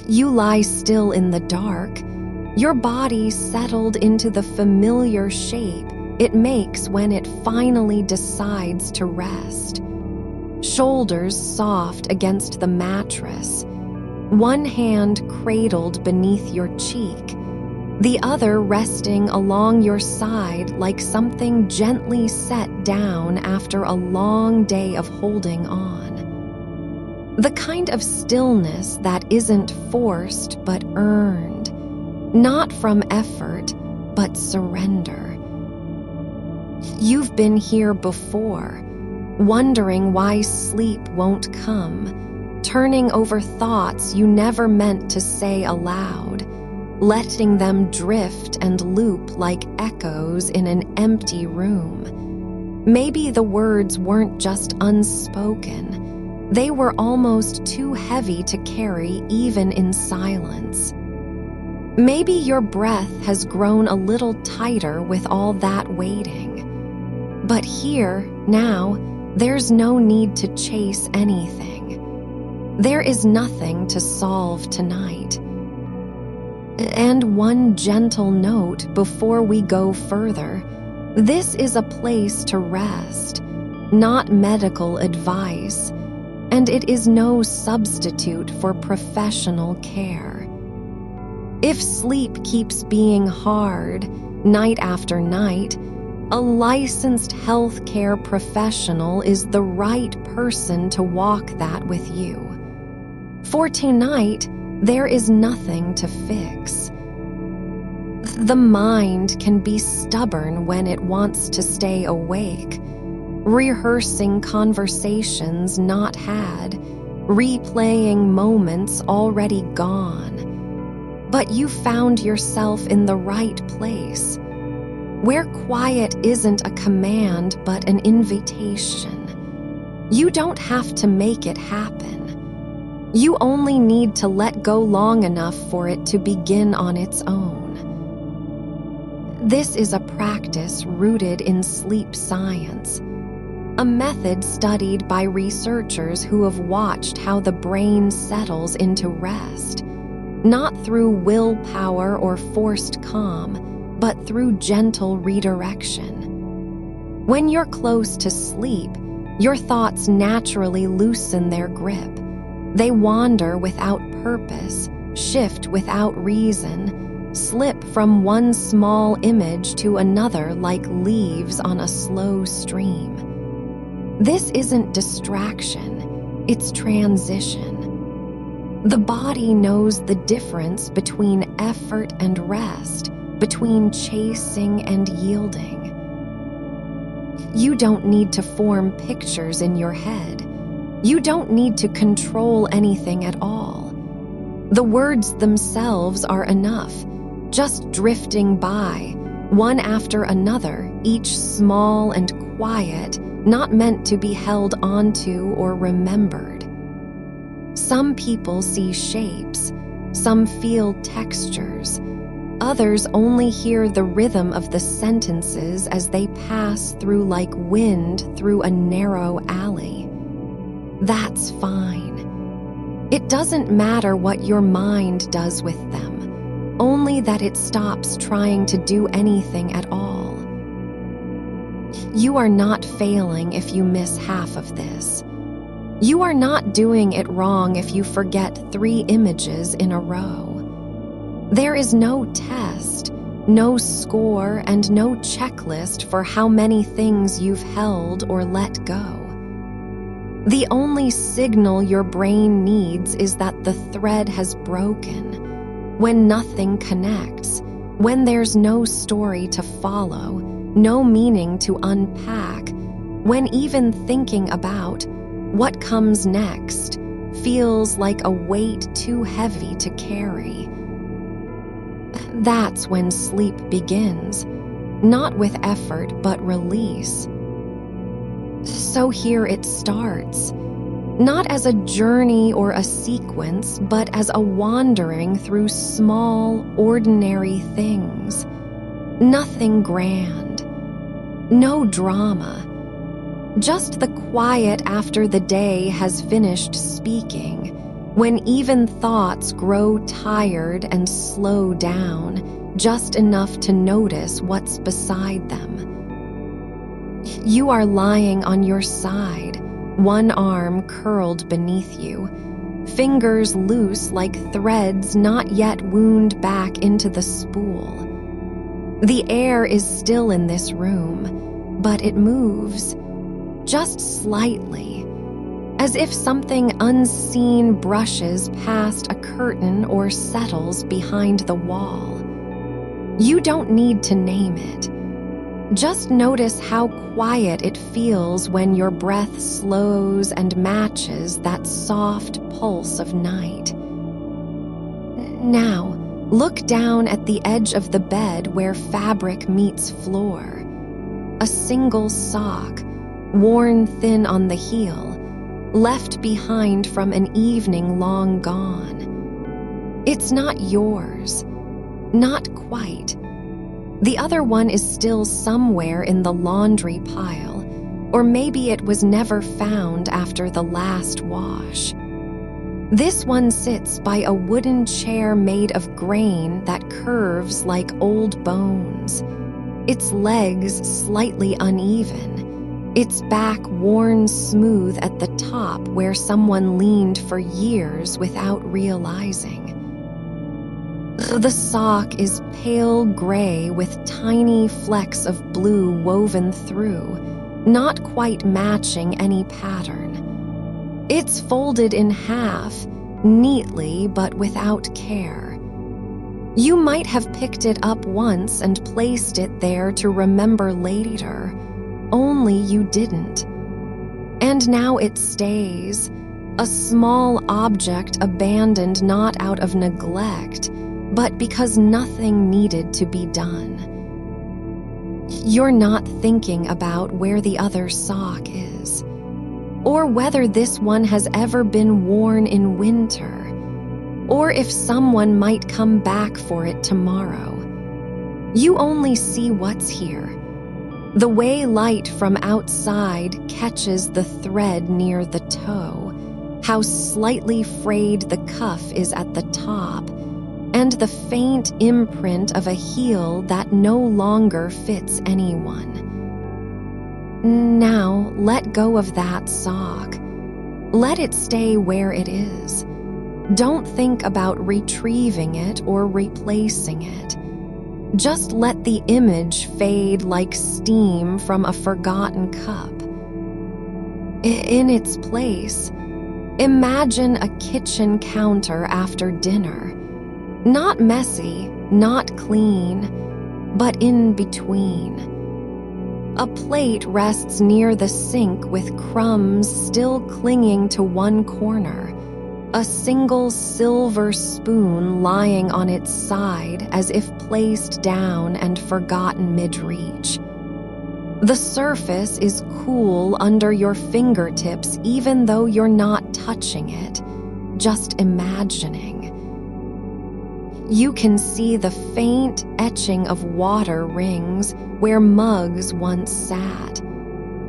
You lie still in the dark, your body settled into the familiar shape it makes when it finally decides to rest. Shoulders soft against the mattress, one hand cradled beneath your cheek, the other resting along your side like something gently set down after a long day of holding on. The kind of stillness that isn't forced but earned, not from effort but surrender. You've been here before, wondering why sleep won't come, turning over thoughts you never meant to say aloud, letting them drift and loop like echoes in an empty room. Maybe the words weren't just unspoken, they were almost too heavy to carry even in silence. Maybe your breath has grown a little tighter with all that waiting. But here, now, there's no need to chase anything. There is nothing to solve tonight. And one gentle note before we go further: this is a place to rest, not medical advice, and it is no substitute for professional care. If sleep keeps being hard, night after night, a licensed healthcare professional is the right person to walk that with you. For tonight, there is nothing to fix. The mind can be stubborn when it wants to stay awake, rehearsing conversations not had, replaying moments already gone. But you found yourself in the right place, where quiet isn't a command but an invitation. You don't have to make it happen. You only need to let go long enough for it to begin on its own. This is a practice rooted in sleep science, a method studied by researchers who have watched how the brain settles into rest, not through willpower or forced calm, but through gentle redirection. When you're close to sleep, your thoughts naturally loosen their grip. They wander without purpose, shift without reason, slip from one small image to another like leaves on a slow stream. This isn't distraction, it's transition. The body knows the difference between effort and rest, between chasing and yielding. You don't need to form pictures in your head. You don't need to control anything at all. The words themselves are enough, just drifting by, one after another, each small and quiet, not meant to be held onto or remembered. Some people see shapes, some feel textures, others only hear the rhythm of the sentences as they pass through like wind through a narrow alley. That's fine. It doesn't matter what your mind does with them, only that it stops trying to do anything at all. You are not failing if you miss half of this. You are not doing it wrong if you forget 3 images in a row. There is no test, no score, and no checklist for how many things you've held or let go. The only signal your brain needs is that the thread has broken. When nothing connects, when there's no story to follow, no meaning to unpack, when even thinking about what comes next feels like a weight too heavy to carry. That's when sleep begins, not with effort but release. So here it starts, not as a journey or a sequence, but as a wandering through small, ordinary things. Nothing grand, no drama, just the quiet after the day has finished speaking, when even thoughts grow tired and slow down just enough to notice what's beside them. You are lying on your side, one arm curled beneath you, fingers loose like threads not yet wound back into the spool. The air is still in this room, but it moves, just slightly, as if something unseen brushes past a curtain or settles behind the wall. You don't need to name it. Just notice how quiet it feels when your breath slows and matches that soft pulse of night. Now, look down at the edge of the bed where fabric meets floor. A single sock, worn thin on the heel, left behind from an evening long gone. It's not yours. Not quite. The other one is still somewhere in the laundry pile, or maybe it was never found after the last wash. This one sits by a wooden chair made of grain that curves like old bones, its legs slightly uneven, its back worn smooth at the top where someone leaned for years without realizing. The sock is pale gray with tiny flecks of blue woven through, not quite matching any pattern. It's folded in half, neatly but without care. You might have picked it up once and placed it there to remember later, only you didn't. And now it stays, a small object abandoned not out of neglect, but because nothing needed to be done. You're not thinking about where the other sock is, or whether this one has ever been worn in winter, or if someone might come back for it tomorrow. You only see what's here. The way light from outside catches the thread near the toe, how slightly frayed the cuff is at the top, and the faint imprint of a heel that no longer fits anyone. Now, let go of that sock. Let it stay where it is. Don't think about retrieving it or replacing it. Just let the image fade like steam from a forgotten cup. In its place, imagine a kitchen counter after dinner. Not messy, not clean, but in between. A plate rests near the sink with crumbs still clinging to one corner, a single silver spoon lying on its side as if placed down and forgotten mid-reach. The surface is cool under your fingertips even though you're not touching it, just imagining. You can see the faint etching of water rings where mugs once sat,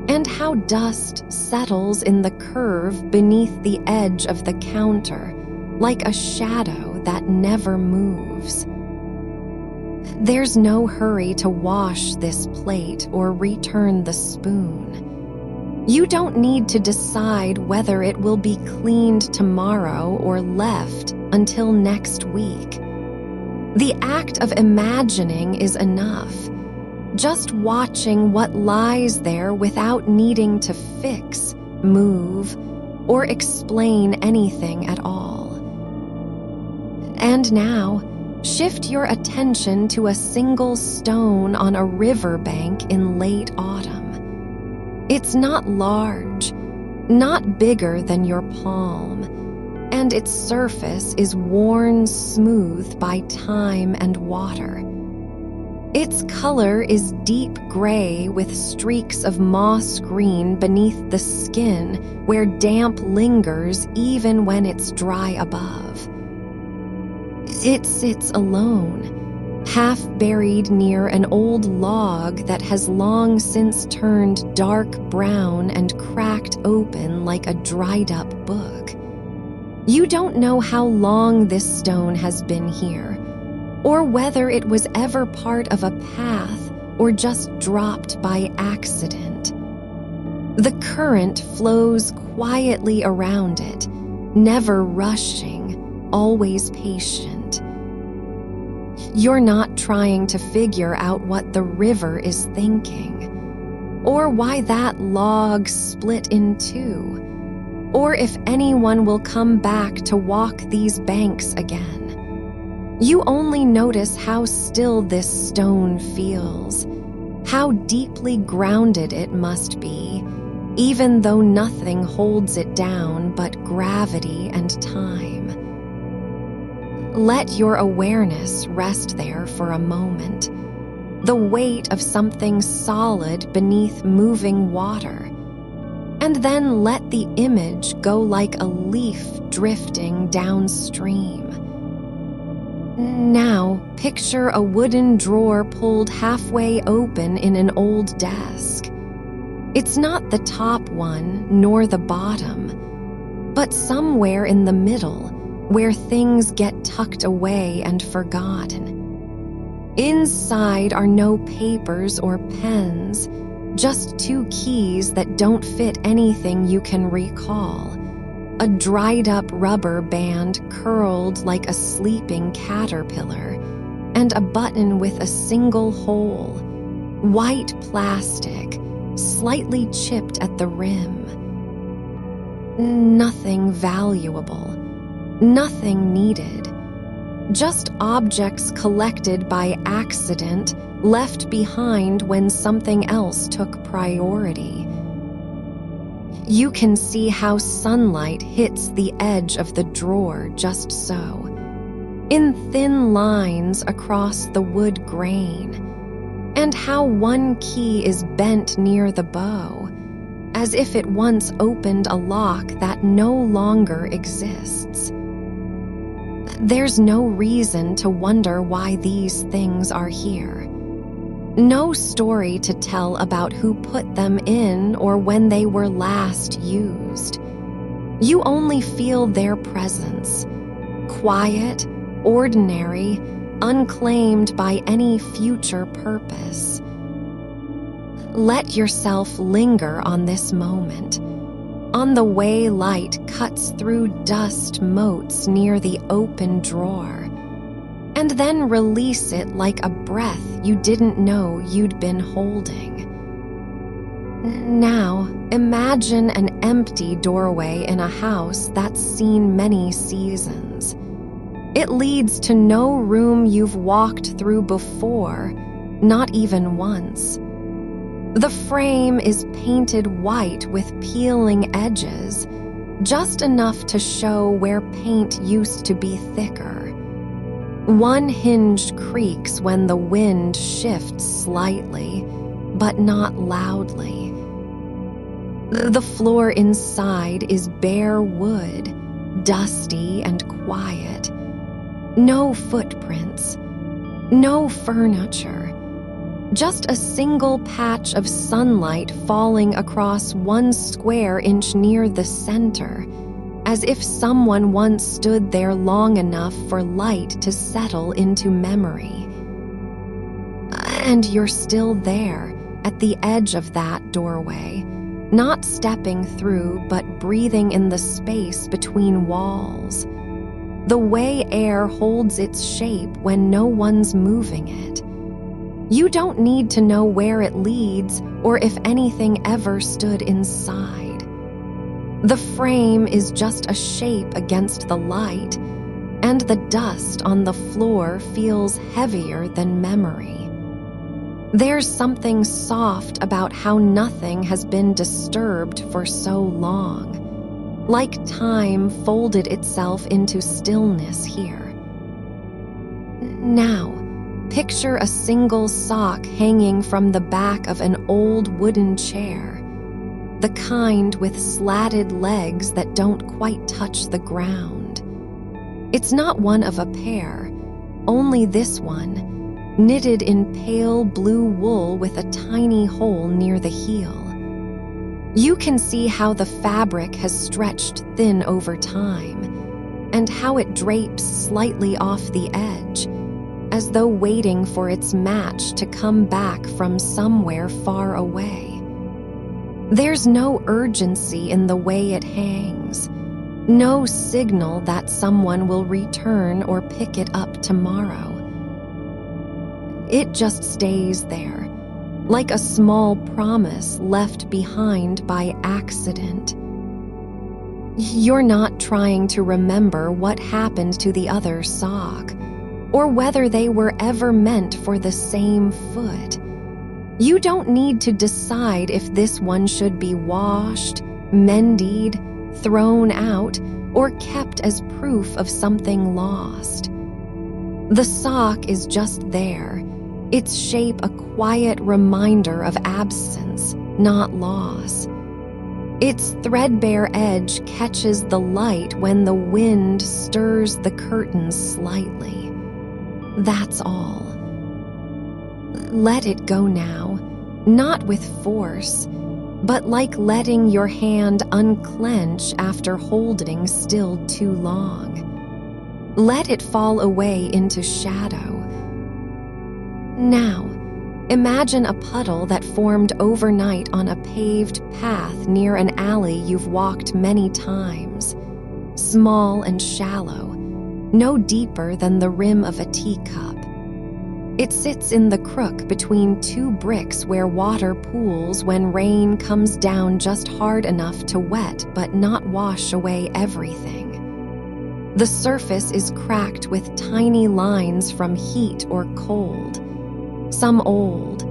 and how dust settles in the curve beneath the edge of the counter, like a shadow that never moves. There's no hurry to wash this plate or return the spoon. You don't need to decide whether it will be cleaned tomorrow or left until next week. The act of imagining is enough, just watching what lies there without needing to fix, move, or explain anything at all. And now, shift your attention to a single stone on a riverbank in late autumn. It's not large, not bigger than your palm, and its surface is worn smooth by time and water. Its color is deep gray with streaks of moss green beneath the skin where damp lingers even when it's dry above. It sits alone, half buried near an old log that has long since turned dark brown and cracked open like a dried-up book. You don't know how long this stone has been here, or whether it was ever part of a path or just dropped by accident. The current flows quietly around it, never rushing, always patient. You're not trying to figure out what the river is thinking, or why that log split in two, or if anyone will come back to walk these banks again. You only notice how still this stone feels, how deeply grounded it must be, even though nothing holds it down but gravity and time. Let your awareness rest there for a moment, the weight of something solid beneath moving water, and then let the image go like a leaf drifting downstream. Now, picture a wooden drawer pulled halfway open in an old desk. It's not the top one, nor the bottom, but somewhere in the middle, where things get tucked away and forgotten. Inside are no papers or pens, just two keys that don't fit anything you can recall. A dried-up rubber band curled like a sleeping caterpillar, and a button with a single hole, white plastic, slightly chipped at the rim. Nothing valuable, nothing needed, just objects collected by accident, left behind when something else took priority. You can see how sunlight hits the edge of the drawer just so, in thin lines across the wood grain, and how one key is bent near the bow, as if it once opened a lock that no longer exists. There's no reason to wonder why these things are here. No story to tell about who put them in or when they were last used. You only feel their presence, quiet, ordinary, unclaimed by any future purpose. Let yourself linger on this moment, on the way light cuts through dust motes near the open drawer, and then release it like a breath you didn't know you'd been holding. Now, imagine an empty doorway in a house that's seen many seasons. It leads to no room you've walked through before, not even once. The frame is painted white with peeling edges, just enough to show where paint used to be thicker. One hinge creaks when the wind shifts slightly, but not loudly. The floor inside is bare wood, dusty and quiet. No footprints, no furniture, just a single patch of sunlight falling across 1 square inch near the center, as if someone once stood there long enough for light to settle into memory. And you're still there, at the edge of that doorway, not stepping through but breathing in the space between walls, the way air holds its shape when no one's moving it. You don't need to know where it leads or if anything ever stood inside. The frame is just a shape against the light, and the dust on the floor feels heavier than memory. There's something soft about how nothing has been disturbed for so long, like time folded itself into stillness here. Now, picture a single sock hanging from the back of an old wooden chair, the kind with slatted legs that don't quite touch the ground. It's not one of a pair, only this one, knitted in pale blue wool with a tiny hole near the heel. You can see how the fabric has stretched thin over time, and how it drapes slightly off the edge, as though waiting for its match to come back from somewhere far away. There's no urgency in the way it hangs, no signal that someone will return or pick it up tomorrow. It just stays there, like a small promise left behind by accident. You're not trying to remember what happened to the other sock, or whether they were ever meant for the same foot. You don't need to decide if this one should be washed, mended, thrown out, or kept as proof of something lost. The sock is just there, its shape a quiet reminder of absence, not loss. Its threadbare edge catches the light when the wind stirs the curtains slightly. That's all. Let it go now, not with force, but like letting your hand unclench after holding still too long. Let it fall away into shadow. Now, imagine a puddle that formed overnight on a paved path near an alley you've walked many times. Small and shallow, no deeper than the rim of a teacup. It sits in the crook between two bricks where water pools when rain comes down just hard enough to wet but not wash away everything. The surface is cracked with tiny lines from heat or cold, some old,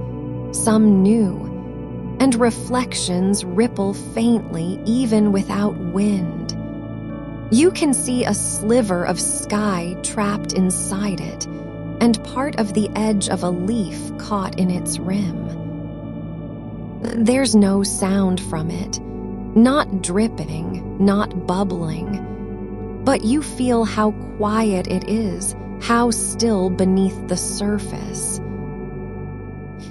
some new, and reflections ripple faintly even without wind. You can see a sliver of sky trapped inside it, and part of the edge of a leaf caught in its rim. There's no sound from it, not dripping, not bubbling, but you feel how quiet it is, how still beneath the surface.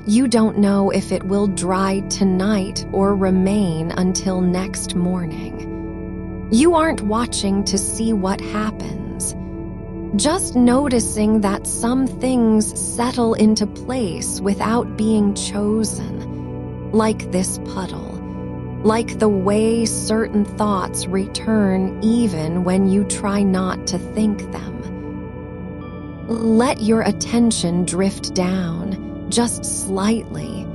You don't know if it will dry tonight or remain until next morning. You aren't watching to see what happens, just noticing that some things settle into place without being chosen, like this puddle, like the way certain thoughts return even when you try not to think them. Let your attention drift down, just slightly,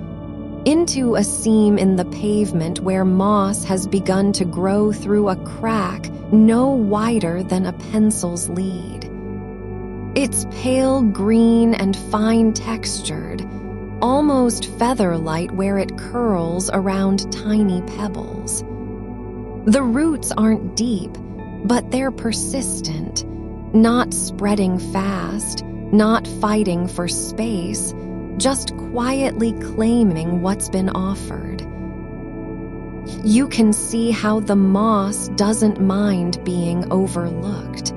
into a seam in the pavement where moss has begun to grow through a crack no wider than a pencil's lead. It's pale green and fine-textured, almost feather-light where it curls around tiny pebbles. The roots aren't deep, but they're persistent, not spreading fast, not fighting for space, just quietly claiming what's been offered. You can see how the moss doesn't mind being overlooked,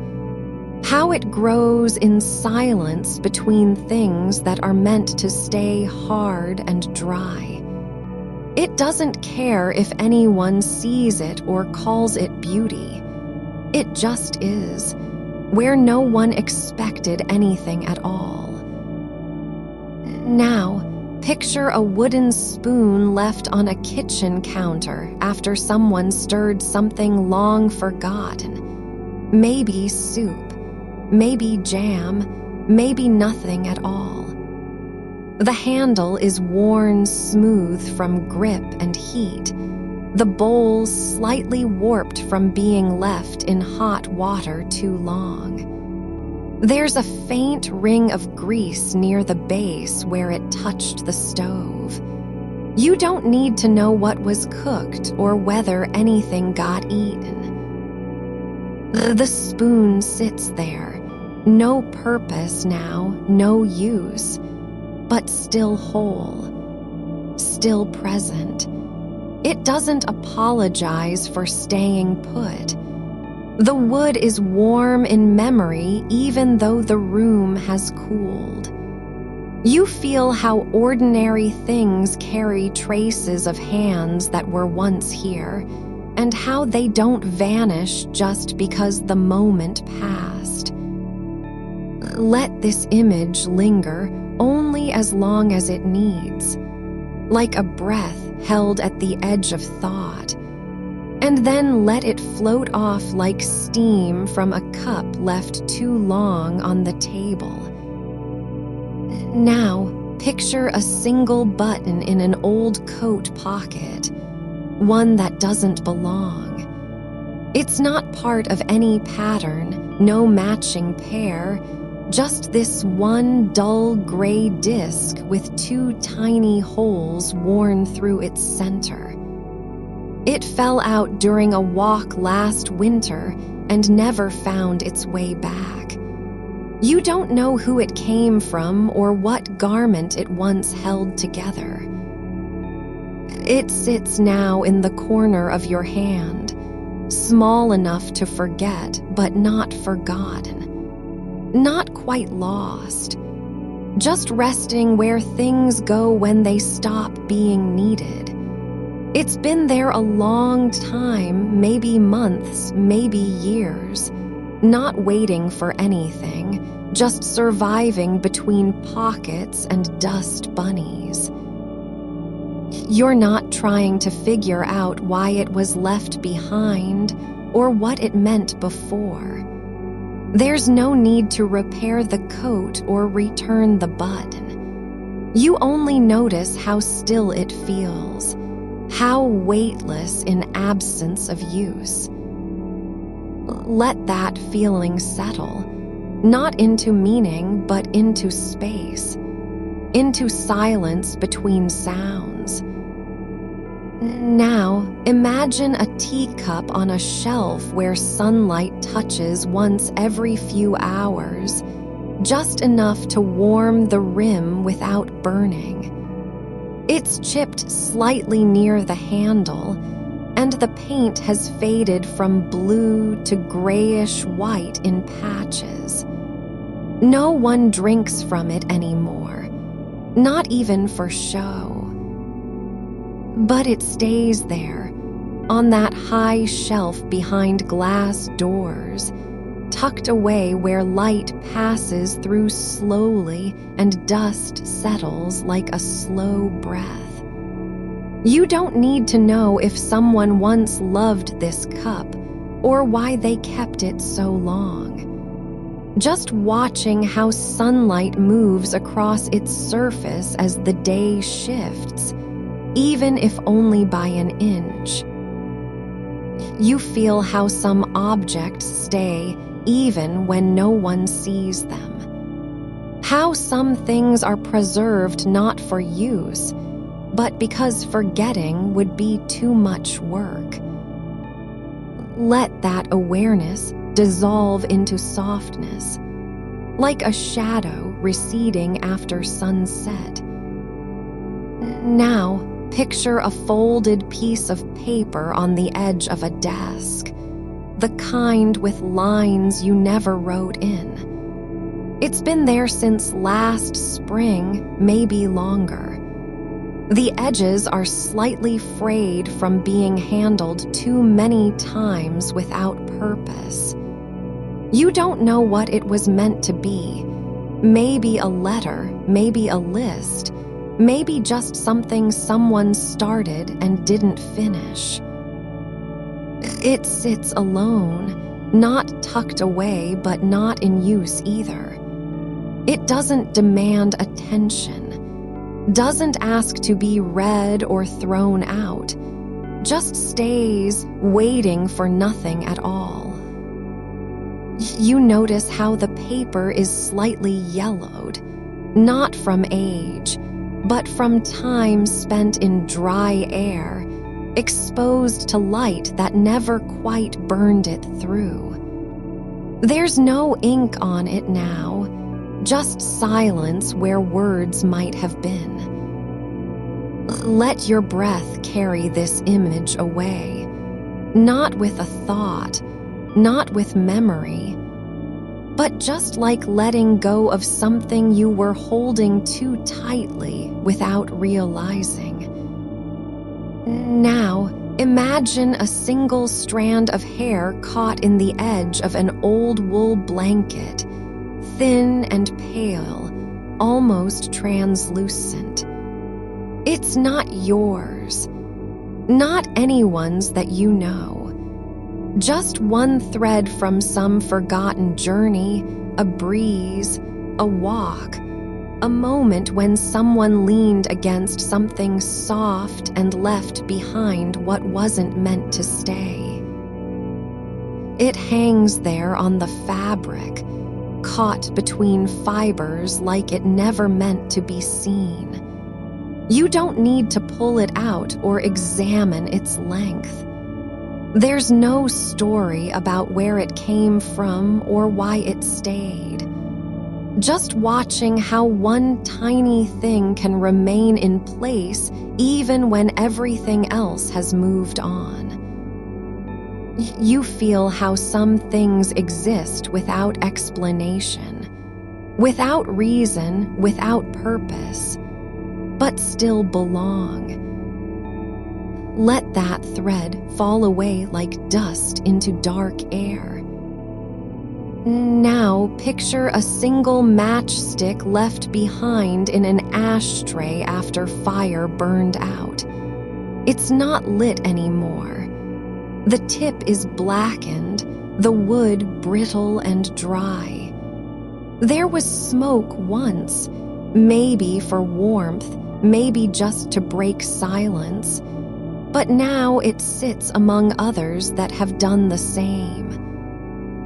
how it grows in silence between things that are meant to stay hard and dry. It doesn't care if anyone sees it or calls it beauty. It just is, where no one expected anything at all. Now, picture a wooden spoon left on a kitchen counter after someone stirred something long forgotten. Maybe soup, maybe jam, maybe nothing at all. The handle is worn smooth from grip and heat, the bowl slightly warped from being left in hot water too long. There's a faint ring of grease near the base where it touched the stove. You don't need to know what was cooked or whether anything got eaten. The spoon sits there, no purpose now, no use, but still whole, still present. It doesn't apologize for staying put. The wood is warm in memory even though the room has cooled. You feel how ordinary things carry traces of hands that were once here, and how they don't vanish just because the moment passed. Let this image linger only as long as it needs, like a breath held at the edge of thought, and then let it float off like steam from a cup left too long on the table. Now, picture a single button in an old coat pocket, one that doesn't belong. It's not part of any pattern, no matching pair, just this one dull gray disc with two tiny holes worn through its center. It fell out during a walk last winter and never found its way back. You don't know who it came from or what garment it once held together. It sits now in the corner of your hand, small enough to forget but not forgotten. Not quite lost, just resting where things go when they stop being needed. It's been there a long time, maybe months, maybe years, not waiting for anything, just surviving between pockets and dust bunnies. You're not trying to figure out why it was left behind or what it meant before. There's no need to repair the coat or return the button. You only notice how still it feels, how weightless in absence of use. Let that feeling settle, not into meaning, but into space, into silence between sounds. Now, imagine a teacup on a shelf where sunlight touches once every few hours, just enough to warm the rim without burning. It's chipped slightly near the handle, and the paint has faded from blue to grayish white in patches. No one drinks from it anymore, not even for show. But it stays there, on that high shelf behind glass doors, tucked away where light passes through slowly and dust settles like a slow breath. You don't need to know if someone once loved this cup or why they kept it so long. Just watching how sunlight moves across its surface as the day shifts, even if only by an inch. You feel how some objects stay even when no one sees them. How some things are preserved not for use, but because forgetting would be too much work. Let that awareness dissolve into softness, like a shadow receding after sunset. Now, picture a folded piece of paper on the edge of a desk, the kind with lines you never wrote in. It's been there since last spring, maybe longer. The edges are slightly frayed from being handled too many times without purpose. You don't know what it was meant to be. Maybe a letter, maybe a list, maybe just something someone started and didn't finish. It sits alone, not tucked away, but not in use either. It doesn't demand attention, doesn't ask to be read or thrown out, just stays waiting for nothing at all. You notice how the paper is slightly yellowed, not from age, but from time spent in dry air, exposed to light that never quite burned it through. There's no ink on it now, just silence where words might have been. Let your breath carry this image away, not with a thought, not with memory, but just like letting go of something you were holding too tightly without realizing. Now, Imagine a single strand of hair caught in the edge of an old wool blanket, thin and pale, almost translucent. It's not yours, not anyone's that you know. Just one thread from some forgotten journey, a breeze, a walk, a moment when someone leaned against something soft and left behind what wasn't meant to stay. It hangs there on the fabric, caught between fibers like it never meant to be seen. You don't need to pull it out or examine its length. There's no story about where it came from or why it stayed. Just watching how one tiny thing can remain in place even when everything else has moved on. You feel how some things exist without explanation, without reason, without purpose, but still belong. Let that thread fall away like dust into dark air. Now picture a single matchstick left behind in an ashtray after fire burned out. It's not lit anymore. The tip is blackened, the wood brittle and dry. There was smoke once, maybe for warmth, maybe just to break silence. But now it sits among others that have done the same.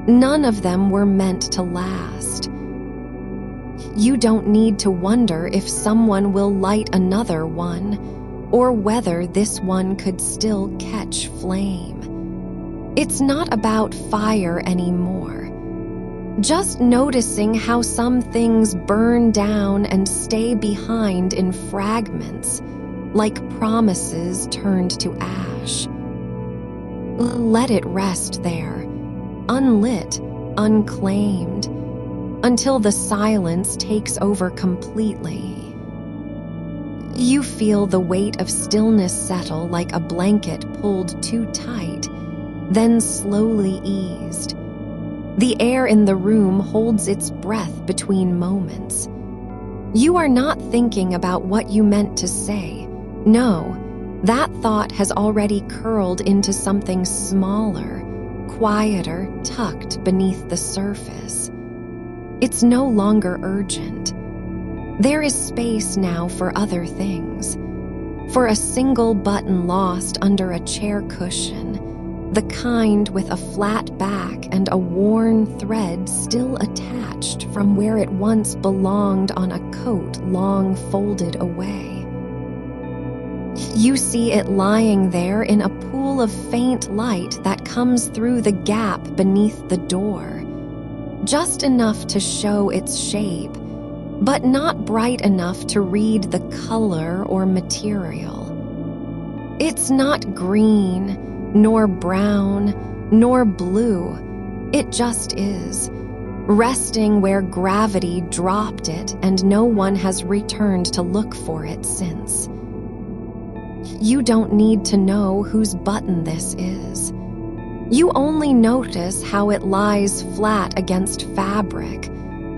None of them were meant to last. You don't need to wonder if someone will light another one, or whether this one could still catch flame. It's not about fire anymore. Just noticing how some things burn down and stay behind in fragments, like promises turned to ash. Let it rest there, unlit, unclaimed, until the silence takes over completely. You feel the weight of stillness settle like a blanket pulled too tight, then slowly eased. The air in the room holds its breath between moments. You are not thinking about what you meant to say. No, that thought has already curled into something smaller, quieter, tucked beneath the surface. It's no longer urgent. There is space now for other things. For a single button lost under a chair cushion, the kind with a flat back and a worn thread still attached from where it once belonged on a coat long folded away. You see it lying there in a pool of faint light that comes through the gap beneath the door, just enough to show its shape, but not bright enough to read the color or material. It's not green, nor brown, nor blue. It just is, resting where gravity dropped it and no one has returned to look for it since. You don't need to know whose button this is. You only notice how it lies flat against fabric,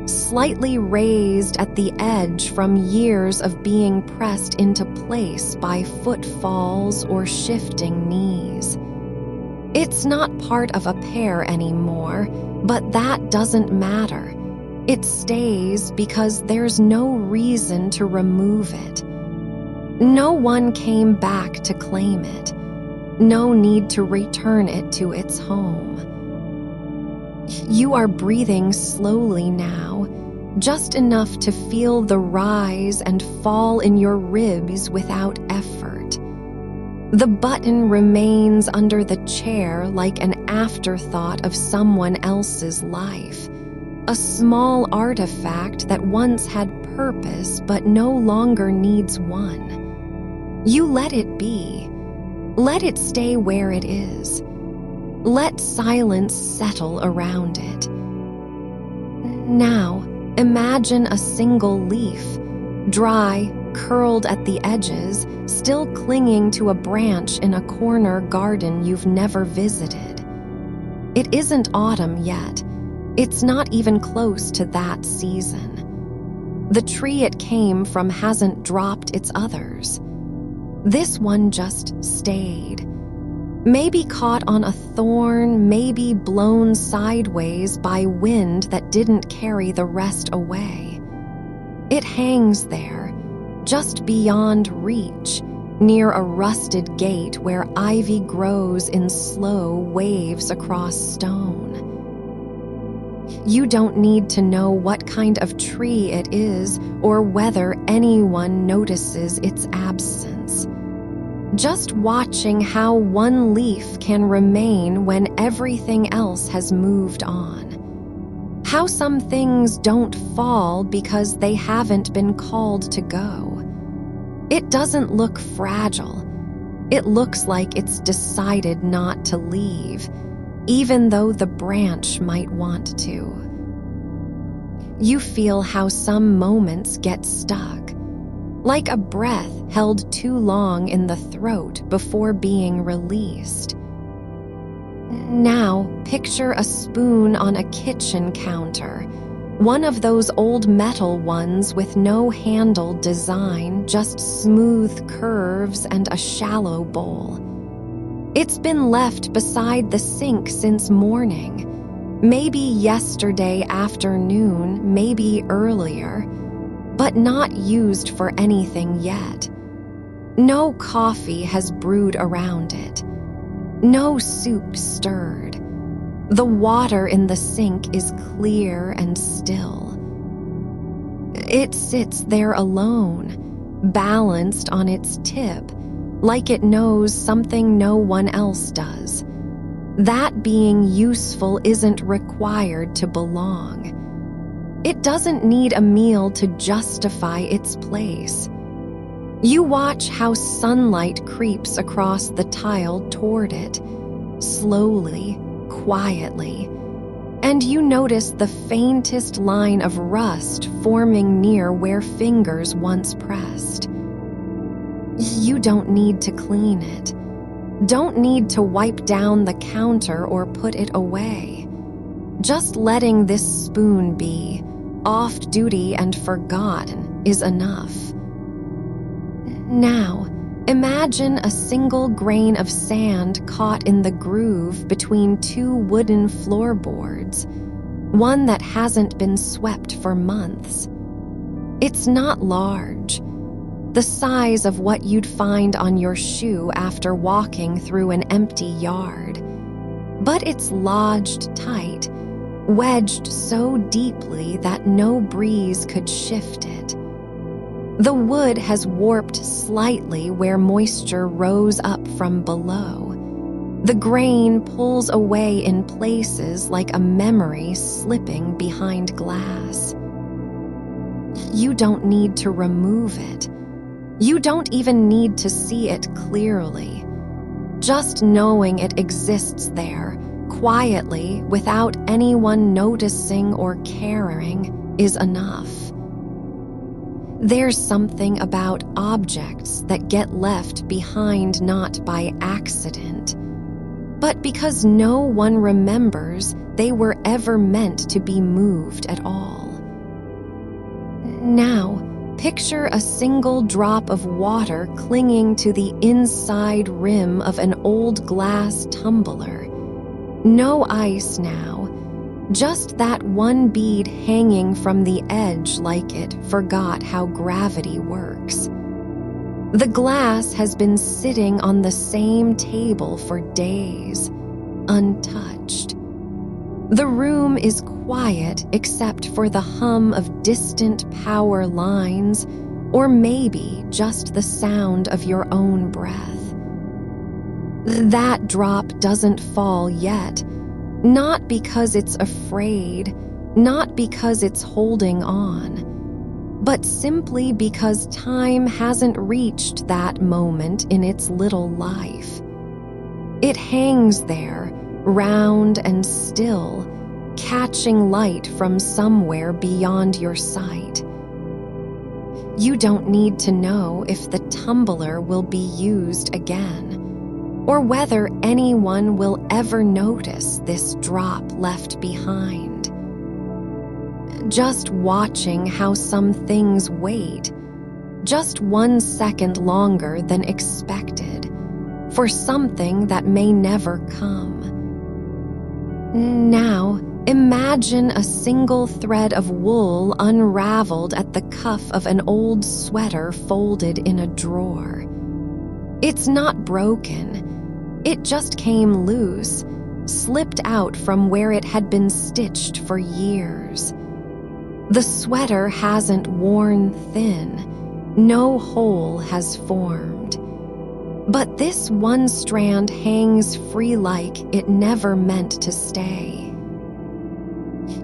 slightly raised at the edge from years of being pressed into place by footfalls or shifting knees. It's not part of a pair anymore, but that doesn't matter. It stays because there's no reason to remove it. No one came back to claim it. No need to return it to its home. You are breathing slowly now, just enough to feel the rise and fall in your ribs without effort. The button remains under the chair like an afterthought of someone else's life, a small artifact that once had purpose but no longer needs one. You let it be. Let it stay where it is. Let silence settle around it. Now, imagine a single leaf, dry, curled at the edges, still clinging to a branch in a corner garden you've never visited. It isn't autumn yet. It's not even close to that season. The tree it came from hasn't dropped its others. This one just stayed. Maybe caught on a thorn, maybe blown sideways by wind that didn't carry the rest away. It hangs there, just beyond reach, near a rusted gate where ivy grows in slow waves across stone. You don't need to know what kind of tree it is or whether anyone notices its absence. Just watching how one leaf can remain when everything else has moved on. How some things don't fall because they haven't been called to go. It doesn't look fragile. It looks like it's decided not to leave, even though the branch might want to. You feel how some moments get stuck, like a breath held too long in the throat before being released. Now, picture a spoon on a kitchen counter, one of those old metal ones with no handle design, just smooth curves and a shallow bowl. It's been left beside the sink since morning, maybe yesterday afternoon, maybe earlier, but not used for anything yet. No coffee has brewed around it. No soup stirred. The water in the sink is clear and still. It sits there alone, balanced on its tip, like it knows something no one else does. That being useful isn't required to belong. It doesn't need a meal to justify its place. You watch how sunlight creeps across the tile toward it, slowly, quietly, and you notice the faintest line of rust forming near where fingers once pressed. You don't need to clean it. Don't need to wipe down the counter or put it away. Just letting this spoon be, off-duty and forgotten, is enough. Now, imagine a single grain of sand caught in the groove between two wooden floorboards, one that hasn't been swept for months. It's not large, the size of what you'd find on your shoe after walking through an empty yard. But it's lodged tight, wedged so deeply that no breeze could shift it. The wood has warped slightly where moisture rose up from below. The grain pulls away in places like a memory slipping behind glass. You don't need to remove it. You don't even need to see it clearly. Just knowing it exists there, quietly, without anyone noticing or caring, is enough. There's something about objects that get left behind not by accident, but because no one remembers they were ever meant to be moved at all. Now, picture a single drop of water clinging to the inside rim of an old glass tumbler. No ice now, just that one bead hanging from the edge like it forgot how gravity works. The glass has been sitting on the same table for days, untouched. The room is quiet except for the hum of distant power lines, or maybe just the sound of your own breath. That drop doesn't fall yet, not because it's afraid, not because it's holding on, but simply because time hasn't reached that moment in its little life. It hangs there, round and still, catching light from somewhere beyond your sight. You don't need to know if the tumbler will be used again, or whether anyone will ever notice this drop left behind. Just watching how some things wait just 1 second longer than expected for something that may never come. Now, imagine a single thread of wool unraveled at the cuff of an old sweater folded in a drawer. It's not broken. It just came loose, slipped out from where it had been stitched for years. The sweater hasn't worn thin. No hole has formed. But this one strand hangs free like it never meant to stay.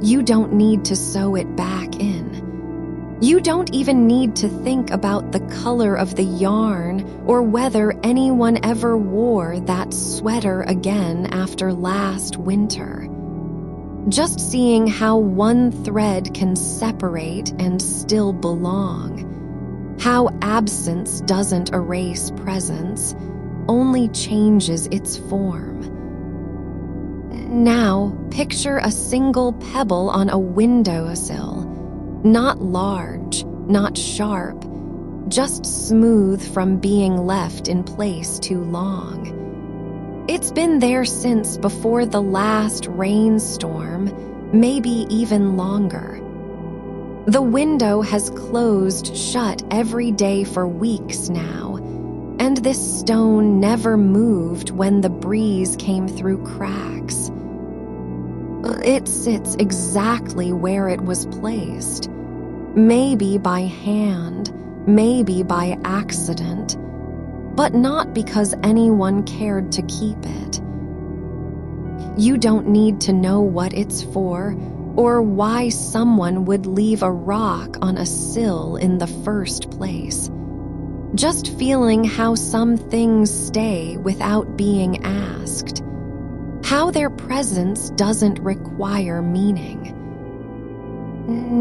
You don't need to sew it back in. You don't even need to think about the color of the yarn or whether anyone ever wore that sweater again after last winter. Just seeing how one thread can separate and still belong. How absence doesn't erase presence, only changes its form. Now, picture a single pebble on a windowsill, not large, not sharp, just smooth from being left in place too long. It's been there since before the last rainstorm, maybe even longer. The window has closed shut every day for weeks now, and this stone never moved when the breeze came through cracks. It sits exactly where it was placed, maybe by hand, maybe by accident, but not because anyone cared to keep it. You don't need to know what it's for, or why someone would leave a rock on a sill in the first place. Just feeling how some things stay without being asked. How their presence doesn't require meaning.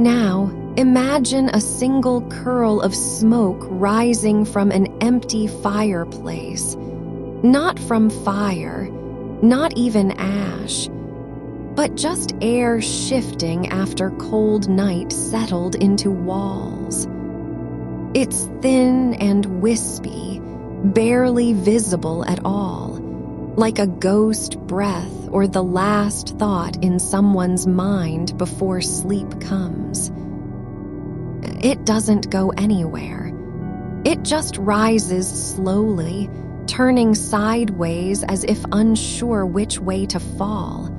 Now, imagine a single curl of smoke rising from an empty fireplace. Not from fire, not even ash, but just air shifting after cold night settled into walls. It's thin and wispy, barely visible at all, like a ghost breath or the last thought in someone's mind before sleep comes. It doesn't go anywhere. It just rises slowly, turning sideways as if unsure which way to fall.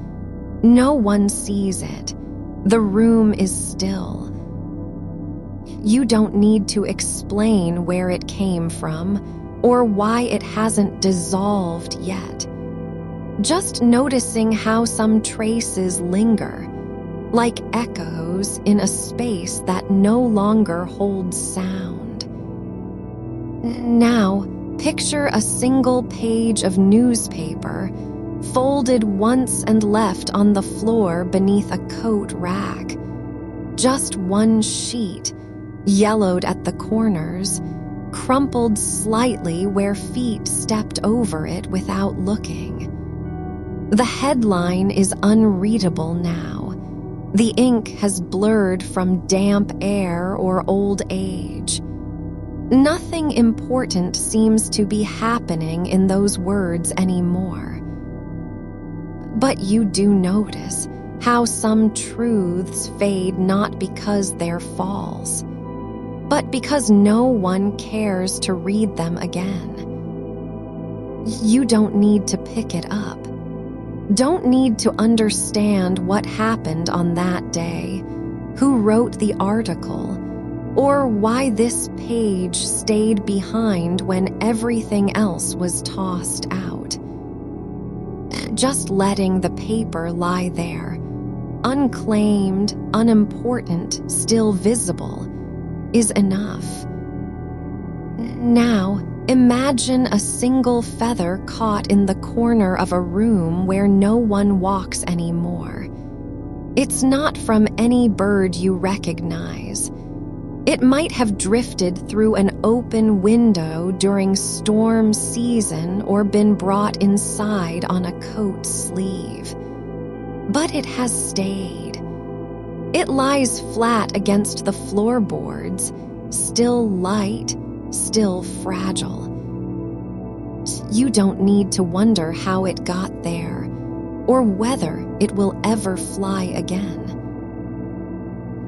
No one sees it. The room is still. You don't need to explain where it came from or why it hasn't dissolved yet. Just noticing how some traces linger, like echoes in a space that no longer holds sound. Now, picture a single page of newspaper folded once and left on the floor beneath a coat rack. Just one sheet, yellowed at the corners, crumpled slightly where feet stepped over it without looking. The headline is unreadable now. The ink has blurred from damp air or old age. Nothing important seems to be happening in those words anymore. But you do notice how some truths fade not because they're false, but because no one cares to read them again. You don't need to pick it up. Don't need to understand what happened on that day, who wrote the article, or why this page stayed behind when everything else was tossed out. Just letting the paper lie there, unclaimed, unimportant, still visible, is enough. Now, imagine a single feather caught in the corner of a room where no one walks anymore. It's not from any bird you recognize. It might have drifted through an open window during storm season or been brought inside on a coat sleeve. But it has stayed. It lies flat against the floorboards, still light, still fragile. You don't need to wonder how it got there, or whether it will ever fly again.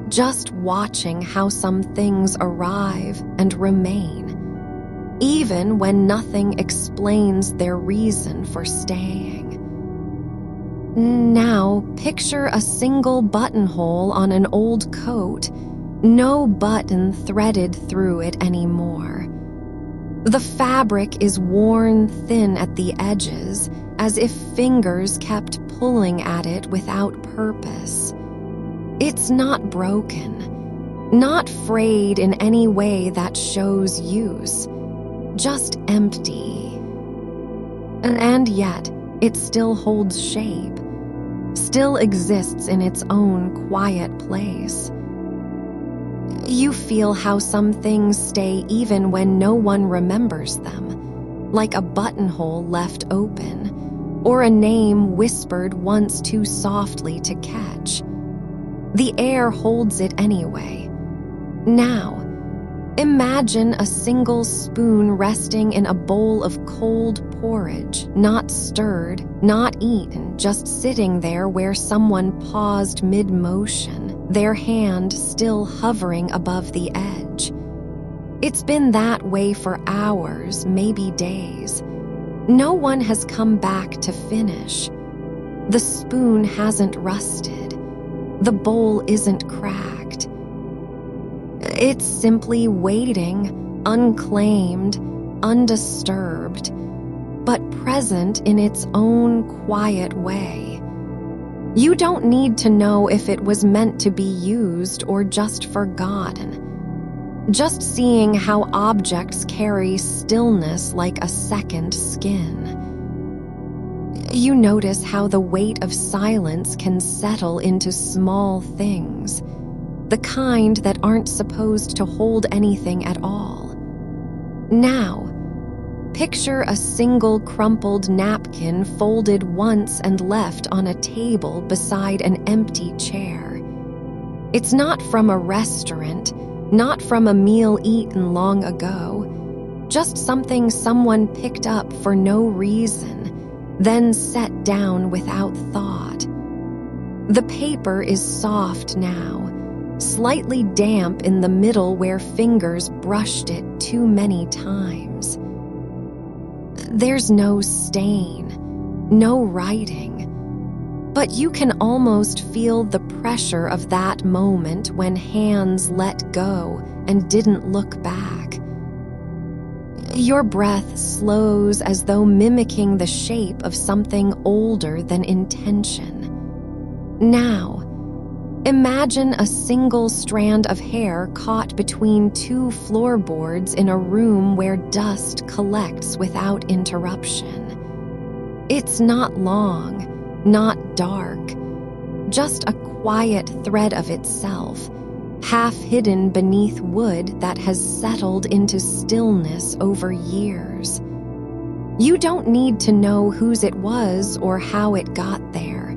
Just watching how some things arrive and remain, even when nothing explains their reason for staying. Now, picture a single buttonhole on an old coat, no button threaded through it anymore. The fabric is worn thin at the edges, as if fingers kept pulling at it without purpose. It's not broken, not frayed in any way that shows use, just empty. And yet, it still holds shape, still exists in its own quiet place. You feel how some things stay even when no one remembers them, like a buttonhole left open, or a name whispered once too softly to catch. The air holds it anyway. Now, imagine a single spoon resting in a bowl of cold porridge, not stirred, not eaten, just sitting there where someone paused mid-motion, their hand still hovering above the edge. It's been that way for hours, maybe days. No one has come back to finish. The spoon hasn't rusted. The bowl isn't cracked. It's simply waiting, unclaimed, undisturbed, but present in its own quiet way. You don't need to know if it was meant to be used or just forgotten. Just seeing how objects carry stillness like a second skin. You notice how the weight of silence can settle into small things, the kind that aren't supposed to hold anything at all. Now, picture a single crumpled napkin folded once and left on a table beside an empty chair. It's not from a restaurant, not from a meal eaten long ago, just something someone picked up for no reason, then set down without thought. The paper is soft now, slightly damp in the middle where fingers brushed it too many times. There's no stain, no writing, but you can almost feel the pressure of that moment when hands let go and didn't look back. Your breath slows as though mimicking the shape of something older than intention. Now, imagine a single strand of hair caught between two floorboards in a room where dust collects without interruption. It's not long, not dark, just a quiet thread of itself, half hidden beneath wood that has settled into stillness over years. You don't need to know whose it was or how it got there,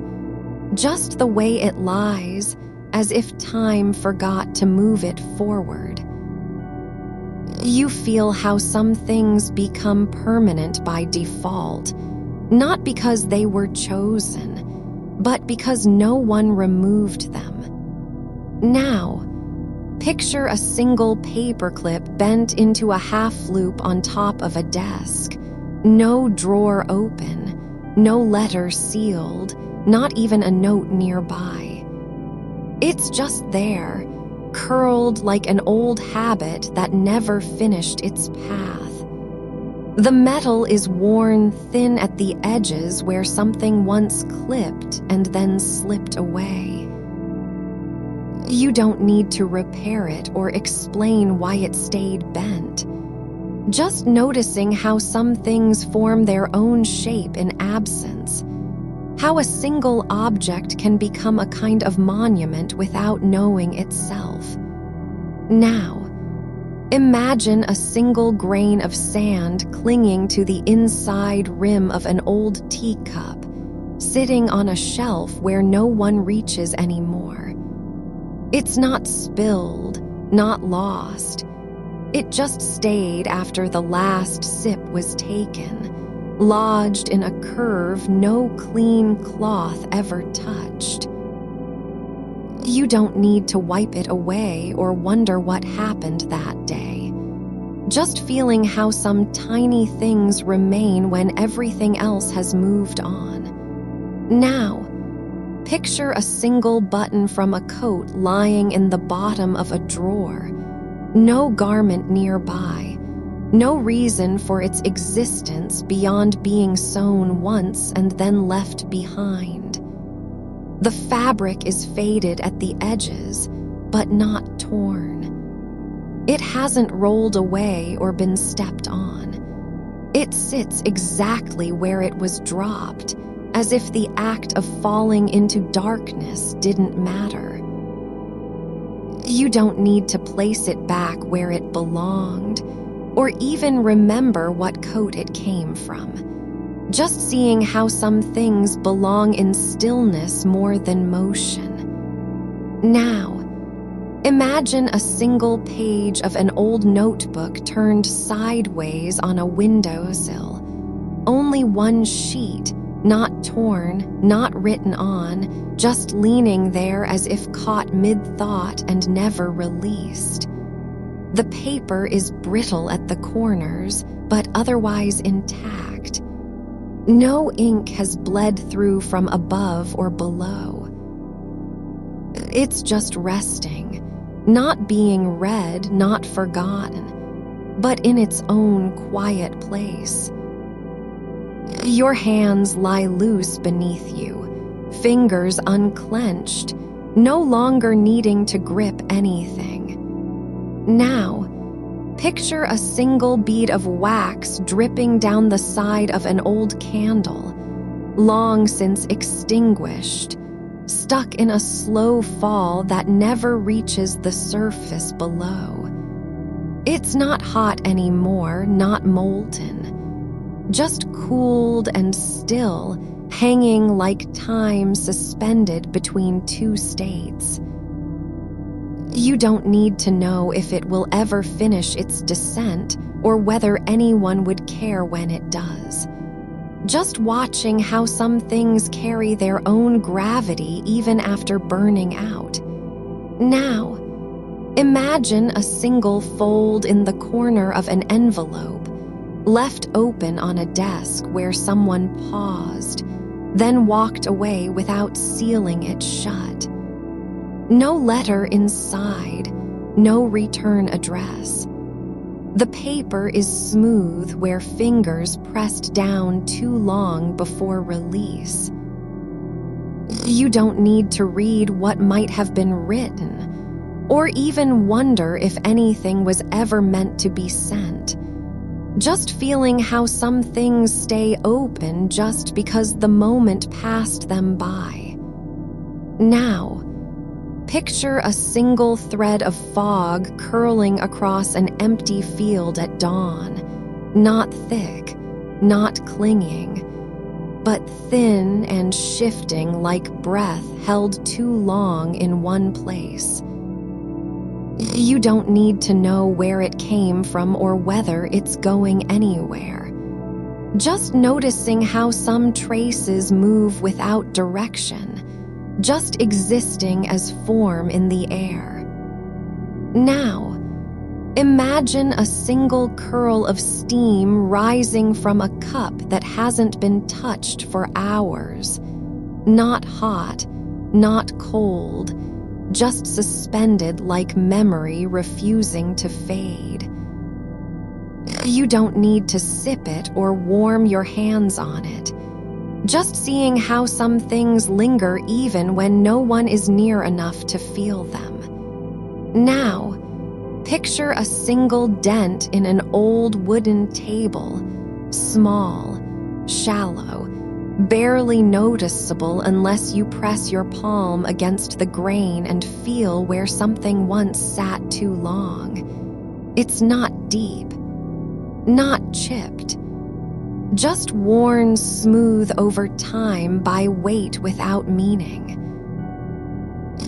just the way it lies, as if time forgot to move it forward. You feel how some things become permanent by default, not because they were chosen, but because no one removed them. Now, picture a single paperclip bent into a half loop on top of a desk. No drawer open, no letter sealed, not even a note nearby. It's just there, curled like an old habit that never finished its path. The metal is worn thin at the edges where something once clipped and then slipped away. You don't need to repair it or explain why it stayed bent. Just noticing how some things form their own shape in absence. How a single object can become a kind of monument without knowing itself. Now, imagine a single grain of sand clinging to the inside rim of an old teacup, sitting on a shelf where no one reaches anymore. It's not spilled, not lost. It just stayed after the last sip was taken, lodged in a curve no clean cloth ever touched. You don't need to wipe it away or wonder what happened that day. Just feeling how some tiny things remain when everything else has moved on. Now, picture a single button from a coat lying in the bottom of a drawer. No garment nearby, no reason for its existence beyond being sewn once and then left behind. The fabric is faded at the edges, but not torn. It hasn't rolled away or been stepped on. It sits exactly where it was dropped, as if the act of falling into darkness didn't matter. You don't need to place it back where it belonged, or even remember what coat it came from. Just seeing how some things belong in stillness more than motion. Now, imagine a single page of an old notebook turned sideways on a windowsill. Only one sheet, not torn, not written on, just leaning there as if caught mid-thought and never released. The paper is brittle at the corners, but otherwise intact. No ink has bled through from above or below. It's just resting, not being read, not forgotten, but in its own quiet place. Your hands lie loose beneath you, fingers unclenched, no longer needing to grip anything. Now, picture a single bead of wax dripping down the side of an old candle, long since extinguished, stuck in a slow fall that never reaches the surface below. It's not hot anymore, not molten, just cooled and still, hanging like time suspended between two states. You don't need to know if it will ever finish its descent or whether anyone would care when it does. Just watching how some things carry their own gravity even after burning out. Now, imagine a single fold in the corner of an envelope, left open on a desk where someone paused, then walked away without sealing it shut. No letter inside, no return address. The paper is smooth where fingers pressed down too long before release. You don't need to read what might have been written, or even wonder if anything was ever meant to be sent. Just feeling how some things stay open just because the moment passed them by. Now, picture a single thread of fog curling across an empty field at dawn, not thick, not clinging, but thin and shifting like breath held too long in one place. You don't need to know where it came from or whether it's going anywhere. Just noticing how some traces move without direction, just existing as form in the air. Now, imagine a single curl of steam rising from a cup that hasn't been touched for hours. Not hot, not cold, just suspended like memory refusing to fade. You don't need to sip it or warm your hands on it. Just seeing how some things linger even when no one is near enough to feel them. Now, picture a single dent in an old wooden table, small, shallow, barely noticeable unless you press your palm against the grain and feel where something once sat too long. It's not deep, not chipped, just worn smooth over time by weight without meaning.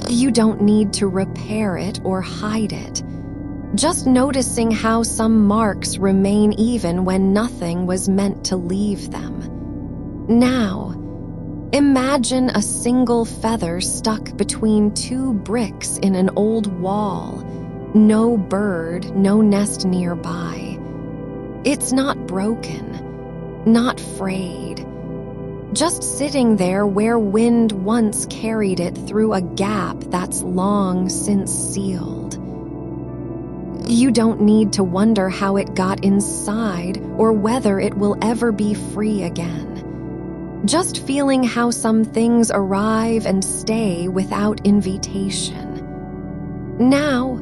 You don't need to repair it or hide it, just noticing how some marks remain even when nothing was meant to leave them. Now, imagine a single feather stuck between two bricks in an old wall. No bird, no nest nearby. It's not broken, not frayed, just sitting there where wind once carried it through a gap that's long since sealed. You don't need to wonder how it got inside or whether it will ever be free again. Just feeling how some things arrive and stay without invitation. Now,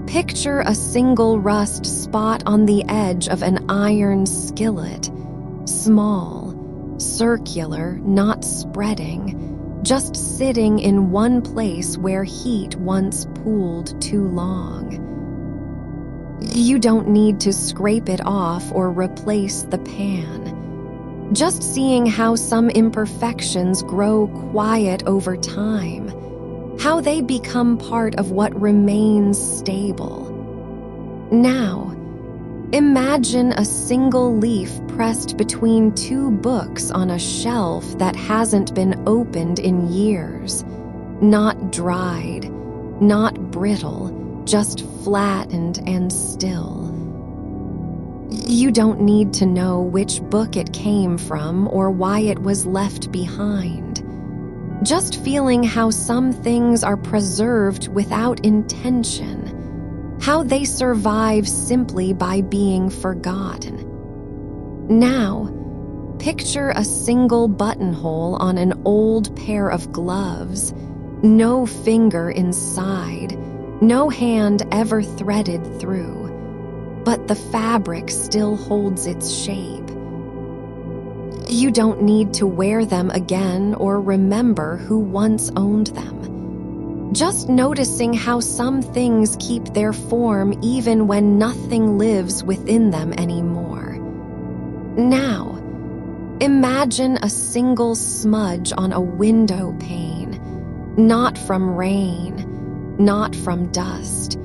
picture a single rust spot on the edge of an iron skillet, small, circular, not spreading, just sitting in one place where heat once pooled too long. You don't need to scrape it off or replace the pan. Just seeing how some imperfections grow quiet over time, how they become part of what remains stable. Now, imagine a single leaf pressed between two books on a shelf that hasn't been opened in years, not dried, not brittle, just flattened and still. You don't need to know which book it came from or why it was left behind. Just feeling how some things are preserved without intention, how they survive simply by being forgotten. Now, picture a single buttonhole on an old pair of gloves, no finger inside, no hand ever threaded through. But the fabric still holds its shape. You don't need to wear them again or remember who once owned them. Just noticing how some things keep their form even when nothing lives within them anymore. Now, imagine a single smudge on a window pane, not from rain, not from dust,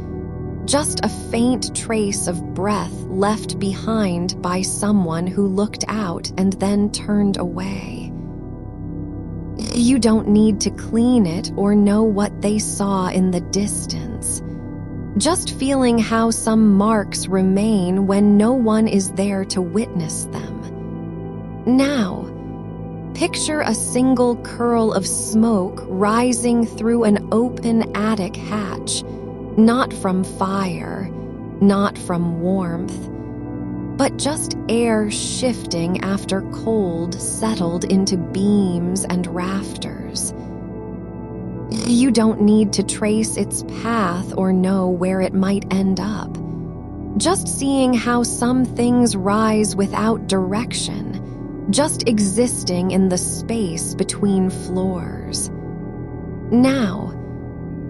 just a faint trace of breath left behind by someone who looked out and then turned away. You don't need to clean it or know what they saw in the distance. Just feeling how some marks remain when no one is there to witness them. Now, picture a single curl of smoke rising through an open attic hatch, not from fire, not from warmth, but just air shifting after cold settled into beams and rafters. You don't need to trace its path or know where it might end up. Just seeing how some things rise without direction, just existing in the space between floors. Now,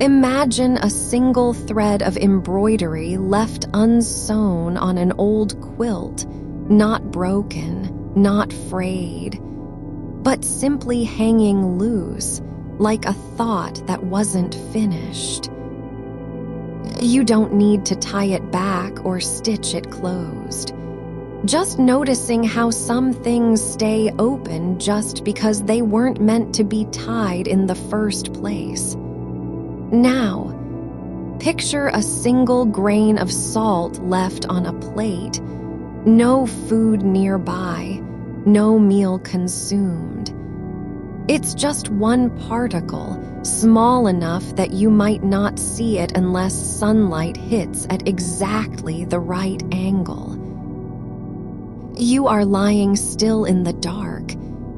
imagine a single thread of embroidery left unsewn on an old quilt, not broken, not frayed, but simply hanging loose, like a thought that wasn't finished. You don't need to tie it back or stitch it closed. Just noticing how some things stay open just because they weren't meant to be tied in the first place. Now, picture a single grain of salt left on a plate, no food nearby, no meal consumed. It's just one particle, small enough that you might not see it unless sunlight hits at exactly the right angle. You are lying still in the dark,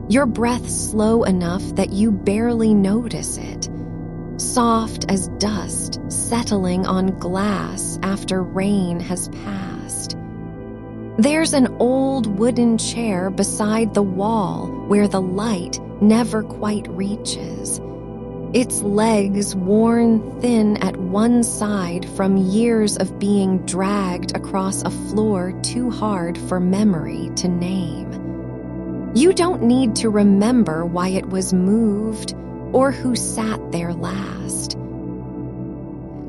your breath slow enough that you barely notice it. Soft as dust settling on glass after rain has passed. There's an old wooden chair beside the wall where the light never quite reaches. Its legs worn thin at one side from years of being dragged across a floor too hard for memory to name. You don't need to remember why it was moved or who sat there last.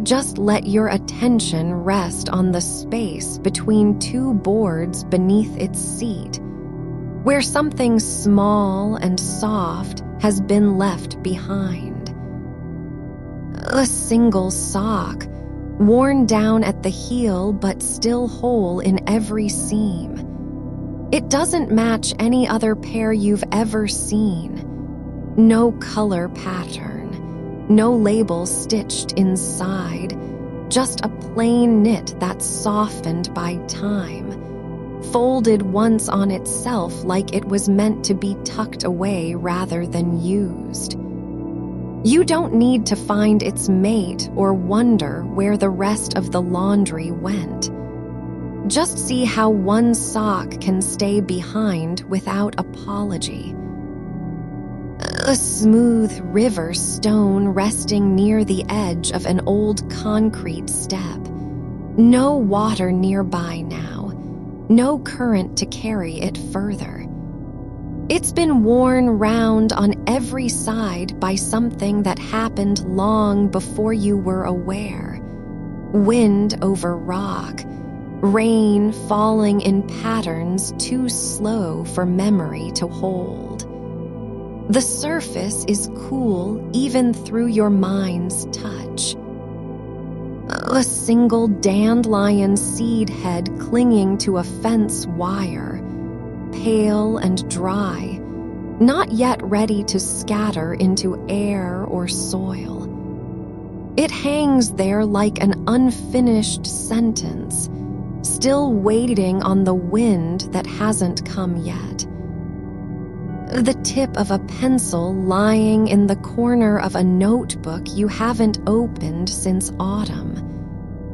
Just let your attention rest on the space between two boards beneath its seat, where something small and soft has been left behind. A single sock, worn down at the heel but still whole in every seam. It doesn't match any other pair you've ever seen. No color pattern, no label stitched inside, just a plain knit that's softened by time, folded once on itself like it was meant to be tucked away rather than used. You don't need to find its mate or wonder where the rest of the laundry went. Just see how one sock can stay behind without apology. A smooth river stone resting near the edge of an old concrete step. No water nearby now, no current to carry it further. It's been worn round on every side by something that happened long before you were aware. Wind over rock, rain falling in patterns too slow for memory to hold. The surface is cool even through your mind's touch. A single dandelion seed head clinging to a fence wire, pale and dry, not yet ready to scatter into air or soil. It hangs there like an unfinished sentence, still waiting on the wind that hasn't come yet. The tip of a pencil lying in the corner of a notebook you haven't opened since autumn.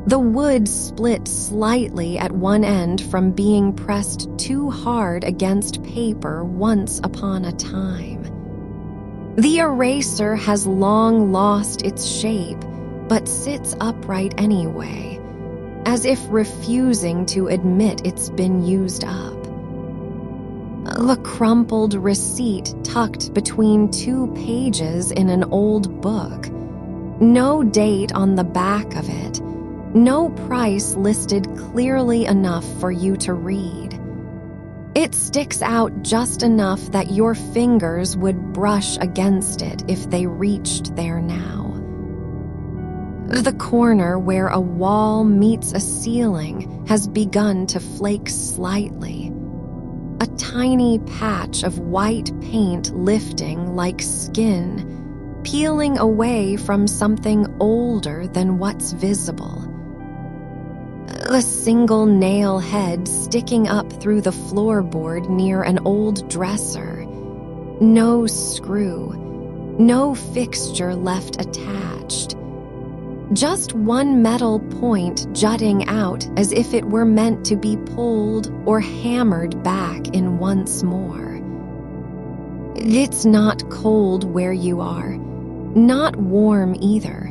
The wood split slightly at one end from being pressed too hard against paper once upon a time. The eraser has long lost its shape, but sits upright anyway, as if refusing to admit it's been used up. A crumpled receipt tucked between two pages in an old book. No date on the back of it. No price listed clearly enough for you to read. It sticks out just enough that your fingers would brush against it if they reached there now. The corner where a wall meets a ceiling has begun to flake slightly. A tiny patch of white paint lifting like skin, peeling away from something older than what's visible. A single nail head sticking up through the floorboard near an old dresser. No screw, no fixture left attached. Just one metal point jutting out as if it were meant to be pulled or hammered back in once more. It's not cold where you are, not warm either.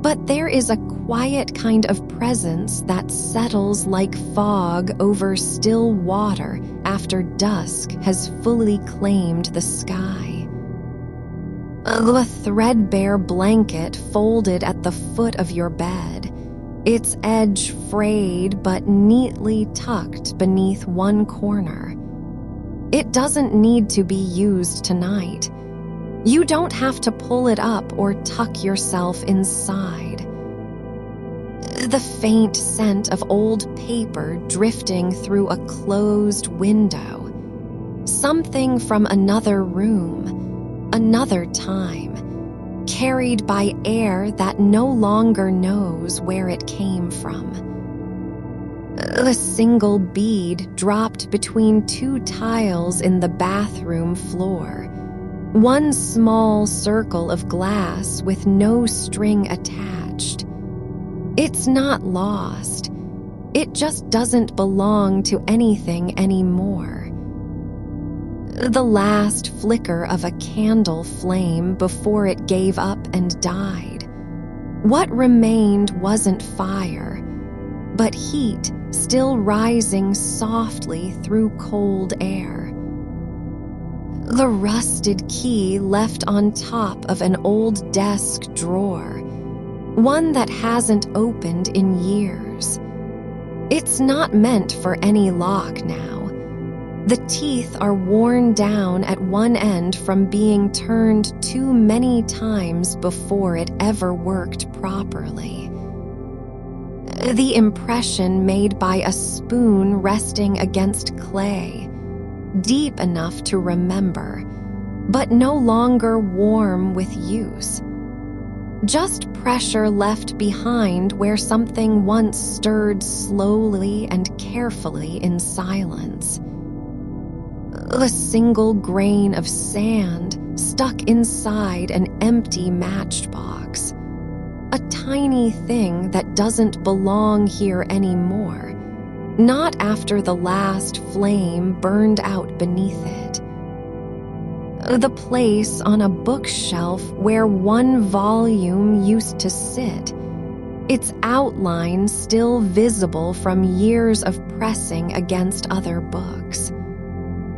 But there is a quiet kind of presence that settles like fog over still water after dusk has fully claimed the sky. A threadbare blanket folded at the foot of your bed, its edge frayed but neatly tucked beneath one corner. It doesn't need to be used tonight. You don't have to pull it up or tuck yourself inside. The faint scent of old paper drifting through a closed window. Something from another room, another time, carried by air that no longer knows where it came from. A single bead dropped between two tiles in the bathroom floor. One small circle of glass with no string attached. It's not lost. It just doesn't belong to anything anymore. The last flicker of a candle flame before it gave up and died. What remained wasn't fire, but heat still rising softly through cold air. The rusted key left on top of an old desk drawer, one that hasn't opened in years. It's not meant for any lock now. The teeth are worn down at one end from being turned too many times before it ever worked properly. The impression made by a spoon resting against clay, deep enough to remember, but no longer warm with use. Just pressure left behind where something once stirred slowly and carefully in silence. A single grain of sand stuck inside an empty matchbox. A tiny thing that doesn't belong here anymore, not after the last flame burned out beneath it. The place on a bookshelf where one volume used to sit, its outline still visible from years of pressing against other books.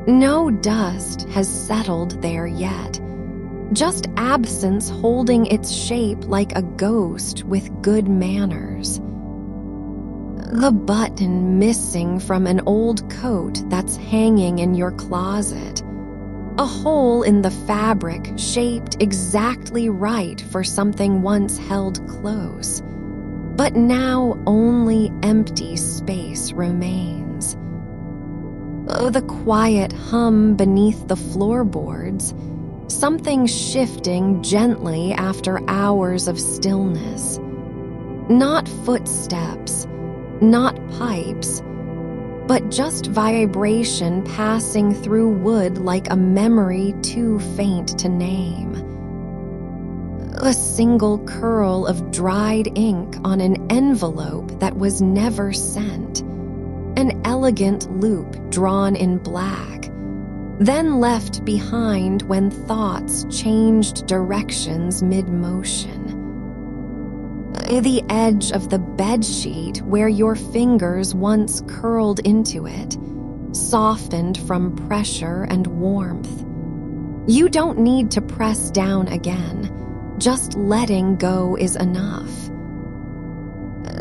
No dust has settled there yet, just absence holding its shape like a ghost with good manners. The button missing from an old coat that's hanging in your closet. A hole in the fabric shaped exactly right for something once held close, but now only empty space remains. The quiet hum beneath the floorboards, something shifting gently after hours of stillness. Not footsteps, not pipes, but just vibration passing through wood like a memory too faint to name. A single curl of dried ink on an envelope that was never sent. An elegant loop drawn in black, then left behind when thoughts changed directions mid-motion. The edge of the bedsheet where your fingers once curled into it, softened from pressure and warmth. You don't need to press down again, just letting go is enough.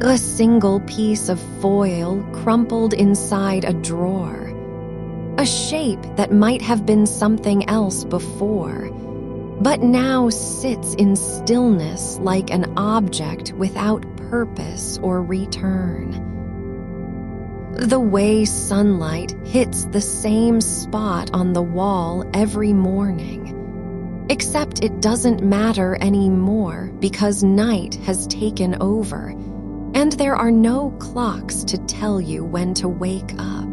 A single piece of foil crumpled inside a drawer. A shape that might have been something else before, but now sits in stillness like an object without purpose or return. The way sunlight hits the same spot on the wall every morning, except it doesn't matter anymore because night has taken over, and there are no clocks to tell you when to wake up.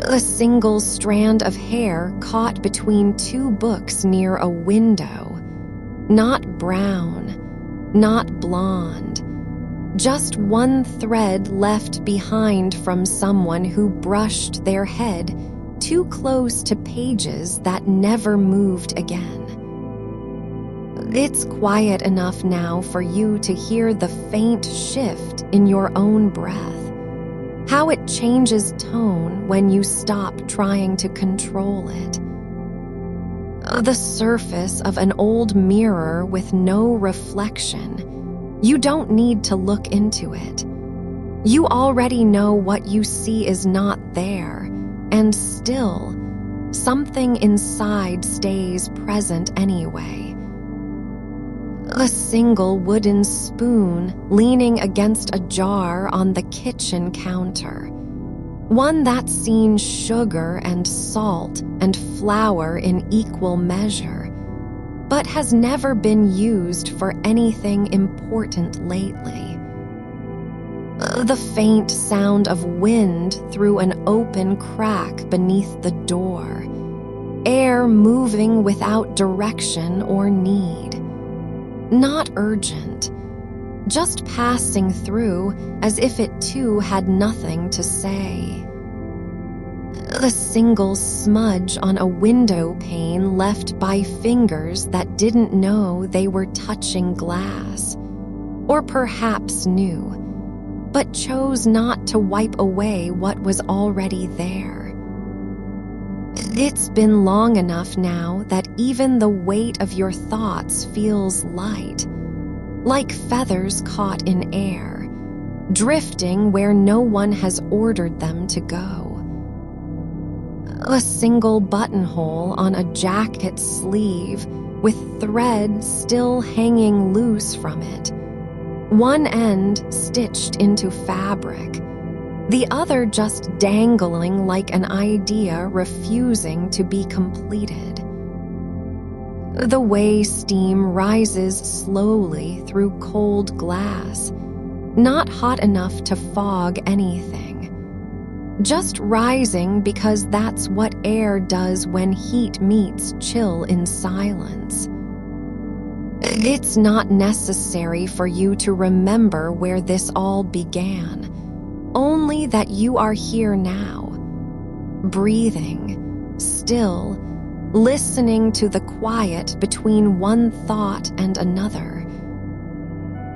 A single strand of hair caught between two books near a window. Not brown, not blonde. Just one thread left behind from someone who brushed their head too close to pages that never moved again. It's quiet enough now for you to hear the faint shift in your own breath, how it changes tone when you stop trying to control it. The surface of an old mirror with no reflection. You don't need to look into it. You already know what you see is not there, and still, something inside stays present anyway. A single wooden spoon leaning against a jar on the kitchen counter. One that's seen sugar and salt and flour in equal measure, but has never been used for anything important lately. The faint sound of wind through an open crack beneath the door. Air moving without direction or need. Not urgent, just passing through as if it too had nothing to say. The single smudge on a window pane left by fingers that didn't know they were touching glass, or perhaps knew, but chose not to wipe away what was already there. It's been long enough now that even the weight of your thoughts feels light, like feathers caught in air, drifting where no one has ordered them to go. A single buttonhole on a jacket sleeve with thread still hanging loose from it, one end stitched into fabric, the other just dangling like an idea refusing to be completed. The way steam rises slowly through cold glass, not hot enough to fog anything, just rising because that's what air does when heat meets chill in silence. It's not necessary for you to remember where this all began, only that you are here now, breathing, still, listening to the quiet between one thought and another.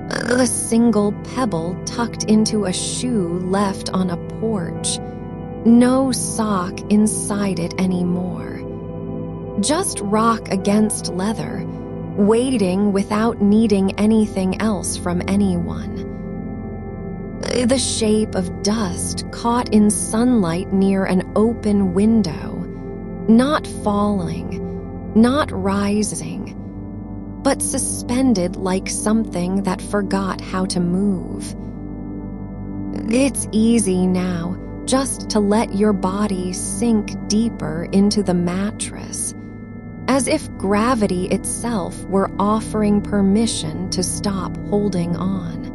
The single pebble tucked into a shoe left on a porch, no sock inside it anymore. Just rock against leather, waiting without needing anything else from anyone. The shape of dust caught in sunlight near an open window, not falling, not rising, but suspended like something that forgot how to move. It's easy now just to let your body sink deeper into the mattress, as if gravity itself were offering permission to stop holding on.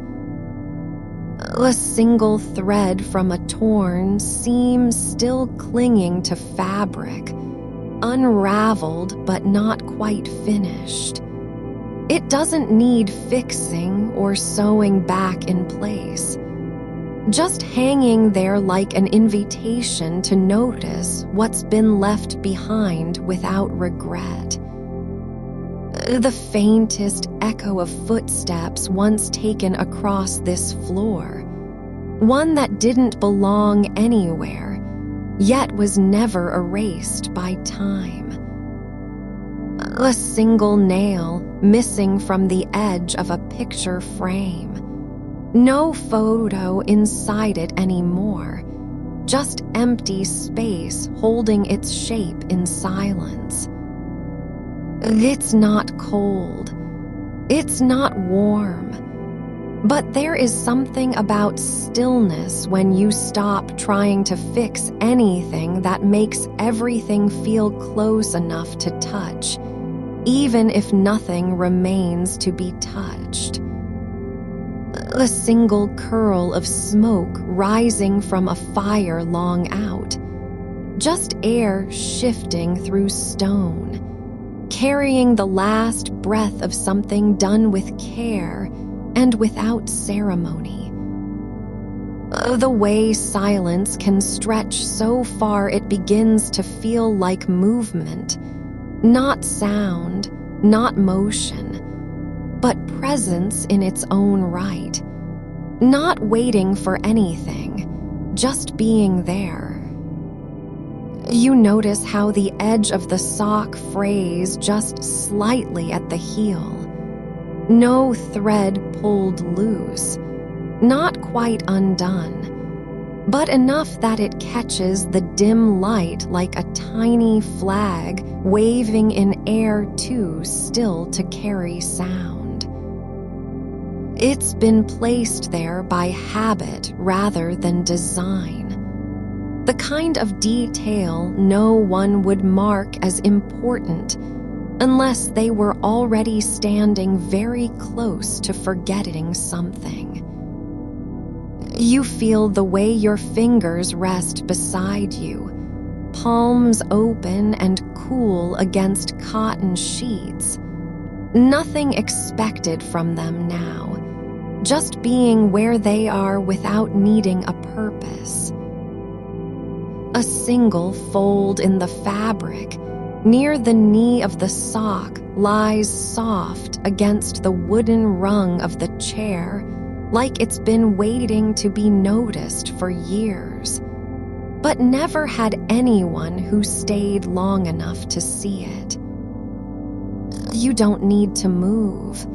A single thread from a torn seam still clinging to fabric, unraveled but not quite finished. It doesn't need fixing or sewing back in place, just hanging there like an invitation to notice what's been left behind without regret. The faintest echo of footsteps once taken across this floor, one that didn't belong anywhere, yet was never erased by time. A single nail missing from the edge of a picture frame, no photo inside it anymore, just empty space holding its shape in silence. It's not cold, it's not warm, but there is something about stillness when you stop trying to fix anything that makes everything feel close enough to touch, even if nothing remains to be touched. A single curl of smoke rising from a fire long out, just air shifting through stone, carrying the last breath of something done with care and without ceremony. The way silence can stretch so far it begins to feel like movement, not sound, not motion, but presence in its own right, not waiting for anything, just being there. You notice how the edge of the sock frays just slightly at the heel. No thread pulled loose, not quite undone, but enough that it catches the dim light like a tiny flag waving in air too still to carry sound. It's been placed there by habit rather than design. The kind of detail no one would mark as important unless they were already standing very close to forgetting something. You feel the way your fingers rest beside you, palms open and cool against cotton sheets. Nothing expected from them now, just being where they are without needing a purpose. A single fold in the fabric near the knee of the sock lies soft against the wooden rung of the chair, like it's been waiting to be noticed for years, but never had anyone who stayed long enough to see it. You don't need to move.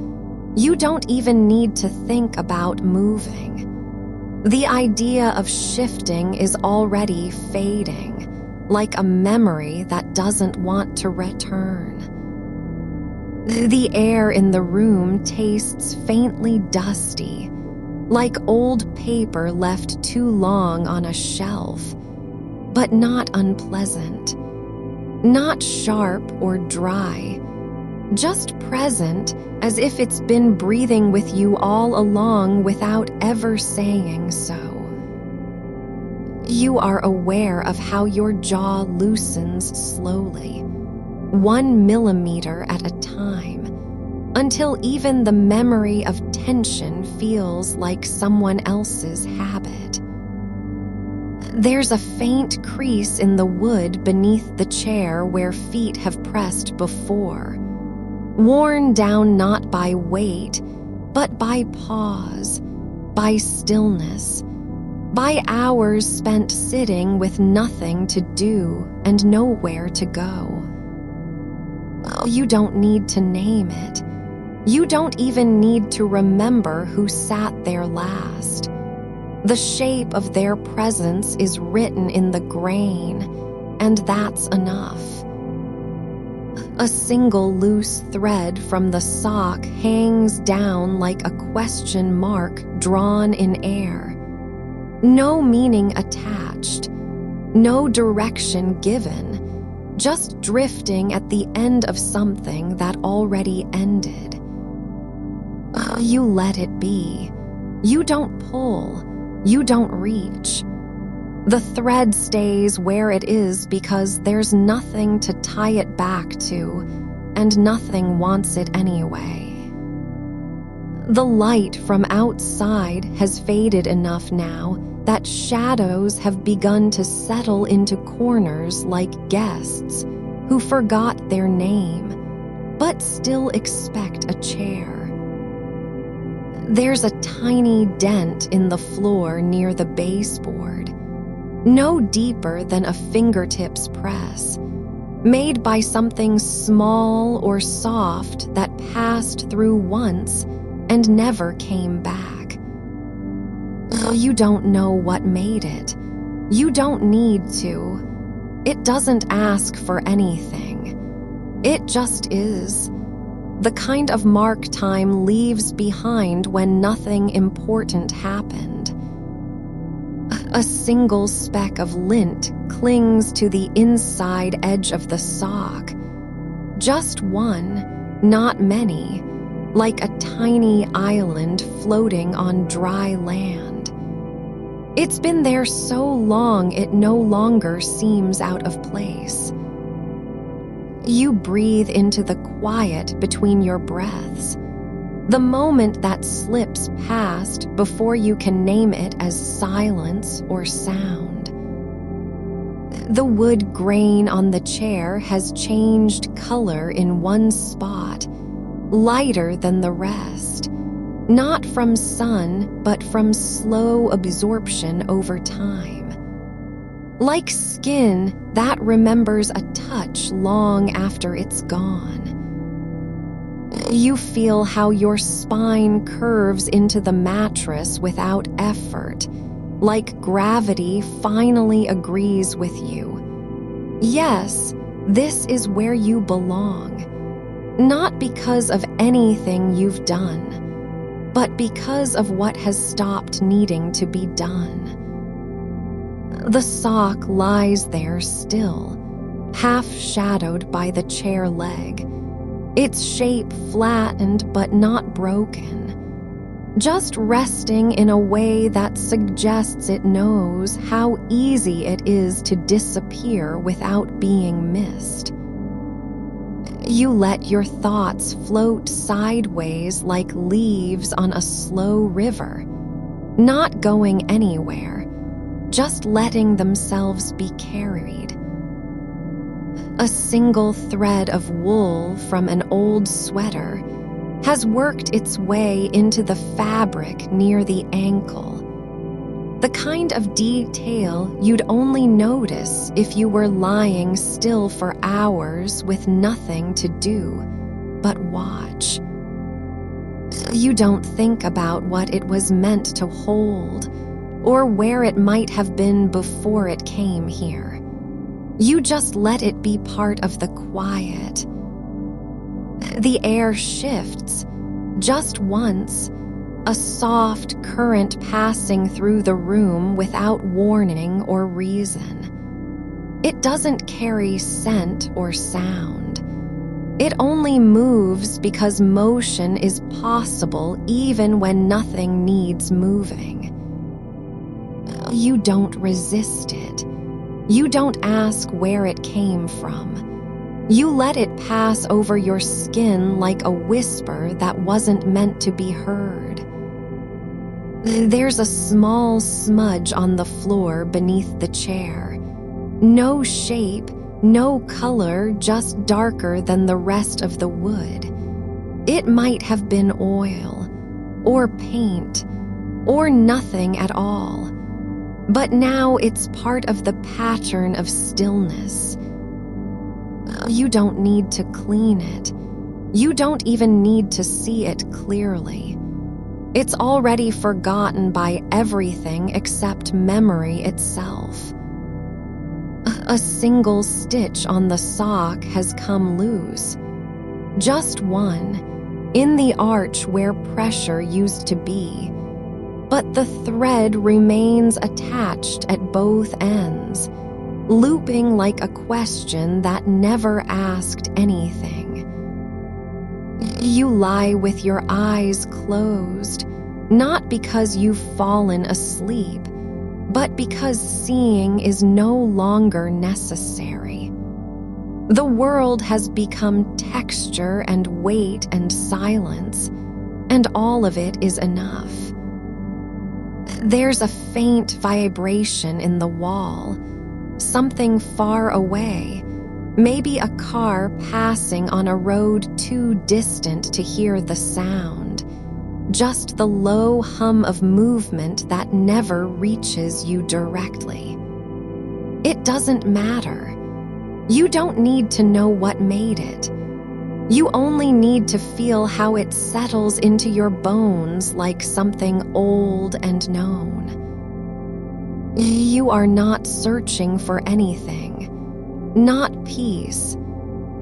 You don't even need to think about moving. The idea of shifting is already fading, like a memory that doesn't want to return. The air in the room tastes faintly dusty, like old paper left too long on a shelf, but not unpleasant, not sharp or dry, just present, as if it's been breathing with you all along without ever saying so. You are aware of how your jaw loosens slowly, 1 millimeter at a time, until even the memory of tension feels like someone else's habit. There's a faint crease in the wood beneath the chair where feet have pressed before, worn down not by weight, but by pause, by stillness, by hours spent sitting with nothing to do and nowhere to go. You don't need to name it. You don't even need to remember who sat there last. The shape of their presence is written in the grain, and that's enough. A single loose thread from the sock hangs down like a question mark drawn in air. No meaning attached, no direction given, just drifting at the end of something that already ended. You let it be. You don't pull. You don't reach. The thread stays where it is because there's nothing to tie it back to, and nothing wants it anyway. The light from outside has faded enough now that shadows have begun to settle into corners like guests who forgot their name, but still expect a chair. There's a tiny dent in the floor near the baseboard, no deeper than a fingertips press, made by something small or soft that passed through once and never came back. You don't know what made it. You don't need to. It doesn't ask for anything. It just is. The kind of mark time leaves behind when nothing important happened. A single speck of lint clings to the inside edge of the sock. Just one, not many, like a tiny island floating on dry land. It's been there so long it no longer seems out of place. You breathe into the quiet between your breaths, the moment that slips past before you can name it as silence or sound. The wood grain on the chair has changed color in one spot, lighter than the rest, not from sun, but from slow absorption over time. Like skin that remembers a touch long after it's gone. You feel how your spine curves into the mattress without effort, like gravity finally agrees with you. Yes, this is where you belong. Not because of anything you've done, but because of what has stopped needing to be done. The sock lies there still, half-shadowed by the chair leg, its shape flattened but not broken, just resting in a way that suggests it knows how easy it is to disappear without being missed. You let your thoughts float sideways like leaves on a slow river, not going anywhere, just letting themselves be carried. A single thread of wool from an old sweater has worked its way into the fabric near the ankle. The kind of detail you'd only notice if you were lying still for hours with nothing to do but watch. You don't think about what it was meant to hold or where it might have been before it came here. You just let it be part of the quiet. The air shifts just once, a soft current passing through the room without warning or reason. It doesn't carry scent or sound. It only moves because motion is possible even when nothing needs moving. You don't resist it. You don't ask where it came from. You let it pass over your skin like a whisper that wasn't meant to be heard. There's a small smudge on the floor beneath the chair. No shape, no color, just darker than the rest of the wood. It might have been oil, or paint, or nothing at all. But now it's part of the pattern of stillness. You don't need to clean it. You don't even need to see it clearly. It's already forgotten by everything except memory itself. A single stitch on the sock has come loose. Just one, in the arch where pressure used to be. But the thread remains attached at both ends, looping like a question that never asked anything. You lie with your eyes closed, not because you've fallen asleep, but because seeing is no longer necessary. The world has become texture and weight and silence, and all of it is enough. There's a faint vibration in the wall, something far away, maybe a car passing on a road too distant to hear the sound, just the low hum of movement that never reaches you directly. It doesn't matter. You don't need to know what made it. You only need to feel how it settles into your bones like something old and known. You are not searching for anything. Not peace.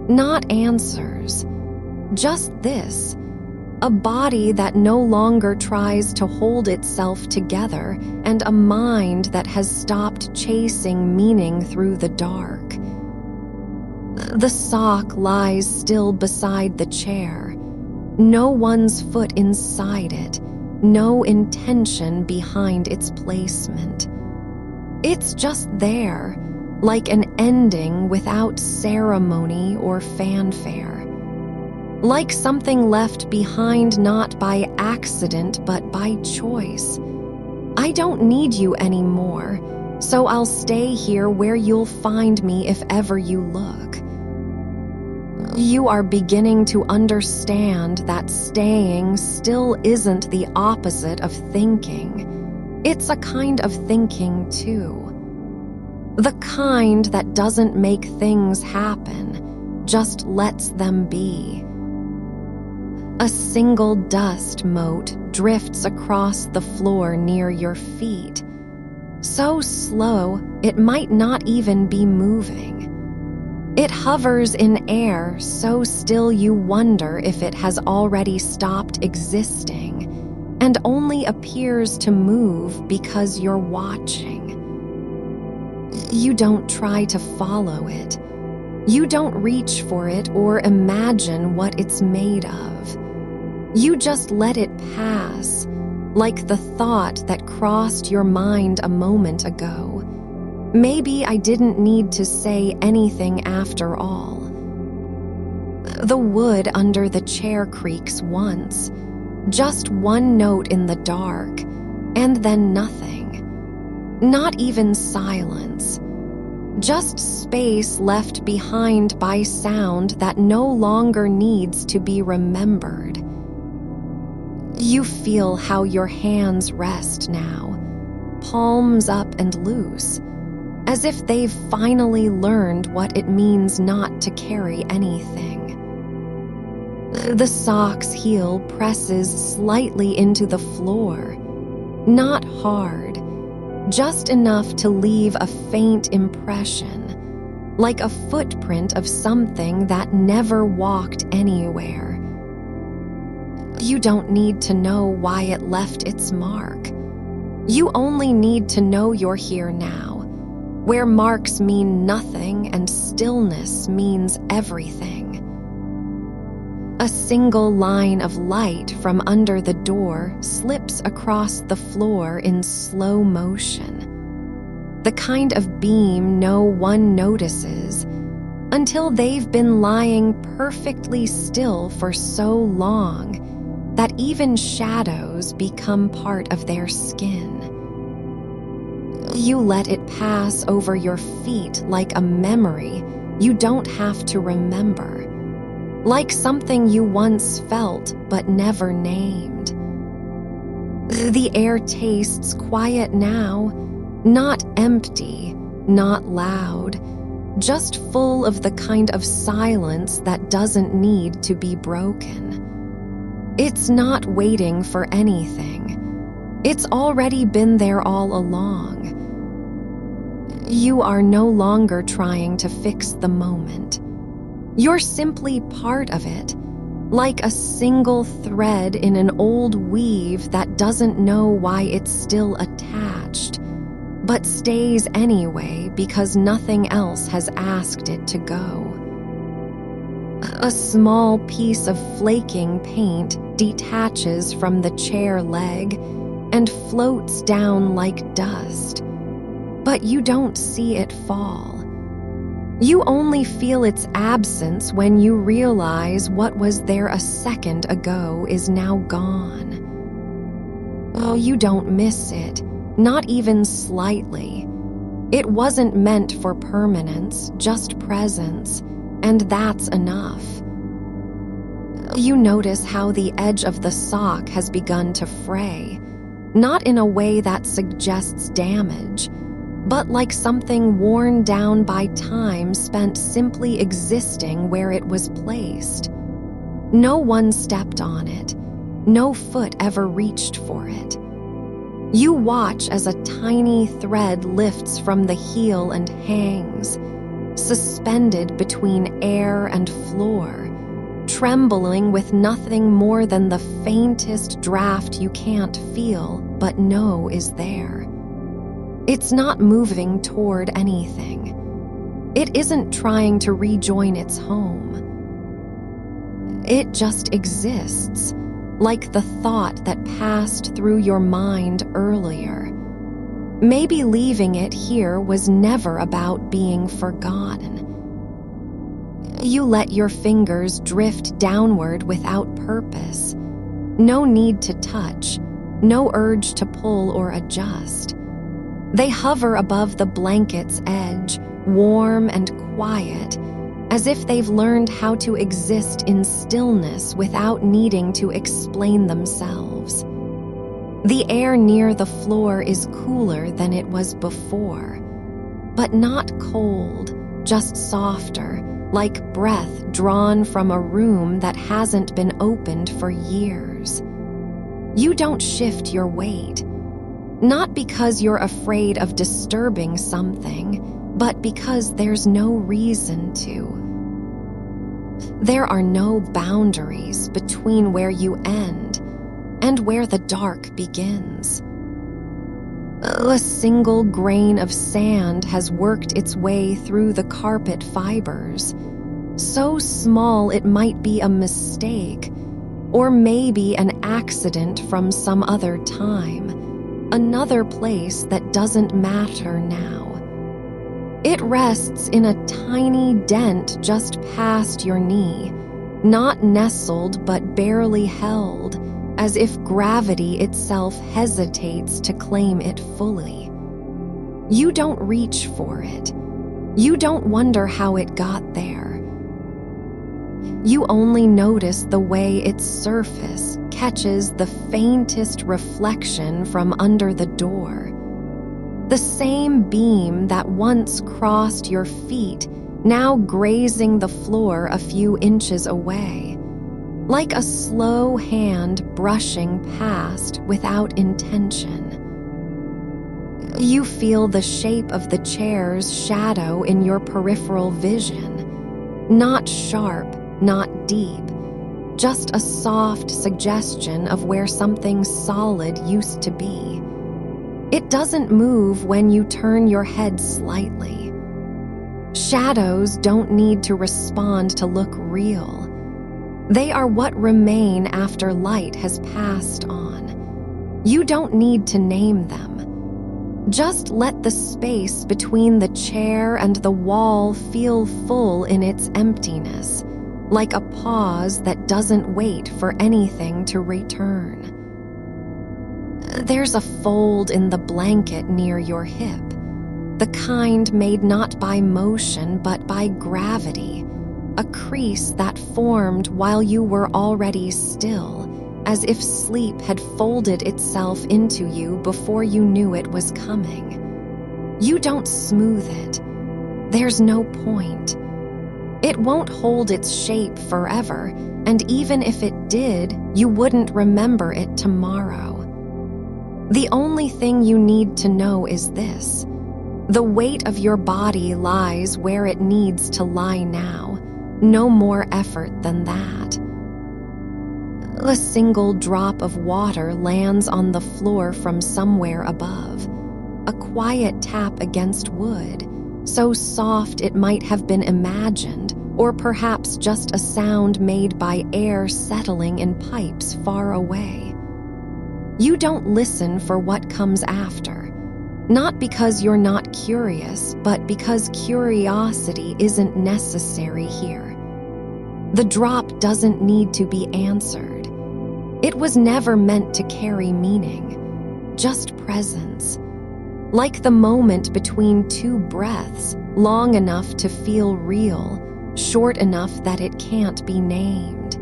Not answers. Just this. A body that no longer tries to hold itself together, and a mind that has stopped chasing meaning through the dark. The sock lies still beside the chair. No one's foot inside it. No intention behind its placement. It's just there, like an ending without ceremony or fanfare. Like something left behind not by accident but by choice. I don't need you anymore, so I'll stay here where you'll find me if ever you look. You are beginning to understand that staying still isn't the opposite of thinking. It's a kind of thinking, too. The kind that doesn't make things happen, just lets them be. A single dust mote drifts across the floor near your feet. So slow, it might not even be moving. It hovers in air so still you wonder if it has already stopped existing, and only appears to move because you're watching. You don't try to follow it. You don't reach for it or imagine what it's made of. You just let it pass, like the thought that crossed your mind a moment ago. Maybe I didn't need to say anything after all. The wood under the chair creaks once, just one note in the dark, and then nothing. Not even silence. Just space left behind by sound that no longer needs to be remembered. You feel how your hands rest now, palms up and loose, as if they've finally learned what it means not to carry anything. The sock's heel presses slightly into the floor, not hard, just enough to leave a faint impression, like a footprint of something that never walked anywhere. You don't need to know why it left its mark. You only need to know you're here now, where marks mean nothing and stillness means everything. A single line of light from under the door slips across the floor in slow motion. The kind of beam no one notices until they've been lying perfectly still for so long that even shadows become part of their skin. You let it pass over your feet like a memory you don't have to remember, like something you once felt but never named. The air tastes quiet now, not empty, not loud, just full of the kind of silence that doesn't need to be broken. It's not waiting for anything. It's already been there all along. You are no longer trying to fix the moment. You're simply part of it, like a single thread in an old weave that doesn't know why it's still attached, but stays anyway because nothing else has asked it to go. A small piece of flaking paint detaches from the chair leg and floats down like dust, but you don't see it fall. You only feel its absence when you realize what was there a second ago is now gone. Oh, you don't miss it, not even slightly. It wasn't meant for permanence, just presence, and that's enough. You notice how the edge of the sock has begun to fray, not in a way that suggests damage, but like something worn down by time spent simply existing where it was placed. No one stepped on it. No foot ever reached for it. You watch as a tiny thread lifts from the heel and hangs, suspended between air and floor, trembling with nothing more than the faintest draft you can't feel but know is there. It's not moving toward anything. It isn't trying to rejoin its home. It just exists, like the thought that passed through your mind earlier. Maybe leaving it here was never about being forgotten. You let your fingers drift downward without purpose. No need to touch, no urge to pull or adjust. They hover above the blanket's edge, warm and quiet, as if they've learned how to exist in stillness without needing to explain themselves. The air near the floor is cooler than it was before, but not cold, just softer, like breath drawn from a room that hasn't been opened for years. You don't shift your weight. Not because you're afraid of disturbing something, but because there's no reason to. There are no boundaries between where you end and where the dark begins. A single grain of sand has worked its way through the carpet fibers, so small it might be a mistake, or maybe an accident from some other time. Another place that doesn't matter now. It rests in a tiny dent just past your knee, not nestled but barely held, as if gravity itself hesitates to claim it fully. You don't reach for it. You don't wonder how it got there. You only notice the way its surface catches the faintest reflection from under the door. The same beam that once crossed your feet, now grazing the floor a few inches away, like a slow hand brushing past without intention. You feel the shape of the chair's shadow in your peripheral vision, not sharp, not deep, just a soft suggestion of where something solid used to be. It doesn't move when you turn your head slightly. Shadows don't need to respond to look real. They are what remain after light has passed on. You don't need to name them. Just let the space between the chair and the wall feel full in its emptiness, like a pause that doesn't wait for anything to return. There's a fold in the blanket near your hip, the kind made not by motion but by gravity, a crease that formed while you were already still, as if sleep had folded itself into you before you knew it was coming. You don't smooth it. There's no point. It won't hold its shape forever, and even if it did, you wouldn't remember it tomorrow. The only thing you need to know is this: the weight of your body lies where it needs to lie now. No more effort than that. A single drop of water lands on the floor from somewhere above. A quiet tap against wood, so soft it might have been imagined, or perhaps just a sound made by air settling in pipes far away. You don't listen for what comes after, not because you're not curious, but because curiosity isn't necessary here. The drop doesn't need to be answered. It was never meant to carry meaning, just presence. Like the moment between two breaths, long enough to feel real, short enough that it can't be named.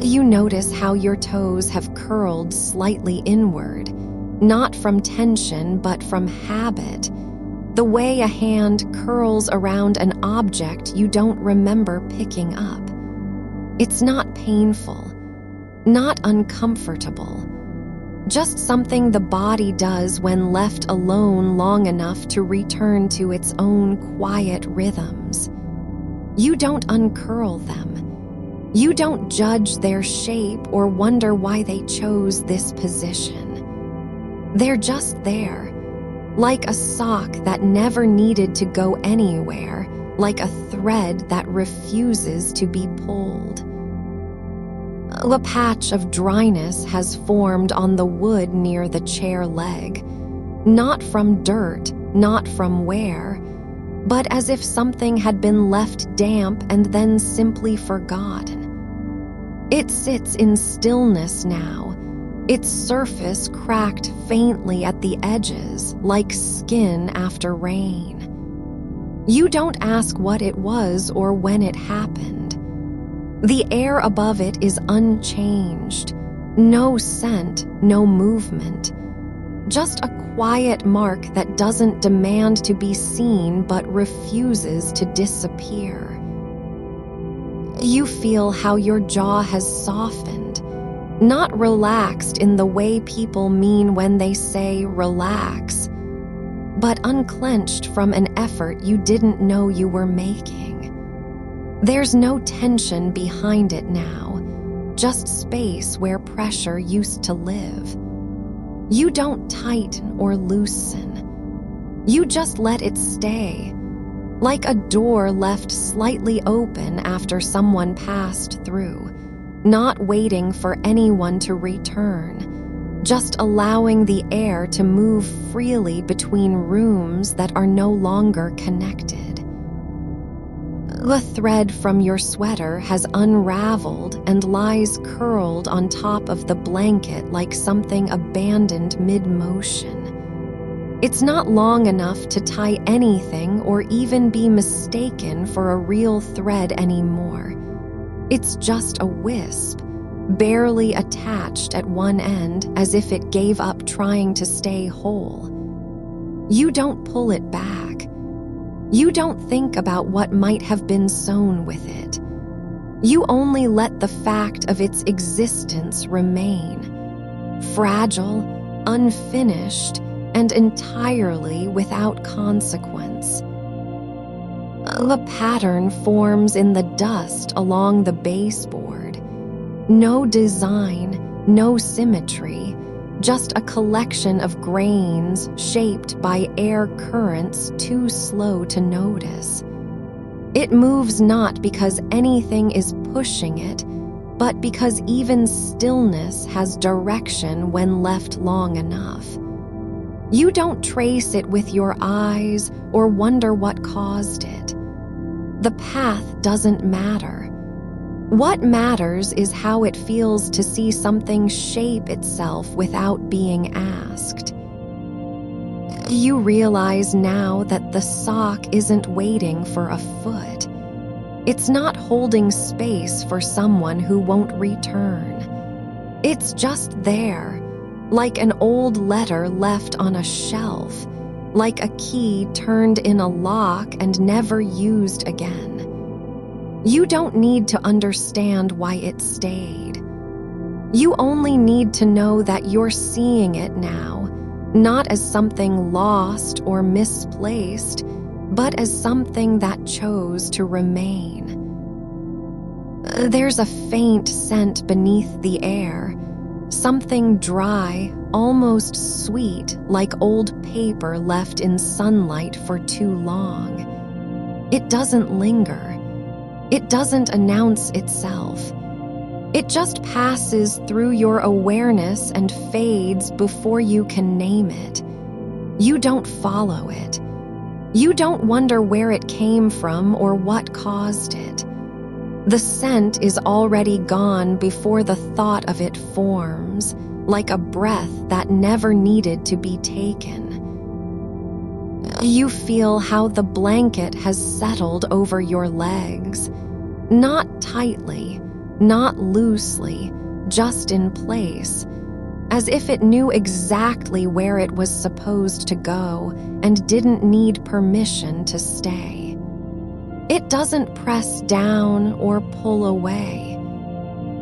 You notice how your toes have curled slightly inward, not from tension but from habit, the way a hand curls around an object you don't remember picking up. It's not painful, not uncomfortable, just something the body does when left alone long enough to return to its own quiet rhythms. You don't uncurl them. You don't judge their shape or wonder why they chose this position. They're just there, like a sock that never needed to go anywhere, like a thread that refuses to be pulled. A patch of dryness has formed on the wood near the chair leg, not from dirt, not from wear, but as if something had been left damp and then simply forgotten. It sits in stillness now, its surface cracked faintly at the edges, like skin after rain. You don't ask what it was or when it happened. The air above it is unchanged. No scent, no movement. Just a quiet mark that doesn't demand to be seen but refuses to disappear. You feel how your jaw has softened, not relaxed in the way people mean when they say relax, but unclenched from an effort you didn't know you were making. There's no tension behind it now, just space where pressure used to live. You don't tighten or loosen. You just let it stay, like a door left slightly open after someone passed through, not waiting for anyone to return, just allowing the air to move freely between rooms that are no longer connected. The thread from your sweater has unraveled and lies curled on top of the blanket like something abandoned mid-motion. It's not long enough to tie anything or even be mistaken for a real thread anymore. It's just a wisp, barely attached at one end as if it gave up trying to stay whole. You don't pull it back. You don't think about what might have been sewn with it. You only let the fact of its existence remain, fragile, unfinished, and entirely without consequence. A pattern forms in the dust along the baseboard. No design, no symmetry, just a collection of grains shaped by air currents too slow to notice. It moves not because anything is pushing it, but because even stillness has direction when left long enough. You don't trace it with your eyes or wonder what caused it. The path doesn't matter. What matters is how it feels to see something shape itself without being asked. You realize now that the sock isn't waiting for a foot. It's not holding space for someone who won't return. It's just there, like an old letter left on a shelf, like a key turned in a lock and never used again. You don't need to understand why it stayed. You only need to know that you're seeing it now, not as something lost or misplaced, but as something that chose to remain. There's a faint scent beneath the air, something dry, almost sweet, like old paper left in sunlight for too long. It doesn't linger. It doesn't announce itself. It just passes through your awareness and fades before you can name it. You don't follow it. You don't wonder where it came from or what caused it. The scent is already gone before the thought of it forms, like a breath that never needed to be taken. You feel how the blanket has settled over your legs, not tightly, not loosely, just in place, as if it knew exactly where it was supposed to go and didn't need permission to stay. It doesn't press down or pull away.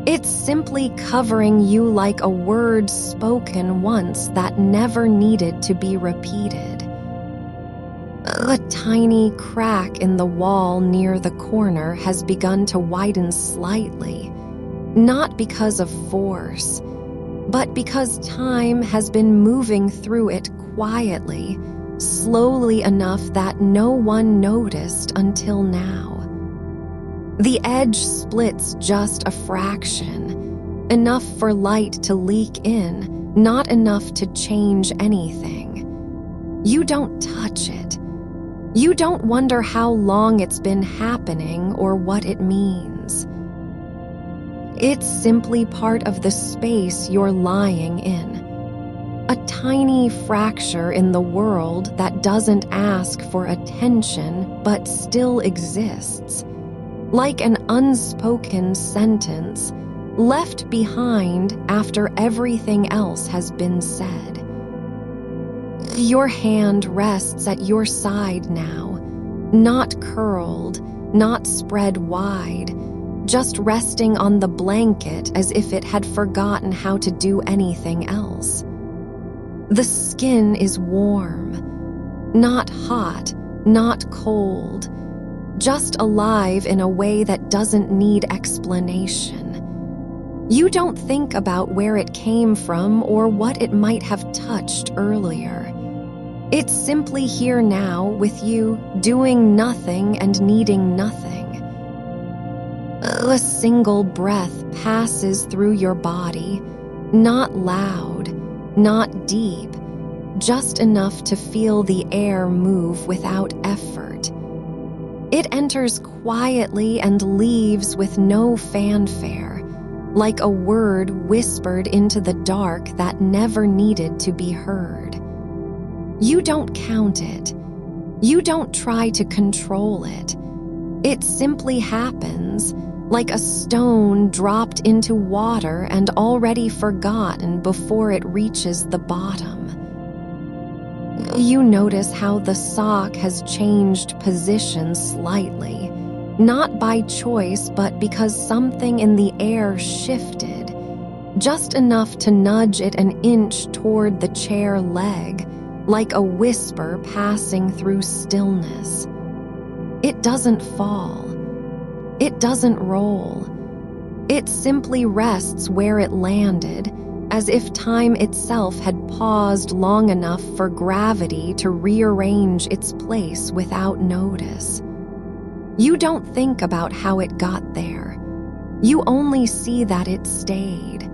It's simply covering you like a word spoken once that never needed to be repeated. A tiny crack in the wall near the corner has begun to widen slightly, not because of force, but because time has been moving through it quietly, slowly enough that no one noticed until now. The edge splits just a fraction, enough for light to leak in, not enough to change anything. You don't touch it. You don't wonder how long it's been happening or what it means. It's simply part of the space you're lying in. A tiny fracture in the world that doesn't ask for attention but still exists, like an unspoken sentence left behind after everything else has been said. Your hand rests at your side now, not curled, not spread wide, just resting on the blanket as if it had forgotten how to do anything else. The skin is warm, not hot, not cold, just alive in a way that doesn't need explanation. You don't think about where it came from or what it might have touched earlier. It's simply here now with you, doing nothing and needing nothing. A single breath passes through your body, not loud, not deep, just enough to feel the air move without effort. It enters quietly and leaves with no fanfare, like a word whispered into the dark that never needed to be heard. You don't count it. You don't try to control it. It simply happens, like a stone dropped into water and already forgotten before it reaches the bottom. You notice how the sock has changed position slightly, not by choice but because something in the air shifted, just enough to nudge it an inch toward the chair leg, like a whisper passing through stillness. It doesn't fall. It doesn't roll. It simply rests where it landed, as if time itself had paused long enough for gravity to rearrange its place without notice. You don't think about how it got there. You only see that it stayed.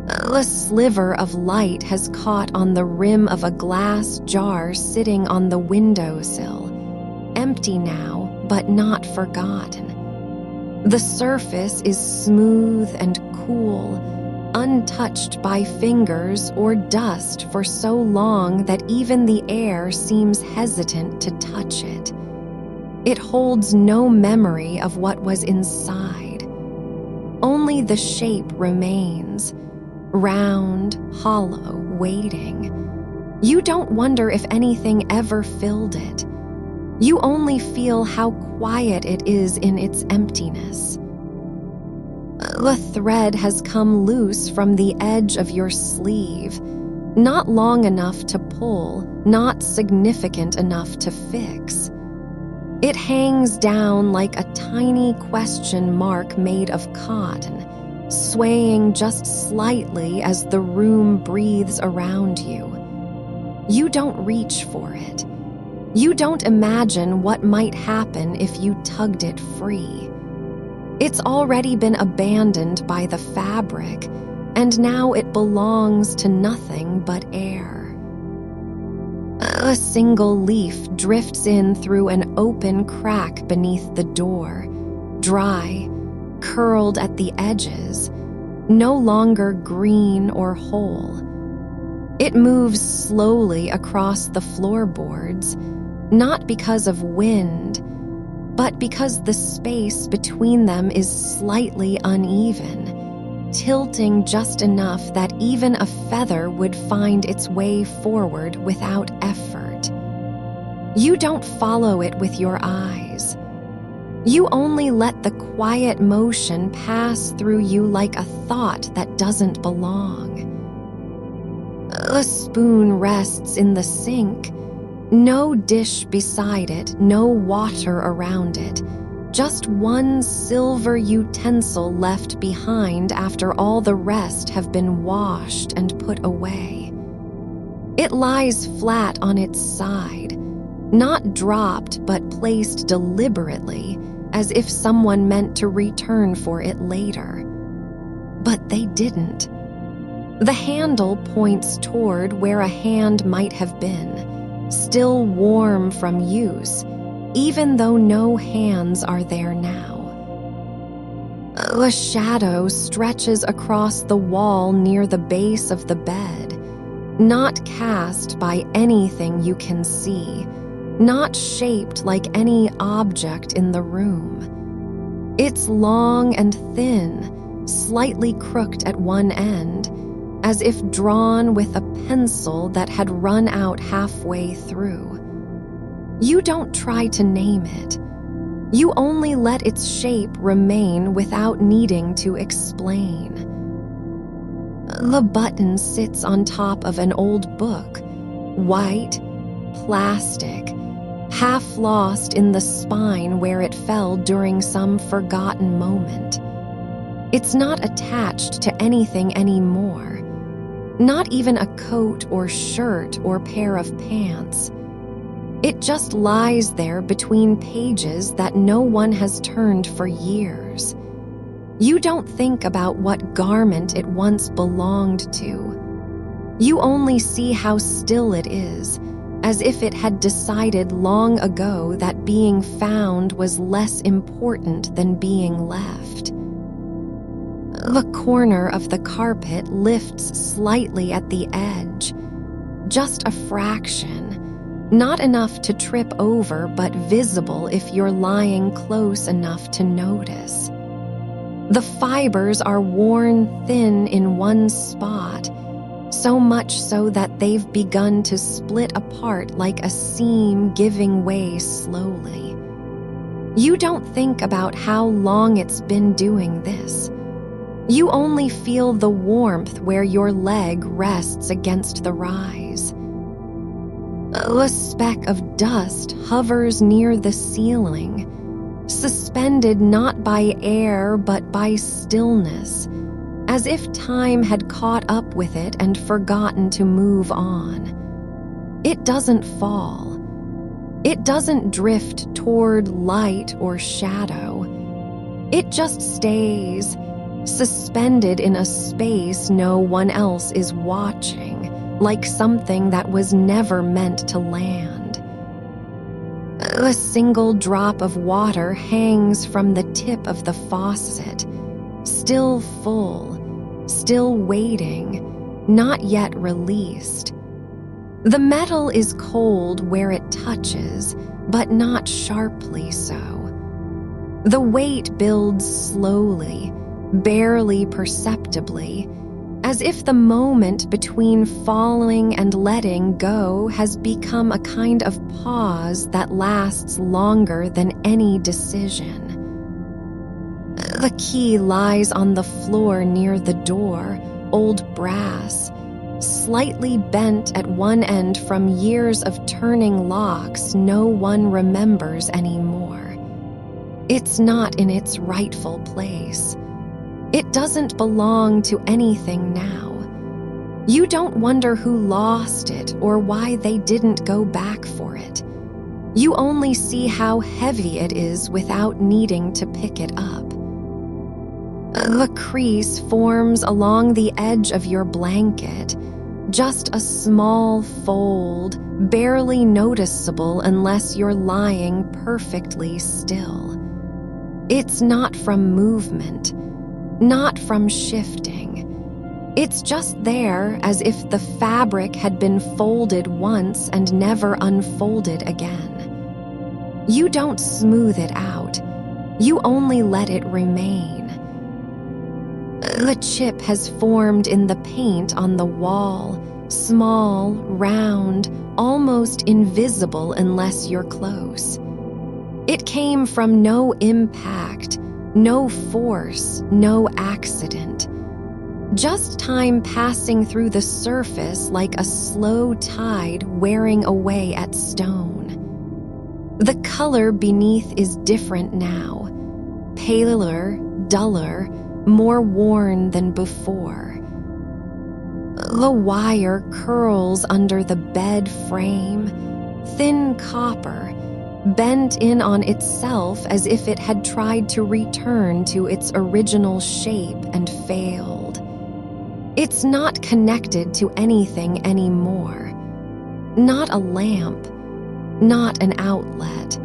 A sliver of light has caught on the rim of a glass jar sitting on the windowsill, empty now, but not forgotten. The surface is smooth and cool, untouched by fingers or dust for so long that even the air seems hesitant to touch it. It holds no memory of what was inside. Only the shape remains, round, hollow, waiting. You don't wonder if anything ever filled it. You only feel how quiet it is in its emptiness. The thread has come loose from the edge of your sleeve, not long enough to pull, not significant enough to fix. It hangs down like a tiny question mark made of cotton, swaying just slightly as the room breathes around you. You don't reach for it. You don't imagine what might happen if you tugged it free. It's already been abandoned by the fabric, and now it belongs to nothing but air. A single leaf drifts in through an open crack beneath the door, dry, curled at the edges, no longer green or whole. It moves slowly across the floorboards, not because of wind, but because the space between them is slightly uneven, tilting just enough that even a feather would find its way forward without effort. You don't follow it with your eyes. You only let the quiet motion pass through you like a thought that doesn't belong. A spoon rests in the sink. No dish beside it, no water around it, just one silver utensil left behind after all the rest have been washed and put away. It lies flat on its side, not dropped but placed deliberately, as if someone meant to return for it later. But they didn't. The handle points toward where a hand might have been, still warm from use, even though no hands are there now. A shadow stretches across the wall near the base of the bed, not cast by anything you can see, not shaped like any object in the room. It's long and thin, slightly crooked at one end, as if drawn with a pencil that had run out halfway through. You don't try to name it. You only let its shape remain without needing to explain. The button sits on top of an old book, white, plastic, half lost in the spine where it fell during some forgotten moment. It's not attached to anything anymore. Not even a coat or shirt or pair of pants. It just lies there between pages that no one has turned for years. You don't think about what garment it once belonged to. You only see how still it is, as if it had decided long ago that being found was less important than being left. The corner of the carpet lifts slightly at the edge, just a fraction, not enough to trip over but visible if you're lying close enough to notice. The fibers are worn thin in one spot, so much so that they've begun to split apart like a seam giving way slowly. You don't think about how long it's been doing this. You only feel the warmth where your leg rests against the rise. A speck of dust hovers near the ceiling, suspended not by air but by stillness, as if time had caught up with it and forgotten to move on. It doesn't fall. It doesn't drift toward light or shadow. It just stays, suspended in a space no one else is watching, like something that was never meant to land. A single drop of water hangs from the tip of the faucet, still full, still waiting, not yet released. The metal is cold where it touches, but not sharply so. The weight builds slowly, barely perceptibly, as if the moment between falling and letting go has become a kind of pause that lasts longer than any decision. The key lies on the floor near the door, old brass, slightly bent at one end from years of turning locks no one remembers anymore. It's not in its rightful place. It doesn't belong to anything now. You don't wonder who lost it or why they didn't go back for it. You only see how heavy it is without needing to pick it up. The crease forms along the edge of your blanket, just a small fold, barely noticeable unless you're lying perfectly still. It's not from movement, not from shifting. It's just there, as if the fabric had been folded once and never unfolded again. You don't smooth it out. You only let it remain. The chip has formed in the paint on the wall, small, round, almost invisible unless you're close. It came from no impact, no force, no accident. Just time passing through the surface like a slow tide wearing away at stone. The color beneath is different now, paler, duller, more worn than before. The wire curls under the bed frame, thin copper, bent in on itself as if it had tried to return to its original shape and failed. It's not connected to anything anymore. Not a lamp, not an outlet.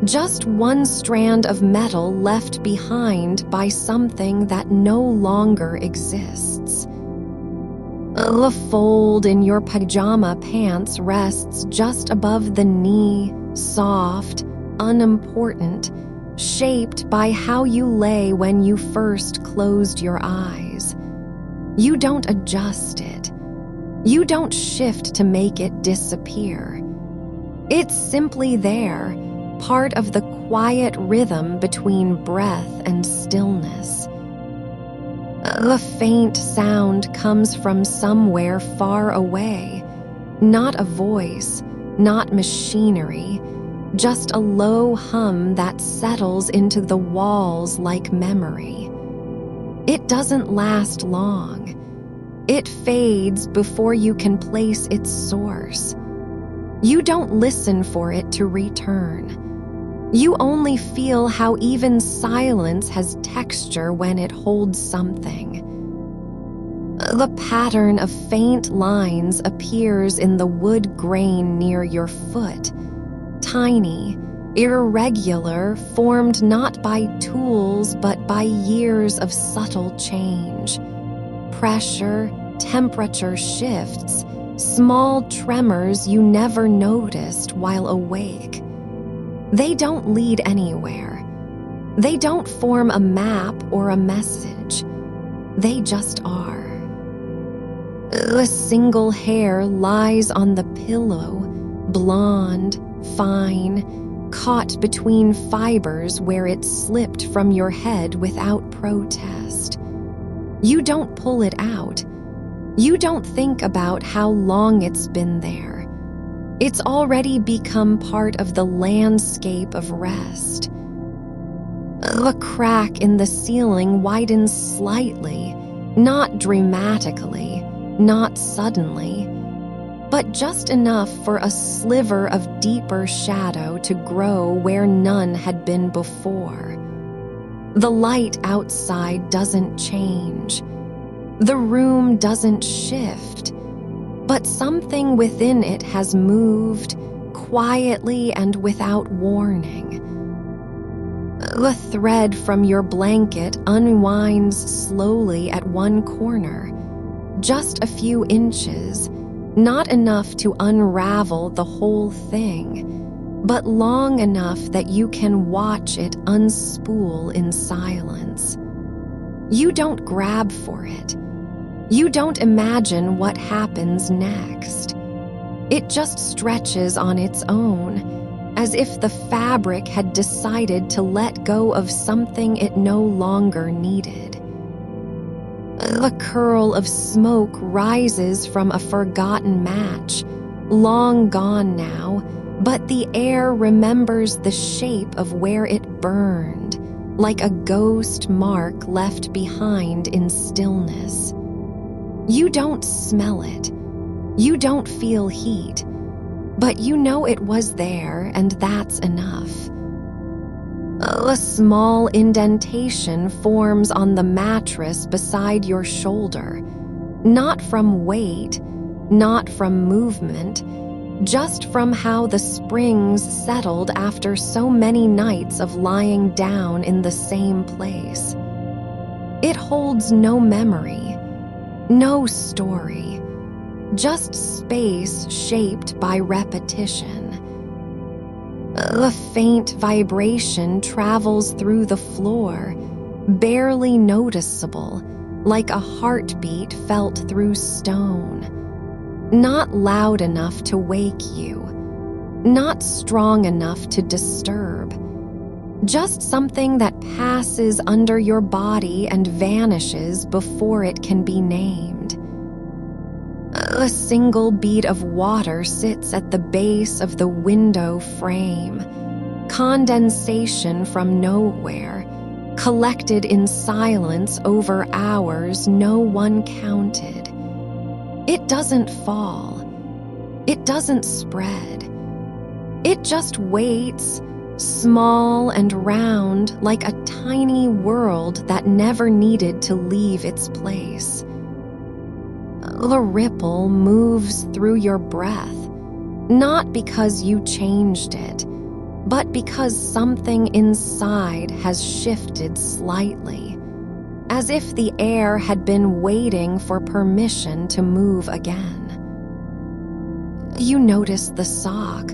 Just one strand of metal left behind by something that no longer exists. The fold in your pajama pants rests just above the knee, soft, unimportant, shaped by how you lay when you first closed your eyes. You don't adjust it. You don't shift to make it disappear. It's simply there, part of the quiet rhythm between breath and stillness. The faint sound comes from somewhere far away, not a voice, not machinery, just a low hum that settles into the walls like memory. It doesn't last long. It fades before you can place its source. You don't listen for it to return. You only feel how even silence has texture when it holds something. The pattern of faint lines appears in the wood grain near your foot, tiny, irregular, formed not by tools but by years of subtle change. Pressure, temperature shifts, small tremors you never noticed while awake. They don't lead anywhere. They don't form a map or a message. They just are. A single hair lies on the pillow, blonde, fine, caught between fibers where it slipped from your head without protest. You don't pull it out. You don't think about how long it's been there. It's already become part of the landscape of rest. A crack in the ceiling widens slightly, not dramatically, not suddenly, but just enough for a sliver of deeper shadow to grow where none had been before. The light outside doesn't change. The room doesn't shift, but something within it has moved quietly and without warning. The thread from your blanket unwinds slowly at one corner, just a few inches, not enough to unravel the whole thing, but long enough that you can watch it unspool in silence. You don't grab for it. You don't imagine what happens next. It just stretches on its own, as if the fabric had decided to let go of something it no longer needed. A curl of smoke rises from a forgotten match, long gone now, but the air remembers the shape of where it burned, like a ghost mark left behind in stillness. You don't smell it. You don't feel heat, but you know it was there, and that's enough. A small indentation forms on the mattress beside your shoulder, not from weight, not from movement, just from how the springs settled after so many nights of lying down in the same place. It holds no memory, no story, just space shaped by repetition. A faint vibration travels through the floor, barely noticeable, like a heartbeat felt through stone. Not loud enough to wake you, not strong enough to disturb. Just something that passes under your body and vanishes before it can be named. A single bead of water sits at the base of the window frame. Condensation from nowhere, collected in silence over hours no one counted. It doesn't fall. It doesn't spread. It just waits, small and round, like a tiny world that never needed to leave its place. The ripple moves through your breath, not because you changed it, but because something inside has shifted slightly, as if the air had been waiting for permission to move again. You notice the sock,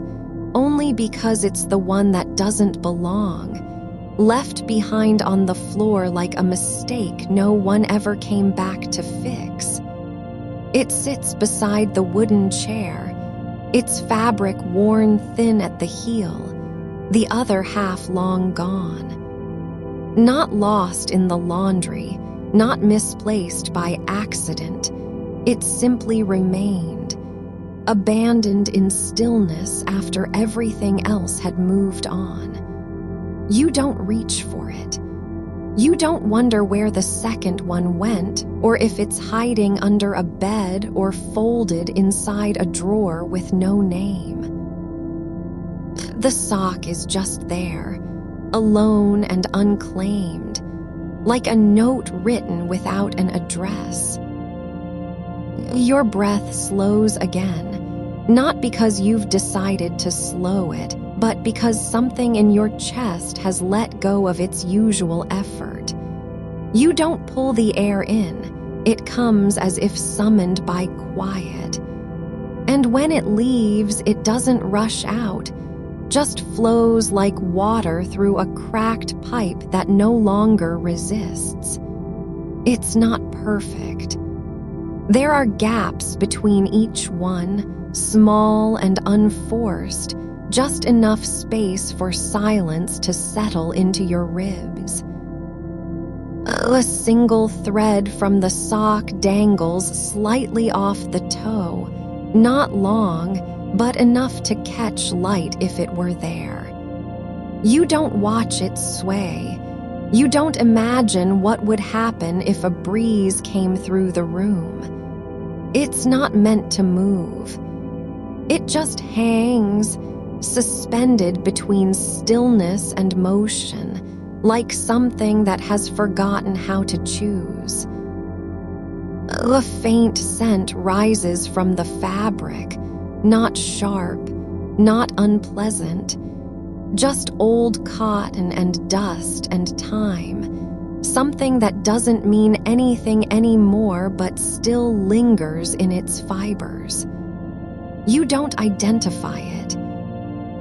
only because it's the one that doesn't belong, left behind on the floor like a mistake no one ever came back to fix. It sits beside the wooden chair, its fabric worn thin at the heel, the other half long gone. Not lost in the laundry, not misplaced by accident, it simply remained, abandoned in stillness after everything else had moved on. You don't reach for it. You don't wonder where the second one went, or if it's hiding under a bed or folded inside a drawer with no name. The sock is just there, alone and unclaimed, like a note written without an address. Your breath slows again, not because you've decided to slow it, but because something in your chest has let go of its usual effort. You don't pull the air in, it comes as if summoned by quiet. And when it leaves, it doesn't rush out, just flows like water through a cracked pipe that no longer resists. It's not perfect. There are gaps between each one, small and unforced, just enough space for silence to settle into your ribs. A single thread from the sock dangles slightly off the toe, not long, but enough to catch light if it were there. You don't watch it sway. You don't imagine what would happen if a breeze came through the room. It's not meant to move. It just hangs, suspended between stillness and motion, like something that has forgotten how to choose. A faint scent rises from the fabric, not sharp, not unpleasant, just old cotton and dust and time, something that doesn't mean anything anymore but still lingers in its fibers. You don't identify it.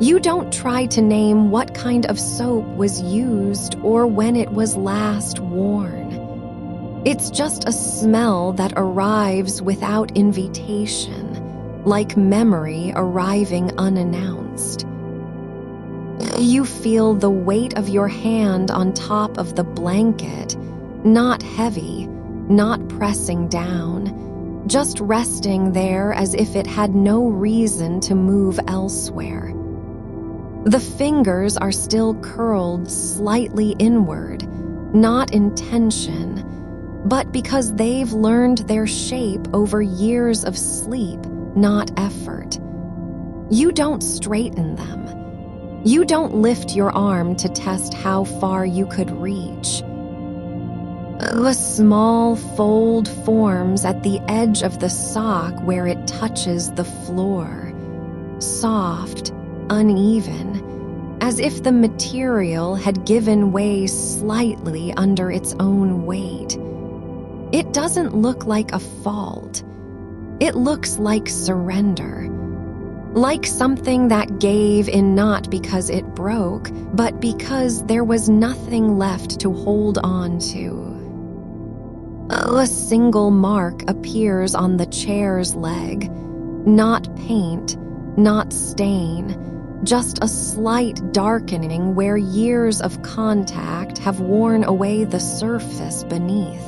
You don't try to name what kind of soap was used or when it was last worn. It's just a smell that arrives without invitation, like memory arriving unannounced. You feel the weight of your hand on top of the blanket, not heavy, not pressing down, just resting there as if it had no reason to move elsewhere. The fingers are still curled slightly inward, not in tension, but because they've learned their shape over years of sleep, not effort. You don't straighten them. You don't lift your arm to test how far you could reach. A small fold forms at the edge of the sock where it touches the floor. Soft, uneven, as if the material had given way slightly under its own weight. It doesn't look like a fault. It looks like surrender. Like something that gave in not because it broke, but because there was nothing left to hold on to. A single mark appears on the chair's leg, not paint, not stain, just a slight darkening where years of contact have worn away the surface beneath.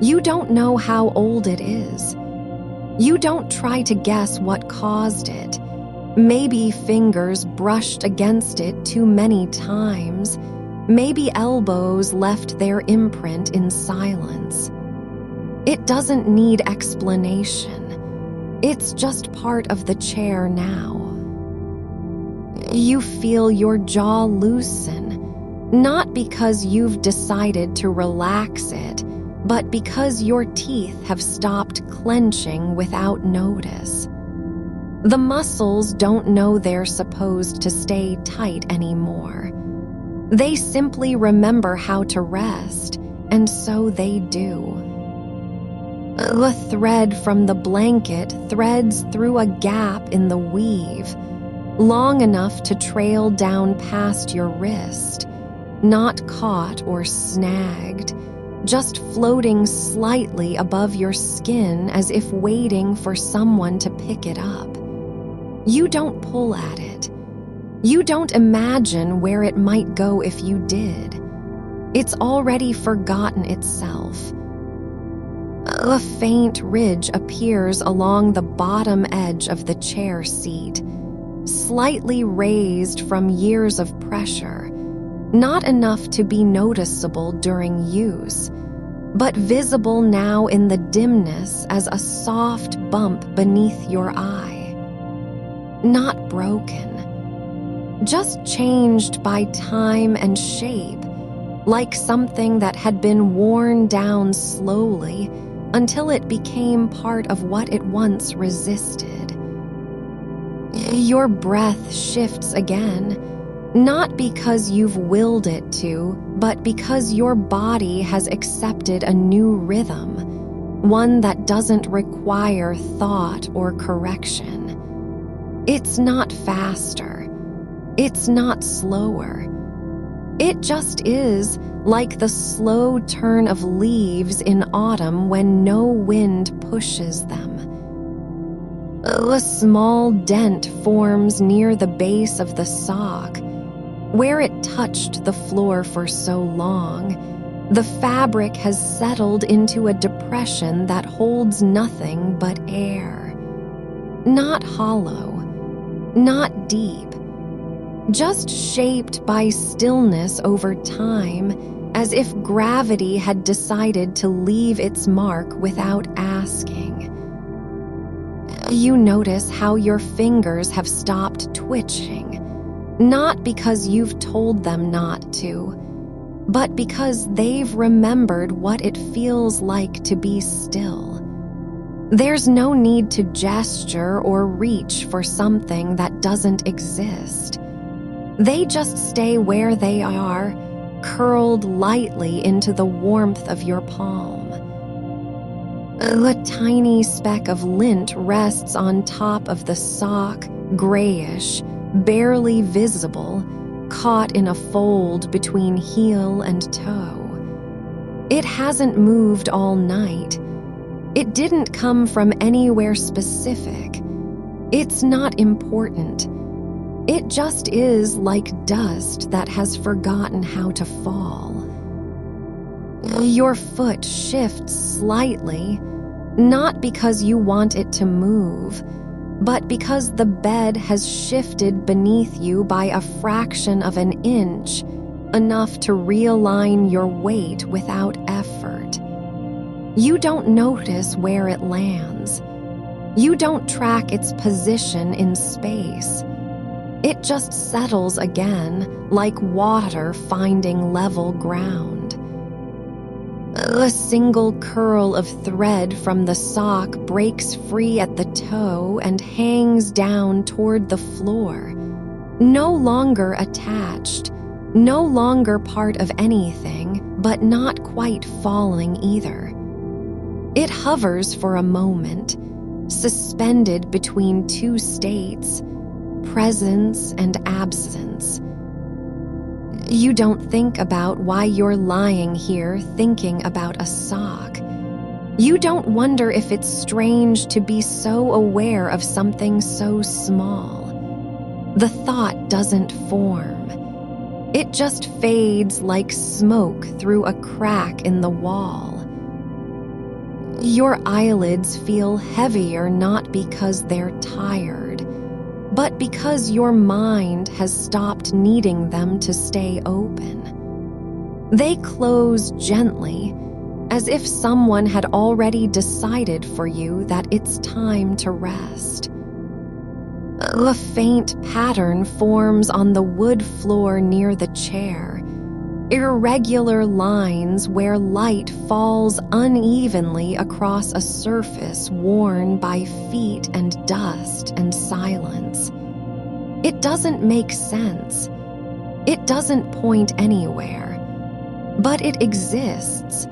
You don't know how old it is. You don't try to guess what caused it. Maybe fingers brushed against it too many times. Maybe elbows left their imprint in silence. It doesn't need explanation. It's just part of the chair now. You feel your jaw loosen, not because you've decided to relax it, but because your teeth have stopped clenching without notice. The muscles don't know they're supposed to stay tight anymore. They simply remember how to rest, and so they do. A thread from the blanket threads through a gap in the weave, long enough to trail down past your wrist, not caught or snagged, just floating slightly above your skin as if waiting for someone to pick it up. You don't pull at it. You don't imagine where it might go if you did. It's already forgotten itself. A faint ridge appears along the bottom edge of the chair seat, slightly raised from years of pressure, not enough to be noticeable during use, but visible now in the dimness as a soft bump beneath your eye. Not broken, just changed by time and shape, like something that had been worn down slowly until it became part of what it once resisted. Your breath shifts again, not because you've willed it to, but because your body has accepted a new rhythm, one that doesn't require thought or correction. It's not faster. It's not slower. It just is, like the slow turn of leaves in autumn when no wind pushes them. A small dent forms near the base of the sock, where it touched the floor for so long. The fabric has settled into a depression that holds nothing but air. Not hollow, not deep, just shaped by stillness over time, as if gravity had decided to leave its mark without asking. You notice how your fingers have stopped twitching, not because you've told them not to, but because they've remembered what it feels like to be still. There's no need to gesture or reach for something that doesn't exist. They just stay where they are, curled lightly into the warmth of your palm. A tiny speck of lint rests on top of the sock, grayish, barely visible, caught in a fold between heel and toe. It hasn't moved all night. It didn't come from anywhere specific. It's not important. It just is like dust that has forgotten how to fall. Your foot shifts slightly, not because you want it to move, but because the bed has shifted beneath you by a fraction of an inch, enough to realign your weight without effort. You don't notice where it lands. You don't track its position in space. It just settles again, like water finding level ground. A single curl of thread from the sock breaks free at the toe and hangs down toward the floor. No longer attached, no longer part of anything, but not quite falling either. It hovers for a moment, suspended between two states, presence and absence. You don't think about why you're lying here thinking about a sock. You don't wonder if it's strange to be so aware of something so small. The thought doesn't form. It just fades like smoke through a crack in the wall. Your eyelids feel heavier not because they're tired, but because your mind has stopped needing them to stay open. They close gently, as if someone had already decided for you that it's time to rest. A faint pattern forms on the wood floor near the chair, irregular lines where light falls unevenly across a surface worn by feet and dust and silence. It doesn't make sense. It doesn't point anywhere. But it exists,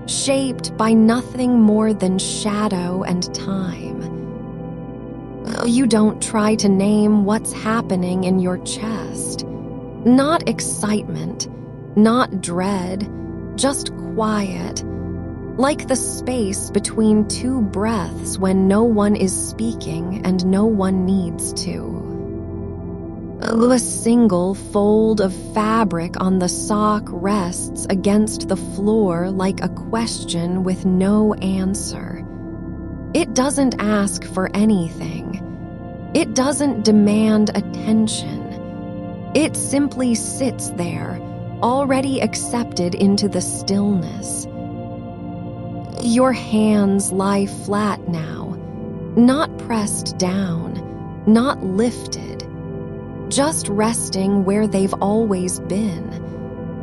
shaped by nothing more than shadow and time. You don't try to name what's happening in your chest. Not excitement, not dread, just quiet, like the space between two breaths when no one is speaking and no one needs to. A single fold of fabric on the sock rests against the floor like a question with no answer. It doesn't ask for anything. It doesn't demand attention. It simply sits there, already accepted into the stillness. Your hands lie flat now, not pressed down, not lifted, just resting where they've always been,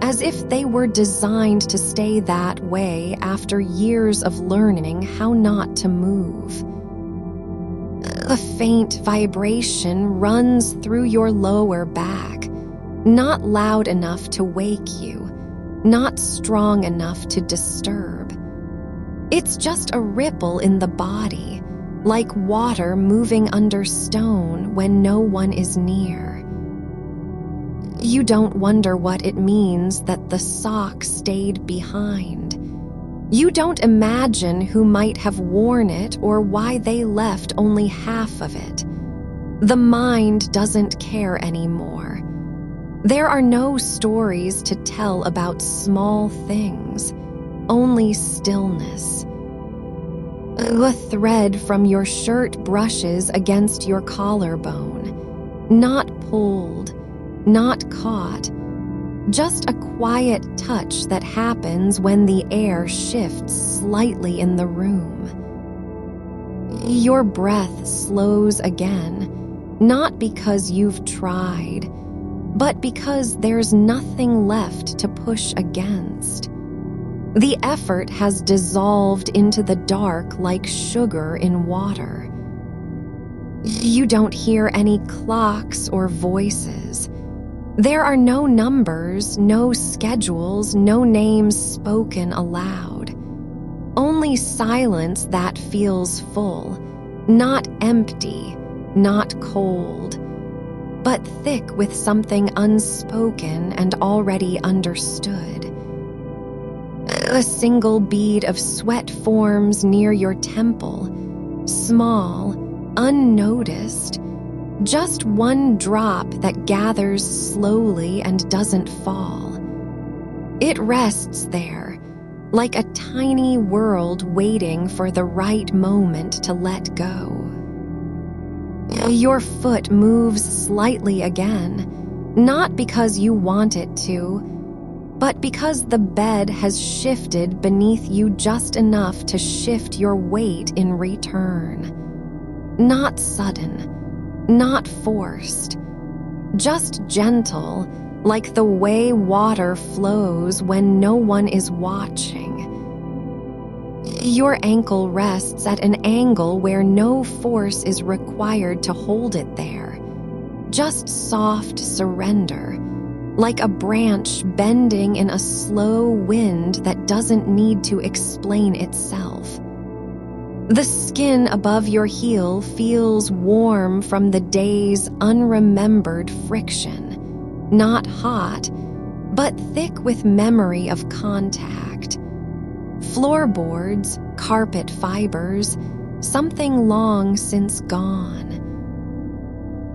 as if they were designed to stay that way after years of learning how not to move. A faint vibration runs through your lower back, not loud enough to wake you, not strong enough to disturb. It's just a ripple in the body, like water moving under stone when no one is near. You don't wonder what it means that the sock stayed behind. You don't imagine who might have worn it or why they left only half of it. The mind doesn't care anymore. There are no stories to tell about small things, only stillness. A thread from your shirt brushes against your collarbone, not pulled, not caught, just a quiet touch that happens when the air shifts slightly in the room. Your breath slows again, not because you've tried, but because there's nothing left to push against. The effort has dissolved into the dark like sugar in water. You don't hear any clocks or voices. There are no numbers, no schedules, no names spoken aloud. Only silence that feels full, not empty, not cold, but thick with something unspoken and already understood. A single bead of sweat forms near your temple, small, unnoticed, just one drop that gathers slowly and doesn't fall. It rests there, like a tiny world waiting for the right moment to let go. Your foot moves slightly again, not because you want it to, but because the bed has shifted beneath you just enough to shift your weight in return. Not sudden, not forced, just gentle, like the way water flows when no one is watching. Your ankle rests at an angle where no force is required to hold it there, just soft surrender, like a branch bending in a slow wind that doesn't need to explain itself. The skin above your heel feels warm from the day's unremembered friction, not hot, but thick with memory of contact. Floorboards, carpet fibers, something long since gone.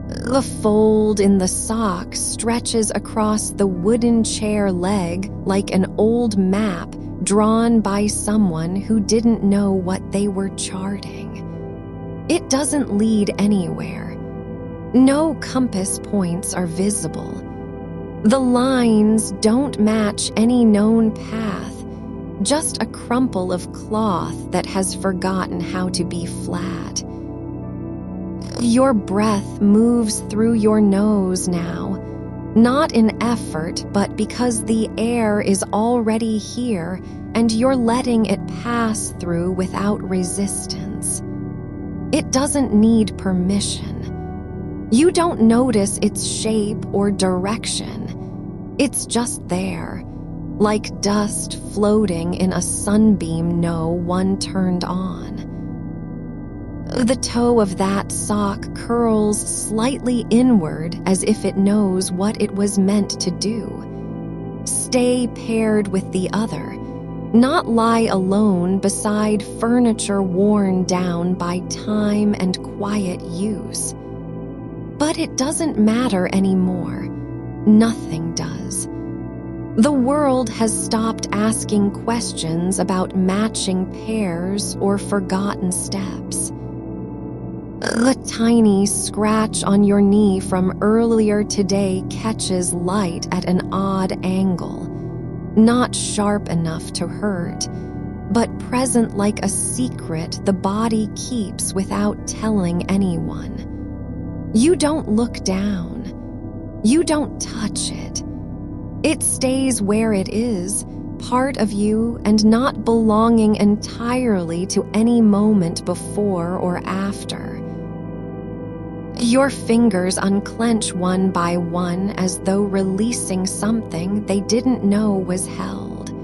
The fold in the sock stretches across the wooden chair leg like an old map drawn by someone who didn't know what they were charting. It doesn't lead anywhere. No compass points are visible. The lines don't match any known path, just a crumple of cloth that has forgotten how to be flat. Your breath moves through your nose now, not in effort, but because the air is already here and you're letting it pass through without resistance. It doesn't need permission. You don't notice its shape or direction. It's just there, like dust floating in a sunbeam no one turned on. The toe of that sock curls slightly inward as if it knows what it was meant to do. Stay paired with the other, not lie alone beside furniture worn down by time and quiet use. But it doesn't matter anymore. Nothing does. The world has stopped asking questions about matching pairs or forgotten steps. A tiny scratch on your knee from earlier today catches light at an odd angle, not sharp enough to hurt, but present like a secret the body keeps without telling anyone. You don't look down. You don't touch it. It stays where it is, part of you and not belonging entirely to any moment before or after. Your fingers unclench one by one as though releasing something they didn't know was held.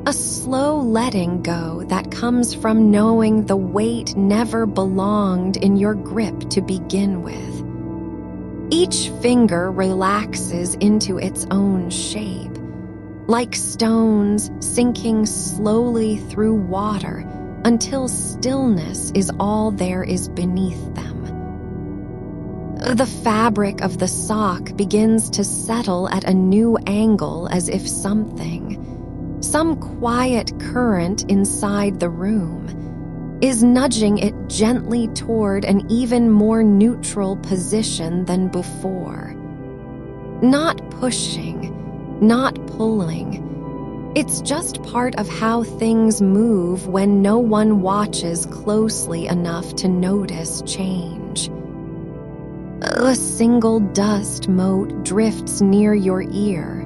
A slow letting go that comes from knowing the weight never belonged in your grip to begin with. Each finger relaxes into its own shape, like stones sinking slowly through water until stillness is all there is beneath them. The fabric of the sock begins to settle at a new angle as if some quiet current inside the room, is nudging it gently toward an even more neutral position than before. Not pushing, not pulling. It's just part of how things move when no one watches closely enough to notice change. A single dust mote drifts near your ear,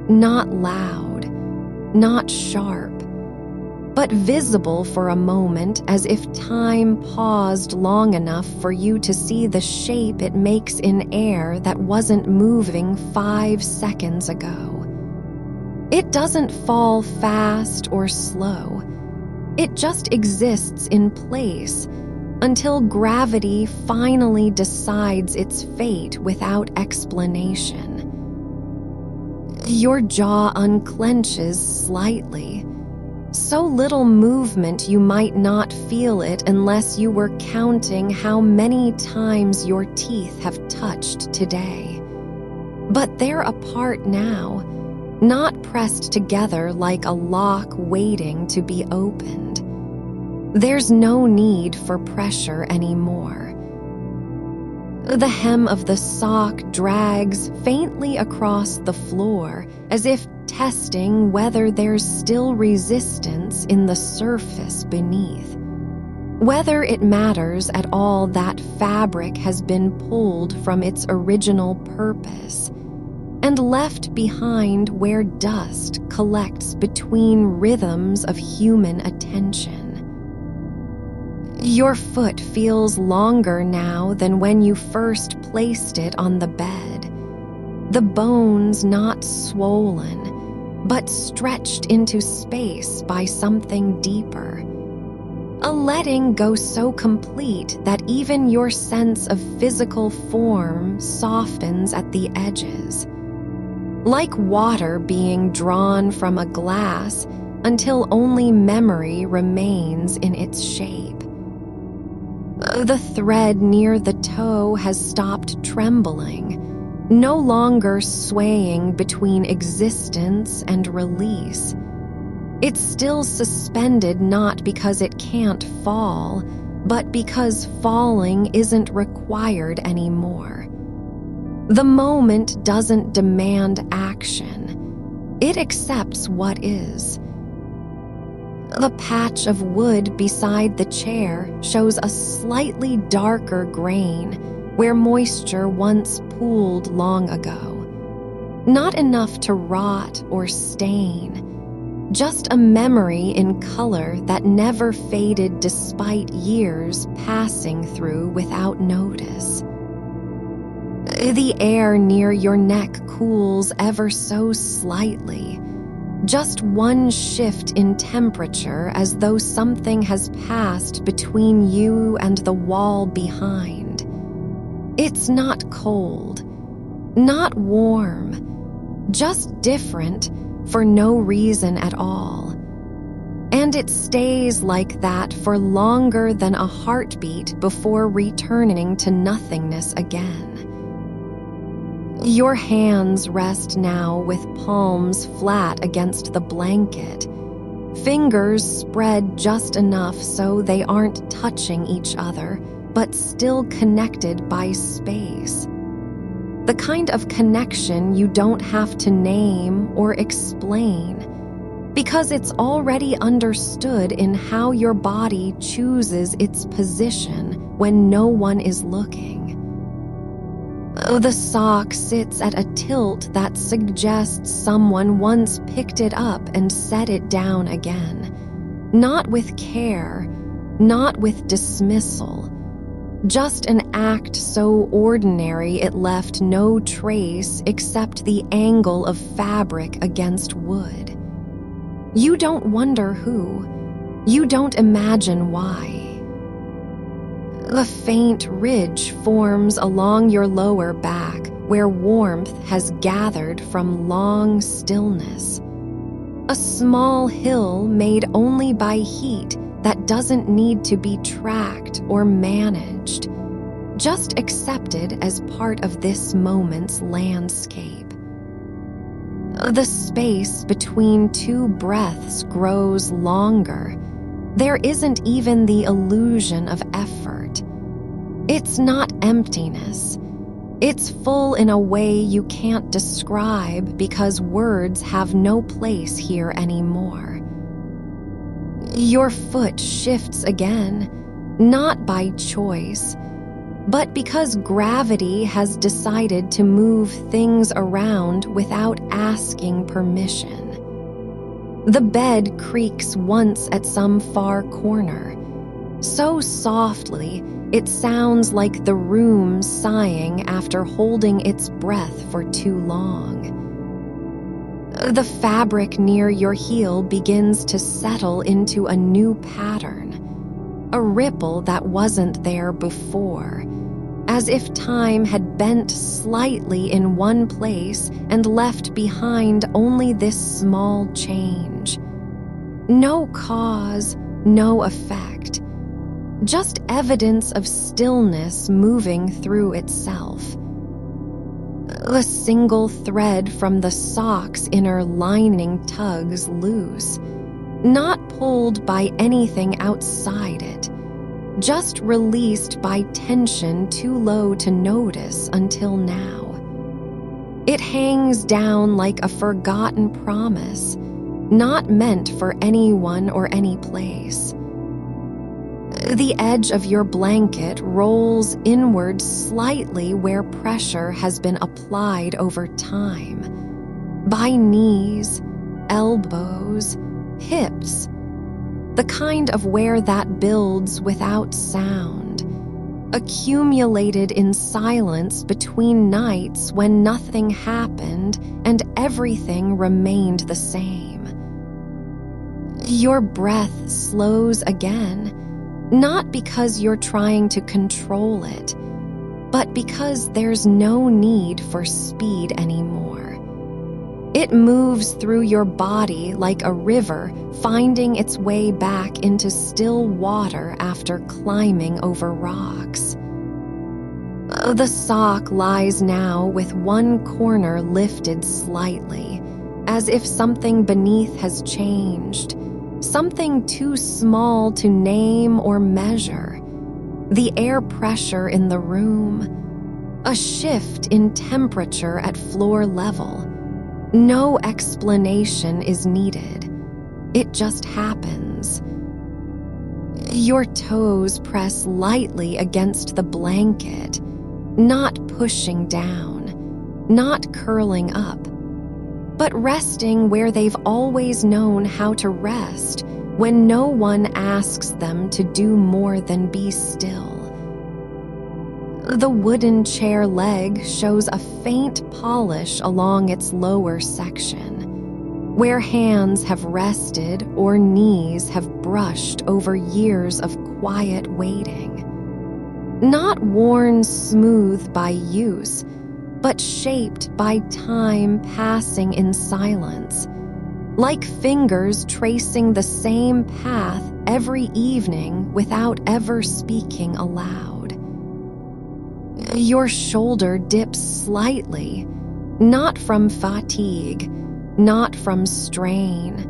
not loud, not sharp, but visible for a moment as if time paused long enough for you to see the shape it makes in air that wasn't moving 5 seconds ago. It doesn't fall fast or slow. It just exists in place until gravity finally decides its fate without explanation. Your jaw unclenches slightly. So little movement you might not feel it unless you were counting how many times your teeth have touched today. But they're apart now, not pressed together like a lock waiting to be opened. There's no need for pressure anymore. The hem of the sock drags faintly across the floor as if testing whether there's still resistance in the surface beneath. Whether it matters at all that fabric has been pulled from its original purpose and left behind where dust collects between rhythms of human attention. Your foot feels longer now than when you first placed it on the bed. The bones not swollen, but stretched into space by something deeper. A letting go so complete that even your sense of physical form softens at the edges. Like water being drawn from a glass until only memory remains in its shape. The thread near the toe has stopped trembling, no longer swaying between existence and release. It's still suspended not because it can't fall, but because falling isn't required anymore. The moment doesn't demand action. It accepts what is. The patch of wood beside the chair shows a slightly darker grain where moisture once pooled long ago. Not enough to rot or stain, just a memory in color that never faded despite years passing through without notice. The air near your neck cools ever so slightly. Just one shift in temperature as though something has passed between you and the wall behind. It's not cold, not warm, just different for no reason at all. And it stays like that for longer than a heartbeat before returning to nothingness again. Your hands rest now with palms flat against the blanket, fingers spread just enough so they aren't touching each other, but still connected by space. The kind of connection you don't have to name or explain, because it's already understood in how your body chooses its position when no one is looking. The sock sits at a tilt that suggests someone once picked it up and set it down again. Not with care, not with dismissal. Just an act so ordinary it left no trace except the angle of fabric against wood. You don't wonder who. You don't imagine why. A faint ridge forms along your lower back where warmth has gathered from long stillness. A small hill made only by heat that doesn't need to be tracked or managed, just accepted as part of this moment's landscape. The space between two breaths grows longer. There isn't even the illusion of effort. It's not emptiness. It's full in a way you can't describe because words have no place here anymore. Your foot shifts again, not by choice, but because gravity has decided to move things around without asking permission. The bed creaks once at some far corner, so softly it sounds like the room sighing after holding its breath for too long. The fabric near your heel begins to settle into a new pattern, a ripple that wasn't there before, as if time had bent slightly in one place and left behind only this small change. No cause, no effect, just evidence of stillness moving through itself. A single thread from the sock's inner lining tugs loose, not pulled by anything outside it, just released by tension too low to notice until now. It hangs down like a forgotten promise, not meant for anyone or any place. The edge of your blanket rolls inward slightly where pressure has been applied over time. By knees, elbows, hips. The kind of wear that builds without sound, accumulated in silence between nights when nothing happened and everything remained the same. Your breath slows again, not because you're trying to control it, but because there's no need for speed anymore. It moves through your body like a river finding its way back into still water after climbing over rocks. The sock lies now with one corner lifted slightly, as if something beneath has changed, something too small to name or measure. The air pressure in the room, a shift in temperature at floor level. No explanation is needed. It just happens. Your toes press lightly against the blanket, not pushing down, not curling up, but resting where they've always known how to rest when no one asks them to do more than be still. The wooden chair leg shows a faint polish along its lower section, where hands have rested or knees have brushed over years of quiet waiting. Not worn smooth by use, but shaped by time passing in silence, like fingers tracing the same path every evening without ever speaking aloud. Your shoulder dips slightly, not from fatigue, not from strain,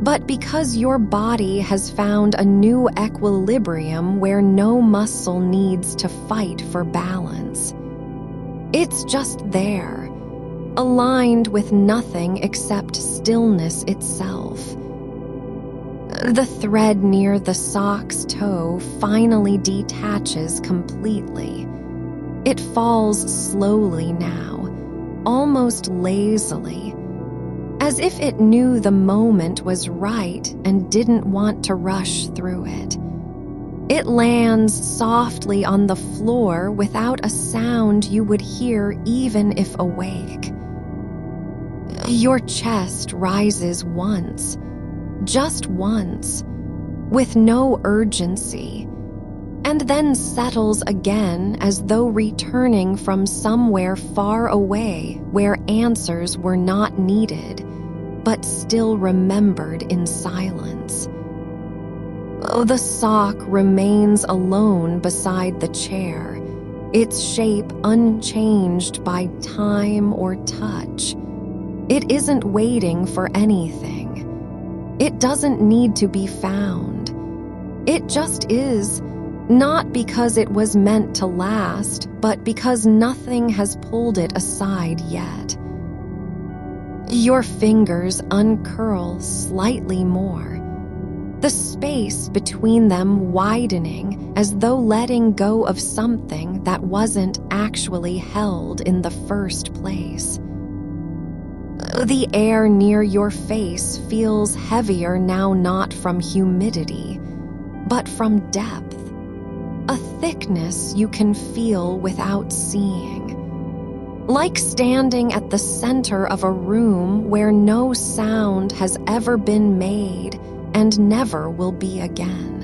but because your body has found a new equilibrium where no muscle needs to fight for balance. It's just there, aligned with nothing except stillness itself. The thread near the sock's toe finally detaches completely. It falls slowly now, almost lazily, as if it knew the moment was right and didn't want to rush through it. It lands softly on the floor without a sound you would hear even if awake. Your chest rises once, just once, with no urgency, and then settles again as though returning from somewhere far away where answers were not needed, but still remembered in silence. The sock remains alone beside the chair, its shape unchanged by time or touch. It isn't waiting for anything. It doesn't need to be found. It just is, not because it was meant to last, but because nothing has pulled it aside yet. Your fingers uncurl slightly more, the space between them widening as though letting go of something that wasn't actually held in the first place. The air near your face feels heavier now, not from humidity, but from depth, a thickness you can feel without seeing. Like standing at the center of a room where no sound has ever been made and never will be again.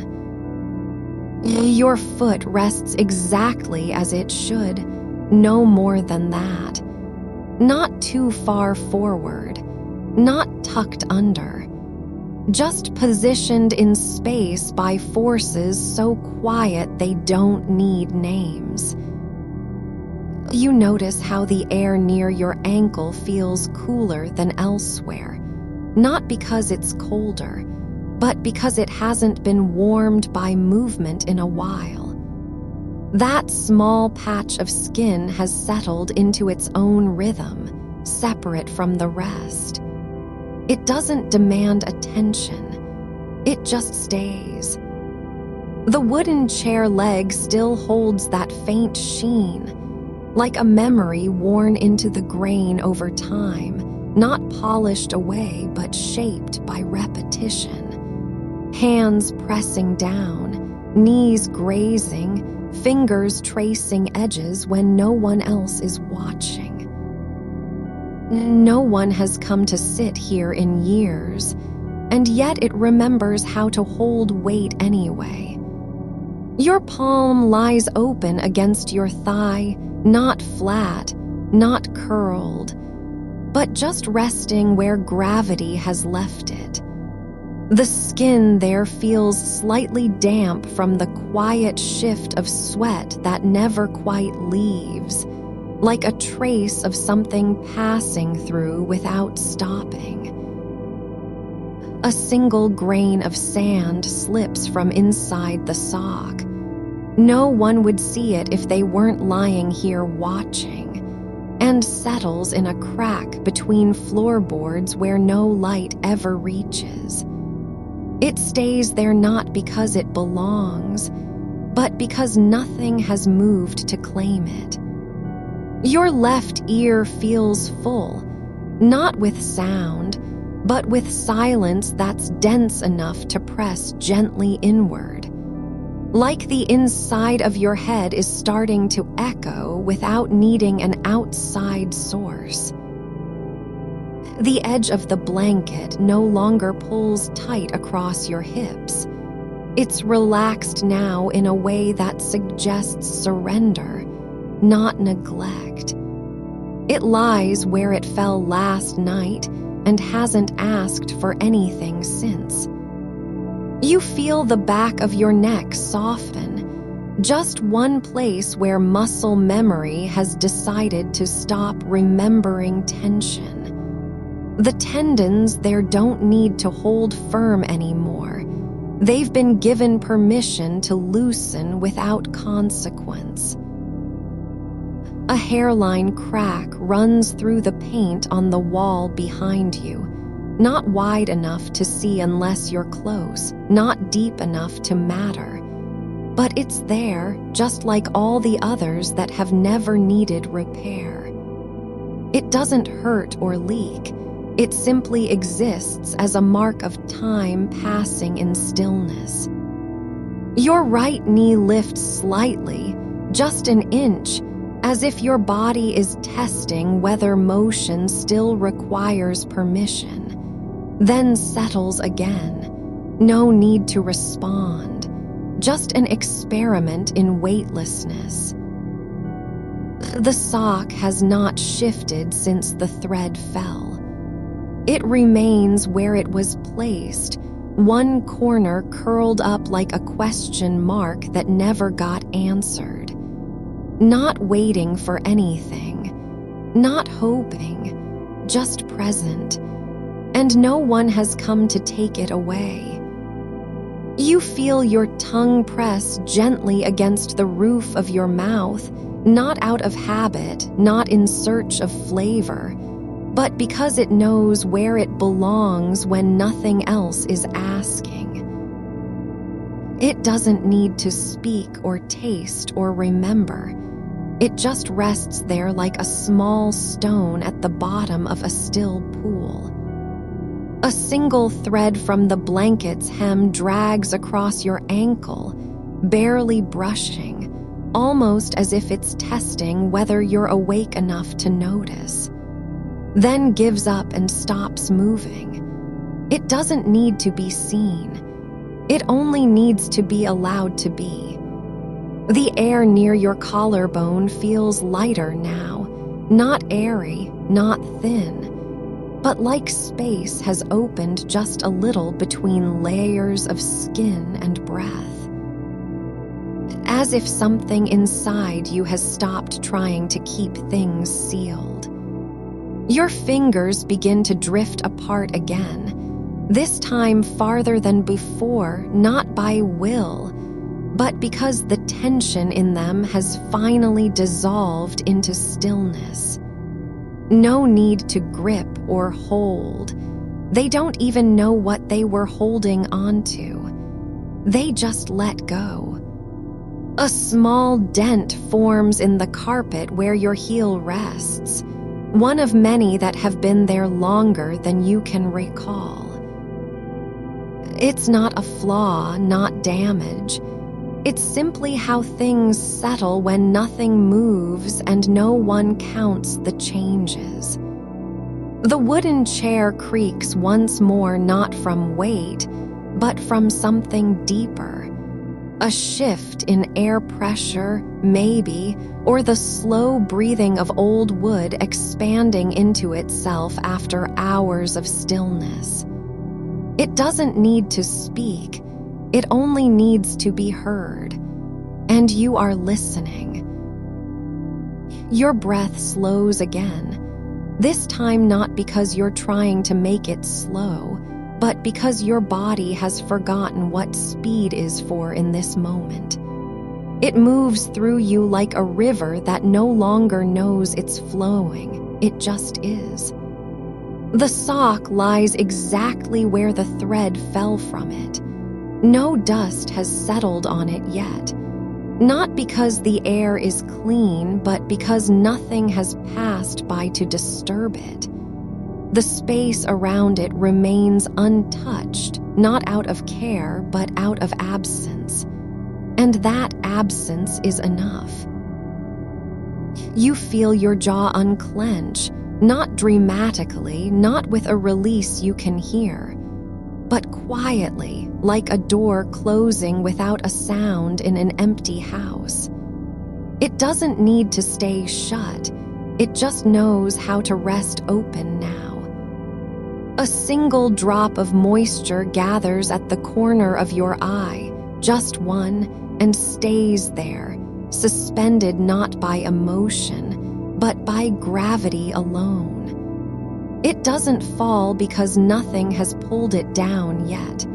Your foot rests exactly as it should, no more than that. Not too far forward, not tucked under, just positioned in space by forces so quiet they don't need names. You notice how the air near your ankle feels cooler than elsewhere, not because it's colder, but because it hasn't been warmed by movement in a while. That small patch of skin has settled into its own rhythm, separate from the rest. It doesn't demand attention. It just stays. The wooden chair leg still holds that faint sheen, like a memory worn into the grain over time, not polished away but shaped by repetition. Hands pressing down, knees grazing, fingers tracing edges when no one else is watching. No one has come to sit here in years, and yet it remembers how to hold weight anyway. Your palm lies open against your thigh, not flat, not curled, but just resting where gravity has left it. The skin there feels slightly damp from the quiet shift of sweat that never quite leaves, like a trace of something passing through without stopping. A single grain of sand slips from inside the sock. No one would see it if they weren't lying here watching, and settles in a crack between floorboards where no light ever reaches. It stays there not because it belongs, but because nothing has moved to claim it. Your left ear feels full, not with sound, but with silence that's dense enough to press gently inward. Like the inside of your head is starting to echo without needing an outside source. The edge of the blanket no longer pulls tight across your hips. It's relaxed now in a way that suggests surrender, not neglect. It lies where it fell last night and hasn't asked for anything since. You feel the back of your neck soften, just one place where muscle memory has decided to stop remembering tension. The tendons there don't need to hold firm anymore. They've been given permission to loosen without consequence. A hairline crack runs through the paint on the wall behind you, not wide enough to see unless you're close, not deep enough to matter. But it's there, just like all the others that have never needed repair. It doesn't hurt or leak. It simply exists as a mark of time passing in stillness. Your right knee lifts slightly, just an inch, as if your body is testing whether motion still requires permission, then settles again. No need to respond, just an experiment in weightlessness. The sock has not shifted since the thread fell. It remains where it was placed, one corner curled up like a question mark that never got answered. Not waiting for anything, not hoping, just present, and no one has come to take it away. You feel your tongue press gently against the roof of your mouth, not out of habit, not in search of flavor, but because it knows where it belongs when nothing else is asking. It doesn't need to speak or taste or remember. It just rests there like a small stone at the bottom of a still pool. A single thread from the blanket's hem drags across your ankle, barely brushing, almost as if it's testing whether you're awake enough to notice. Then gives up and stops moving. It doesn't need to be seen. It only needs to be allowed to be. The air near your collarbone feels lighter now, not airy, not thin, but like space has opened just a little between layers of skin and breath. As if something inside you has stopped trying to keep things sealed. Your fingers begin to drift apart again, this time farther than before, not by will, but because the tension in them has finally dissolved into stillness. No need to grip or hold. They don't even know what they were holding onto. They just let go. A small dent forms in the carpet where your heel rests, one of many that have been there longer than you can recall. It's not a flaw, not damage. It's simply how things settle when nothing moves and no one counts the changes. The wooden chair creaks once more, not from weight, but from something deeper. A shift in air pressure, maybe, or the slow breathing of old wood expanding into itself after hours of stillness. It doesn't need to speak. It only needs to be heard. And you are listening. Your breath slows again, this time not because you're trying to make it slow, but because your body has forgotten what speed is for in this moment. It moves through you like a river that no longer knows it's flowing, it just is. The sock lies exactly where the thread fell from it. No dust has settled on it yet. Not because the air is clean, but because nothing has passed by to disturb it. The space around it remains untouched, not out of care, but out of absence. And that absence is enough. You feel your jaw unclench, not dramatically, not with a release you can hear, but quietly, like a door closing without a sound in an empty house. It doesn't need to stay shut. It just knows how to rest open now. A single drop of moisture gathers at the corner of your eye, just one, and stays there, suspended not by emotion, but by gravity alone. It doesn't fall because nothing has pulled it down yet.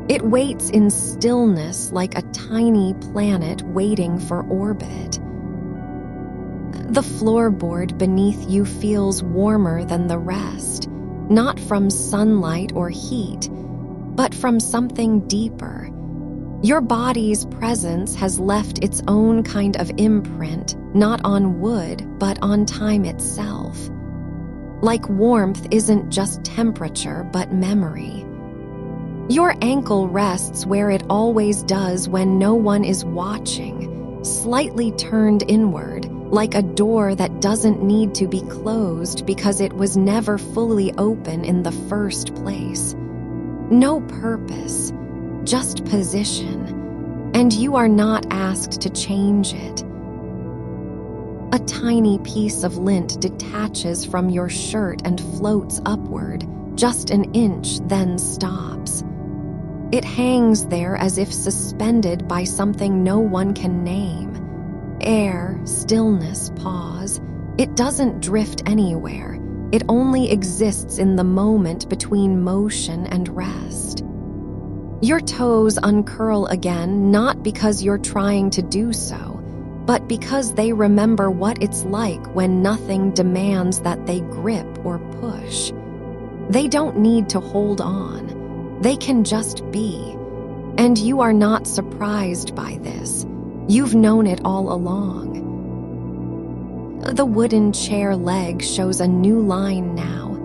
It waits in stillness like a tiny planet waiting for orbit. The floorboard beneath you feels warmer than the rest, not from sunlight or heat, but from something deeper. Your body's presence has left its own kind of imprint, not on wood, but on time itself. Like warmth isn't just temperature, but memory. Your ankle rests where it always does when no one is watching, slightly turned inward, like a door that doesn't need to be closed because it was never fully open in the first place. No purpose, just position, and you are not asked to change it. A tiny piece of lint detaches from your shirt and floats upward, just an inch, then stops. It hangs there as if suspended by something no one can name. Air, stillness, pause. It doesn't drift anywhere. It only exists in the moment between motion and rest. Your toes uncurl again, not because you're trying to do so, but because they remember what it's like when nothing demands that they grip or push. They don't need to hold on. They can just be. And you are not surprised by this. You've known it all along. The wooden chair leg shows a new line now.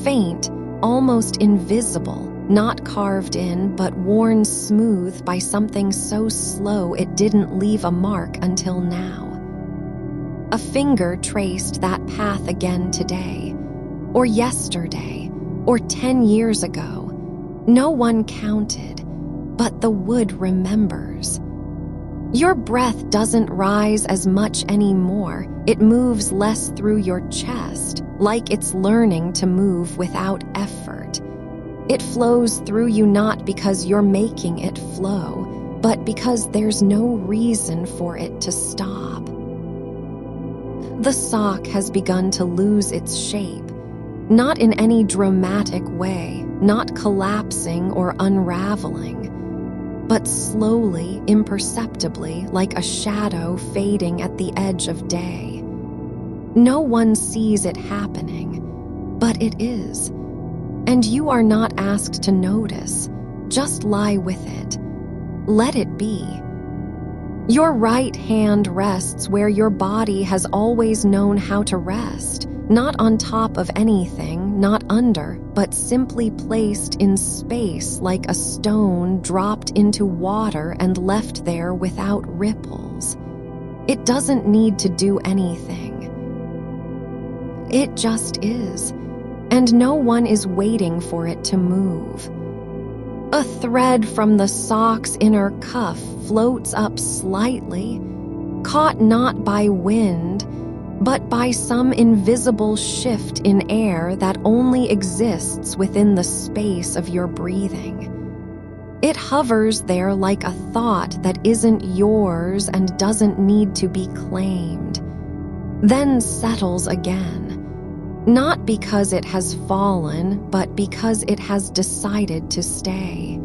Faint, almost invisible, not carved in, but worn smooth by something so slow it didn't leave a mark until now. A finger traced that path again today, or yesterday, or 10 years ago. No one counted, but the wood remembers. Your breath doesn't rise as much anymore. It moves less through your chest, like it's learning to move without effort. It flows through you not because you're making it flow, but because there's no reason for it to stop. The sock has begun to lose its shape, not in any dramatic way, not collapsing or unraveling, but slowly, imperceptibly, like a shadow fading at the edge of day. No one sees it happening, but it is. And you are not asked to notice, just lie with it. Let it be. Your right hand rests where your body has always known how to rest, not on top of anything, not under, but simply placed in space like a stone dropped into water and left there without ripples. It doesn't need to do anything. It just is, and no one is waiting for it to move. A thread from the sock's inner cuff floats up slightly, caught not by wind, but by some invisible shift in air that only exists within the space of your breathing. It hovers there like a thought that isn't yours and doesn't need to be claimed, then settles again. Not because it has fallen, but because it has decided to stay.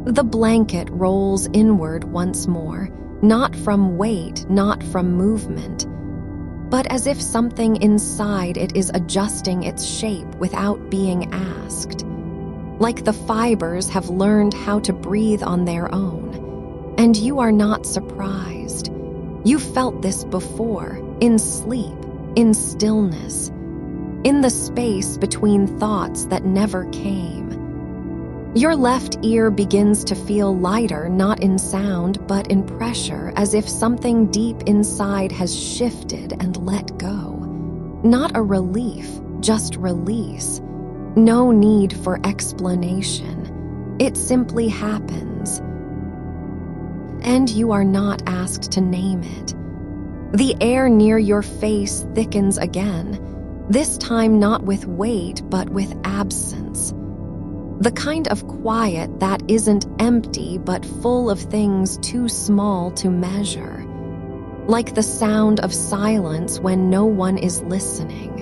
The blanket rolls inward once more, not from weight, not from movement, but as if something inside it is adjusting its shape without being asked. Like the fibers have learned how to breathe on their own. And you are not surprised. You felt this before, in sleep, in stillness, in the space between thoughts that never came. Your left ear begins to feel lighter, not in sound, but in pressure, as if something deep inside has shifted and let go. Not a relief, just release. No need for explanation. It simply happens. And you are not asked to name it. The air near your face thickens again, this time not with weight, but with absence. The kind of quiet that isn't empty, but full of things too small to measure. Like the sound of silence when no one is listening.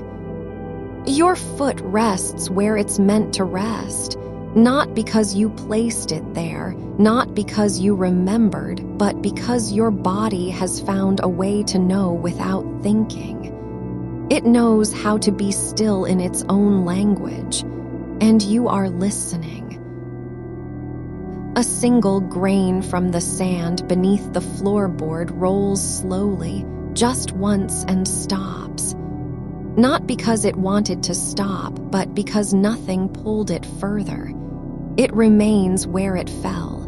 Your foot rests where it's meant to rest, not because you placed it there, not because you remembered, but because your body has found a way to know without thinking. It knows how to be still in its own language, and you are listening. A single grain from the sand beneath the floorboard rolls slowly, just once, and stops. Not because it wanted to stop, but because nothing pulled it further. It remains where it fell.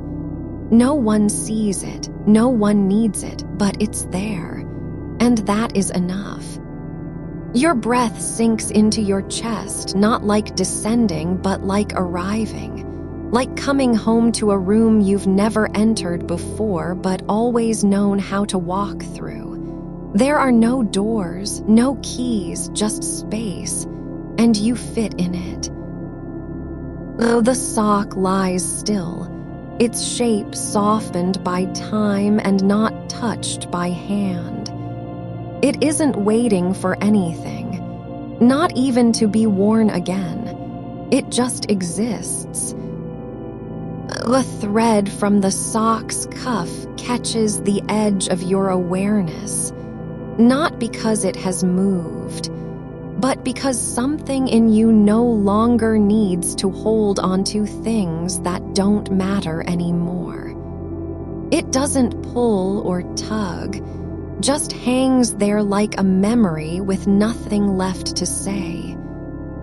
No one sees it, no one needs it, but it's there. And that is enough. Your breath sinks into your chest, not like descending, but like arriving. Like coming home to a room you've never entered before, but always known how to walk through. There are no doors, no keys, just space, and you fit in it. The sock lies still, its shape softened by time and not touched by hand. It isn't waiting for anything, not even to be worn again. It just exists. The thread from the sock's cuff catches the edge of your awareness, not because it has moved, but because something in you no longer needs to hold onto things that don't matter anymore. It doesn't pull or tug, just hangs there like a memory with nothing left to say.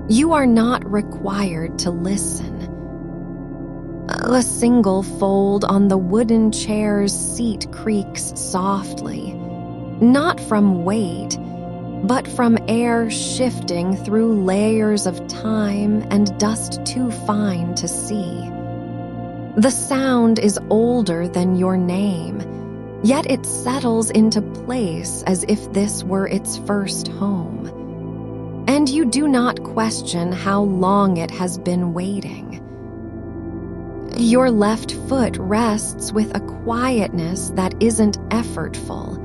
You are not required to listen. A single fold on the wooden chair's seat creaks softly, not from weight, but from air shifting through layers of time and dust too fine to see. The sound is older than your name, yet it settles into place as if this were its first home. And you do not question how long it has been waiting. Your left foot rests with a quietness that isn't effortful.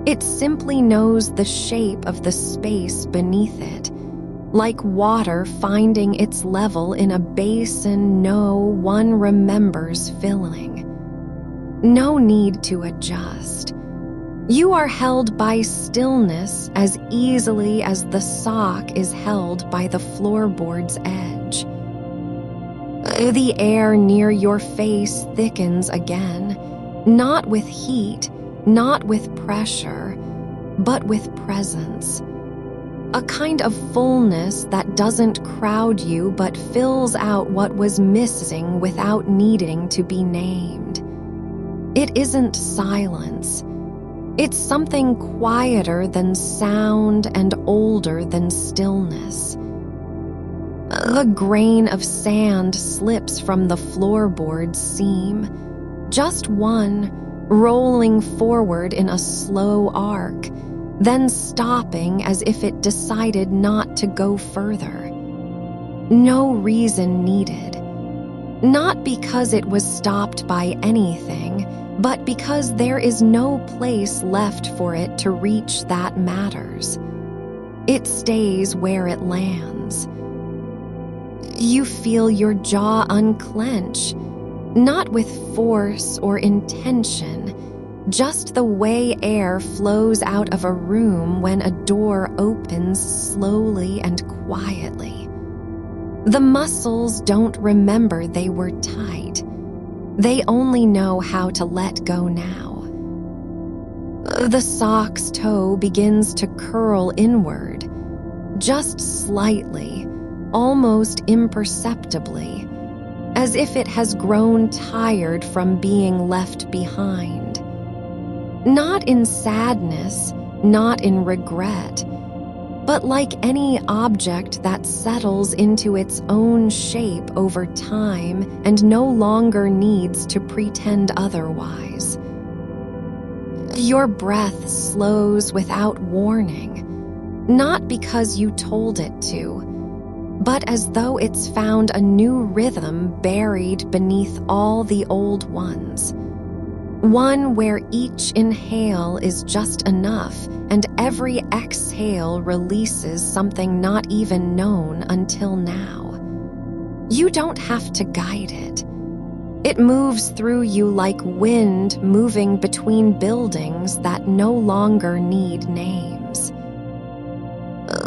It simply knows the shape of the space beneath it, like water finding its level in a basin no one remembers filling. No need to adjust. You are held by stillness as easily as the sock is held by the floorboard's edge. The air near your face thickens again, not with heat, not with pressure, but with presence. A kind of fullness that doesn't crowd you but fills out what was missing without needing to be named. It isn't silence. It's something quieter than sound and older than stillness. The grain of sand slips from the floorboard's seam, just one, rolling forward in a slow arc, then stopping as if it decided not to go further. No reason needed. Not because it was stopped by anything, but because there is no place left for it to reach that matters. It stays where it lands. You feel your jaw unclench, not with force or intention, just the way air flows out of a room when a door opens slowly and quietly. The muscles don't remember they were tight. They only know how to let go now. The sock's toe begins to curl inward, just slightly, almost imperceptibly, as if it has grown tired from being left behind. Not in sadness, not in regret, but like any object that settles into its own shape over time and no longer needs to pretend otherwise. Your breath slows without warning, not because you told it to, but as though it's found a new rhythm buried beneath all the old ones. One where each inhale is just enough and every exhale releases something not even known until now. You don't have to guide it. It moves through you like wind moving between buildings that no longer need names.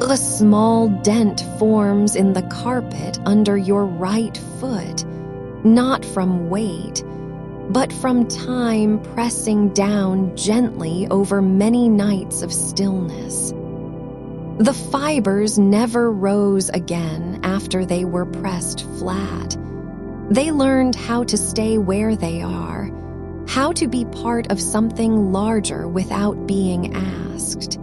A small dent forms in the carpet under your right foot, not from weight, but from time pressing down gently over many nights of stillness. The fibers never rose again after they were pressed flat. They learned how to stay where they are, how to be part of something larger without being asked.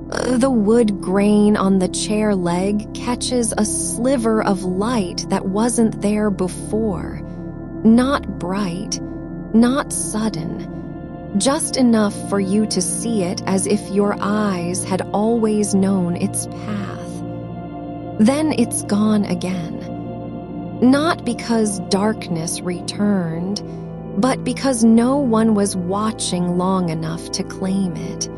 The wood grain on the chair leg catches a sliver of light that wasn't there before. Not bright, not sudden, just enough for you to see it as if your eyes had always known its path. Then it's gone again. Not because darkness returned, but because no one was watching long enough to claim it.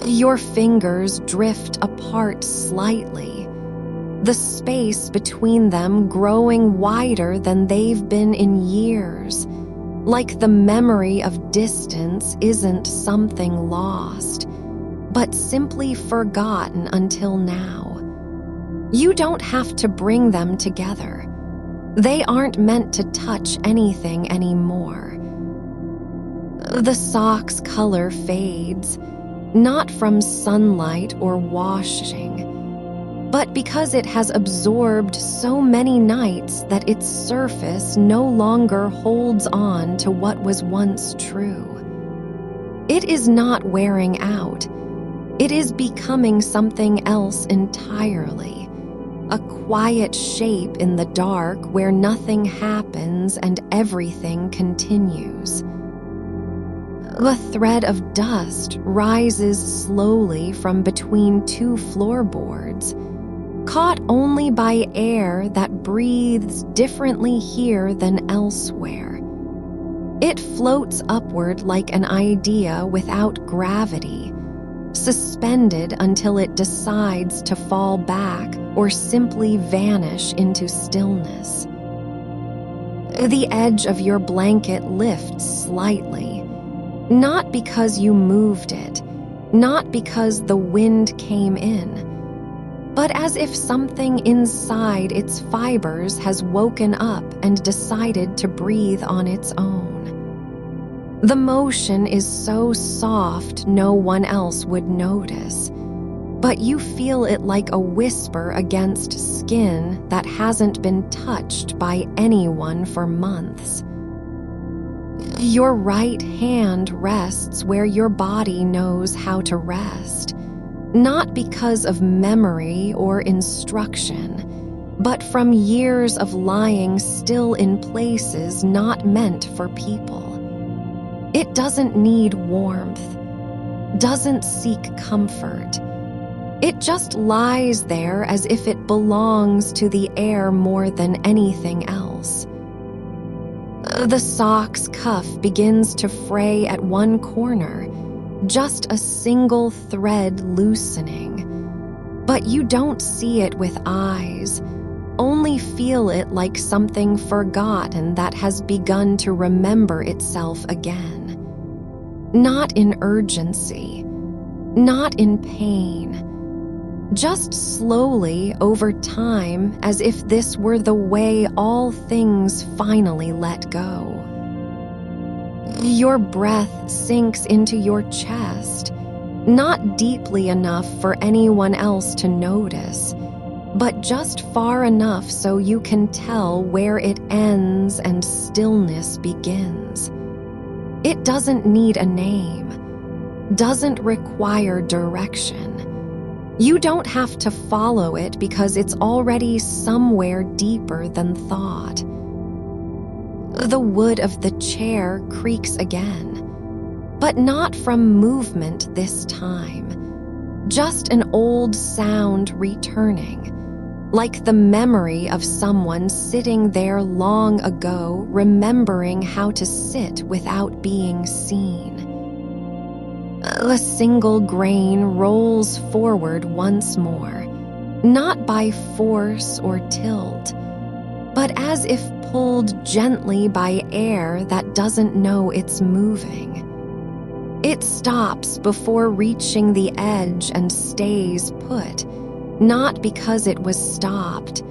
Your fingers drift apart slightly, the space between them growing wider than they've been in years, like the memory of distance isn't something lost, but simply forgotten until now. You don't have to bring them together. They aren't meant to touch anything anymore. The sock's color fades, not from sunlight or washing, but because it has absorbed so many nights that its surface no longer holds on to what was once true. It is not wearing out. It is becoming something else entirely. A quiet shape in the dark where nothing happens and everything continues. A thread of dust rises slowly from between two floorboards, caught only by air that breathes differently here than elsewhere. It floats upward like an idea without gravity, suspended until it decides to fall back or simply vanish into stillness. The edge of your blanket lifts slightly, not because you moved it, not because the wind came in, but as if something inside its fibers has woken up and decided to breathe on its own. The motion is so soft no one else would notice, but you feel it like a whisper against skin that hasn't been touched by anyone for months. Your right hand rests where your body knows how to rest, not because of memory or instruction, but from years of lying still in places not meant for people. It doesn't need warmth, doesn't seek comfort. It just lies there as if it belongs to the air more than anything else. The sock's cuff begins to fray at one corner, just a single thread loosening. But you don't see it with eyes, only feel it like something forgotten that has begun to remember itself again. Not in urgency, not in pain, just slowly over time, as if this were the way all things finally let go. Your breath sinks into your chest, not deeply enough for anyone else to notice, but just far enough so you can tell where it ends and stillness begins. It doesn't need a name, doesn't require direction. You don't have to follow it because it's already somewhere deeper than thought. The wood of the chair creaks again, but not from movement this time, just an old sound returning, like the memory of someone sitting there long ago remembering how to sit without being seen. A single grain rolls forward once more, not by force or tilt, but as if pulled gently by air that doesn't know it's moving. It stops before reaching the edge and stays put, not because it was stopped,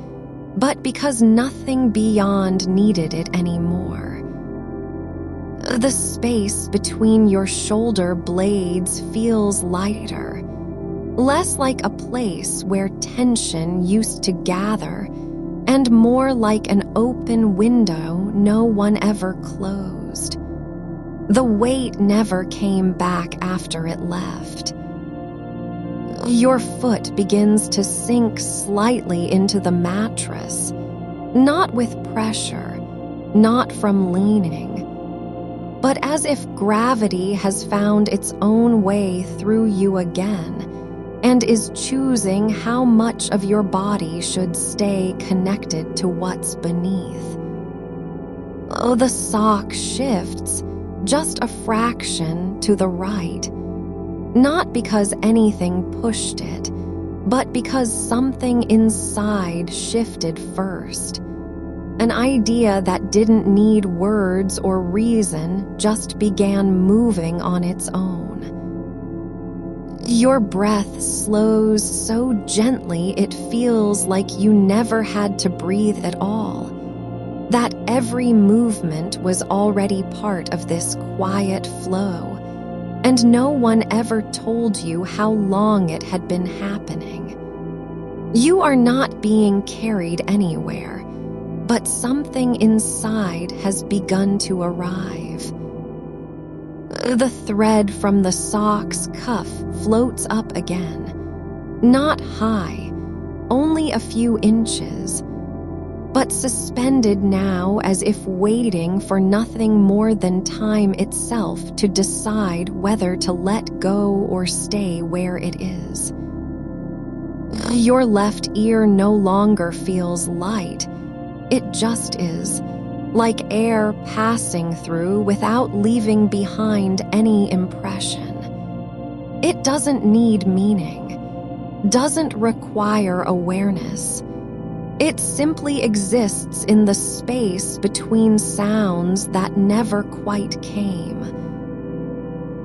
but because nothing beyond needed it anymore. The space between your shoulder blades feels lighter, less like a place where tension used to gather, and more like an open window no one ever closed. The weight never came back after it left. Your foot begins to sink slightly into the mattress, not with pressure, not from leaning, but as if gravity has found its own way through you again and is choosing how much of your body should stay connected to what's beneath. Oh, the sock shifts just a fraction to the right, not because anything pushed it, but because something inside shifted first. An idea that didn't need words or reason just began moving on its own. Your breath slows so gently it feels like you never had to breathe at all, that every movement was already part of this quiet flow, and no one ever told you how long it had been happening. You are not being carried anywhere, but something inside has begun to arrive. The thread from the sock's cuff floats up again, not high, only a few inches, but suspended now as if waiting for nothing more than time itself to decide whether to let go or stay where it is. Your left ear no longer feels light, it just is, like air passing through without leaving behind any impression. It doesn't need meaning, doesn't require awareness. It simply exists in the space between sounds that never quite came.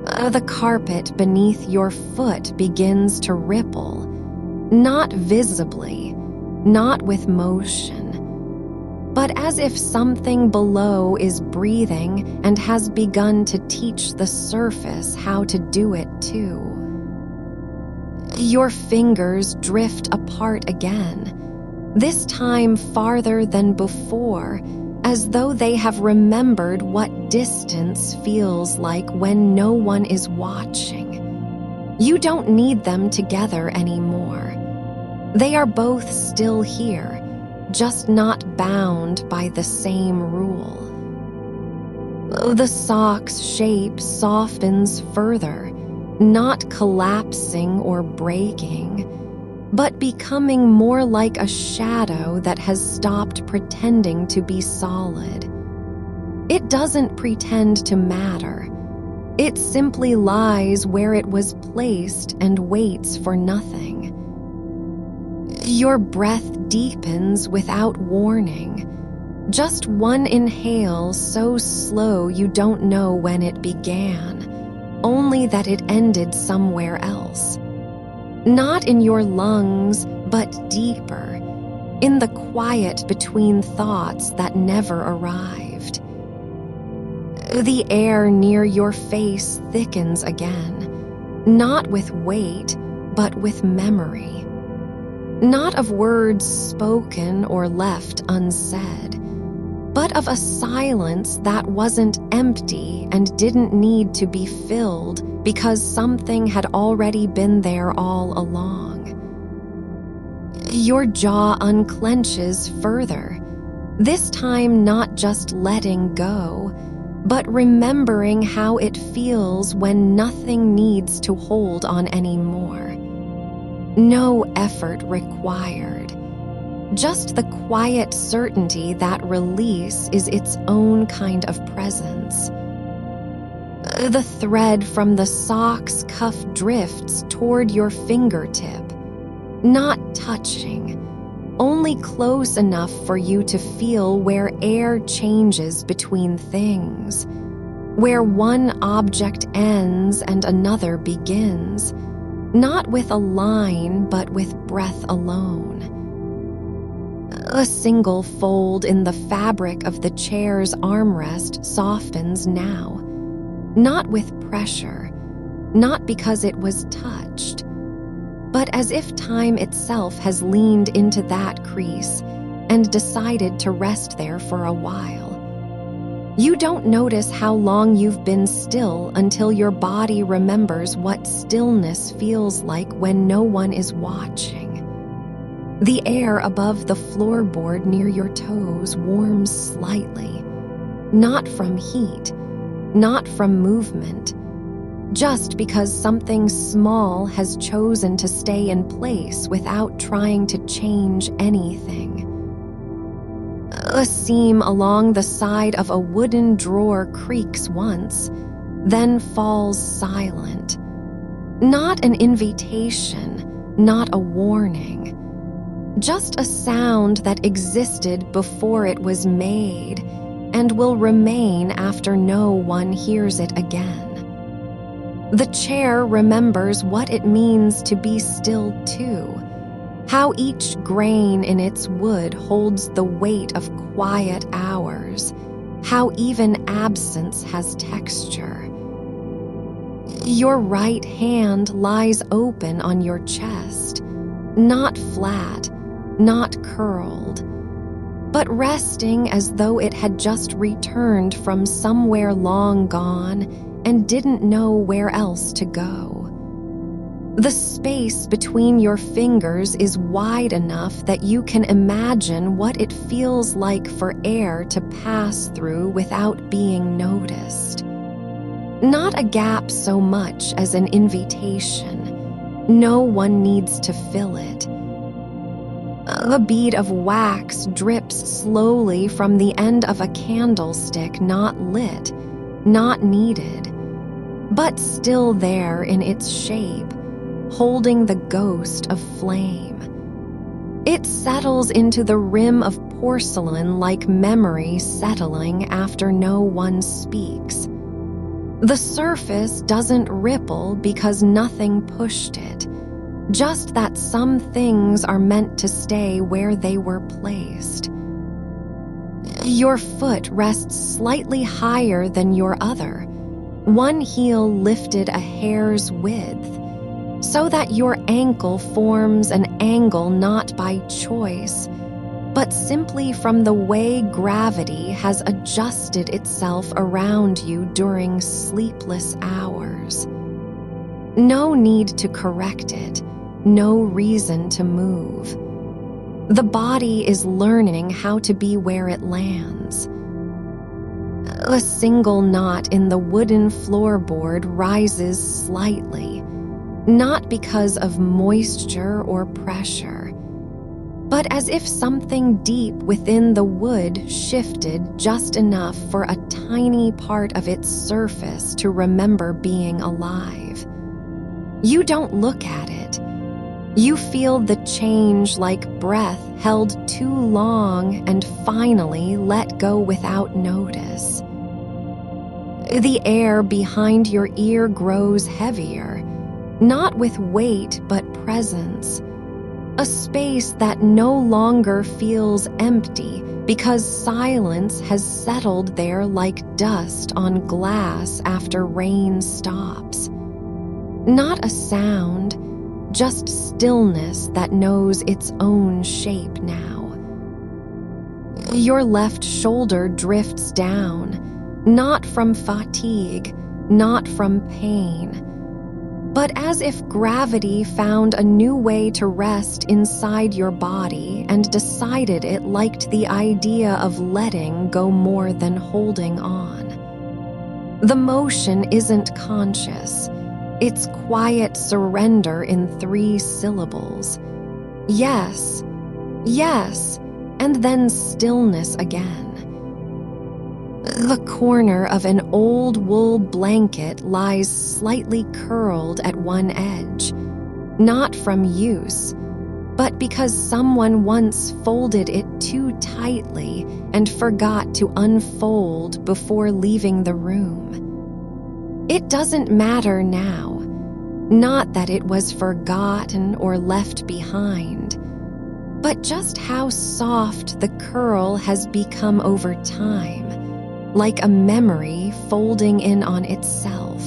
The carpet beneath your foot begins to ripple, not visibly, not with motion, but as if something below is breathing and has begun to teach the surface how to do it too. Your fingers drift apart again, this time farther than before, as though they have remembered what distance feels like when no one is watching. You don't need them together anymore. They are both still here, just not bound by the same rule. The sock's shape softens further, not collapsing or breaking, but becoming more like a shadow that has stopped pretending to be solid. It doesn't pretend to matter. It simply lies where it was placed and waits for nothing. Your breath deepens without warning. Just one inhale so slow you don't know when it began, only that it ended somewhere else. Not in your lungs, but deeper, in the quiet between thoughts that never arrived. The air near your face thickens again, not with weight, but with memory. Not of words spoken or left unsaid, but of a silence that wasn't empty and didn't need to be filled because something had already been there all along. Your jaw unclenches further, this time not just letting go, but remembering how it feels when nothing needs to hold on anymore. No effort required. Just the quiet certainty that release is its own kind of presence. The thread from the sock's cuff drifts toward your fingertip, not touching, only close enough for you to feel where air changes between things, where one object ends and another begins, not with a line but with breath alone. A single fold in the fabric of the chair's armrest softens now, not with pressure, not because it was touched, but as if time itself has leaned into that crease and decided to rest there for a while. You don't notice how long you've been still until your body remembers what stillness feels like when no one is watching. The air above the floorboard near your toes warms slightly, not from heat, not from movement, just because something small has chosen to stay in place without trying to change anything. A seam along the side of a wooden drawer creaks once, then falls silent. Not an invitation, not a warning. Just a sound that existed before it was made and will remain after no one hears it again. The chair remembers what it means to be still too, how each grain in its wood holds the weight of quiet hours, how even absence has texture. Your right hand lies open on your chest, not flat, not curled, but resting as though it had just returned from somewhere long gone and didn't know where else to go. The space between your fingers is wide enough that you can imagine what it feels like for air to pass through without being noticed. Not a gap so much as an invitation. No one needs to fill it. A bead of wax drips slowly from the end of a candlestick not lit, not needed, but still there in its shape, holding the ghost of flame. It settles into the rim of porcelain like memory settling after no one speaks. The surface doesn't ripple because nothing pushed it, just that some things are meant to stay where they were placed. Your foot rests slightly higher than your other, one heel lifted a hair's width, so that your ankle forms an angle not by choice, but simply from the way gravity has adjusted itself around you during sleepless hours. No need to correct it, no reason to move. The body is learning how to be where it lands. A single knot in the wooden floorboard rises slightly, not because of moisture or pressure, but as if something deep within the wood shifted just enough for a tiny part of its surface to remember being alive. You don't look at it. You feel the change like breath held too long and finally let go without notice. The air behind your ear grows heavier, not with weight but presence. A space that no longer feels empty because silence has settled there like dust on glass after rain stops. Not a sound, just stillness that knows its own shape now. Your left shoulder drifts down, not from fatigue, not from pain, but as if gravity found a new way to rest inside your body and decided it liked the idea of letting go more than holding on. The motion isn't conscious. It's quiet surrender in 3 syllables. Yes, yes, and then stillness again. The corner of an old wool blanket lies slightly curled at one edge, not from use, but because someone once folded it too tightly and forgot to unfold before leaving the room. It doesn't matter now, not that it was forgotten or left behind. but just how soft the curl has become over time, like a memory folding in on itself.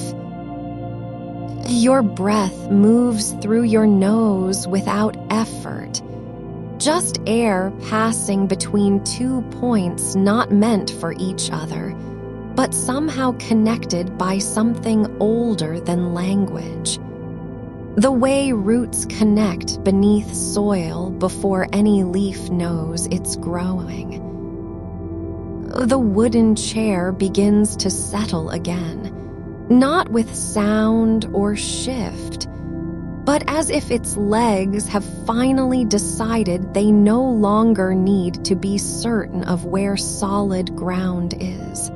Your breath moves through your nose without effort, just air passing between 2 points not meant for each other, but somehow connected by something older than language. The way roots connect beneath soil before any leaf knows it's growing. The wooden chair begins to settle again, not with sound or shift, but as if its legs have finally decided they no longer need to be certain of where solid ground is.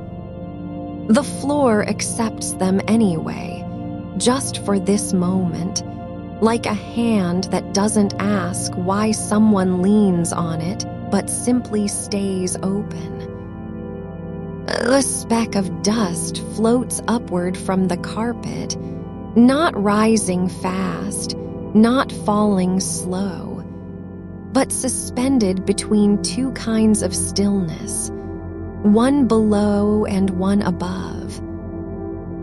The floor accepts them anyway, just for this moment, like a hand that doesn't ask why someone leans on it, but simply stays open. A speck of dust floats upward from the carpet, not rising fast, not falling slow, but suspended between 2 kinds of stillness, one below and one above.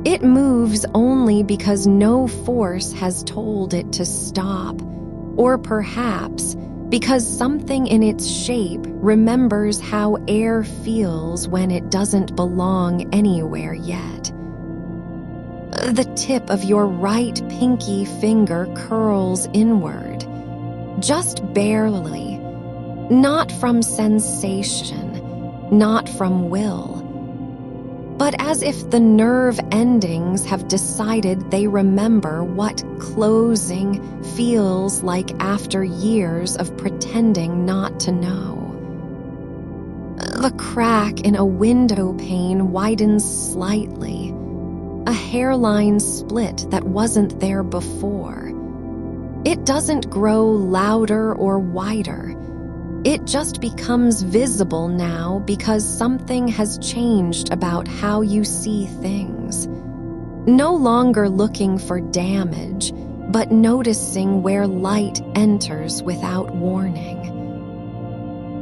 It moves only because no force has told it to stop, or perhaps because something in its shape remembers how air feels when it doesn't belong anywhere yet. The tip of your right pinky finger curls inward, just barely, not from sensation, not from will, but as if the nerve endings have decided they remember what closing feels like after years of pretending not to know. The crack in a window pane widens slightly, a hairline split that wasn't there before. It doesn't grow louder or wider. It just becomes visible now because something has changed about how you see things. No longer looking for damage, but noticing where light enters without warning.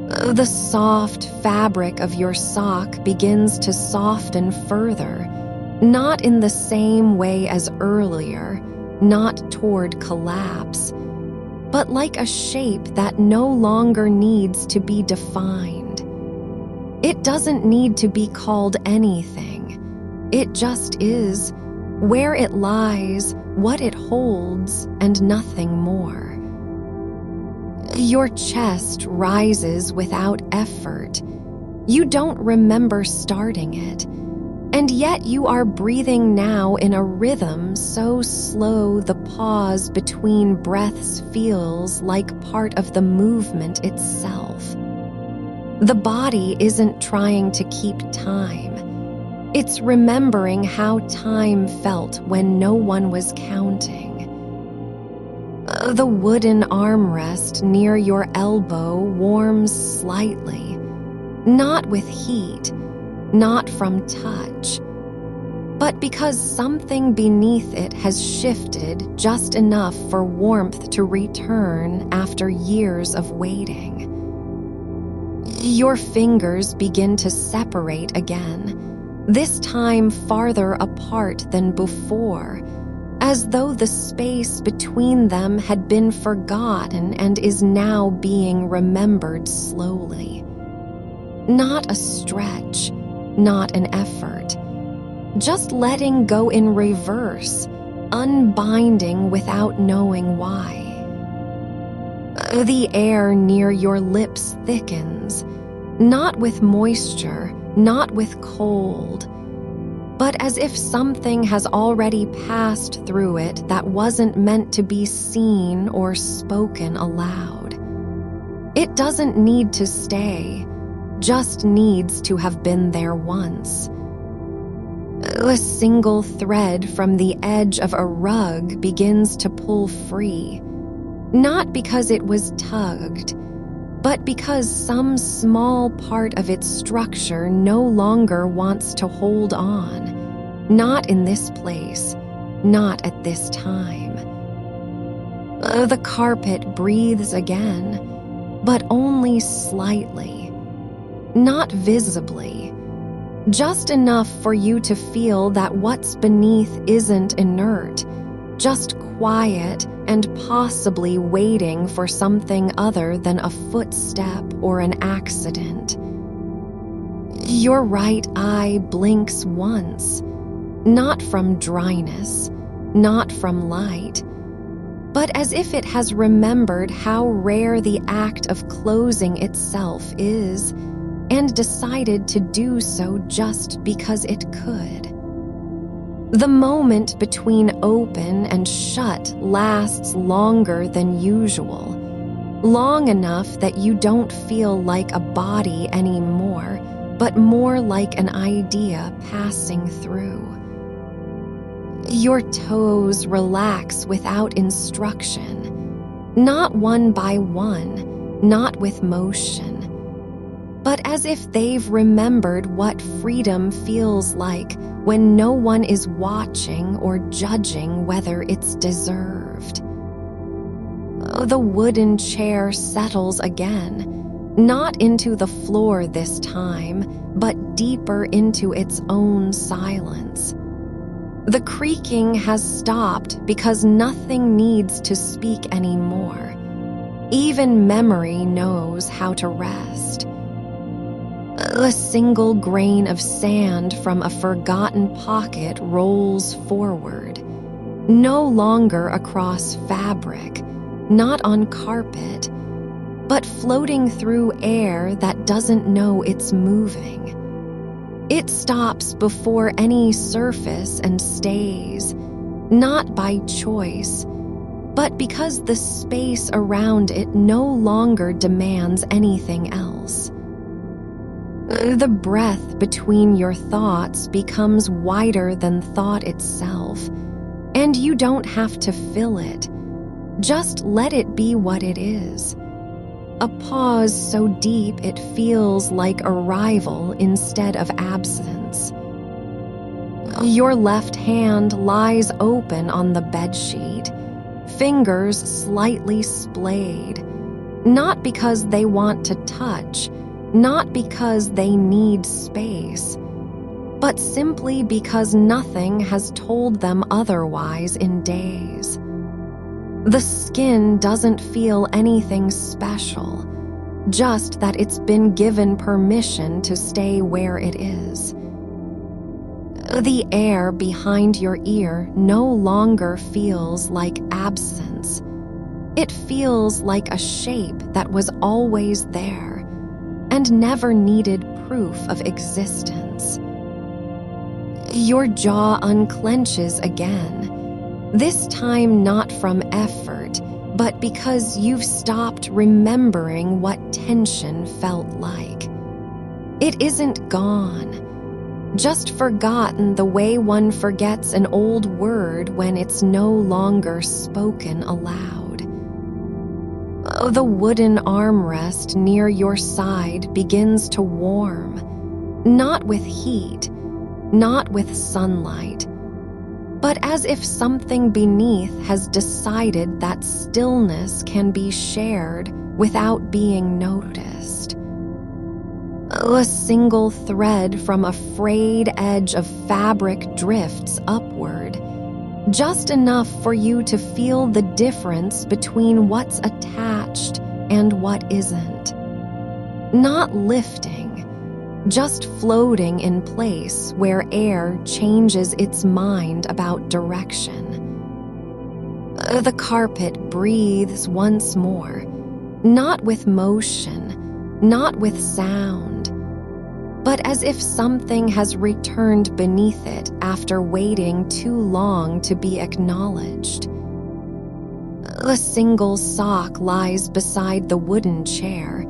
The soft fabric of your sock begins to soften further, not in the same way as earlier, not toward collapse, but like a shape that no longer needs to be defined. It doesn't need to be called anything. It just is, where it lies, what it holds, and nothing more. Your chest rises without effort. You don't remember starting it, and yet you are breathing now in a rhythm so slow the pause between breaths feels like part of the movement itself. The body isn't trying to keep time. It's remembering how time felt when no one was counting. The wooden armrest near your elbow warms slightly, not with heat, not from touch, but because something beneath it has shifted just enough for warmth to return after years of waiting. Your fingers begin to separate again, this time farther apart than before, as though the space between them had been forgotten and is now being remembered slowly. Not a stretch, not an effort, just letting go in reverse, unbinding without knowing why. The air near your lips thickens, not with moisture, not with cold, but as if something has already passed through it that wasn't meant to be seen or spoken aloud. It doesn't need to stay, just needs to have been there once. A single thread from the edge of a rug begins to pull free, not because it was tugged, but because some small part of its structure no longer wants to hold on, not in this place, not at this time. The carpet breathes again, but only slightly, not visibly, just enough for you to feel that what's beneath isn't inert, just quiet and possibly waiting for something other than a footstep or an accident. Your right eye blinks once, not from dryness, not from light, but as if it has remembered how rare the act of closing itself is and decided to do so just because it could. The moment between open and shut lasts longer than usual, long enough that you don't feel like a body anymore, but more like an idea passing through. Your toes relax without instruction, not one by one, not with motion, but as if they've remembered what freedom feels like when no one is watching or judging whether it's deserved. The wooden chair settles again, not into the floor this time, but deeper into its own silence. The creaking has stopped because nothing needs to speak anymore. Even memory knows how to rest. A single grain of sand from a forgotten pocket rolls forward, no longer across fabric, not on carpet, but floating through air that doesn't know it's moving. It stops before any surface and stays, not by choice, but because the space around it no longer demands anything else. The breath between your thoughts becomes wider than thought itself, and you don't have to fill it. Just let it be what it is. A pause so deep it feels like arrival instead of absence. Your left hand lies open on the bedsheet, fingers slightly splayed, not because they want to touch, not because they need space, but simply because nothing has told them otherwise in days. The skin doesn't feel anything special, just that it's been given permission to stay where it is. The air behind your ear no longer feels like absence. It feels like a shape that was always there and never needed proof of existence. Your jaw unclenches again, this time not from effort, but because you've stopped remembering what tension felt like. It isn't gone, just forgotten the way one forgets an old word when it's no longer spoken aloud. The wooden armrest near your side begins to warm, not with heat, not with sunlight, but as if something beneath has decided that stillness can be shared without being noticed. A single thread from a frayed edge of fabric drifts upward, just enough for you to feel the difference between what's attached and what isn't. Not lifting, just floating in place where air changes its mind about direction. The carpet breathes once more, not with motion, not with sound, but as if something has returned beneath it after waiting too long to be acknowledged. A single sock lies beside the wooden chair,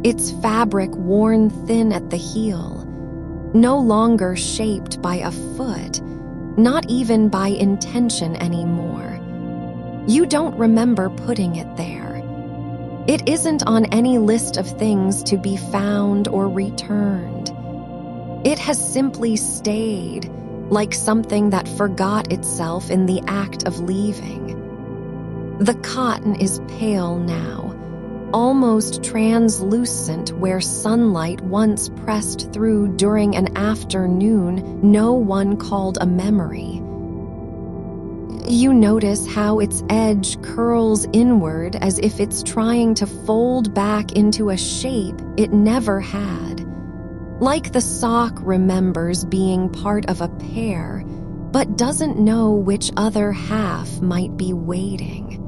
its fabric worn thin at the heel, no longer shaped by a foot, not even by intention anymore. You don't remember putting it there. It isn't on any list of things to be found or returned. It has simply stayed, like something that forgot itself in the act of leaving. The cotton is pale now, almost translucent where sunlight once pressed through during an afternoon no one called a memory. You notice how its edge curls inward as if it's trying to fold back into a shape it never had. Like the sock remembers being part of a pair, but doesn't know which other half might be waiting.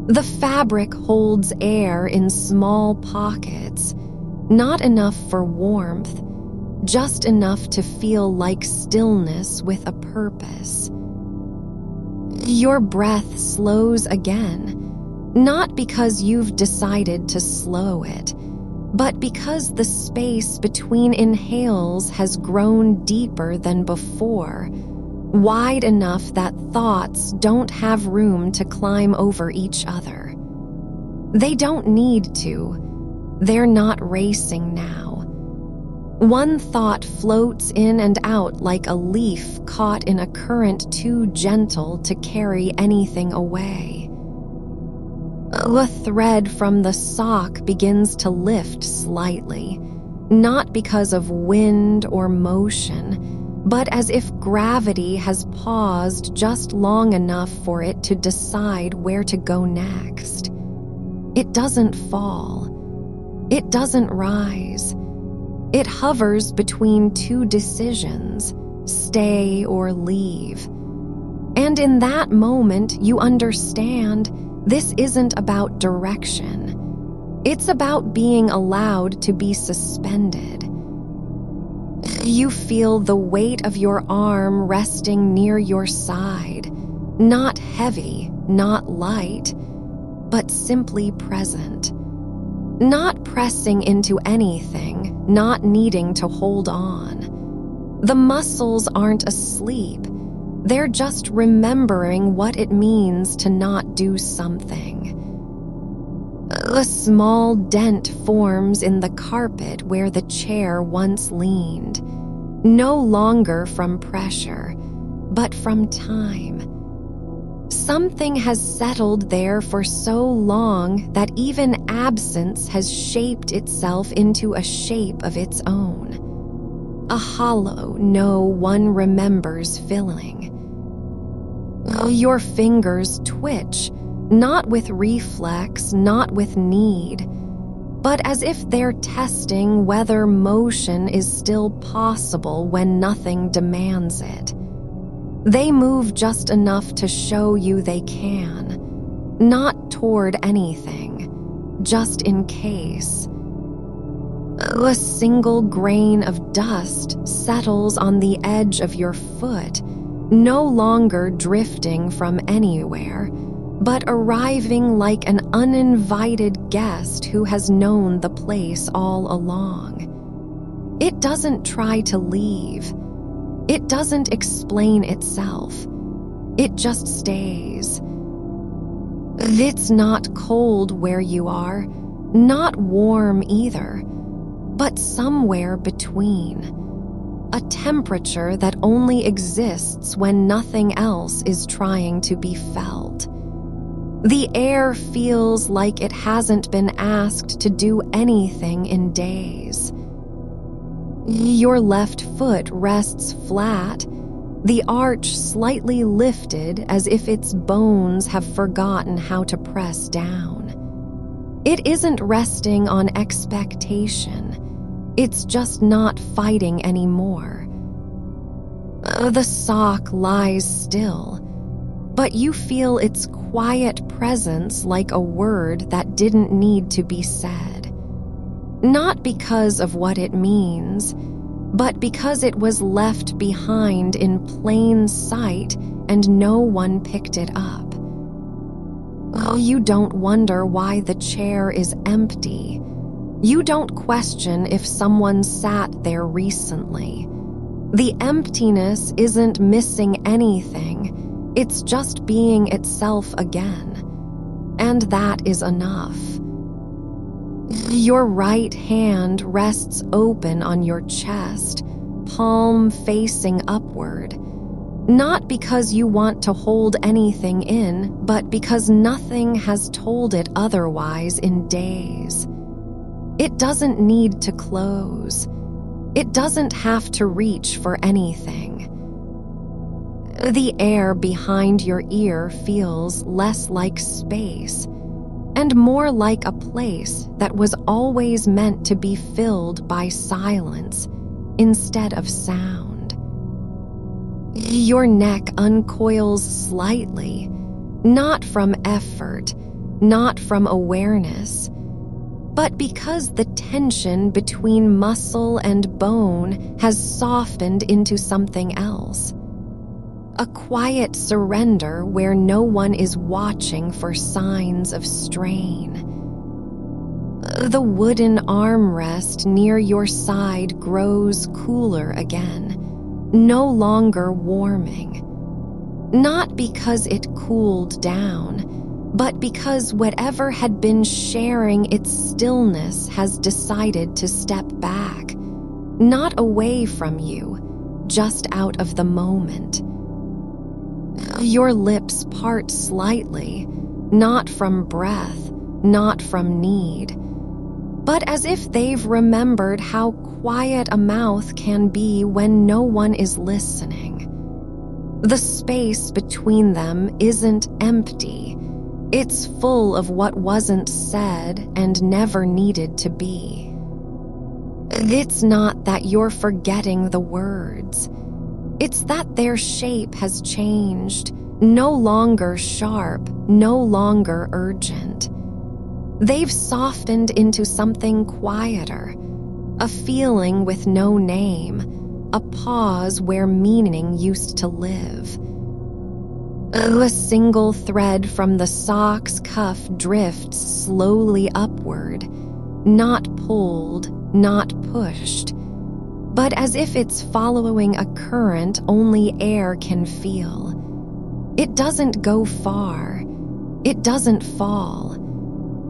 The fabric holds air in small pockets, not enough for warmth, just enough to feel like stillness with a purpose. Your breath slows again, not because you've decided to slow it, but because the space between inhales has grown deeper than before, wide enough that thoughts don't have room to climb over each other. They don't need to. They're not racing now. One thought floats in and out like a leaf caught in a current too gentle to carry anything away. A thread from the sock begins to lift slightly, not because of wind or motion, but as if gravity has paused just long enough for it to decide where to go next. It doesn't fall. It doesn't rise. It hovers between two decisions, stay or leave. And in that moment, you understand this isn't about direction. It's about being allowed to be suspended. You feel the weight of your arm resting near your side, not heavy, not light, but simply present. Not pressing into anything, not needing to hold on. The muscles aren't asleep. They're just remembering what it means to not do something. A small dent forms in the carpet where the chair once leaned, no longer from pressure, but from time. Something has settled there for so long that even absence has shaped itself into a shape of its own. A hollow no one remembers filling. Your fingers twitch, not with reflex, not with need, but as if they're testing whether motion is still possible when nothing demands it. They move just enough to show you they can, not toward anything, just in case. A single grain of dust settles on the edge of your foot, no longer drifting from anywhere, but arriving like an uninvited guest who has known the place all along. It doesn't try to leave. It doesn't explain itself. It just stays. It's not cold where you are, not warm either, but somewhere between. A temperature that only exists when nothing else is trying to be felt. The air feels like it hasn't been asked to do anything in days. Your left foot rests flat, the arch slightly lifted as if its bones have forgotten how to press down. It isn't resting on expectation. It's just not fighting anymore. The sock lies still, but you feel its quiet presence like a word that didn't need to be said. Not because of what it means, but because it was left behind in plain sight and no one picked it up. You don't wonder why the chair is empty. You don't question if someone sat there recently. The emptiness isn't missing anything. It's just being itself again. And that is enough. Your right hand rests open on your chest, palm facing upward. Not because you want to hold anything in, but because nothing has told it otherwise in days. It doesn't need to close. It doesn't have to reach for anything. The air behind your ear feels less like space and more like a place that was always meant to be filled by silence instead of sound. Your neck uncoils slightly, not from effort, not from awareness, but because the tension between muscle and bone has softened into something else. A quiet surrender where no one is watching for signs of strain. The wooden armrest near your side grows cooler again, no longer warming. Not because it cooled down, but because whatever had been sharing its stillness has decided to step back, not away from you, just out of the moment. Your lips part slightly, not from breath, not from need, but as if they've remembered how quiet a mouth can be when no one is listening. The space between them isn't empty. It's full of what wasn't said and never needed to be. It's not that you're forgetting the words. It's that their shape has changed, no longer sharp, no longer urgent. They've softened into something quieter, a feeling with no name, a pause where meaning used to live. A single thread from the sock's cuff drifts slowly upward, not pulled, not pushed, but as if it's following a current only air can feel. It doesn't go far. It doesn't fall.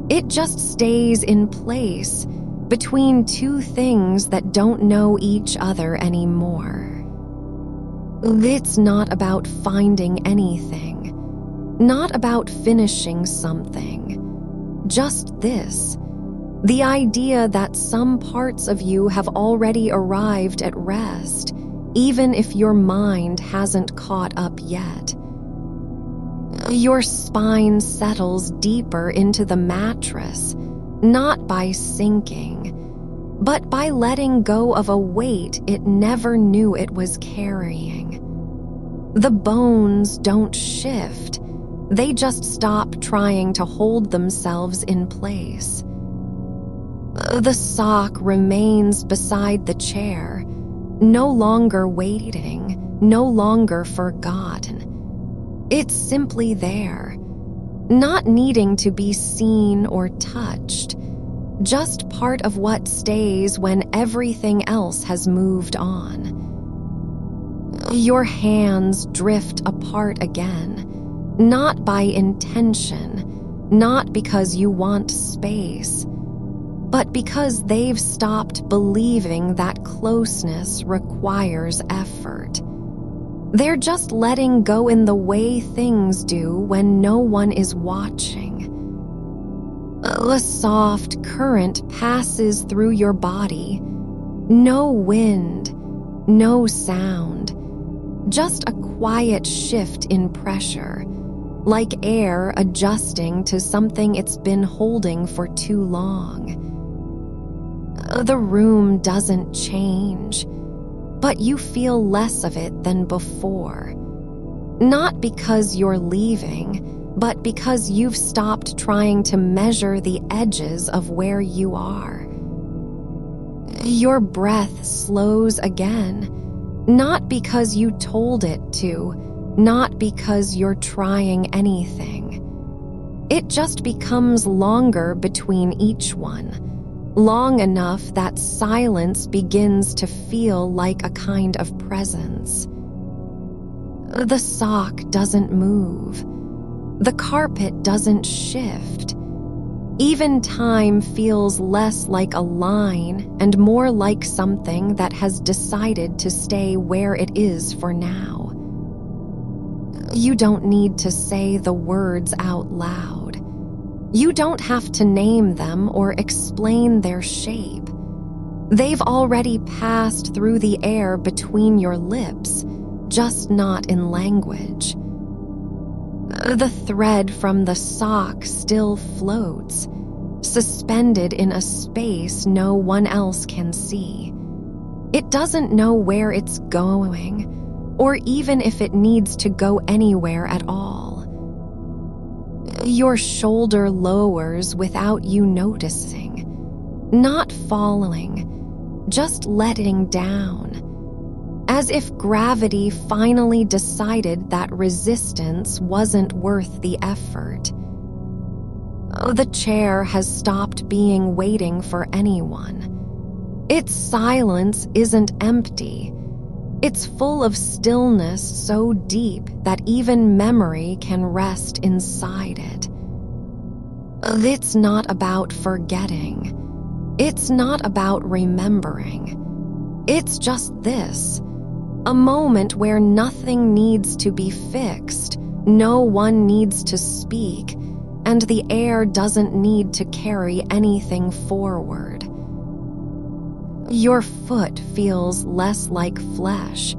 It just stays in place between two things that don't know each other anymore. It's not about finding anything, not about finishing something. Just this. The idea that some parts of you have already arrived at rest, even if your mind hasn't caught up yet. Your spine settles deeper into the mattress, not by sinking, but by letting go of a weight it never knew it was carrying. The bones don't shift, they just stop trying to hold themselves in place. The sock remains beside the chair, no longer waiting, no longer forgotten. It's simply there, not needing to be seen or touched, just part of what stays when everything else has moved on. Your hands drift apart again, not by intention, not because you want space, but because they've stopped believing that closeness requires effort. They're just letting go in the way things do when no one is watching. A soft current passes through your body. No wind, no sound, just a quiet shift in pressure, like air adjusting to something it's been holding for too long. The room doesn't change, but you feel less of it than before. Not because you're leaving, but because you've stopped trying to measure the edges of where you are. Your breath slows again, not because you told it to, not because you're trying anything. It just becomes longer between each one. Long enough that silence begins to feel like a kind of presence. The sock doesn't move. The carpet doesn't shift. Even time feels less like a line and more like something that has decided to stay where it is for now. You don't need to say the words out loud. You don't have to name them or explain their shape. They've already passed through the air between your lips, just not in language. The thread from the sock still floats, suspended in a space no one else can see. It doesn't know where it's going, or even if it needs to go anywhere at all. Your shoulder lowers without you noticing, not falling, just letting down, as if gravity finally decided that resistance wasn't worth the effort. The chair has stopped being waiting for anyone. Its silence isn't empty. It's full of stillness so deep that even memory can rest inside it. It's not about forgetting. It's not about remembering. It's just this, a moment where nothing needs to be fixed, no one needs to speak, and the air doesn't need to carry anything forward. Your foot feels less like flesh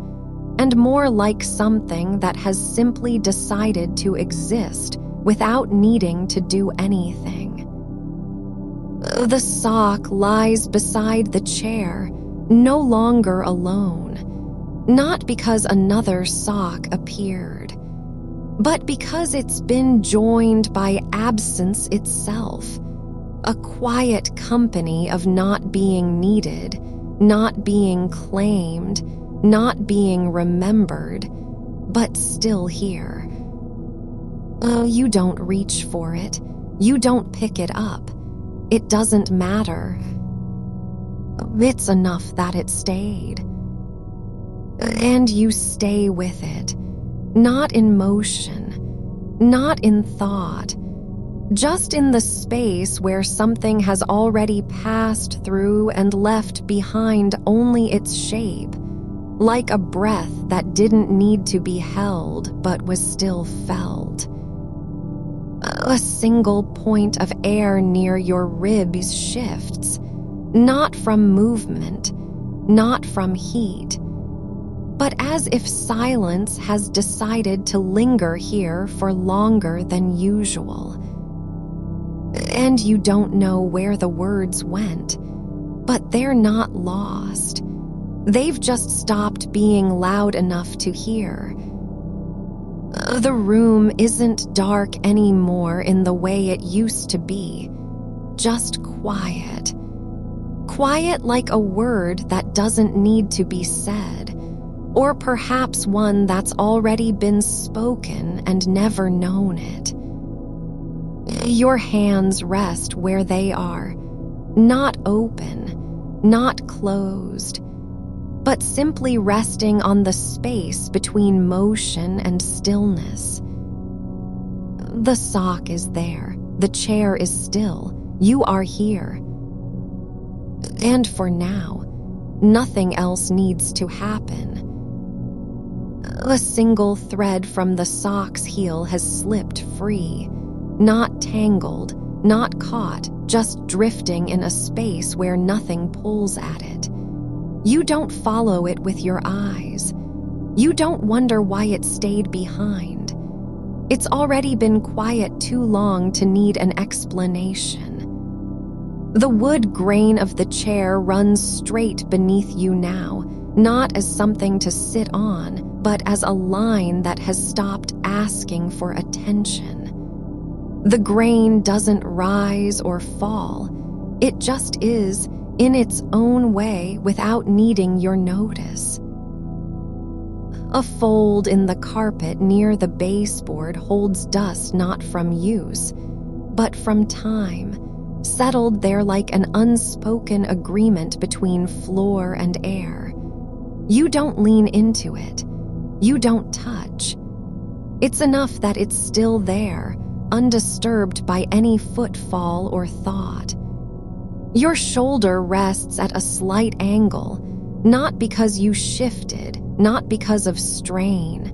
and more like something that has simply decided to exist without needing to do anything. The sock lies beside the chair, no longer alone, not because another sock appeared, but because it's been joined by absence itself. A quiet company of not being needed, not being claimed, not being remembered, but still here. You don't reach for it. You don't pick it up. It doesn't matter. It's enough that it stayed. And you stay with it, not in motion, not in thought, just in the space where something has already passed through and left behind only its shape, like a breath that didn't need to be held but was still felt. A single point of air near your ribs shifts, not from movement, not from heat, but as if silence has decided to linger here for longer than usual. And you don't know where the words went, but they're not lost. They've just stopped being loud enough to hear. The room isn't dark anymore in the way it used to be, just quiet. Quiet like a word that doesn't need to be said, or perhaps one that's already been spoken and never known it. Your hands rest where they are, not open, not closed, but simply resting on the space between motion and stillness. The sock is there, the chair is still, you are here. And for now, nothing else needs to happen. A single thread from the sock's heel has slipped free, not tangled, not caught, just drifting in a space where nothing pulls at it. You don't follow it with your eyes. You don't wonder why it stayed behind. It's already been quiet too long to need an explanation. The wood grain of the chair runs straight beneath you now, not as something to sit on, but as a line that has stopped asking for attention. The grain doesn't rise or fall. It just is, in its own way, without needing your notice. A fold in the carpet near the baseboard holds dust not from use, but from time, settled there like an unspoken agreement between floor and air. You don't lean into it. You don't touch. It's enough that it's still there, undisturbed by any footfall or thought. Your shoulder rests at a slight angle, not because you shifted, not because of strain,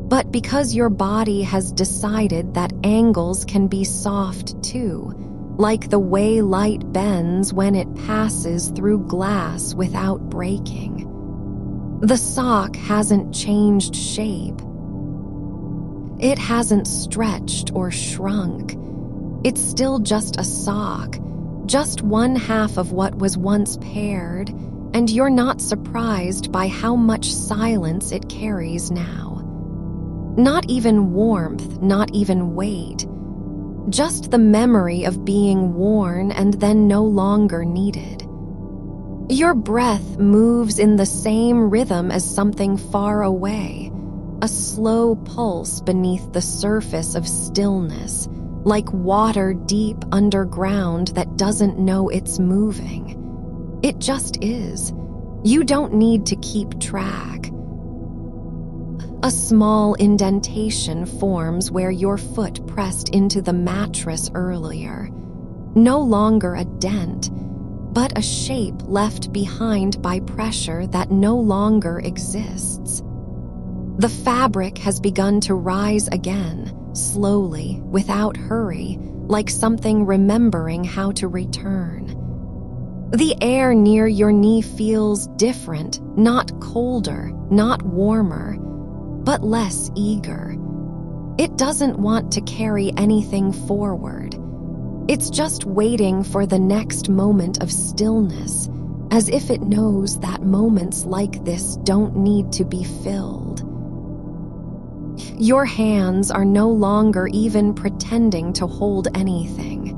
but because your body has decided that angles can be soft too, like the way light bends when it passes through glass without breaking. The sock hasn't changed shape. It hasn't stretched or shrunk. It's still just a sock, just one half of what was once paired, and you're not surprised by how much silence it carries now. Not even warmth, not even weight. Just the memory of being worn and then no longer needed. Your breath moves in the same rhythm as something far away, a slow pulse beneath the surface of stillness, like water deep underground that doesn't know it's moving. It just is. You don't need to keep track. A small indentation forms where your foot pressed into the mattress earlier. No longer a dent, but a shape left behind by pressure that no longer exists. The fabric has begun to rise again, slowly, without hurry, like something remembering how to return. The air near your knee feels different, not colder, not warmer, but less eager. It doesn't want to carry anything forward. It's just waiting for the next moment of stillness, as if it knows that moments like this don't need to be filled. Your hands are no longer even pretending to hold anything.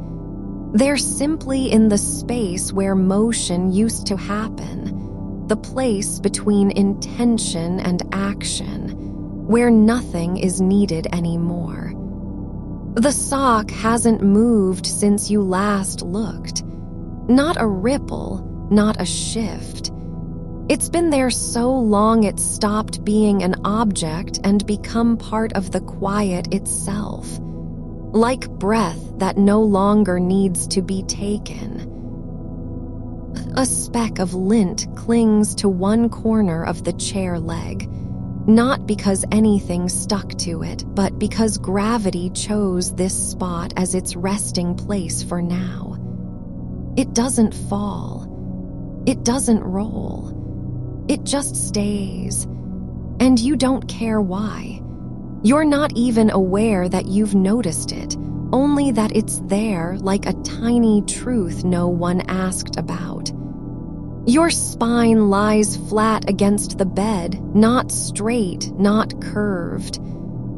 They're simply in the space where motion used to happen, the place between intention and action, where nothing is needed anymore. The sock hasn't moved since you last looked. Not a ripple, not a shift. It's been there so long it stopped being an object and become part of the quiet itself. Like breath that no longer needs to be taken. A speck of lint clings to one corner of the chair leg. Not because anything stuck to it, but because gravity chose this spot as its resting place for now. It doesn't fall. It doesn't roll. It just stays. And you don't care why. You're not even aware that you've noticed it, only that it's there like a tiny truth no one asked about. Your spine lies flat against the bed, not straight, not curved,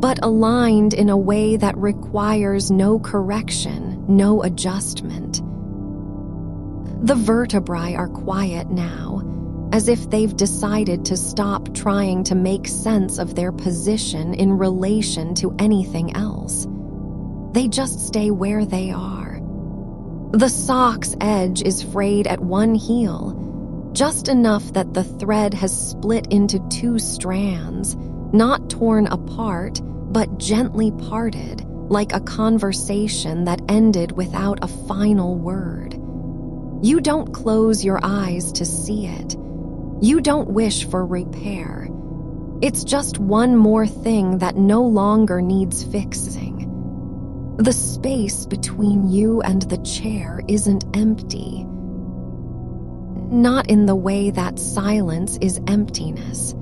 but aligned in a way that requires no correction, no adjustment. The vertebrae are quiet now, as if they've decided to stop trying to make sense of their position in relation to anything else. They just stay where they are. The sock's edge is frayed at one heel, just enough that the thread has split into two strands, not torn apart, but gently parted, like a conversation that ended without a final word. You don't close your eyes to see it. You don't wish for repair. It's just one more thing that no longer needs fixing. The space between you and the chair isn't empty. Not in the way that silence is emptiness.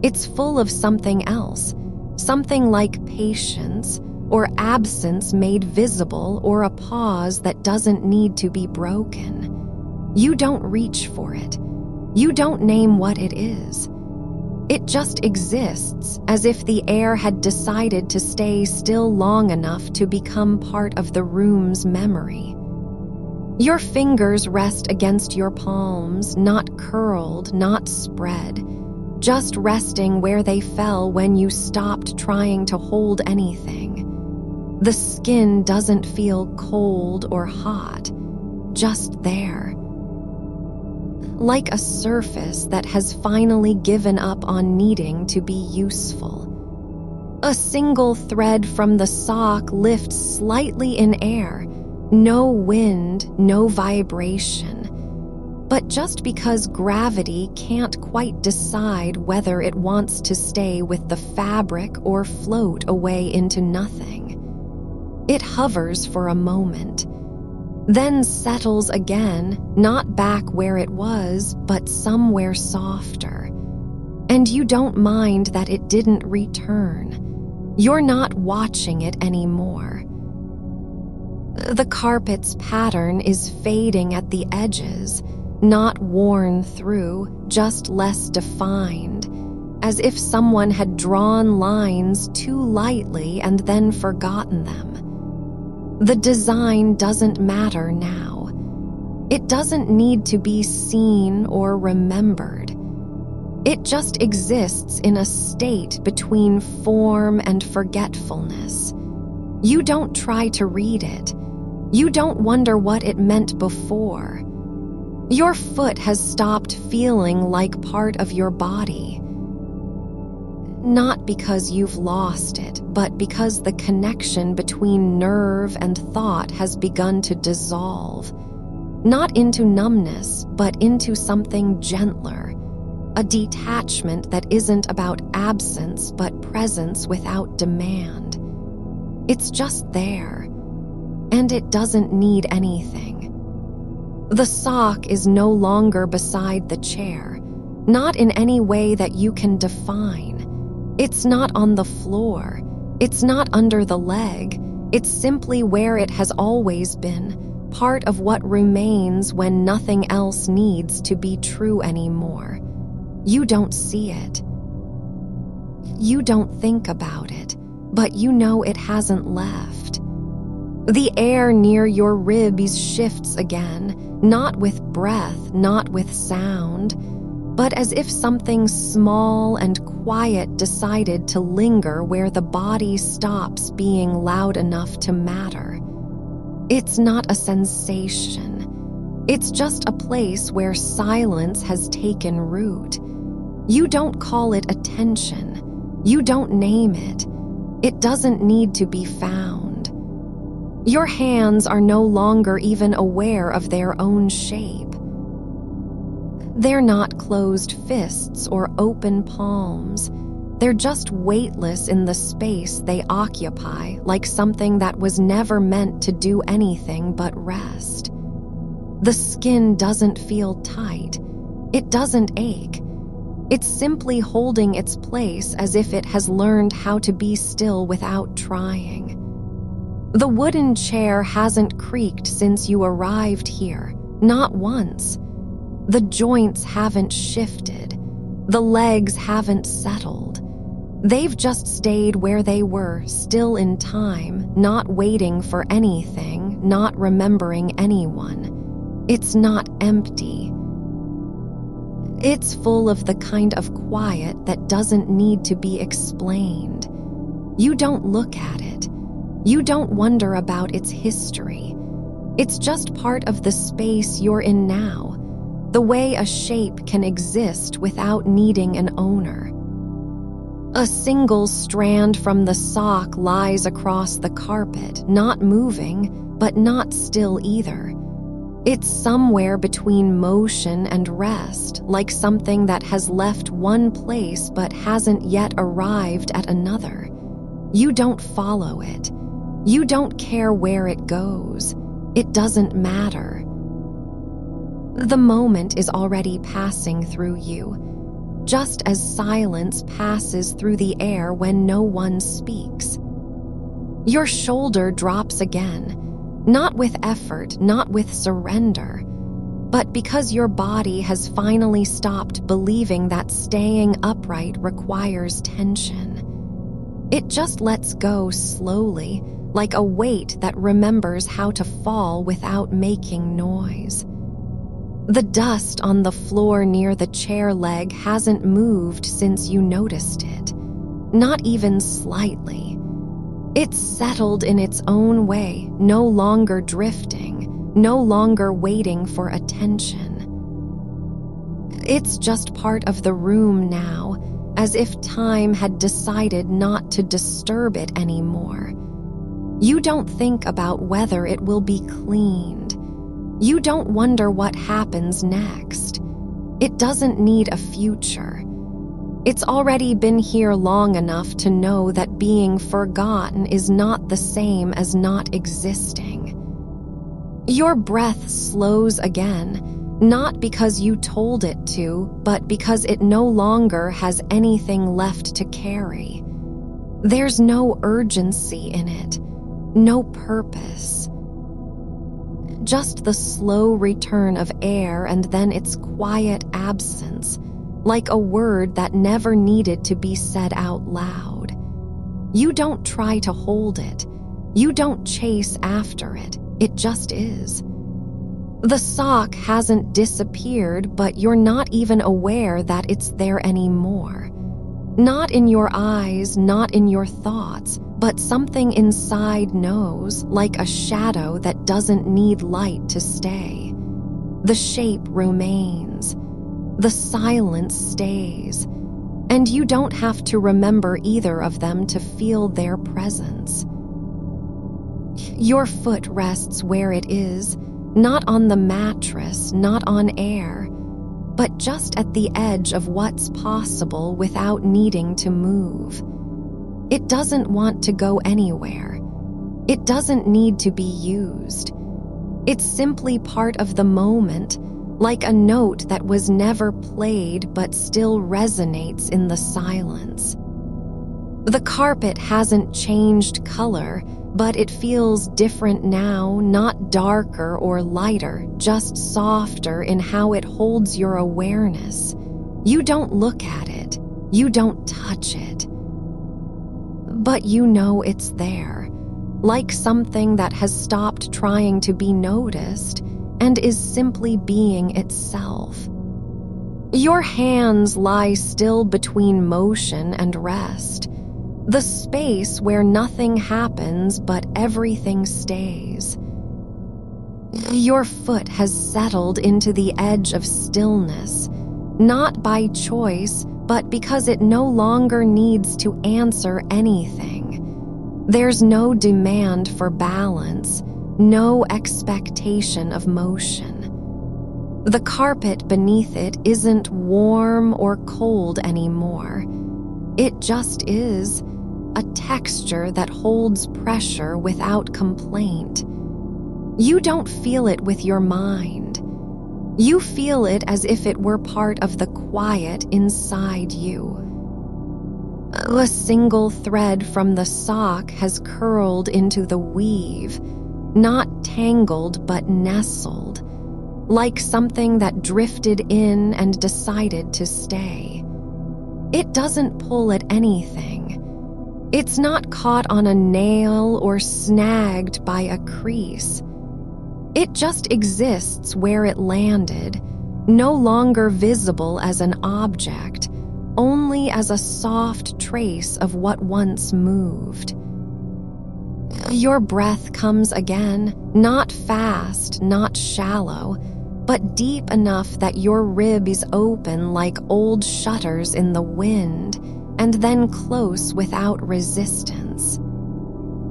It's full of something else, something like patience or absence made visible or a pause that doesn't need to be broken. You don't reach for it. You don't name what it is. It just exists as if the air had decided to stay still long enough to become part of the room's memory. Your fingers rest against your palms, not curled, not spread, just resting where they fell when you stopped trying to hold anything. The skin doesn't feel cold or hot, just there. Like a surface that has finally given up on needing to be useful. A single thread from the sock lifts slightly in air. No wind, no vibration. But just because gravity can't quite decide whether it wants to stay with the fabric or float away into nothing, it hovers for a moment, then settles again, not back where it was, but somewhere softer. And you don't mind that it didn't return. You're not watching it anymore. The carpet's pattern is fading at the edges, not worn through, just less defined, as if someone had drawn lines too lightly and then forgotten them. The design doesn't matter now. It doesn't need to be seen or remembered. It just exists in a state between form and forgetfulness. You don't try to read it. You don't wonder what it meant before. Your foot has stopped feeling like part of your body. Not because you've lost it, but because the connection between nerve and thought has begun to dissolve. Not into numbness, but into something gentler. A detachment that isn't about absence, but presence without demand. It's just there, and it doesn't need anything. The sock is no longer beside the chair, not in any way that you can define. It's not on the floor. It's not under the leg. It's simply where it has always been, part of what remains when nothing else needs to be true anymore. You don't see it. You don't think about it, but you know it hasn't left. The air near your ribs shifts again, not with breath, not with sound, but as if something small and quiet decided to linger where the body stops being loud enough to matter. It's not a sensation. It's just a place where silence has taken root. You don't call it attention. You don't name it. It doesn't need to be found. Your hands are no longer even aware of their own shape. They're not closed fists or open palms. They're just weightless in the space they occupy, like something that was never meant to do anything but rest. The skin doesn't feel tight. It doesn't ache. It's simply holding its place as if it has learned how to be still without trying. The wooden chair hasn't creaked since you arrived here, not once. The joints haven't shifted. The legs haven't settled. They've just stayed where they were, still in time, not waiting for anything, not remembering anyone. It's not empty. It's full of the kind of quiet that doesn't need to be explained. You don't look at it. You don't wonder about its history. It's just part of the space you're in now. The way a shape can exist without needing an owner. A single strand from the sock lies across the carpet, not moving, but not still either. It's somewhere between motion and rest, like something that has left one place but hasn't yet arrived at another. You don't follow it. You don't care where it goes. It doesn't matter. The moment is already passing through you, just as silence passes through the air when no one speaks. Your shoulder drops again, not with effort, not with surrender, but because your body has finally stopped believing that staying upright requires tension. It just lets go slowly, like a weight that remembers how to fall without making noise. The dust on the floor near the chair leg hasn't moved since you noticed it, not even slightly. It's settled in its own way, no longer drifting, no longer waiting for attention. It's just part of the room now, as if time had decided not to disturb it anymore. You don't think about whether it will be cleaned. You don't wonder what happens next. It doesn't need a future. It's already been here long enough to know that being forgotten is not the same as not existing. Your breath slows again, not because you told it to, but because it no longer has anything left to carry. There's no urgency in it, no purpose. Just the slow return of air and then its quiet absence, like a word that never needed to be said out loud. You don't try to hold it. You don't chase after it. It just is. The sock hasn't disappeared, but you're not even aware that it's there anymore. Not in your eyes, not in your thoughts, but something inside knows, like a shadow that doesn't need light to stay. The shape remains. The silence stays. And you don't have to remember either of them to feel their presence. Your foot rests where it is, not on the mattress, not on air, but just at the edge of what's possible without needing to move. It doesn't want to go anywhere. It doesn't need to be used. It's simply part of the moment, like a note that was never played but still resonates in the silence. The carpet hasn't changed color, but it feels different now, not darker or lighter, just softer in how it holds your awareness. You don't look at it. You don't touch it. But you know it's there, like something that has stopped trying to be noticed and is simply being itself. Your hands lie still between motion and rest, the space where nothing happens but everything stays. Your foot has settled into the edge of stillness, not by choice, but because it no longer needs to answer anything. There's no demand for balance, no expectation of motion. The carpet beneath it isn't warm or cold anymore. It just is, a texture that holds pressure without complaint. You don't feel it with your mind. You feel it as if it were part of the quiet inside you. A single thread from the sock has curled into the weave, not tangled but nestled, like something that drifted in and decided to stay. It doesn't pull at anything. It's not caught on a nail or snagged by a crease. It just exists where it landed, no longer visible as an object, only as a soft trace of what once moved. Your breath comes again, not fast, not shallow, but deep enough that your ribs open like old shutters in the wind, and then close without resistance.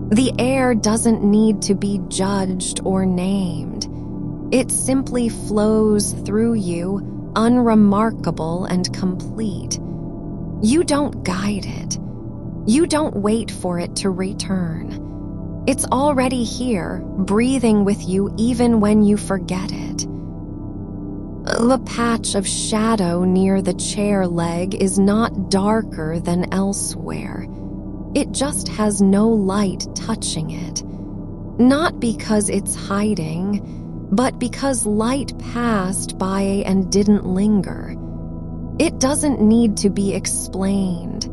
The air doesn't need to be judged or named. It simply flows through you, unremarkable and complete. You don't guide it. You don't wait for it to return. It's already here, breathing with you even when you forget it. The patch of shadow near the chair leg is not darker than elsewhere. It just has no light touching it. Not because it's hiding, but because light passed by and didn't linger. It doesn't need to be explained.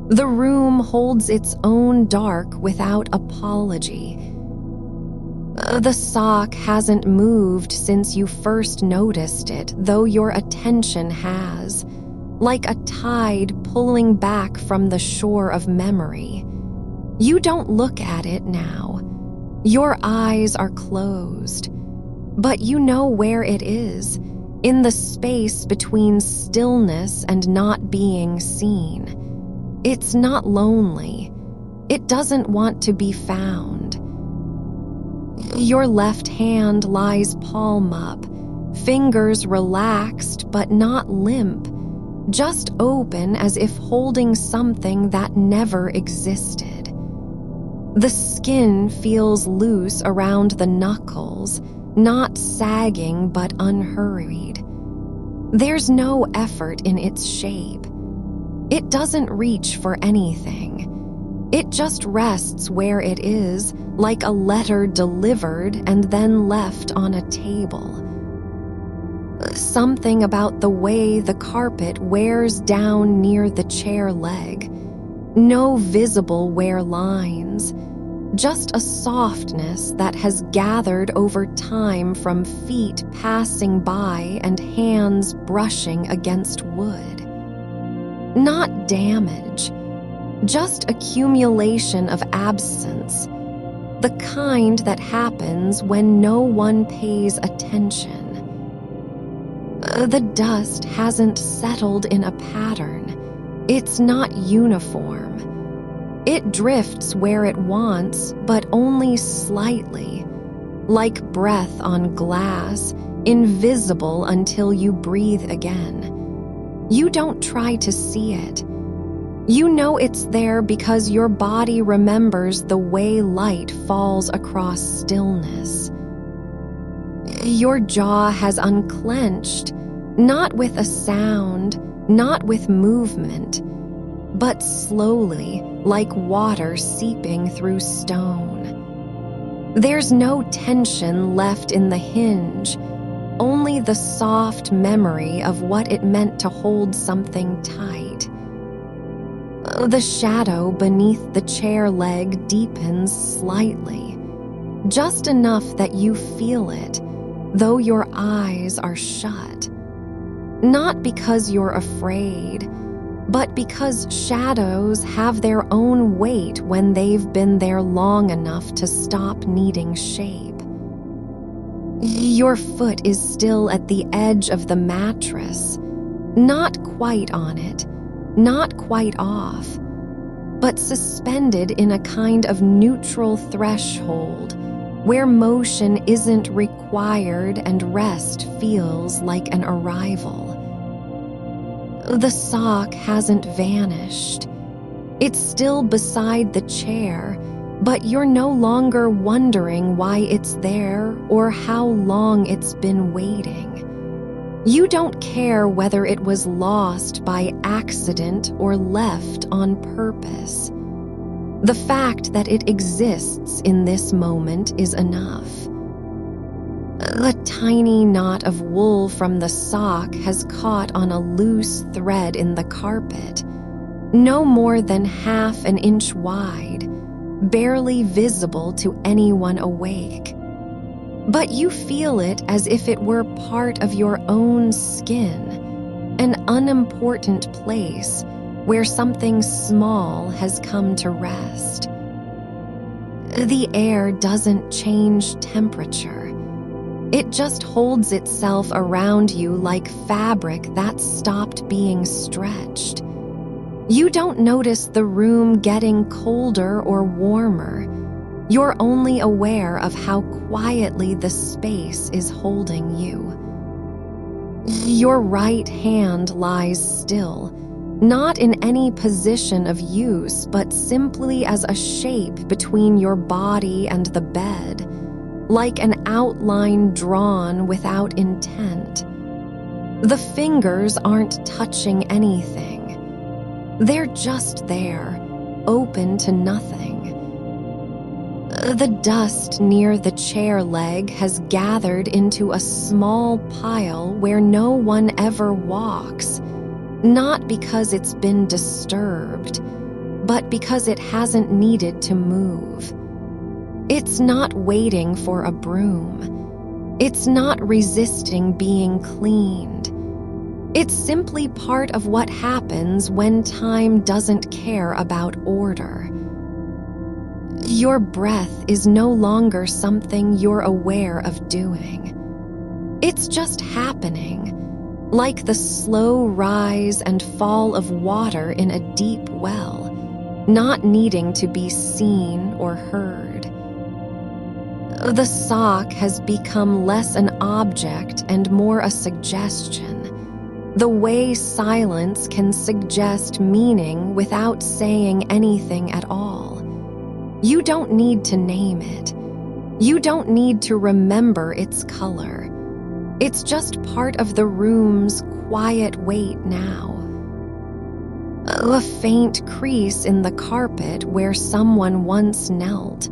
The room holds its own dark without apology. The sock hasn't moved since you first noticed it, though your attention has, like a tide pulling back from the shore of memory. You don't look at it now. Your eyes are closed, but you know where it is, in the space between stillness and not being seen. It's not lonely. It doesn't want to be found. Your left hand lies palm up, fingers relaxed but not limp, just open as if holding something that never existed. The skin feels loose around the knuckles, not sagging but unhurried. There's no effort in its shape. It doesn't reach for anything. It just rests where it is, like a letter delivered and then left on a table. Something about the way the carpet wears down near the chair leg. No visible wear lines, just a softness that has gathered over time from feet passing by and hands brushing against wood. Not damage, just accumulation of absence, the kind that happens when no one pays attention. The dust hasn't settled in a pattern. It's not uniform. It drifts where it wants, but only slightly, like breath on glass, invisible until you breathe again. You don't try to see it. You know it's there because your body remembers the way light falls across stillness. Your jaw has unclenched, not with a sound, not with movement, but slowly, like water seeping through stone. There's no tension left in the hinge, only the soft memory of what it meant to hold something tight. The shadow beneath the chair leg deepens slightly, just enough that you feel it, though your eyes are shut. Not because you're afraid, but because shadows have their own weight when they've been there long enough to stop needing shape. Your foot is still at the edge of the mattress, not quite on it, not quite off, but suspended in a kind of neutral threshold where motion isn't required and rest feels like an arrival. The sock hasn't vanished. It's still beside the chair, but you're no longer wondering why it's there or how long it's been waiting. You don't care whether it was lost by accident or left on purpose. The fact that it exists in this moment is enough. A tiny knot of wool from the sock has caught on a loose thread in the carpet, no more than half an inch wide, barely visible to anyone awake. But you feel it as if it were part of your own skin, an unimportant place where something small has come to rest. The air doesn't change temperature. It just holds itself around you like fabric that's stopped being stretched. You don't notice the room getting colder or warmer. You're only aware of how quietly the space is holding you. Your right hand lies still, not in any position of use, but simply as a shape between your body and the bed, like an outline drawn without intent. The fingers aren't touching anything. They're just there, open to nothing. The dust near the chair leg has gathered into a small pile where no one ever walks, not because it's been disturbed, but because it hasn't needed to move. It's not waiting for a broom. It's not resisting being cleaned. It's simply part of what happens when time doesn't care about order. Your breath is no longer something you're aware of doing. It's just happening, like the slow rise and fall of water in a deep well, not needing to be seen or heard. The sock has become less an object and more a suggestion. The way silence can suggest meaning without saying anything at all. You don't need to name it. You don't need to remember its color. It's just part of the room's quiet weight now. A faint crease in the carpet where someone once knelt,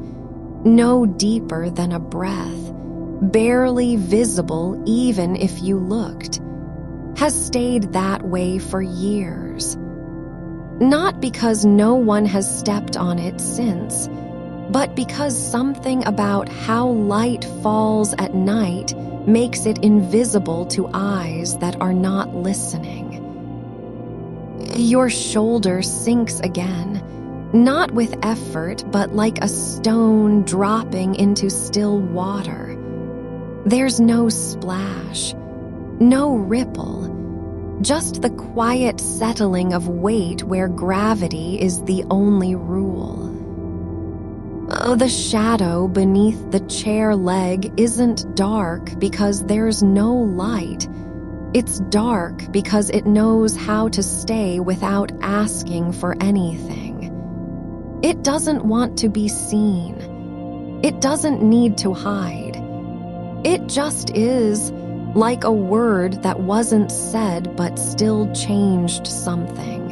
no deeper than a breath, barely visible even if you looked, has stayed that way for years. Not because no one has stepped on it since, but because something about how light falls at night makes it invisible to eyes that are not listening. Your shoulder sinks again, not with effort, but like a stone dropping into still water. There's no splash, no ripple, just the quiet settling of weight where gravity is the only rule. The shadow beneath the chair leg isn't dark because there's no light. It's dark because it knows how to stay without asking for anything. It doesn't want to be seen. It doesn't need to hide. It just is, like a word that wasn't said but still changed something.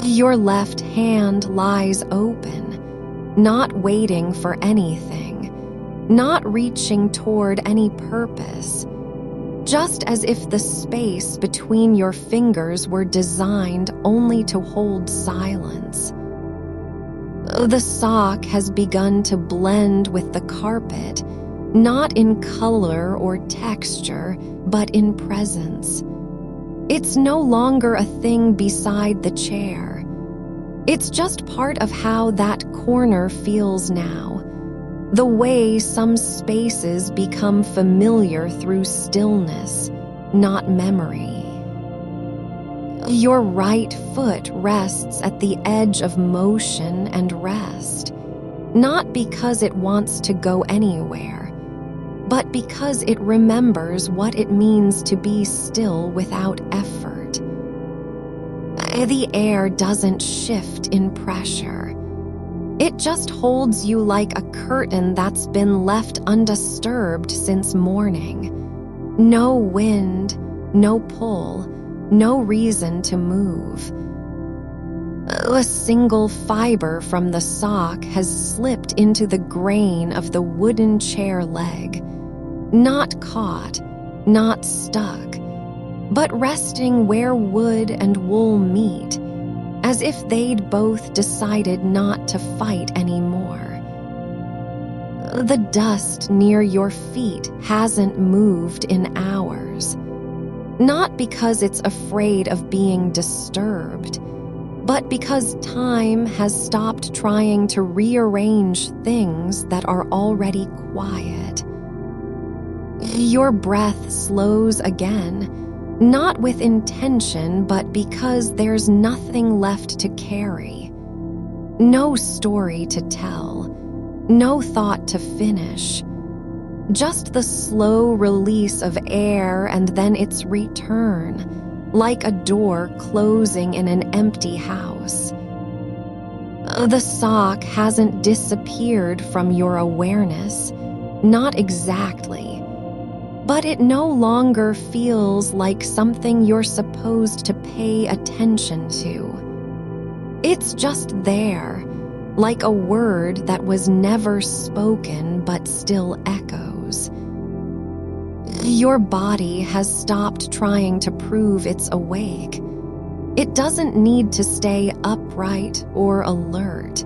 Your left hand lies open, not waiting for anything, not reaching toward any purpose, just as if the space between your fingers were designed only to hold silence. The sock has begun to blend with the carpet, not in color or texture, but in presence. It's no longer a thing beside the chair. It's just part of how that corner feels now. The way some spaces become familiar through stillness, not memory. Your right foot rests at the edge of motion and rest, not because it wants to go anywhere, but because it remembers what it means to be still without effort. The air doesn't shift in pressure. It just holds you like a curtain that's been left undisturbed since morning. No wind, no pull, no reason to move. A single fiber from the sock has slipped into the grain of the wooden chair leg, not caught, not stuck, but resting where wood and wool meet, as if they'd both decided not to fight anymore. The dust near your feet hasn't moved in hours, not because it's afraid of being disturbed, but because time has stopped trying to rearrange things that are already quiet. Your breath slows again, not with intention, but because there's nothing left to carry. No story to tell, no thought to finish. Just the slow release of air and then its return, like a door closing in an empty house. The sock hasn't disappeared from your awareness, not exactly. But it no longer feels like something you're supposed to pay attention to. It's just there, like a word that was never spoken but still echoes. Your body has stopped trying to prove it's awake. It doesn't need to stay upright or alert.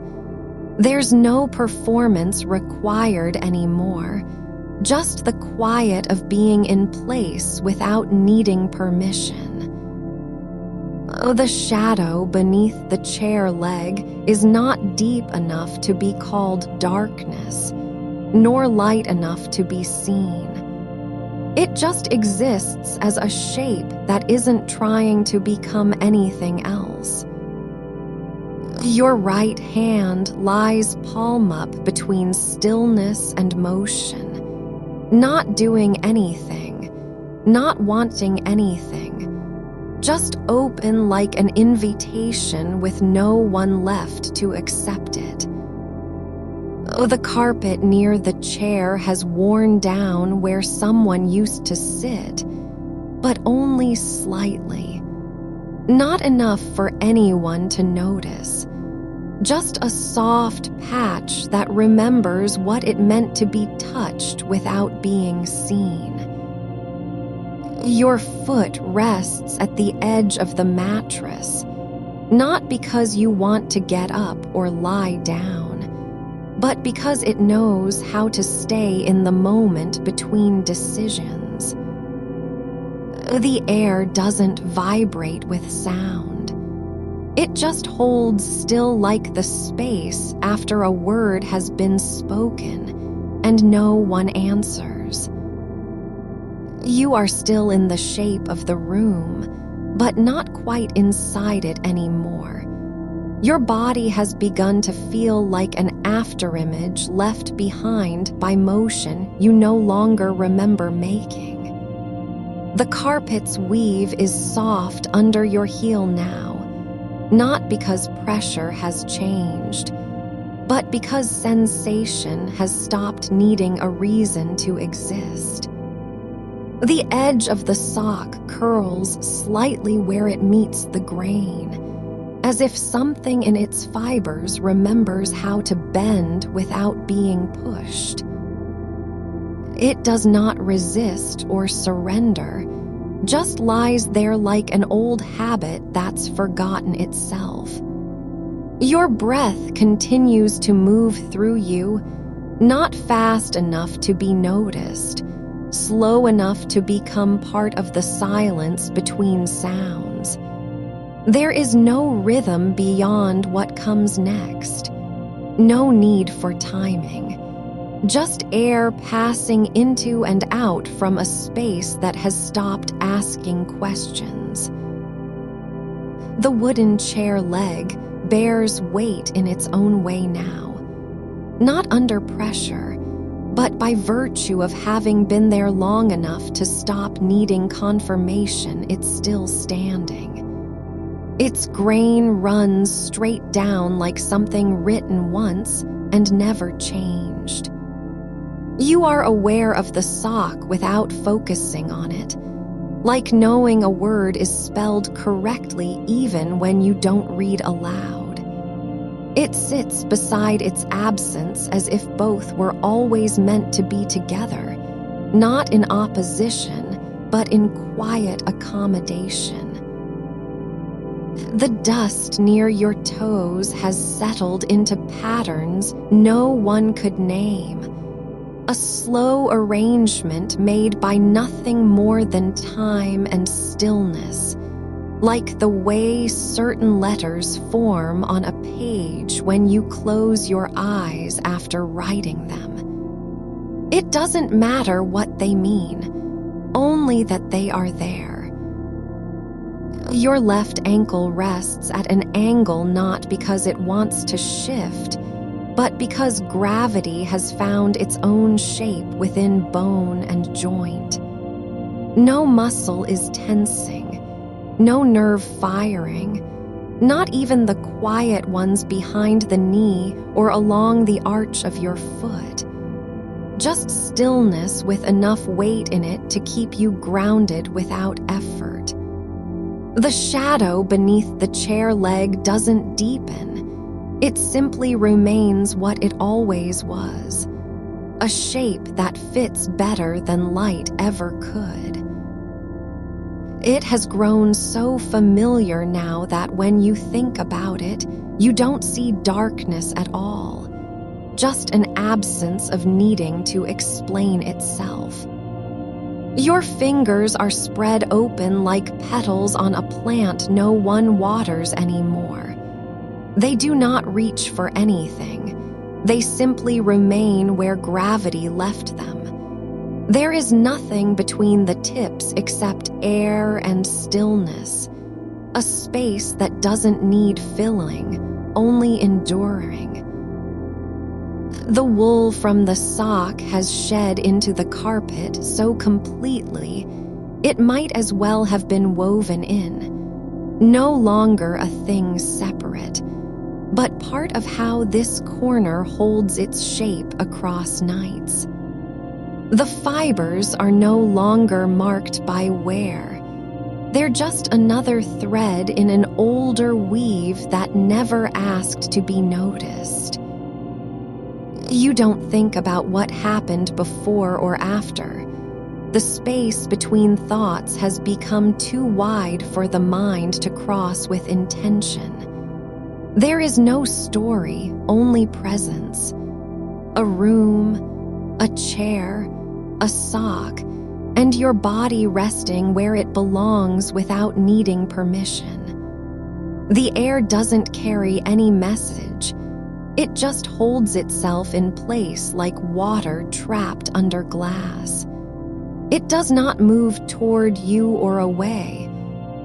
There's no performance required anymore. Just the quiet of being in place without needing permission. The shadow beneath the chair leg is not deep enough to be called darkness, nor light enough to be seen. It just exists as a shape that isn't trying to become anything else. Your right hand lies palm up between stillness and motion, not doing anything, not wanting anything, just open like an invitation with no one left to accept it. The carpet near the chair has worn down where someone used to sit, but only slightly. Not enough for anyone to notice. Just a soft patch that remembers what it meant to be touched without being seen. Your foot rests at the edge of the mattress, not because you want to get up or lie down, but because it knows how to stay in the moment between decisions. The air doesn't vibrate with sound. It just holds still like the space after a word has been spoken and no one answers. You are still in the shape of the room, but not quite inside it anymore. Your body has begun to feel like an afterimage left behind by motion you no longer remember making. The carpet's weave is soft under your heel now, not because pressure has changed, but because sensation has stopped needing a reason to exist. The edge of the sock curls slightly where it meets the grain, as if something in its fibers remembers how to bend without being pushed. It does not resist or surrender, just lies there like an old habit that's forgotten itself. Your breath continues to move through you, not fast enough to be noticed, slow enough to become part of the silence between sounds. There is no rhythm beyond what comes next, no need for timing. Just air passing into and out from a space that has stopped asking questions. The wooden chair leg bears weight in its own way now, not under pressure, but by virtue of having been there long enough to stop needing confirmation it's still standing. Its grain runs straight down like something written once and never changed. You are aware of the sock without focusing on it, like knowing a word is spelled correctly even when you don't read aloud. It sits beside its absence as if both were always meant to be together, not in opposition, but in quiet accommodation. The dust near your toes has settled into patterns no one could name. A slow arrangement made by nothing more than time and stillness, like the way certain letters form on a page when you close your eyes after writing them. It doesn't matter what they mean, only that they are there. Your left ankle rests at an angle not because it wants to shift, but because gravity has found its own shape within bone and joint. No muscle is tensing, no nerve firing, not even the quiet ones behind the knee or along the arch of your foot. Just stillness with enough weight in it to keep you grounded without effort. The shadow beneath the chair leg doesn't deepen. It simply remains what it always was, a shape that fits better than light ever could. It has grown so familiar now that when you think about it, you don't see darkness at all, just an absence of needing to explain itself. Your fingers are spread open like petals on a plant no one waters anymore. They do not reach for anything. They simply remain where gravity left them. There is nothing between the tips except air and stillness, a space that doesn't need filling, only enduring. The wool from the sock has shed into the carpet so completely it might as well have been woven in, no longer a thing separate, but part of how this corner holds its shape across nights. The fibers are no longer marked by wear. They're just another thread in an older weave that never asked to be noticed. You don't think about what happened before or after. The space between thoughts has become too wide for the mind to cross with intention. There is no story, only presence. A room, a chair, a sock, and your body resting where it belongs without needing permission. The air doesn't carry any message. It just holds itself in place like water trapped under glass. It does not move toward you or away,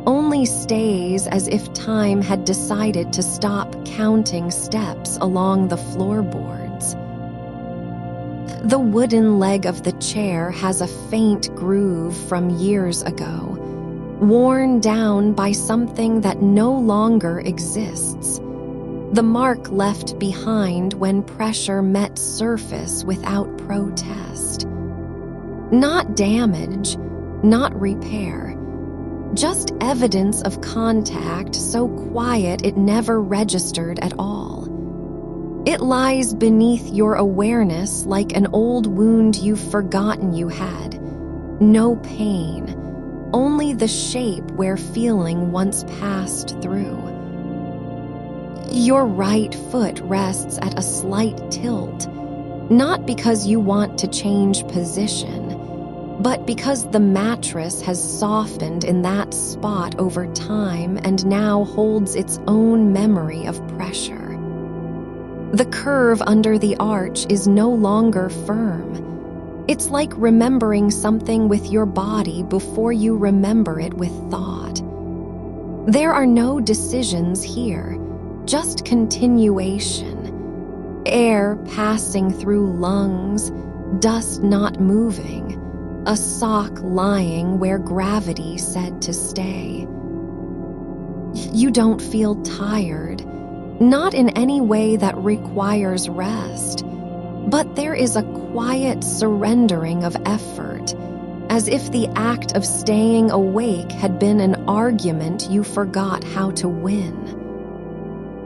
only stays as if time had decided to stop counting steps along the floorboards. The wooden leg of the chair has a faint groove from years ago, worn down by something that no longer exists. The mark left behind when pressure met surface without protest. Not damage, not repair, just evidence of contact so quiet it never registered at all. It lies beneath your awareness like an old wound you've forgotten you had. No pain, only the shape where feeling once passed through. Your right foot rests at a slight tilt, not because you want to change position, but because the mattress has softened in that spot over time and now holds its own memory of pressure. The curve under the arch is no longer firm. It's like remembering something with your body before you remember it with thought. There are no decisions here, just continuation. Air passing through lungs, dust not moving, a sock lying where gravity said to stay. You don't feel tired, not in any way that requires rest, but there is a quiet surrendering of effort, as if the act of staying awake had been an argument you forgot how to win.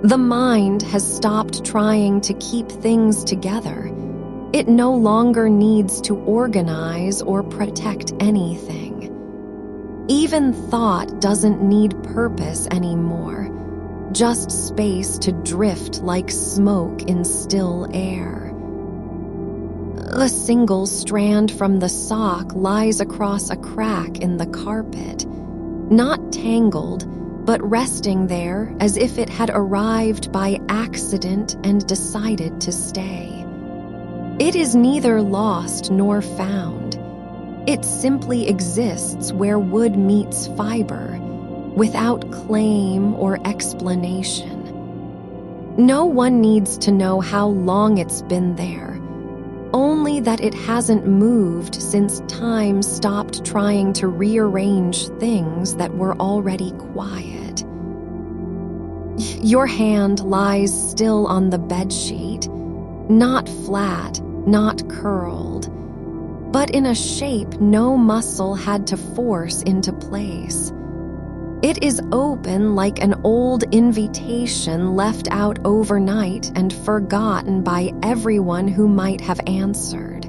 The mind has stopped trying to keep things together. It no longer needs to organize or protect anything. Even thought doesn't need purpose anymore, just space to drift like smoke in still air. A single strand from the sock lies across a crack in the carpet, not tangled, but resting there as if it had arrived by accident and decided to stay. It is neither lost nor found. It simply exists where wood meets fiber, without claim or explanation. No one needs to know how long it's been there, only that it hasn't moved since time stopped trying to rearrange things that were already quiet. Your hand lies still on the bedsheet, not flat, not curled, but in a shape no muscle had to force into place. It is open like an old invitation left out overnight and forgotten by everyone who might have answered.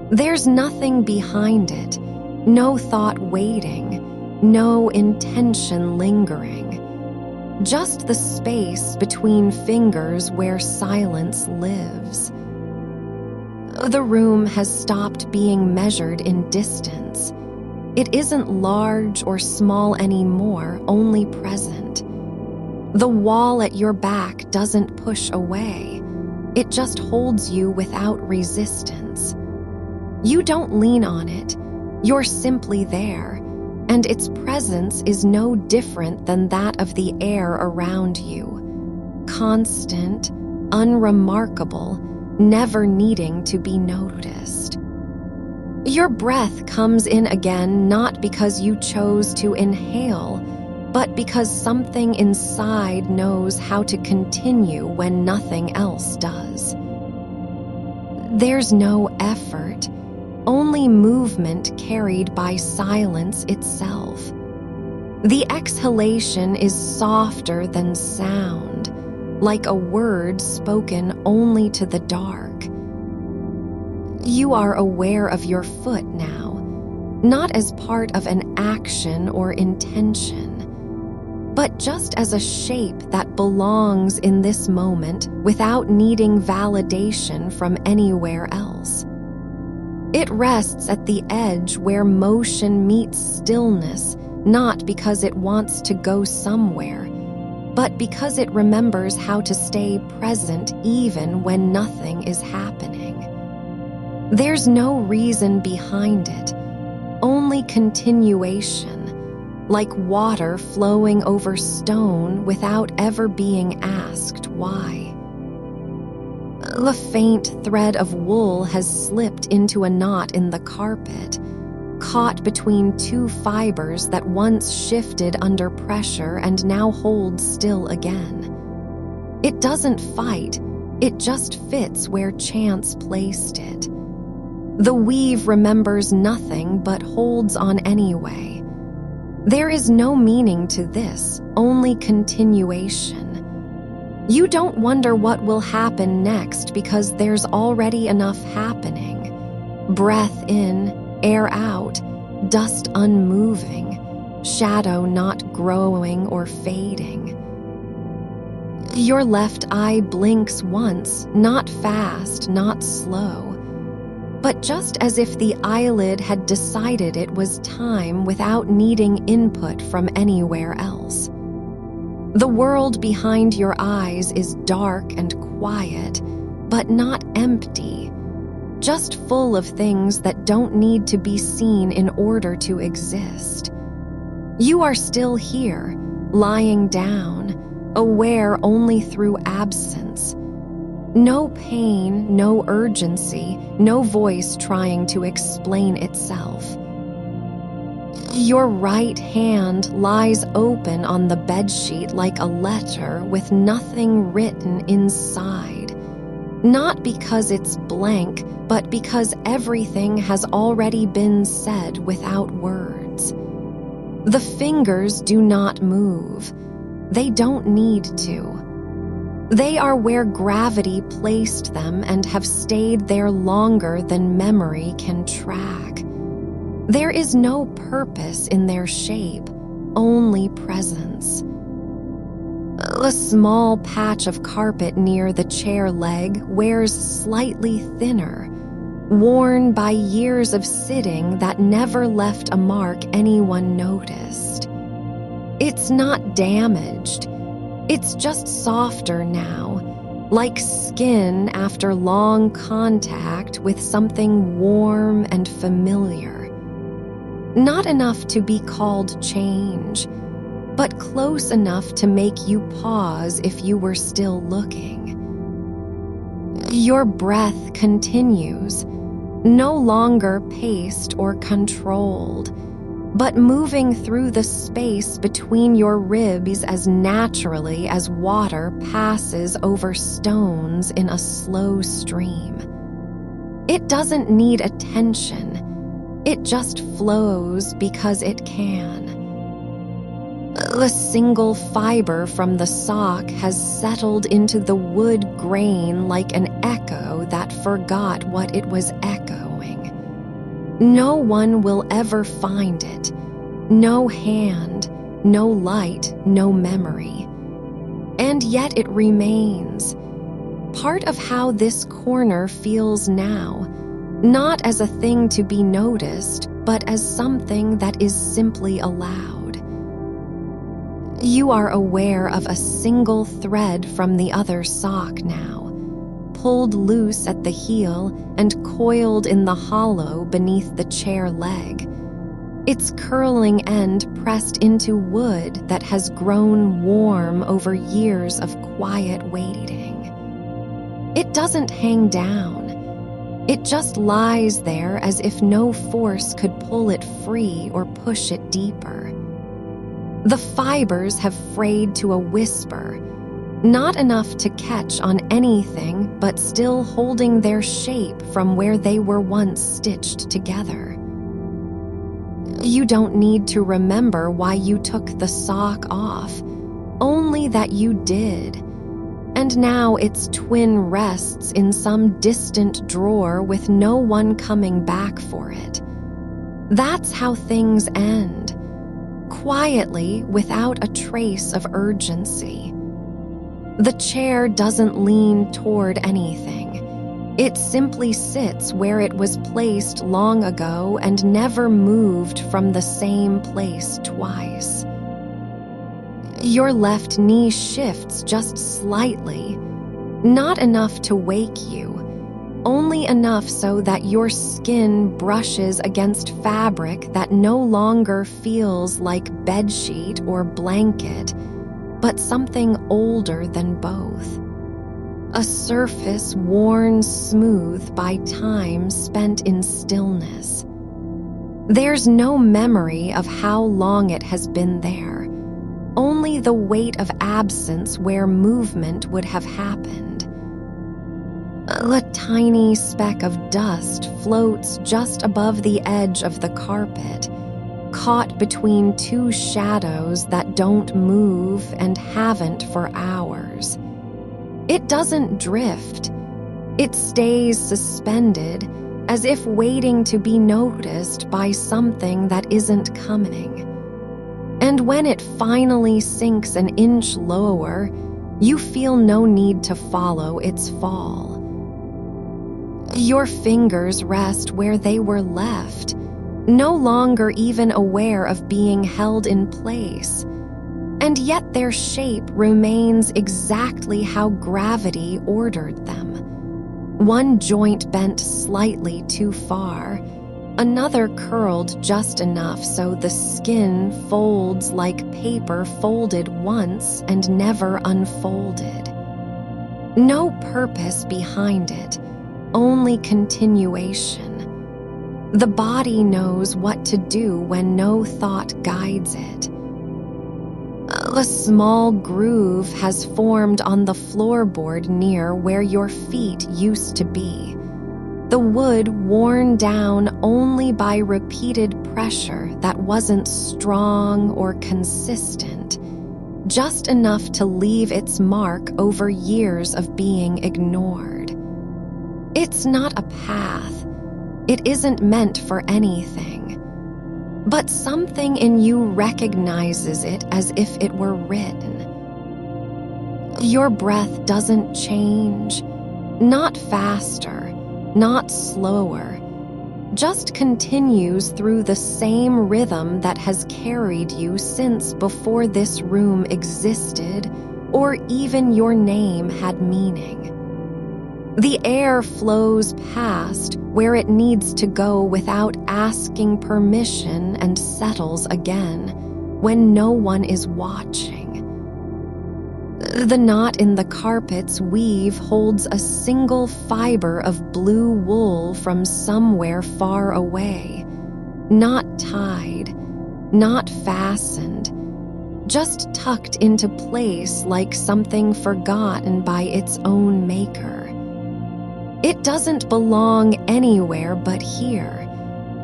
There's nothing behind it, no thought waiting, no intention lingering. Just the space between fingers where silence lives. The room has stopped being measured in distance. It isn't large or small anymore, only present. The wall at your back doesn't push away. It just holds you without resistance. You don't lean on it. You're simply there, and its presence is no different than that of the air around you. constant, unremarkable, never needing to be noticed. Your breath comes in again not because you chose to inhale, but because something inside knows how to continue when nothing else does. There's no effort, only movement carried by silence itself. The exhalation is softer than sound, like a word spoken only to the dark. You are aware of your foot now, not as part of an action or intention, but just as a shape that belongs in this moment without needing validation from anywhere else. It rests at the edge where motion meets stillness, not because it wants to go somewhere, but because it remembers how to stay present even when nothing is happening. There's no reason behind it, only continuation, like water flowing over stone without ever being asked why. The faint thread of wool has slipped into a knot in the carpet, caught between two fibers that once shifted under pressure and now hold still again. It doesn't fight, it just fits where chance placed it. The weave remembers nothing but holds on anyway. There is no meaning to this, only continuation. You don't wonder what will happen next because there's already enough happening. Breath in, air out, dust unmoving, shadow not growing or fading. Your left eye blinks once, not fast, not slow, but just as if the eyelid had decided it was time without needing input from anywhere else. The world behind your eyes is dark and quiet, but not empty, just full of things that don't need to be seen in order to exist. You are still here, lying down, aware only through absence. No pain, no urgency, no voice trying to explain itself. Your right hand lies open on the bedsheet like a letter with nothing written inside. Not because it's blank, but because everything has already been said without words. The fingers do not move. They don't need to. They are where gravity placed them and have stayed there longer than memory can track. There is no purpose in their shape, only presence. A small patch of carpet near the chair leg wears slightly thinner, worn by years of sitting that never left a mark anyone noticed. It's not damaged. It's just softer now, like skin after long contact with something warm and familiar. Not enough to be called change, but close enough to make you pause if you were still looking. Your breath continues, no longer paced or controlled, but moving through the space between your ribs as naturally as water passes over stones in a slow stream. It doesn't need attention. It just flows because it can. A single fiber from the sock has settled into the wood grain like an echo that forgot what it was echoing. No one will ever find it. No hand, no light, no memory. And yet it remains. Part of how this corner feels now, not as a thing to be noticed, but as something that is simply allowed. You are aware of a single thread from the other sock now, pulled loose at the heel and coiled in the hollow beneath the chair leg. its curling end pressed into wood that has grown warm over years of quiet waiting. It doesn't hang down. It just lies there as if no force could pull it free or push it deeper. The fibers have frayed to a whisper, not enough to catch on anything, but still holding their shape from where they were once stitched together. You don't need to remember why you took the sock off, only that you did. And now its twin rests in some distant drawer with no one coming back for it. That's how things end, quietly, without a trace of urgency. The chair doesn't lean toward anything. It simply sits where it was placed long ago and never moved from the same place twice. Your left knee shifts just slightly, not enough to wake you, only enough so that your skin brushes against fabric that no longer feels like bedsheet or blanket, but something older than both. A surface worn smooth by time spent in stillness. There's no memory of how long it has been there, only the weight of absence where movement would have happened. A tiny speck of dust floats just above the edge of the carpet, caught between two shadows that don't move and haven't for hours. It doesn't drift. It stays suspended, as if waiting to be noticed by something that isn't coming. And when it finally sinks an inch lower, you feel no need to follow its fall. Your fingers rest where they were left, no longer even aware of being held in place. And yet their shape remains exactly how gravity ordered them. One joint bent slightly too far, another curled just enough so the skin folds like paper folded once and never unfolded. No purpose behind it, only continuation. The body knows what to do when no thought guides it. A small groove has formed on the floorboard near where your feet used to be. The wood worn down only by repeated pressure that wasn't strong or consistent, just enough to leave its mark over years of being ignored. It's not a path. It isn't meant for anything. But something in you recognizes it as if it were written. Your breath doesn't change, not faster, not slower, just continues through the same rhythm that has carried you since before this room existed or even your name had meaning. The air flows past where it needs to go without asking permission and settles again when no one is watching. The knot in the carpet's weave holds a single fiber of blue wool from somewhere far away, not tied, not fastened, just tucked into place like something forgotten by its own maker. It doesn't belong anywhere but here,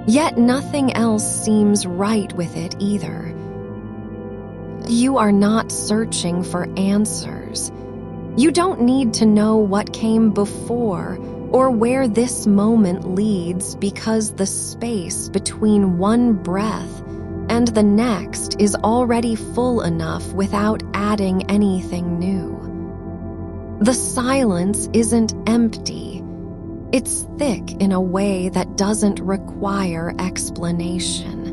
yet nothing else seems right with it either. You are not searching for answers. You don't need to know what came before or where this moment leads, because the space between one breath and the next is already full enough without adding anything new. The silence isn't empty. It's thick in a way that doesn't require explanation.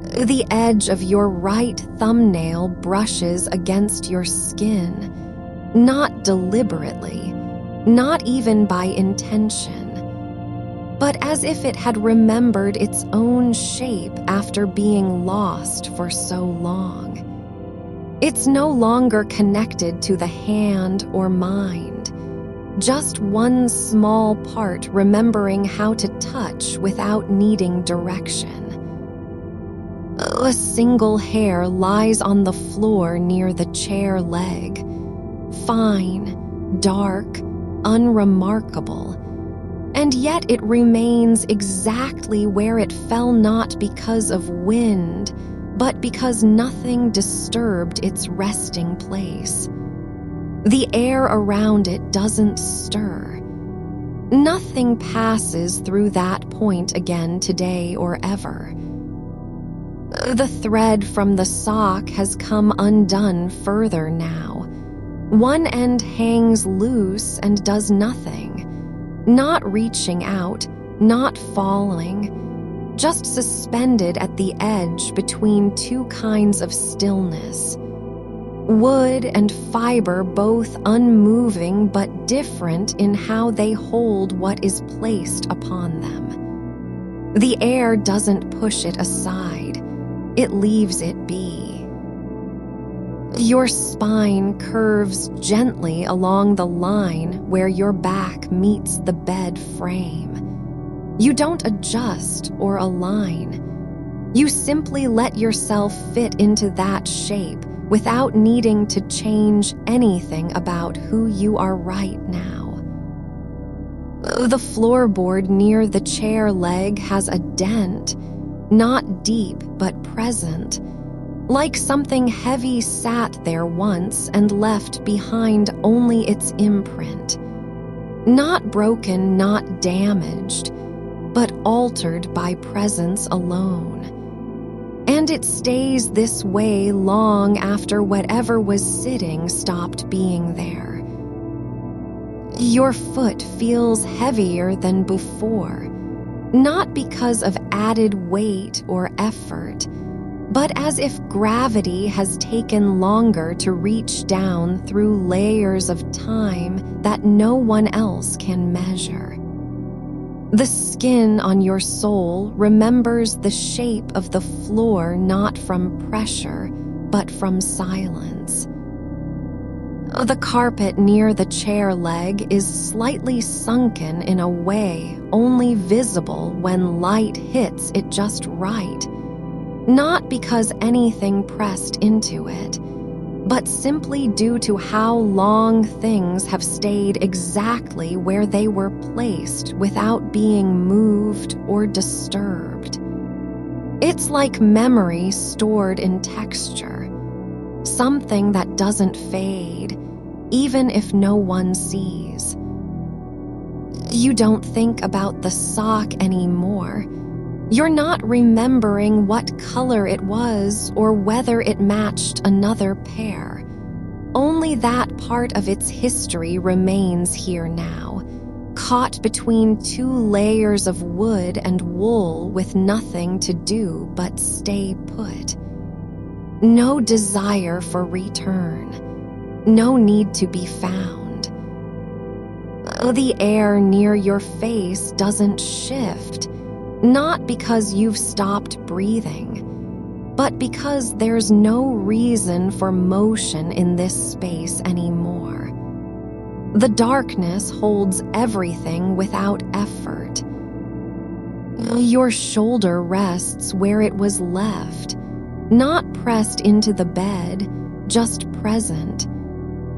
The edge of your right thumbnail brushes against your skin, not deliberately, not even by intention, but as if it had remembered its own shape after being lost for so long. It's no longer connected to the hand or mind, just one small part remembering how to touch without needing direction. A single hair lies on the floor near the chair leg, fine, dark, unremarkable, and yet it remains exactly where it fell, not because of wind, but because nothing disturbed its resting place. The air around it doesn't stir. Nothing passes through that point again today or ever. The thread from the sock has come undone further now. One end hangs loose and does nothing, not reaching out, not falling, just suspended at the edge between two kinds of stillness. Wood and fiber both unmoving but different in how they hold what is placed upon them. The air doesn't push it aside, it leaves it be. Your spine curves gently along the line where your back meets the bed frame. You don't adjust or align. You simply let yourself fit into that shape without needing to change anything about who you are right now. The floorboard near the chair leg has a dent, not deep but present, like something heavy sat there once and left behind only its imprint. Not broken, not damaged, but altered by presence alone. And it stays this way long after whatever was sitting stopped being there. Your foot feels heavier than before, not because of added weight or effort, but as if gravity has taken longer to reach down through layers of time that no one else can measure. The skin on your sole remembers the shape of the floor not from pressure, but from silence. The carpet near the chair leg is slightly sunken in a way only visible when light hits it just right, not because anything pressed into it, but simply due to how long things have stayed exactly where they were placed without being moved or disturbed. It's like memory stored in texture, something that doesn't fade, even if no one sees. You don't think about the sock anymore. You're not remembering what color it was or whether it matched another pair. Only that part of its history remains here now, caught between two layers of wood and wool with nothing to do but stay put. No desire for return, no need to be found. The air near your face doesn't shift, not because you've stopped breathing, but because there's no reason for motion in this space anymore. The darkness holds everything without effort. Your shoulder rests where it was left, not pressed into the bed, just present.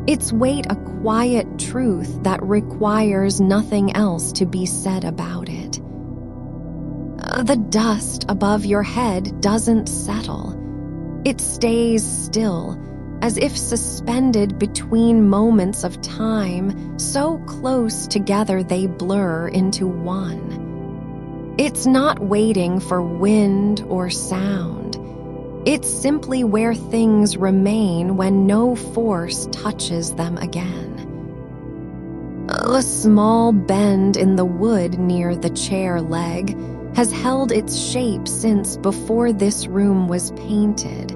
Its weight a quiet truth that requires nothing else to be said about it. The dust above your head doesn't settle. It stays still, as if suspended between moments of time, so close together they blur into one. It's not waiting for wind or sound. It's simply where things remain when no force touches them again. A small bend in the wood near the chair leg has held its shape since before this room was painted,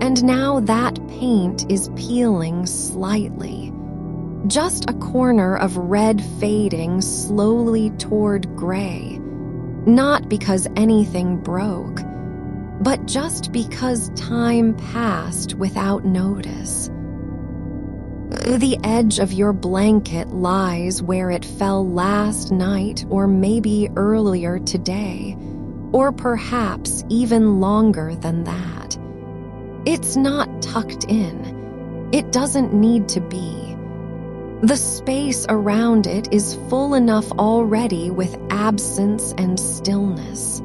and now that paint is peeling slightly. Just a corner of red fading slowly toward gray, not because anything broke, but just because time passed without notice. The edge of your blanket lies where it fell last night or maybe earlier today, or perhaps even longer than that. It's not tucked in. It doesn't need to be. The space around it is full enough already with absence and stillness.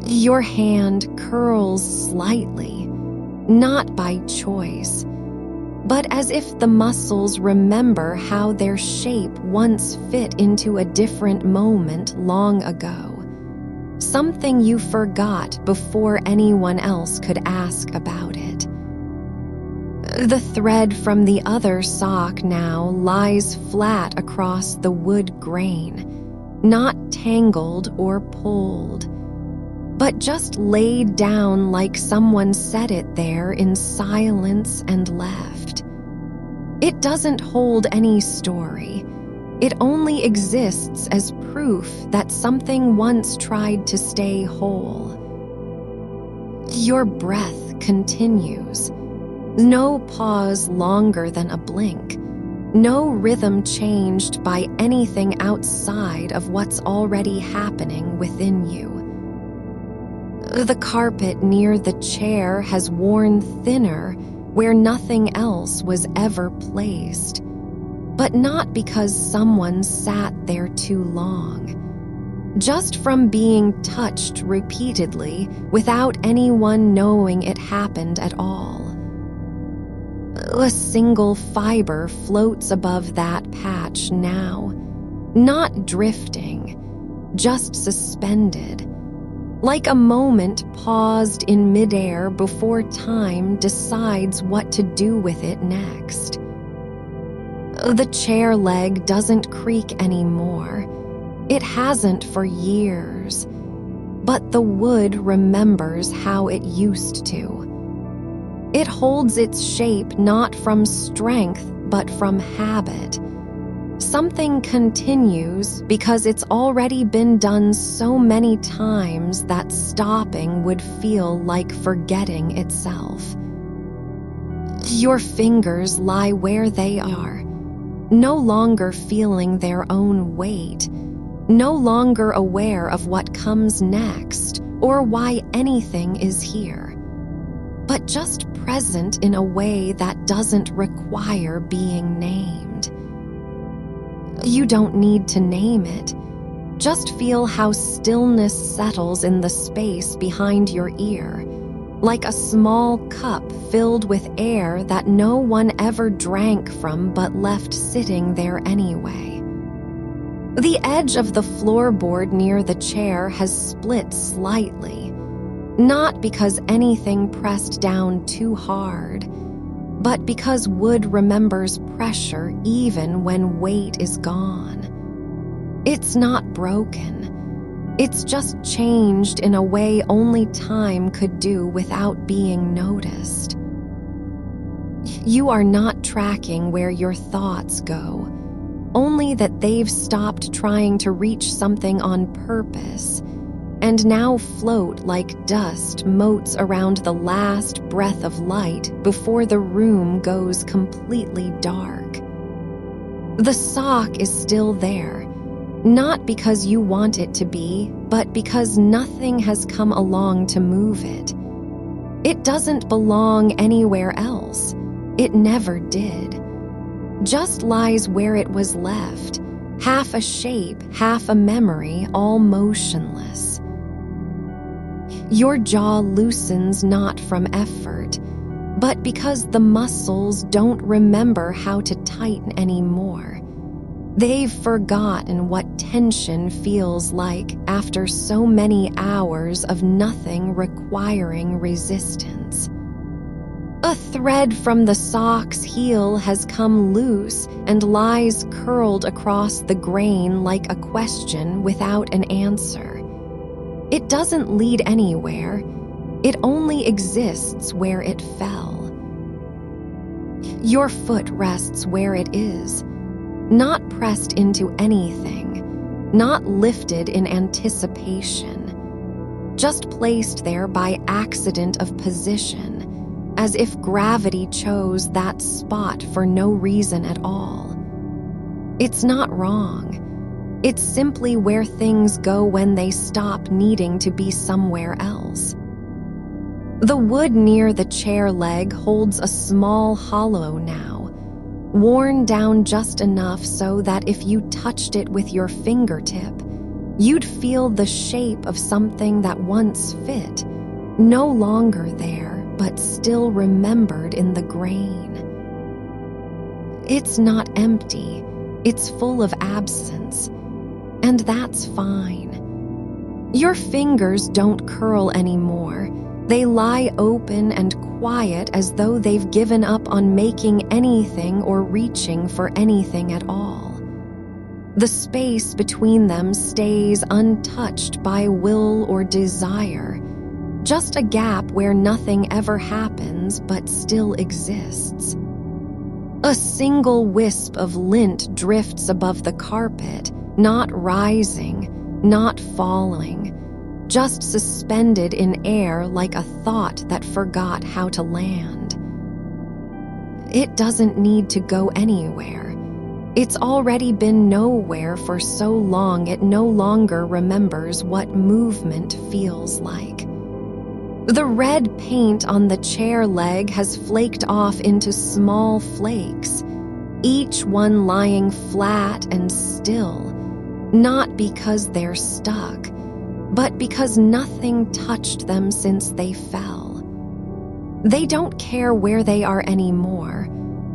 Your hand curls slightly, not by choice, but as if the muscles remember how their shape once fit into a different moment long ago. Something you forgot before anyone else could ask about it. The thread from the other sock now lies flat across the wood grain, not tangled or pulled, but just laid down like someone set it there in silence and left. It doesn't hold any story. It only exists as proof that something once tried to stay whole. Your breath continues. No pause longer than a blink. No rhythm changed by anything outside of what's already happening within you. The carpet near the chair has worn thinner where nothing else was ever placed, but not because someone sat there too long. Just from being touched repeatedly without anyone knowing it happened at all. A single fiber floats above that patch now, not drifting, just suspended, like a moment paused in midair before time decides what to do with it next. The chair leg doesn't creak anymore. It hasn't for years, but the wood remembers how it used to. It holds its shape not from strength, but from habit. Something continues because it's already been done so many times that stopping would feel like forgetting itself. Your fingers lie where they are, no longer feeling their own weight, no longer aware of what comes next or why anything is here, but just present in a way that doesn't require being named. You don't need to name it. Just feel how stillness settles in the space behind your ear, like a small cup filled with air that no one ever drank from but left sitting there anyway. The edge of the floorboard near the chair has split slightly, not because anything pressed down too hard, but because wood remembers pressure even when weight is gone. It's not broken. It's just changed in a way only time could do without being noticed. You are not tracking where your thoughts go, only that they've stopped trying to reach something on purpose and now float like dust motes around the last breath of light before the room goes completely dark. The sock is still there, not because you want it to be, but because nothing has come along to move it. It doesn't belong anywhere else. It never did. Just lies where it was left, half a shape, half a memory, all motionless. Your jaw loosens not from effort, but because the muscles don't remember how to tighten anymore. They've forgotten what tension feels like after so many hours of nothing requiring resistance. A thread from the sock's heel has come loose and lies curled across the grain like a question without an answer. It doesn't lead anywhere. It only exists where it fell. Your foot rests where it is, not pressed into anything, not lifted in anticipation, just placed there by accident of position, as if gravity chose that spot for no reason at all. It's not wrong. It's simply where things go when they stop needing to be somewhere else. The wood near the chair leg holds a small hollow now, worn down just enough so that if you touched it with your fingertip, you'd feel the shape of something that once fit, no longer there, but still remembered in the grain. It's not empty, it's full of absence, and that's fine. Your fingers don't curl anymore. They lie open and quiet as though they've given up on making anything or reaching for anything at all. The space between them stays untouched by will or desire, just a gap where nothing ever happens but still exists. A single wisp of lint drifts above the carpet, not rising, not falling, just suspended in air like a thought that forgot how to land. It doesn't need to go anywhere. It's already been nowhere for so long it no longer remembers what movement feels like. The red paint on the chair leg has flaked off into small flakes, each one lying flat and still, not because they're stuck, but because nothing touched them since they fell. They don't care where they are anymore,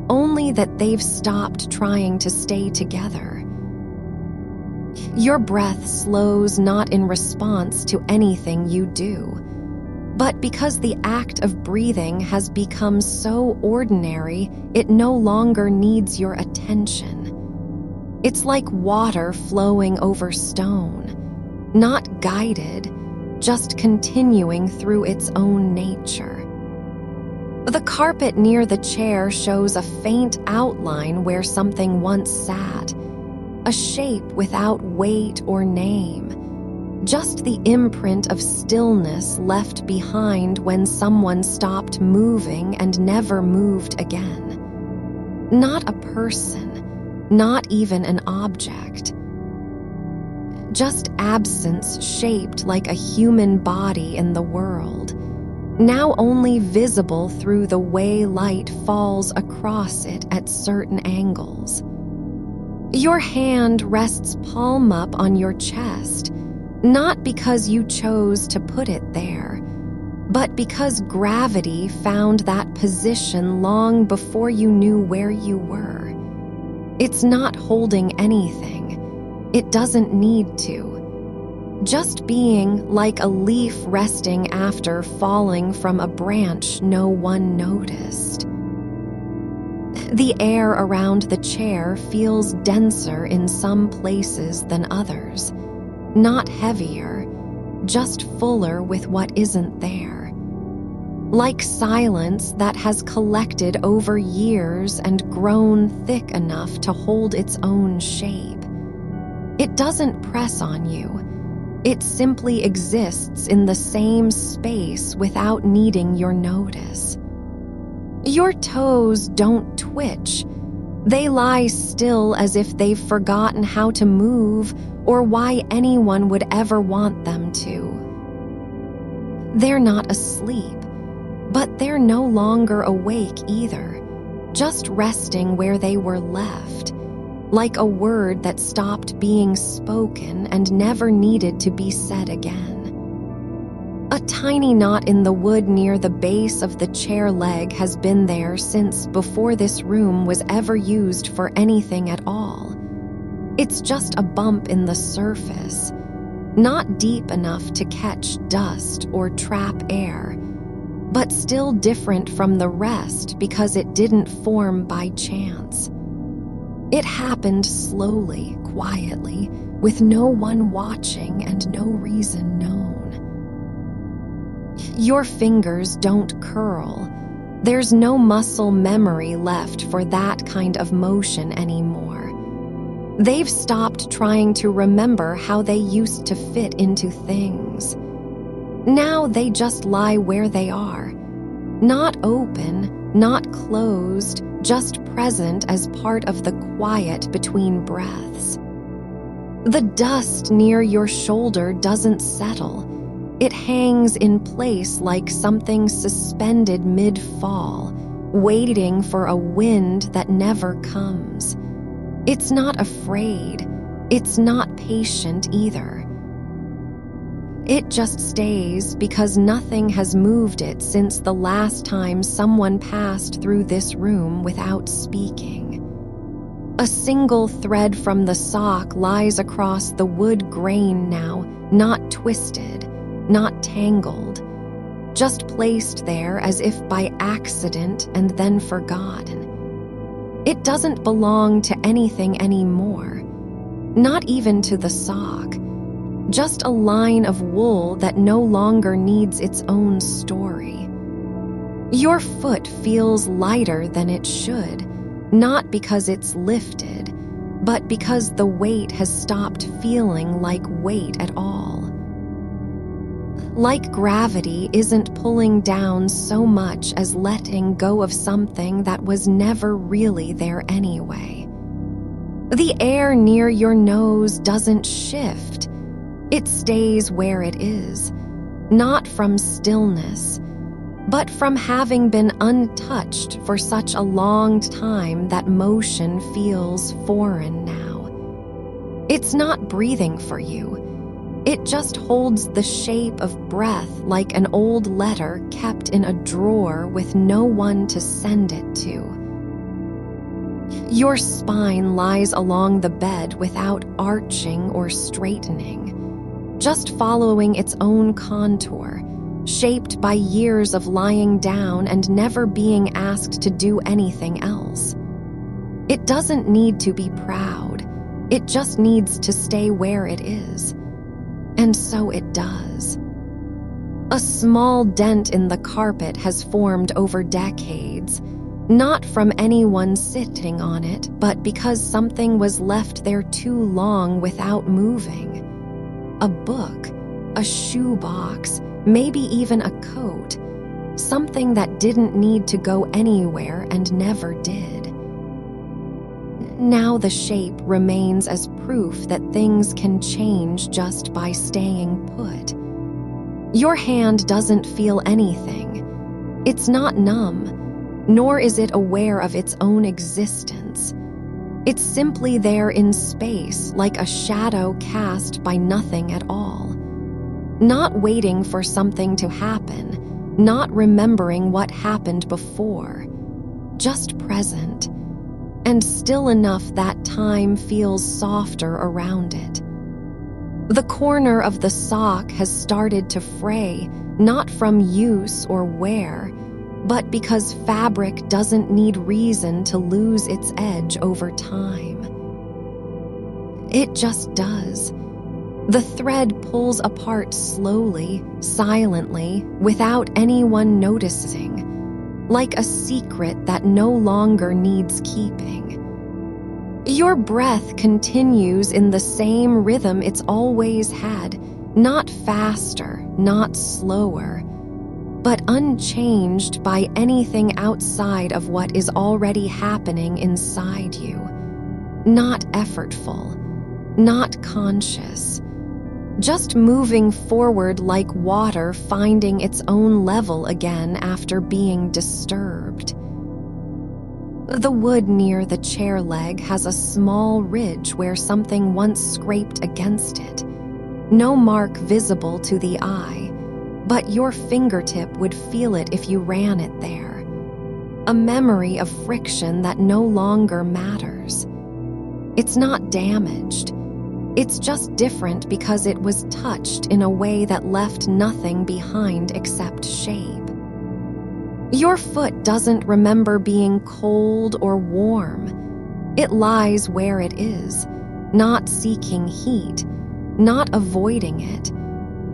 only that they've stopped trying to stay together. Your breath slows not in response to anything you do, but because the act of breathing has become so ordinary it no longer needs your attention. It's like water flowing over stone, not guided, just continuing through its own nature. The carpet near the chair shows a faint outline where something once sat, a shape without weight or name, just the imprint of stillness left behind when someone stopped moving and never moved again. Not a person, not even an object. Just absence shaped like a human body in the world, now only visible through the way light falls across it at certain angles. Your hand rests palm up on your chest, not because you chose to put it there, but because gravity found that position long before you knew where you were. It's not holding anything. It doesn't need to. Just being like a leaf resting after falling from a branch no one noticed. The air around the chair feels denser in some places than others, not heavier, just fuller with what isn't there. Like silence that has collected over years and grown thick enough to hold its own shape. It doesn't press on you. It simply exists in the same space without needing your notice. Your toes don't twitch. They lie still as if they've forgotten how to move or why anyone would ever want them to. They're not asleep, but they're no longer awake either, just resting where they were left, like a word that stopped being spoken and never needed to be said again. A tiny knot in the wood near the base of the chair leg has been there since before this room was ever used for anything at all. It's just a bump in the surface, not deep enough to catch dust or trap air, but still different from the rest because it didn't form by chance. It happened slowly, quietly, with no one watching and no reason known. Your fingers don't curl. There's no muscle memory left for that kind of motion anymore. They've stopped trying to remember how they used to fit into things. Now they just lie where they are. Not open, not closed, just present as part of the quiet between breaths. The dust near your shoulder doesn't settle. It hangs in place like something suspended mid-fall, waiting for a wind that never comes. It's not afraid. It's not patient either. It just stays because nothing has moved it since the last time someone passed through this room without speaking. A single thread from the sock lies across the wood grain now, not twisted, not tangled, just placed there as if by accident and then forgotten. It doesn't belong to anything anymore, not even to the sock, just a line of wool that no longer needs its own story. Your foot feels lighter than it should, not because it's lifted, but because the weight has stopped feeling like weight at all. Like gravity isn't pulling down so much as letting go of something that was never really there anyway. The air near your nose doesn't shift. It stays where it is, not from stillness, but from having been untouched for such a long time that motion feels foreign now. It's not breathing for you. It just holds the shape of breath like an old letter kept in a drawer with no one to send it to. Your spine lies along the bed without arching or straightening, just following its own contour, shaped by years of lying down and never being asked to do anything else. It doesn't need to be proud. It just needs to stay where it is. And so it does. A small dent in the carpet has formed over decades, not from anyone sitting on it, but because something was left there too long without moving. A book, a shoebox, maybe even a coat, something that didn't need to go anywhere and never did. Now the shape remains as proof that things can change just by staying put. Your hand doesn't feel anything. It's not numb, nor is it aware of its own existence. It's simply there in space, like a shadow cast by nothing at all. Not waiting for something to happen, not remembering what happened before, just present. And still enough that time feels softer around it. The corner of the sock has started to fray, not from use or wear, but because fabric doesn't need reason to lose its edge over time. It just does. The thread pulls apart slowly, silently, without anyone noticing. Like a secret that no longer needs keeping. Your breath continues in the same rhythm it's always had, not faster, not slower, but unchanged by anything outside of what is already happening inside you. Not effortful, not conscious. Just moving forward like water finding its own level again after being disturbed. The wood near the chair leg has a small ridge where something once scraped against it. No mark visible to the eye, but your fingertip would feel it if you ran it there. A memory of friction that no longer matters. It's not damaged. It's just different because it was touched in a way that left nothing behind except shape. Your foot doesn't remember being cold or warm. It lies where it is, not seeking heat, not avoiding it,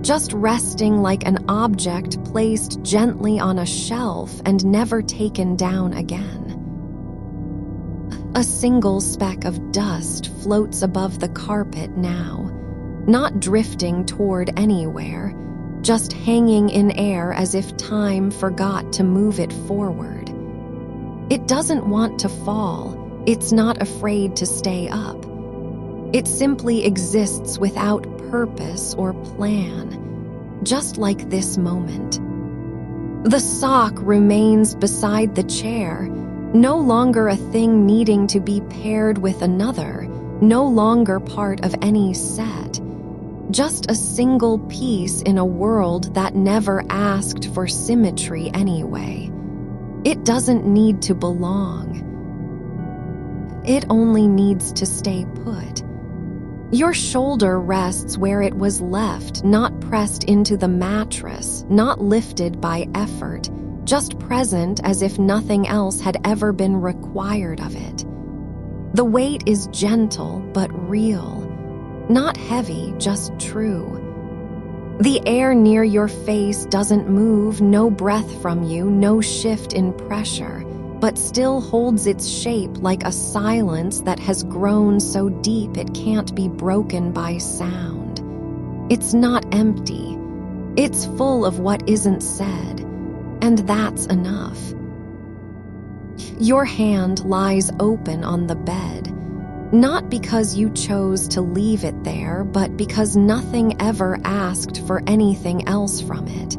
just resting like an object placed gently on a shelf and never taken down again. A single speck of dust floats above the carpet now, not drifting toward anywhere, just hanging in air as if time forgot to move it forward. It doesn't want to fall, it's not afraid to stay up. It simply exists without purpose or plan, just like this moment. The sock remains beside the chair, no longer a thing needing to be paired with another, no longer part of any set. Just a single piece in a world that never asked for symmetry anyway. It doesn't need to belong. It only needs to stay put. Your shoulder rests where it was left, not pressed into the mattress, not lifted by effort, just present as if nothing else had ever been required of it. The weight is gentle but real. Not heavy, just true. The air near your face doesn't move, no breath from you, no shift in pressure, but still holds its shape like a silence that has grown so deep it can't be broken by sound. It's not empty. It's full of what isn't said, and that's enough. Your hand lies open on the bed, not because you chose to leave it there, but because nothing ever asked for anything else from it.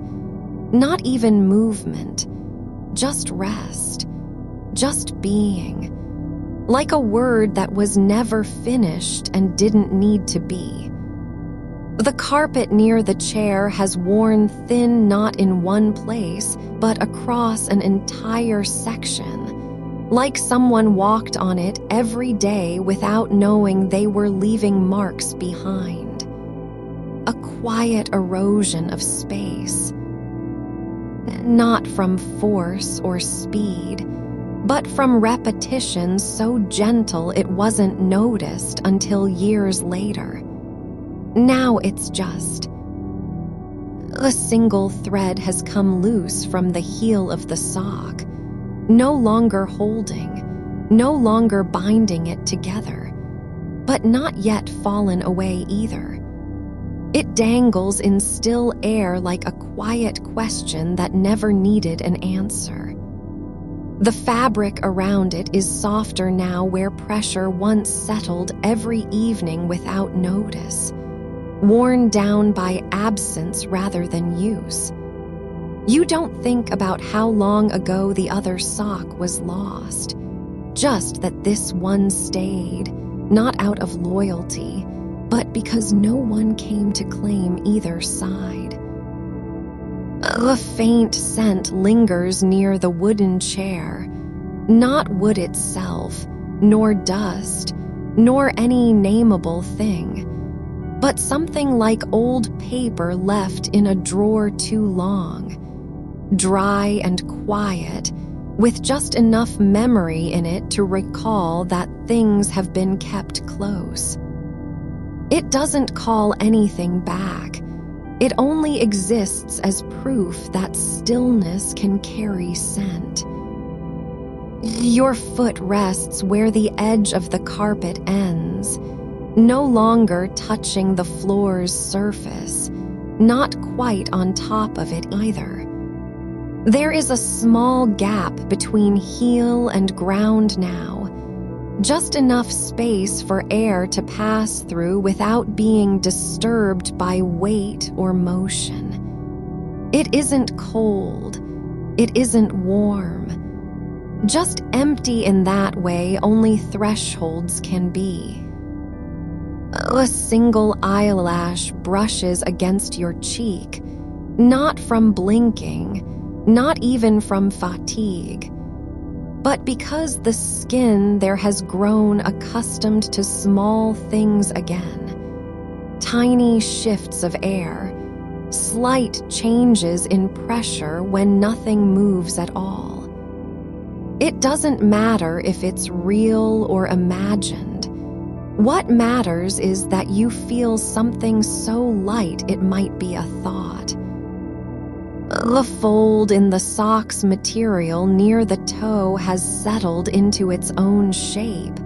Not even movement, just rest, just being. Like a word that was never finished and didn't need to be. The carpet near the chair has worn thin not in one place, but across an entire section. Like someone walked on it every day without knowing they were leaving marks behind. A quiet erosion of space. Not from force or speed, but from repetition so gentle it wasn't noticed until years later. Now it's just. A single thread has come loose from the heel of the sock, no longer holding, no longer binding it together, but not yet fallen away either. It dangles in still air like a quiet question that never needed an answer. The fabric around it is softer now where pressure once settled every evening without notice, worn down by absence rather than use. You don't think about how long ago the other sock was lost, just that this one stayed, not out of loyalty, but because no one came to claim either side. A faint scent lingers near the wooden chair, not wood itself, nor dust, nor any nameable thing, but something like old paper left in a drawer too long, dry and quiet, with just enough memory in it to recall that things have been kept close. It doesn't call anything back. It only exists as proof that stillness can carry scent. Your foot rests where the edge of the carpet ends, no longer touching the floor's surface, not quite on top of it either. There is a small gap between heel and ground now, just enough space for air to pass through without being disturbed by weight or motion. It isn't cold, it isn't warm, just empty in that way only thresholds can be. A single eyelash brushes against your cheek, not from blinking, not even from fatigue, but because the skin there has grown accustomed to small things again. Tiny shifts of air, slight changes in pressure when nothing moves at all. It doesn't matter if it's real or imagined. What matters is that you feel something so light it might be a thought. The fold in the sock's material near the toe has settled into its own shape,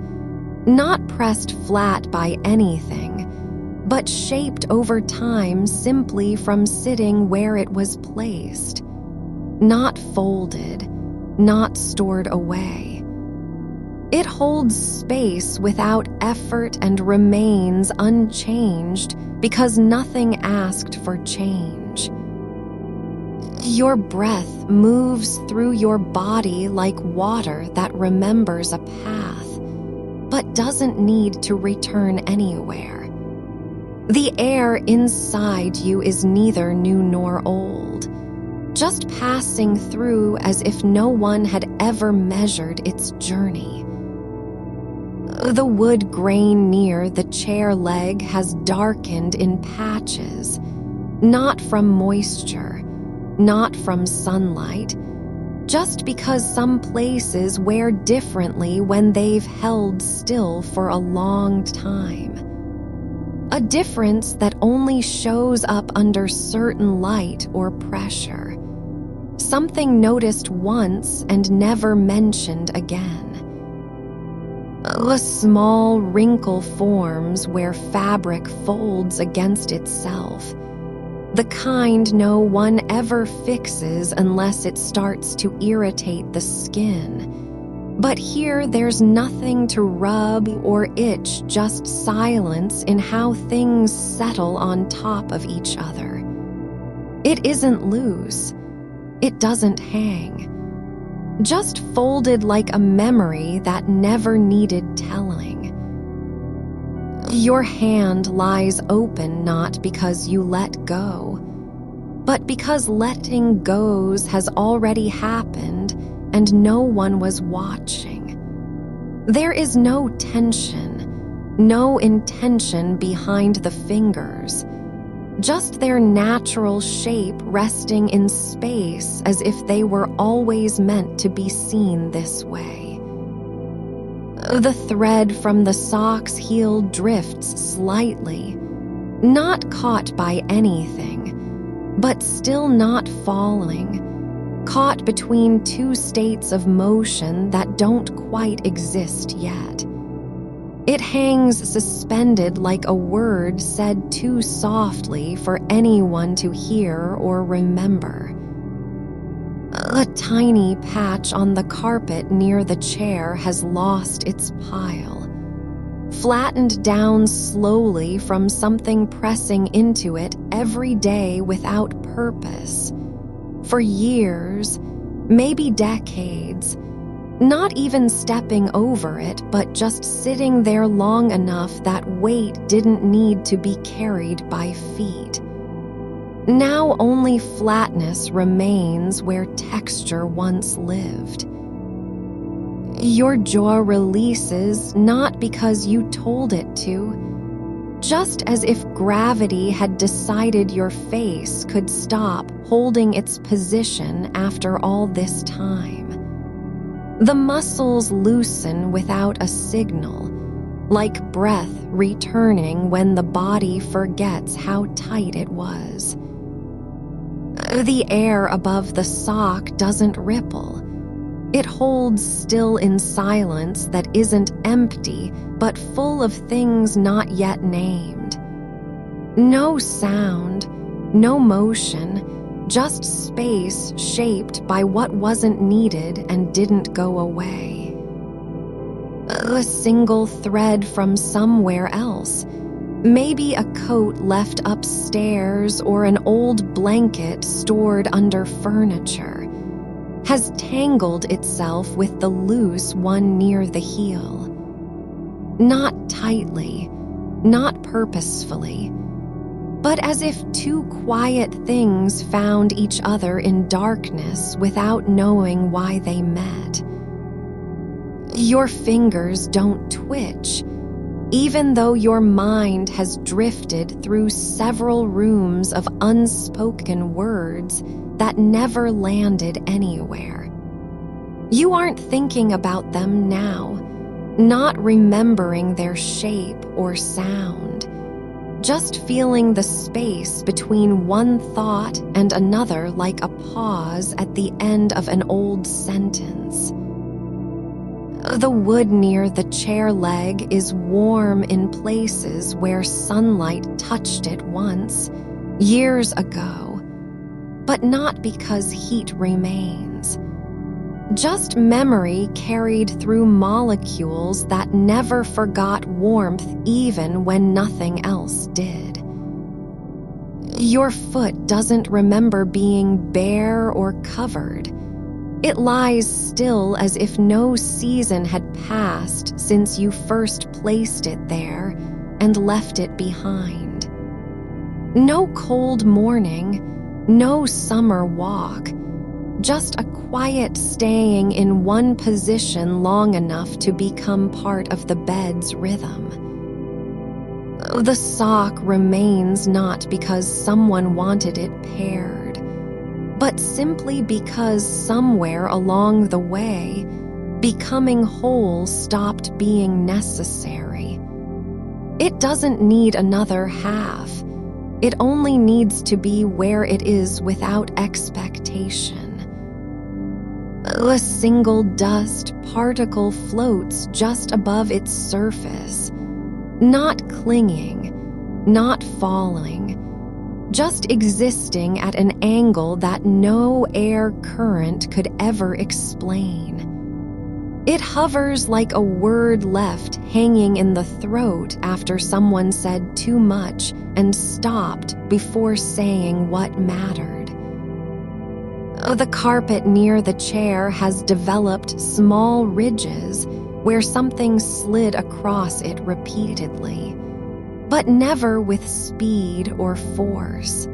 not pressed flat by anything, but shaped over time simply from sitting where it was placed, not folded, not stored away. It holds space without effort and remains unchanged because nothing asked for change. Your breath moves through your body like water that remembers a path, but doesn't need to return anywhere. The air inside you is neither new nor old, just passing through as if no one had ever measured its journey. The wood grain near the chair leg has darkened in patches, not from moisture, not from sunlight, just because some places wear differently when they've held still for a long time. A difference that only shows up under certain light or pressure. Something noticed once and never mentioned again. The small wrinkle forms where fabric folds against itself, the kind no one ever fixes unless it starts to irritate the skin. But here there's nothing to rub or itch, just silence in how things settle on top of each other. It isn't loose. It doesn't hang. Just folded like a memory that never needed telling. Your hand lies open not because you let go, but because letting goes has already happened and no one was watching. There is no tension, no intention behind the fingers, just their natural shape resting in space as if they were always meant to be seen this way. The thread from the sock's heel drifts slightly, not caught by anything, but still not falling, caught between two states of motion that don't quite exist yet. It hangs suspended like a word said too softly for anyone to hear or remember. A tiny patch on the carpet near the chair has lost its pile, flattened down slowly from something pressing into it every day without purpose. For years, maybe decades, not even stepping over it, but just sitting there long enough that weight didn't need to be carried by feet. Now only flatness remains where texture once lived. Your jaw releases not because you told it to, just as if gravity had decided your face could stop holding its position after all this time. The muscles loosen without a signal, like breath returning when the body forgets how tight it was. The air above the sock doesn't ripple. It holds still in silence that isn't empty, but full of things not yet named. No sound, no motion, just space shaped by what wasn't needed and didn't go away. A single thread from somewhere else, maybe a coat left upstairs or an old blanket stored under furniture, has tangled itself with the loose one near the heel. Not tightly, not purposefully, but as if two quiet things found each other in darkness without knowing why they met. Your fingers don't twitch, even though your mind has drifted through several rooms of unspoken words that never landed anywhere. You aren't thinking about them now. not remembering their shape or sound, just feeling the space between one thought and another like a pause at the end of an old sentence. The wood near the chair leg is warm in places where sunlight touched it once, years ago, but not because heat remains. Just memory carried through molecules that never forgot warmth even when nothing else did. Your foot doesn't remember being bare or covered. It lies still as if no season had passed since you first placed it there and left it behind. No cold morning, no summer walk, just a quiet staying in one position long enough to become part of the bed's rhythm. The sock remains not because someone wanted it paired, but simply because somewhere along the way, becoming whole stopped being necessary. It doesn't need another half. It only needs to be where it is without expectation. A single dust particle floats just above its surface, not clinging, not falling, just existing at an angle that no air current could ever explain. It hovers like a word left hanging in the throat after someone said too much and stopped before saying what mattered. The carpet near the chair has developed small ridges where something slid across it repeatedly, but never with speed or force.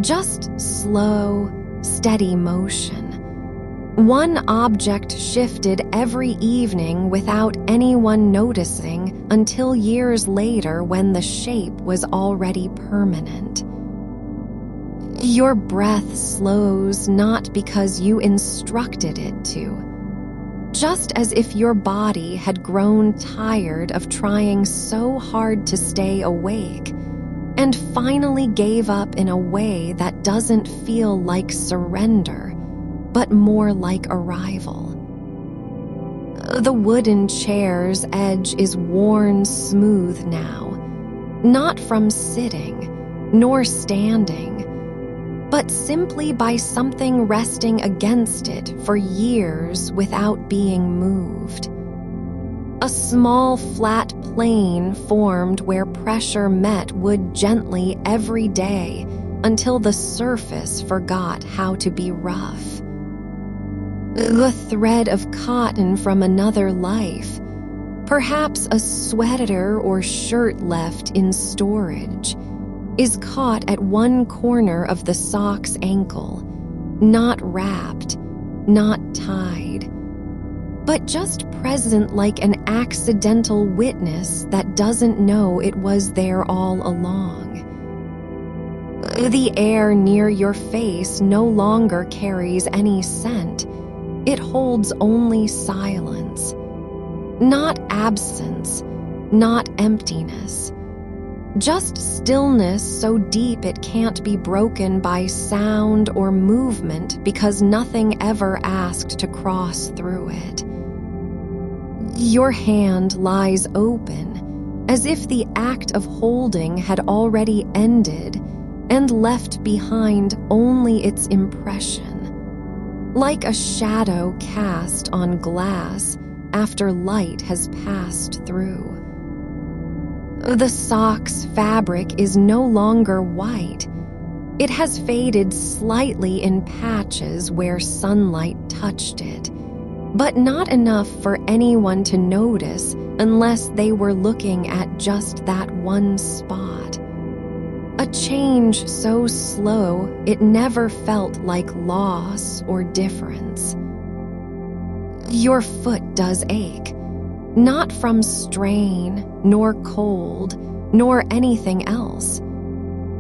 Just slow, steady motion. One object shifted every evening without anyone noticing until years later when the shape was already permanent. Your breath slows not because you instructed it to, just as if your body had grown tired of trying so hard to stay awake and finally gave up in a way that doesn't feel like surrender, but more like arrival. The wooden chair's edge is worn smooth now, not from sitting, nor standing, but simply by something resting against it for years without being moved. A small flat plane formed where pressure met wood gently every day until the surface forgot how to be rough. The thread of cotton from another life, perhaps a sweater or shirt left in storage, is caught at one corner of the sock's ankle, not wrapped, not tied, but just present like an accidental witness that doesn't know it was there all along. The air near your face no longer carries any scent. It holds only silence, not absence, not emptiness. Just stillness so deep it can't be broken by sound or movement because nothing ever asked to cross through it. Your hand lies open, as if the act of holding had already ended and left behind only its impression, like a shadow cast on glass after light has passed through. The sock's fabric is no longer white. It has faded slightly in patches where sunlight touched it, but not enough for anyone to notice unless they were looking at just that one spot. A change so slow it never felt like loss or difference. Your foot does ache. Not from strain, nor cold, nor anything else.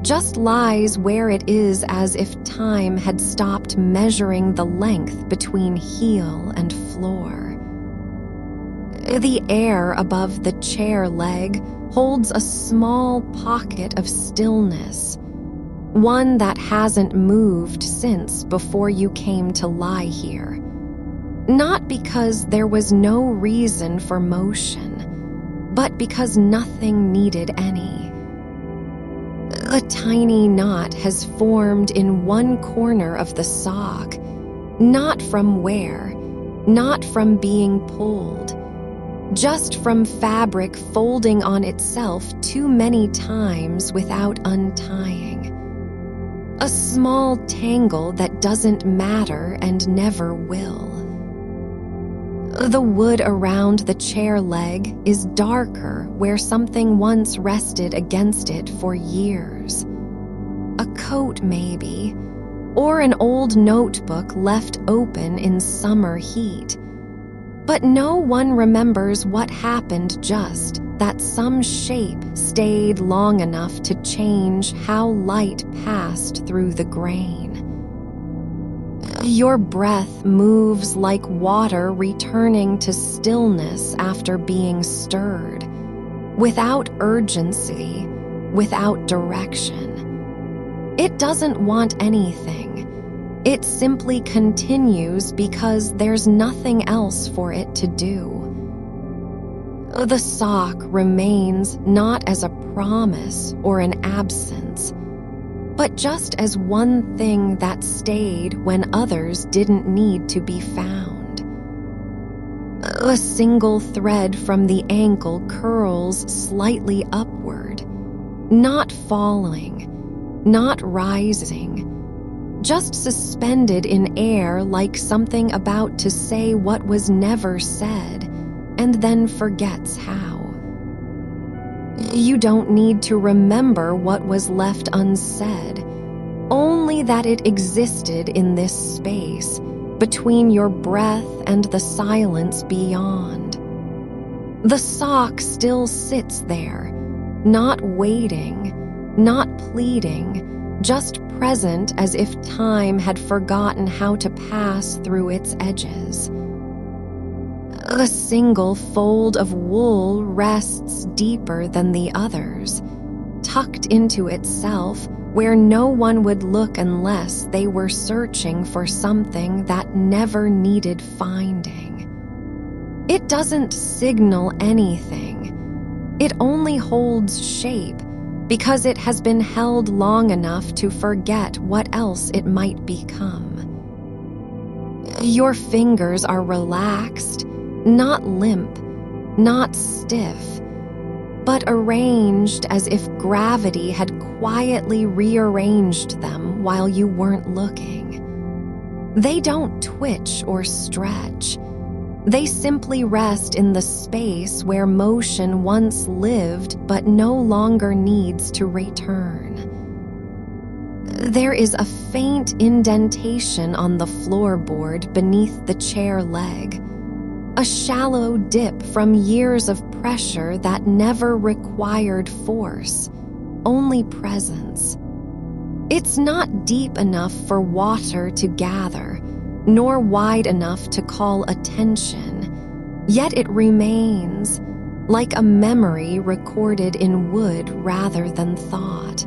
Just lies where it is as if time had stopped measuring the length between heel and floor. The air above the chair leg holds a small pocket of stillness, one that hasn't moved since before you came to lie here. Not because there was no reason for motion, but because nothing needed any. A tiny knot has formed in one corner of the sock, not from wear, not from being pulled, just from fabric folding on itself too many times without untying. A small tangle that doesn't matter and never will. The wood around the chair leg is darker where something once rested against it for years. A coat, maybe, or an old notebook left open in summer heat. But no one remembers what happened, just that some shape stayed long enough to change how light passed through the grain. Your breath moves like water returning to stillness after being stirred, without urgency, without direction. It doesn't want anything. It simply continues because there's nothing else for it to do. The sock remains not as a promise or an absence, but just as one thing that stayed when others didn't need to be found. A single thread from the ankle curls slightly upward, not falling, not rising, just suspended in air like something about to say what was never said and then forgets how. You don't need to remember what was left unsaid, only that it existed in this space between your breath and the silence beyond. The sock still sits there, not waiting, not pleading, just present as if time had forgotten how to pass through its edges. A single fold of wool rests deeper than the others, tucked into itself where no one would look unless they were searching for something that never needed finding. It doesn't signal anything. It only holds shape because it has been held long enough to forget what else it might become. Your fingers are relaxed, not limp, not stiff, but arranged as if gravity had quietly rearranged them while you weren't looking. They don't twitch or stretch. They simply rest in the space where motion once lived but no longer needs to return. There is a faint indentation on the floorboard beneath the chair leg, a shallow dip from years of pressure that never required force, only presence. It's not deep enough for water to gather, nor wide enough to call attention, yet it remains, like a memory recorded in wood rather than thought.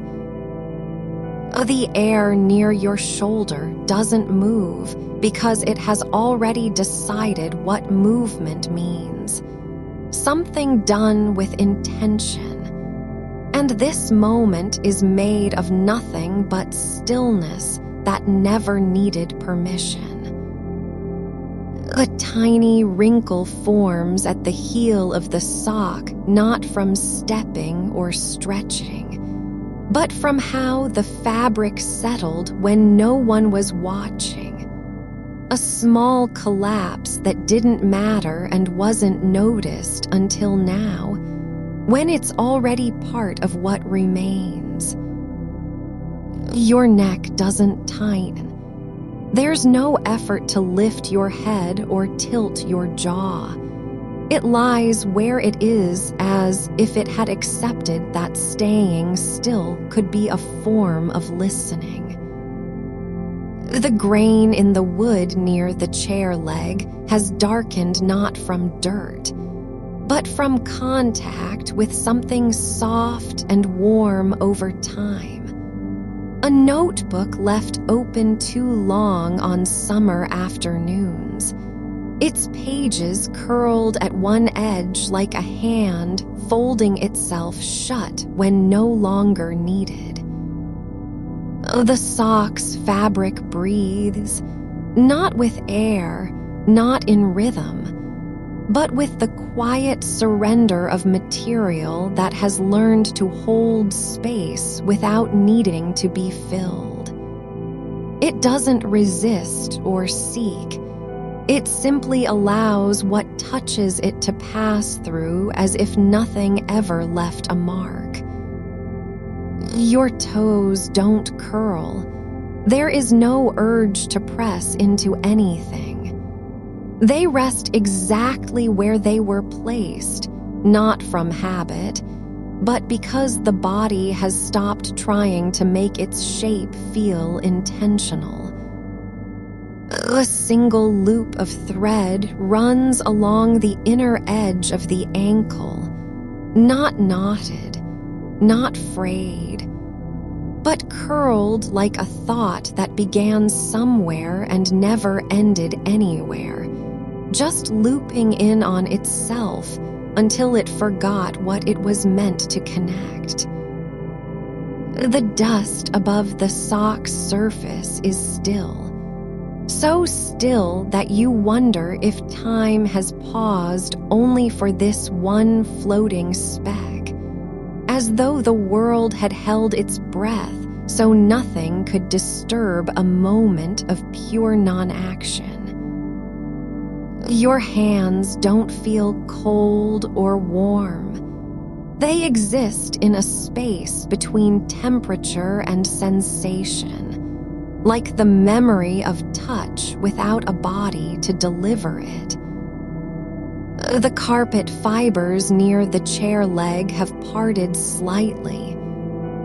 The air near your shoulder doesn't move because it has already decided what movement means. Something done with intention. And this moment is made of nothing but stillness that never needed permission. A tiny wrinkle forms at the heel of the sock, not from stepping or stretching, but from how the fabric settled when no one was watching. A small collapse that didn't matter and wasn't noticed until now, when it's already part of what remains. Your neck doesn't tighten. There's no effort to lift your head or tilt your jaw. It lies where it is as if it had accepted that staying still could be a form of listening. The grain in the wood near the chair leg has darkened not from dirt, but from contact with something soft and warm over time. A notebook left open too long on summer afternoons, its pages curled at one edge like a hand folding itself shut when no longer needed. The sock's fabric breathes, not with air, not in rhythm, but with the quiet surrender of material that has learned to hold space without needing to be filled. It doesn't resist or seek. It simply allows what touches it to pass through as if nothing ever left a mark. Your toes don't curl. There is no urge to press into anything. They rest exactly where they were placed, not from habit, but because the body has stopped trying to make its shape feel intentional. A single loop of thread runs along the inner edge of the ankle, not knotted, not frayed, but curled like a thought that began somewhere and never ended anywhere, just looping in on itself until it forgot what it was meant to connect. The dust above the sock's surface is still, so still that you wonder if time has paused only for this one floating speck, as though the world had held its breath so nothing could disturb a moment of pure non-action. Your hands don't feel cold or warm. They exist in a space between temperature and sensation, like the memory of touch without a body to deliver it. The carpet fibers near the chair leg have parted slightly,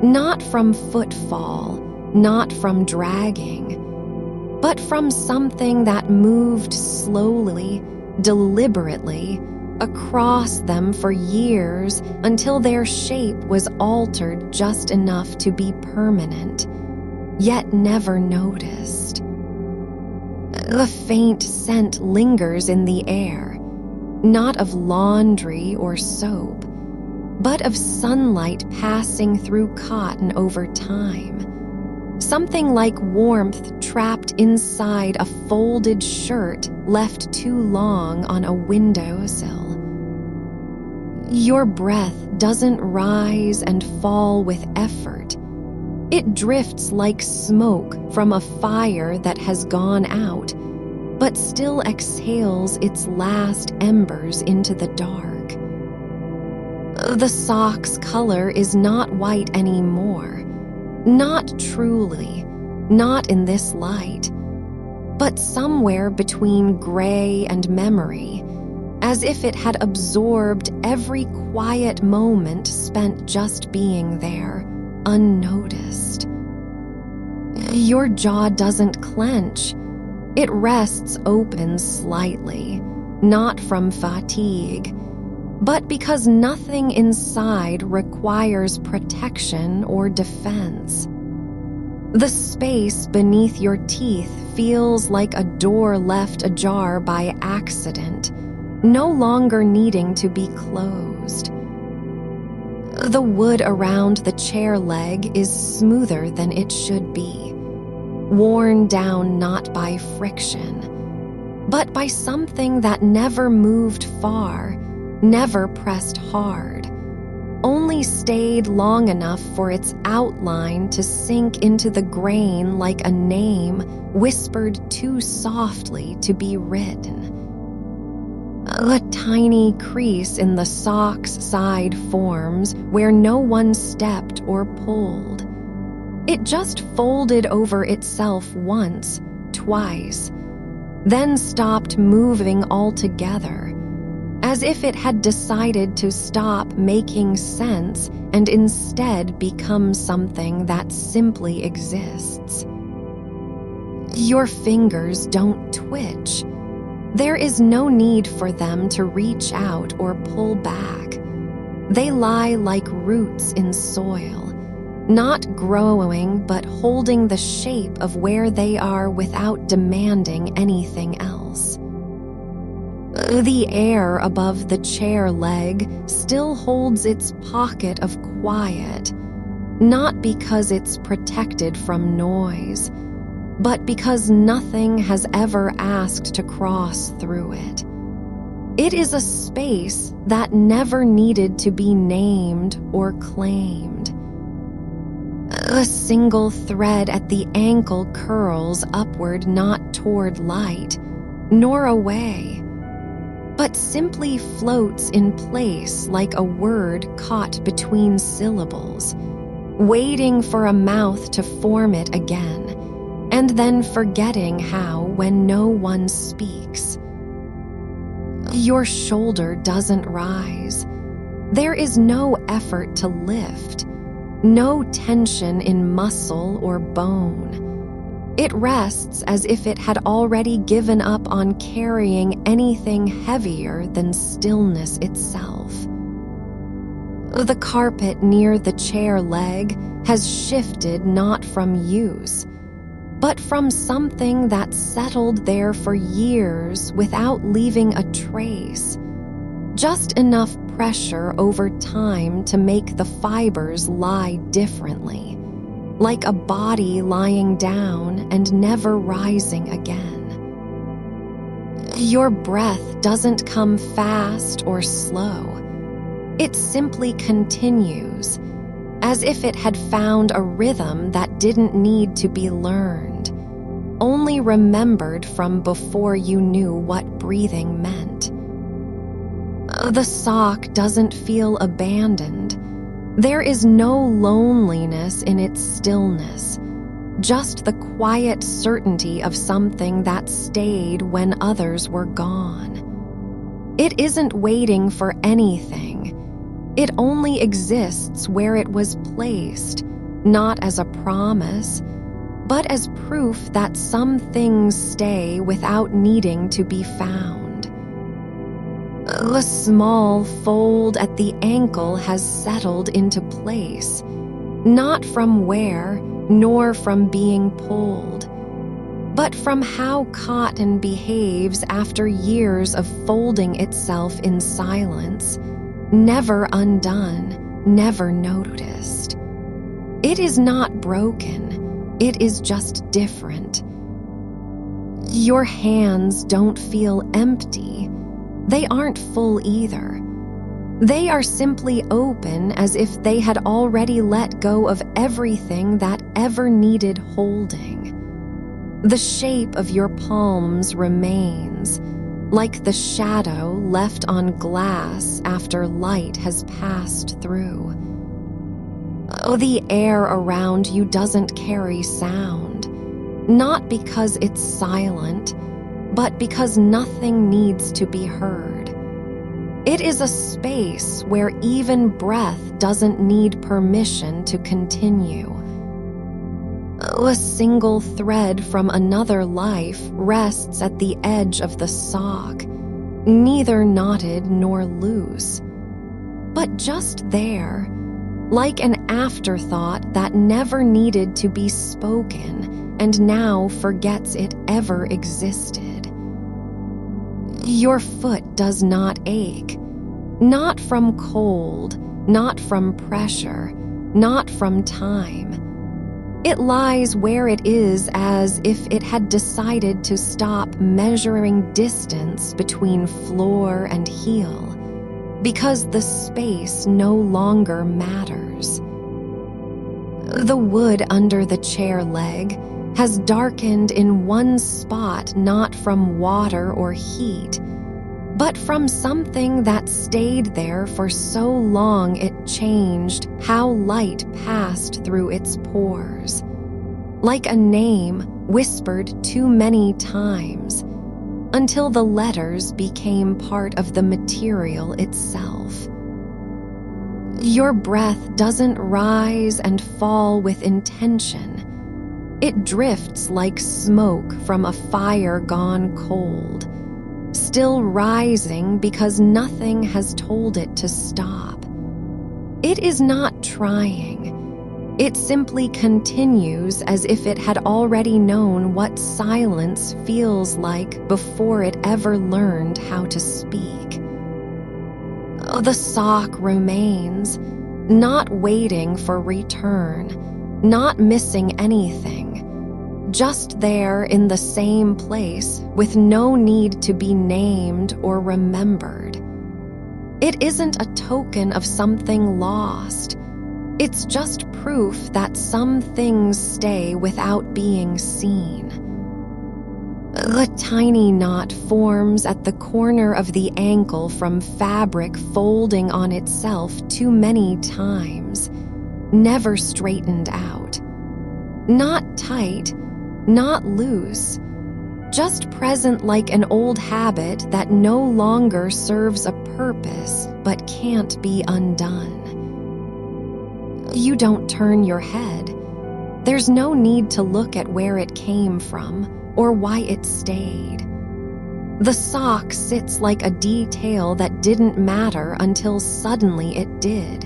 not from footfall, not from dragging, but from something that moved slowly, deliberately, across them for years until their shape was altered just enough to be permanent, yet never noticed. The faint scent lingers in the air, not of laundry or soap, but of sunlight passing through cotton over time. Something like warmth trapped inside a folded shirt left too long on a windowsill. Your breath doesn't rise and fall with effort. It drifts like smoke from a fire that has gone out, but still exhales its last embers into the dark. The sock's color is not white anymore. Not truly, not in this light, but somewhere between gray and memory, as if it had absorbed every quiet moment spent just being there, unnoticed. Your jaw doesn't clench. It rests open slightly, not from fatigue, but because nothing inside requires protection or defense. The space beneath your teeth feels like a door left ajar by accident, no longer needing to be closed. The wood around the chair leg is smoother than it should be, worn down not by friction, but by something that never moved far, never pressed hard, only stayed long enough for its outline to sink into the grain like a name whispered too softly to be written. A tiny crease in the sock's side forms where no one stepped or pulled. It just folded over itself once, twice, then stopped moving altogether, as if it had decided to stop making sense and instead become something that simply exists. Your fingers don't twitch. There is no need for them to reach out or pull back. They lie like roots in soil, not growing but holding the shape of where they are without demanding anything else. The air above the chair leg still holds its pocket of quiet, not because it's protected from noise, but because nothing has ever asked to cross through it. It is a space that never needed to be named or claimed. A single thread at the ankle curls upward, not toward light, nor away, but simply floats in place like a word caught between syllables, waiting for a mouth to form it again, and then forgetting how when no one speaks. Your shoulder doesn't rise. There is no effort to lift, no tension in muscle or bone. It rests as if it had already given up on carrying anything heavier than stillness itself. The carpet near the chair leg has shifted not from use, but from something that settled there for years without leaving a trace, just enough pressure over time to make the fibers lie differently, like a body lying down and never rising again. Your breath doesn't come fast or slow. It simply continues, as if it had found a rhythm that didn't need to be learned, only remembered from before you knew what breathing meant. The sock doesn't feel abandoned. There is no loneliness in its stillness, just the quiet certainty of something that stayed when others were gone. It isn't waiting for anything. It only exists where it was placed, not as a promise, but as proof that some things stay without needing to be found. A small fold at the ankle has settled into place, not from wear nor from being pulled, but from how cotton behaves after years of folding itself in silence, never undone, never noticed. It is not broken, it is just different. Your hands don't feel empty. They aren't full either. They are simply open, as if they had already let go of everything that ever needed holding. The shape of your palms remains, like the shadow left on glass after light has passed through. The air around you doesn't carry sound, not because it's silent, but because nothing needs to be heard. It is a space where even breath doesn't need permission to continue. A single thread from another life rests at the edge of the sock, neither knotted nor loose, but just there, like an afterthought that never needed to be spoken and now forgets it ever existed. Your foot does not ache, not from cold, not from pressure, not from time. It lies where it is as if it had decided to stop measuring distance between floor and heel, because the space no longer matters. The wood under the chair leg has darkened in one spot, not from water or heat, but from something that stayed there for so long it changed how light passed through its pores. Like a name whispered too many times, until the letters became part of the material itself. Your breath doesn't rise and fall with intention. It drifts like smoke from a fire gone cold, still rising because nothing has told it to stop. It is not trying. It simply continues as if it had already known what silence feels like before it ever learned how to speak. The sock remains, not waiting for return, not missing anything, just there in the same place with no need to be named or remembered. It isn't a token of something lost. It's just proof that some things stay without being seen. A tiny knot forms at the corner of the ankle from fabric folding on itself too many times, never straightened out. Not tight, not loose, just present like an old habit that no longer serves a purpose but can't be undone. You don't turn your head. There's no need to look at where it came from or why it stayed. The sock sits like a detail that didn't matter until suddenly it did,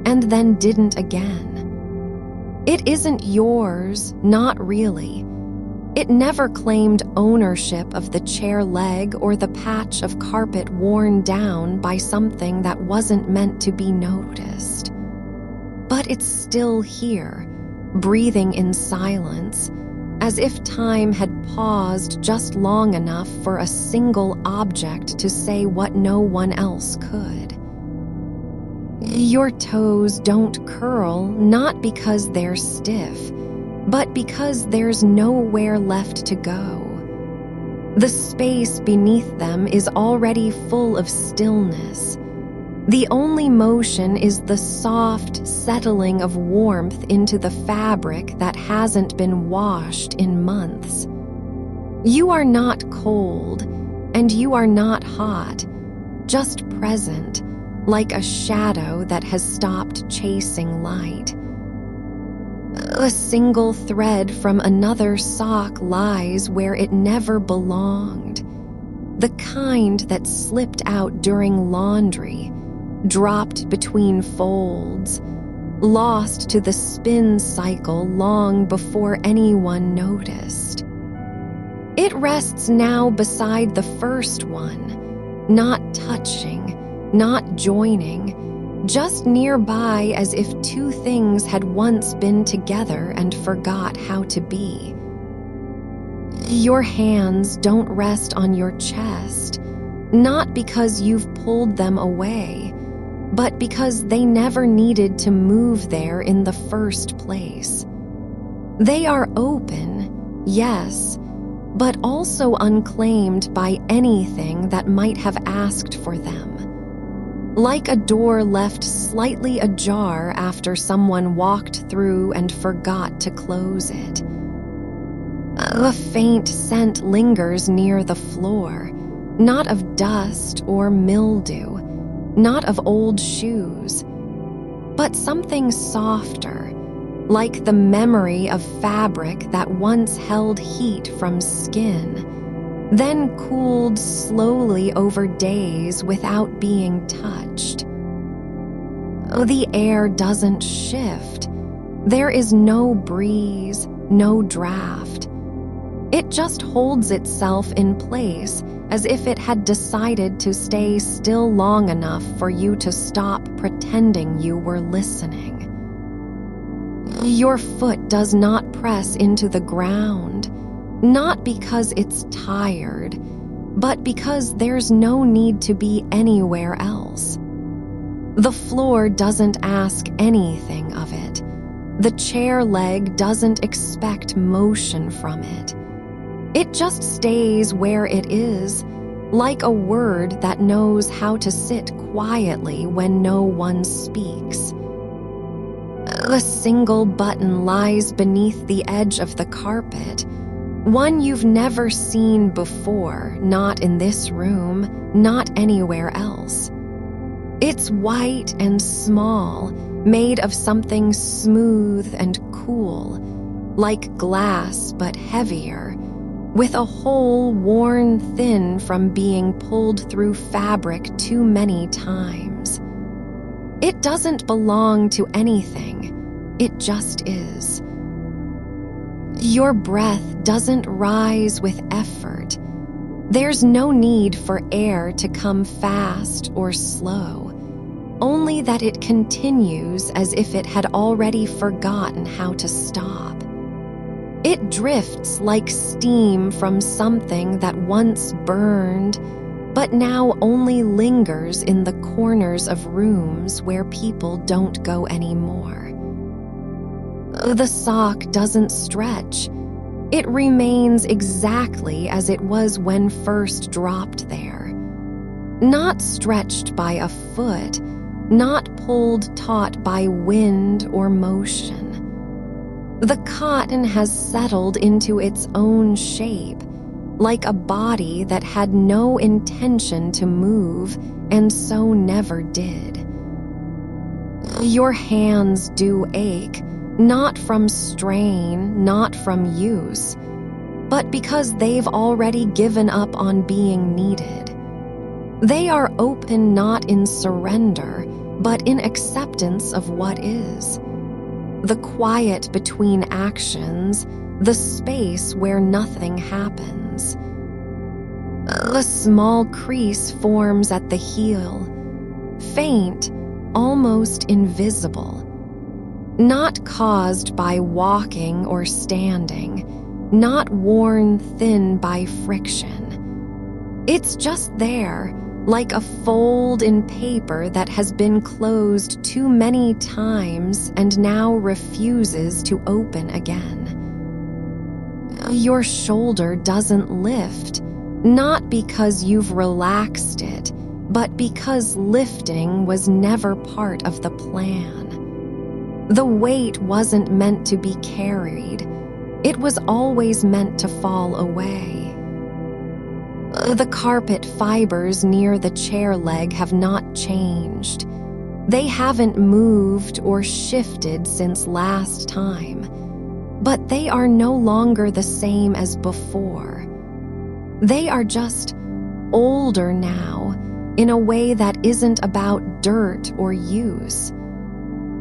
and then didn't again. It isn't yours, not really. It never claimed ownership of the chair leg or the patch of carpet worn down by something that wasn't meant to be noticed. But it's still here, breathing in silence, as if time had paused just long enough for a single object to say what no one else could. Your toes don't curl, not because they're stiff, but because there's nowhere left to go. The space beneath them is already full of stillness. The only motion is the soft settling of warmth into the fabric that hasn't been washed in months. You are not cold, and you are not hot, just present, like a shadow that has stopped chasing light. A single thread from another sock lies where it never belonged, the kind that slipped out during laundry, dropped between folds, lost to the spin cycle long before anyone noticed. It rests now beside the first one, not touching, not joining, just nearby as if two things had once been together and forgot how to be. Your hands don't rest on your chest, not because you've pulled them away, but because they never needed to move there in the first place. They are open, yes, but also unclaimed by anything that might have asked for them. Like a door left slightly ajar after someone walked through and forgot to close it. A faint scent lingers near the floor, not of dust or mildew, not of old shoes, but something softer, like the memory of fabric that once held heat from skin, then cooled slowly over days without being touched. The air doesn't shift. There is no breeze, no draft. It just holds itself in place as if it had decided to stay still long enough for you to stop pretending you were listening. Your foot does not press into the ground, not because it's tired, but because there's no need to be anywhere else. The floor doesn't ask anything of it. The chair leg doesn't expect motion from it. It just stays where it is, like a word that knows how to sit quietly when no one speaks. A single button lies beneath the edge of the carpet, one you've never seen before, not in this room, not anywhere else. It's white and small, made of something smooth and cool, like glass but heavier, with a hole worn thin from being pulled through fabric too many times. It doesn't belong to anything, it just is. Your breath doesn't rise with effort. There's no need for air to come fast or slow, only that it continues as if it had already forgotten how to stop. It drifts like steam from something that once burned, but now only lingers in the corners of rooms where people don't go anymore. The sock doesn't stretch. It remains exactly as it was when first dropped there. Not stretched by a foot, not pulled taut by wind or motion. The cotton has settled into its own shape, like a body that had no intention to move and so never did. Your hands do ache, not from strain, not from use, but because they've already given up on being needed. They are open not in surrender, but in acceptance of what is. The quiet between actions, the space where nothing happens. A small crease forms at the heel, faint, almost invisible. Not caused by walking or standing, not worn thin by friction. It's just there, like a fold in paper that has been closed too many times and now refuses to open again. Your shoulder doesn't lift, not because you've relaxed it, but because lifting was never part of the plan. The weight wasn't meant to be carried. It was always meant to fall away. The carpet fibers near the chair leg have not changed. They haven't moved or shifted since last time, but they are no longer the same as before. They are just older now, in a way that isn't about dirt or use.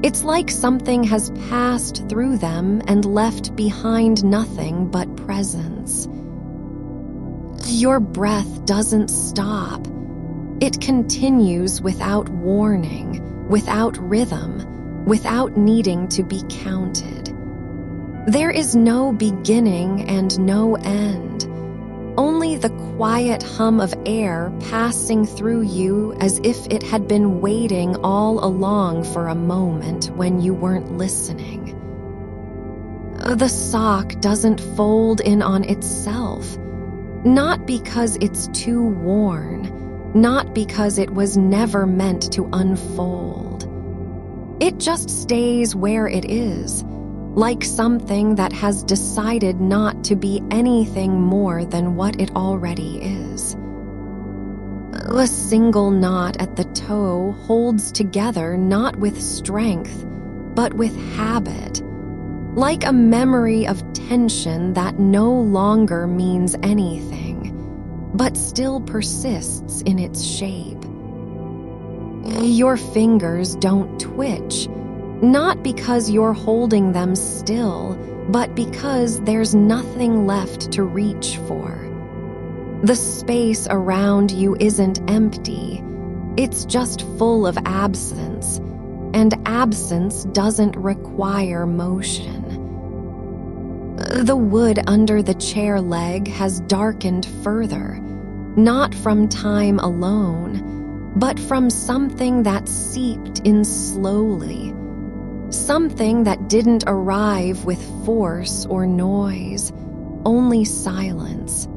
It's like something has passed through them and left behind nothing but presence. Your breath doesn't stop. It continues without warning, without rhythm, without needing to be counted. There is no beginning and no end, only the quiet hum of air passing through you as if it had been waiting all along for a moment when you weren't listening. The sock doesn't fold in on itself, not because it's too worn, not because it was never meant to unfold. It just stays where it is, like something that has decided not to be anything more than what it already is. A single knot at the toe holds together not with strength, but with habit, like a memory of tension that no longer means anything, but still persists in its shape. Your fingers don't twitch, not because you're holding them still, but because there's nothing left to reach for. The space around you isn't empty, it's just full of absence, and absence doesn't require motion. The wood under the chair leg has darkened further, not from time alone, but from something that seeped in slowly. Something that didn't arrive with force or noise, only silence.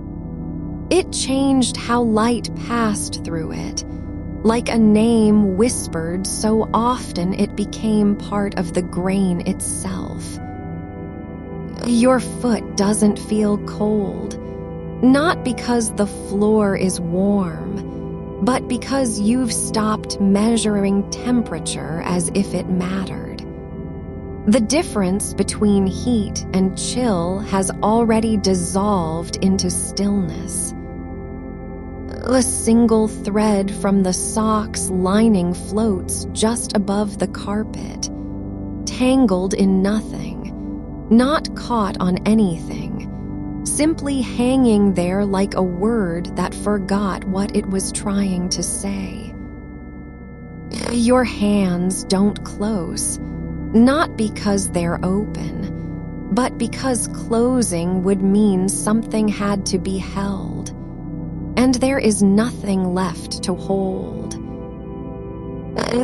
It changed how light passed through it, like a name whispered so often it became part of the grain itself. Your foot doesn't feel cold, not because the floor is warm, but because you've stopped measuring temperature as if it mattered. The difference between heat and chill has already dissolved into stillness. A single thread from the sock's lining floats just above the carpet, tangled in nothing, not caught on anything, simply hanging there like a word that forgot what it was trying to say. Your hands don't close, not because they're open, but because closing would mean something had to be held, and there is nothing left to hold.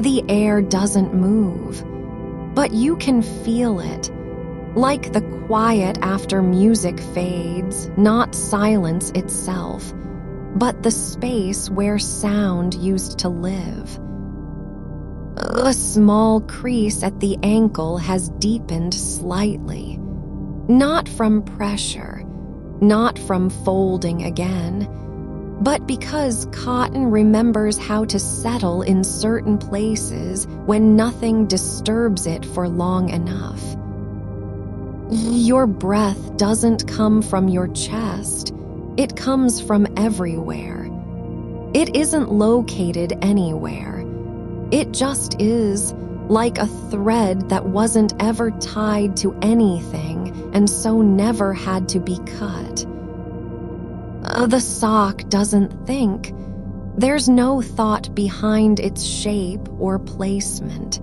The air doesn't move, but you can feel it, like the quiet after music fades, not silence itself, but the space where sound used to live. A small crease at the ankle has deepened slightly, not from pressure, not from folding again, but because cotton remembers how to settle in certain places when nothing disturbs it for long enough. Your breath doesn't come from your chest, it comes from everywhere. It isn't located anywhere. It just is, like a thread that wasn't ever tied to anything and so never had to be cut. The sock doesn't think. There's no thought behind its shape or placement.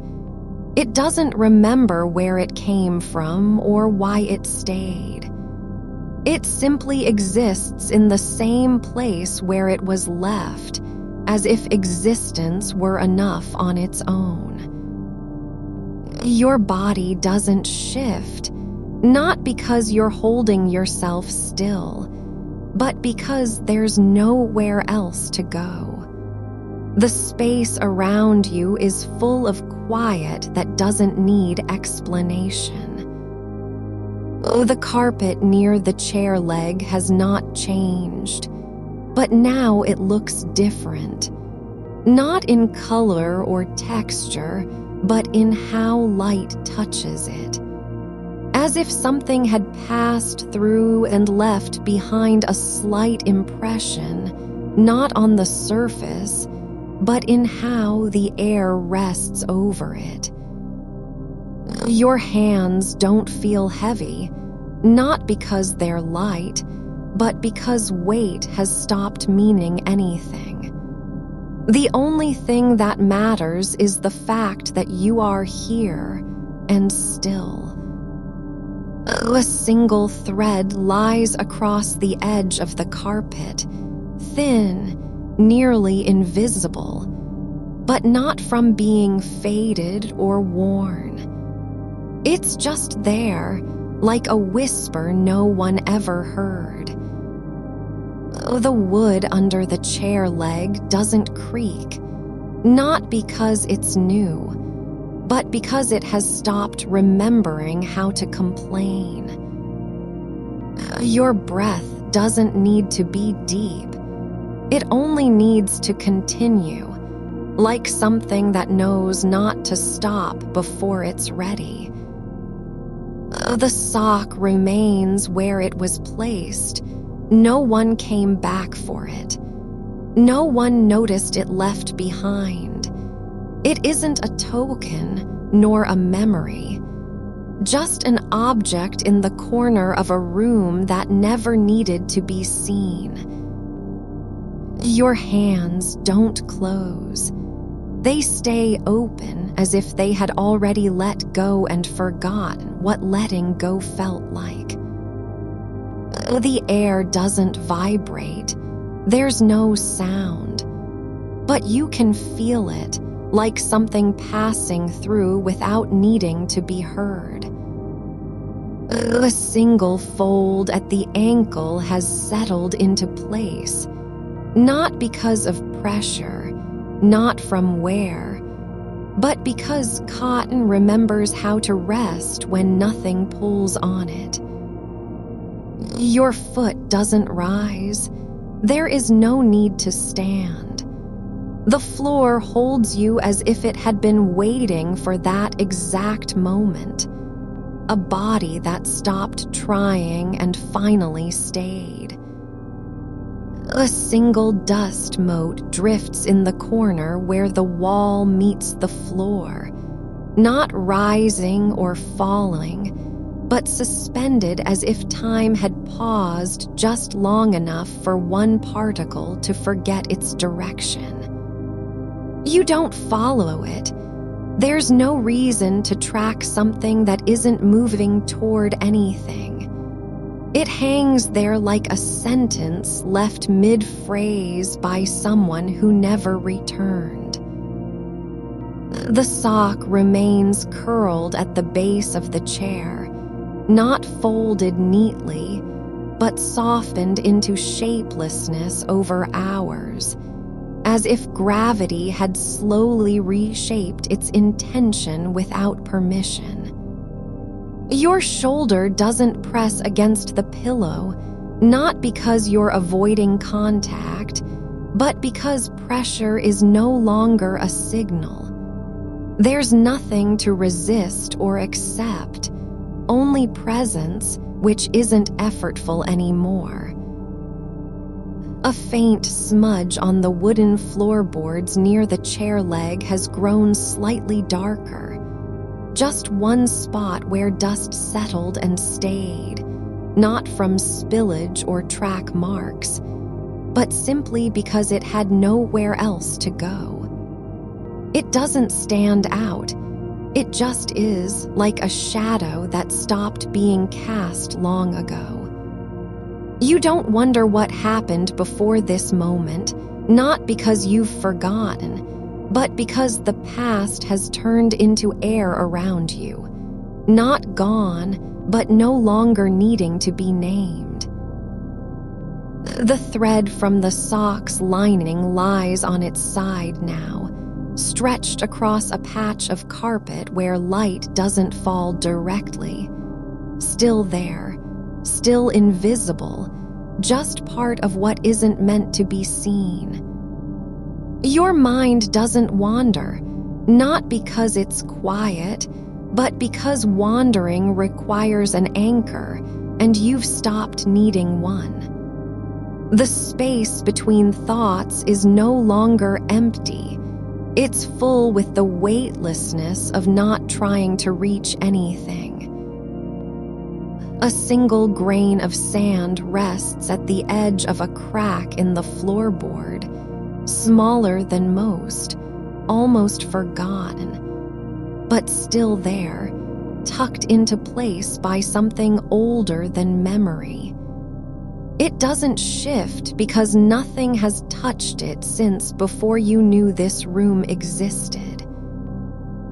It doesn't remember where it came from or why it stayed. It simply exists in the same place where it was left, as if existence were enough on its own. Your body doesn't shift, not because you're holding yourself still, but because there's nowhere else to go. The space around you is full of quiet that doesn't need explanation. The carpet near the chair leg has not changed, but now it looks different. Not in color or texture, but in how light touches it. As if something had passed through and left behind a slight impression, not on the surface, but in how the air rests over it. Your hands don't feel heavy, not because they're light, but because weight has stopped meaning anything. The only thing that matters is the fact that you are here and still. A single thread lies across the edge of the carpet, thin, nearly invisible, but not from being faded or worn. It's just there, like a whisper no one ever heard. The wood under the chair leg doesn't creak, not because it's new, but because it has stopped remembering how to complain. Your breath doesn't need to be deep. It only needs to continue, like something that knows not to stop before it's ready. The sock remains where it was placed. No one came back for it. No one noticed it left behind. It isn't a token, nor a memory. Just an object in the corner of a room that never needed to be seen. Your hands don't close. They stay open as if they had already let go and forgotten what letting go felt like. The air doesn't vibrate. There's no sound. But you can feel it, like something passing through without needing to be heard. A single fold at the ankle has settled into place, not because of pressure, not from wear, but because cotton remembers how to rest when nothing pulls on it. Your foot doesn't rise. There is no need to stand. The floor holds you as if it had been waiting for that exact moment, a body that stopped trying and finally stayed. A single dust mote drifts in the corner where the wall meets the floor, not rising or falling, but suspended as if time had paused just long enough for one particle to forget its direction. You don't follow it. There's no reason to track something that isn't moving toward anything. It hangs there like a sentence left mid-phrase by someone who never returned. The sock remains curled at the base of the chair, not folded neatly, but softened into shapelessness over hours, as if gravity had slowly reshaped its intention without permission. Your shoulder doesn't press against the pillow, not because you're avoiding contact, but because pressure is no longer a signal. There's nothing to resist or accept, only presence, which isn't effortful anymore. A faint smudge on the wooden floorboards near the chair leg has grown slightly darker. Just one spot where dust settled and stayed, not from spillage or track marks, but simply because it had nowhere else to go. It doesn't stand out. It just is, like a shadow that stopped being cast long ago. You don't wonder what happened before this moment, not because you've forgotten, but because the past has turned into air around you, not gone, but no longer needing to be named. The thread from the sock's lining lies on its side now, stretched across a patch of carpet where light doesn't fall directly. Still there, still invisible, just part of what isn't meant to be seen. Your mind doesn't wander, not because it's quiet, but because wandering requires an anchor, and you've stopped needing one. The space between thoughts is no longer empty. It's full with the weightlessness of not trying to reach anything. A single grain of sand rests at the edge of a crack in the floorboard, smaller than most, almost forgotten, but still there, tucked into place by something older than memory. It doesn't shift because nothing has touched it since before you knew this room existed.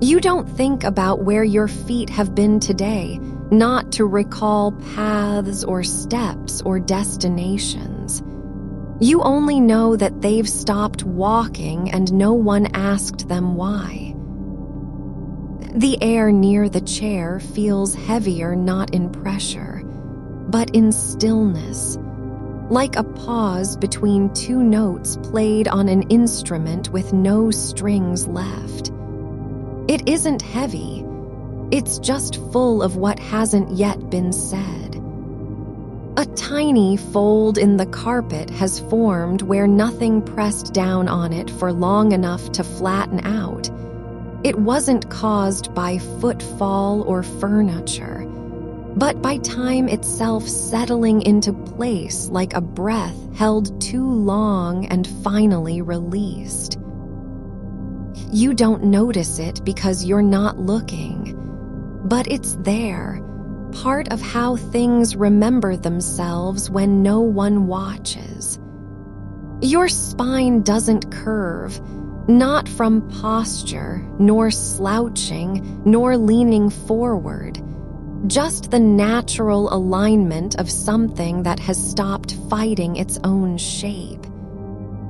You don't think about where your feet have been today, not to recall paths or steps or destinations. You only know that they've stopped walking and no one asked them why. The air near the chair feels heavier not in pressure, but in stillness, like a pause between two notes played on an instrument with no strings left. It isn't heavy, it's just full of what hasn't yet been said. A tiny fold in the carpet has formed where nothing pressed down on it for long enough to flatten out. It wasn't caused by footfall or furniture, but by time itself settling into place like a breath held too long and finally released. You don't notice it because you're not looking, but it's there, part of how things remember themselves when no one watches. Your spine doesn't curve, not from posture, nor slouching, nor leaning forward, just the natural alignment of something that has stopped fighting its own shape.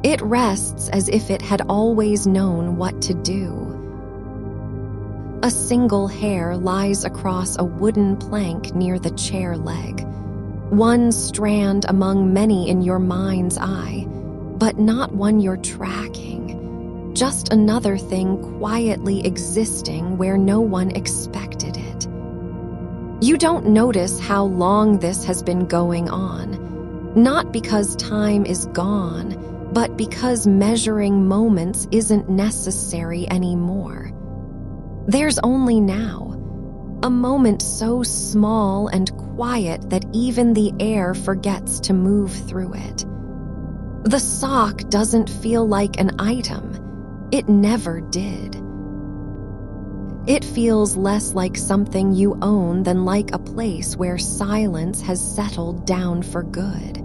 It rests as if it had always known what to do. A single hair lies across a wooden plank near the chair leg, one strand among many in your mind's eye, but not one you're tracking, just another thing quietly existing where no one expected it. You don't notice how long this has been going on, not because time is gone, but because measuring moments isn't necessary anymore. There's only now, a moment so small and quiet that even the air forgets to move through it. The sock doesn't feel like an item. It never did. It feels less like something you own than like a place where silence has settled down for good.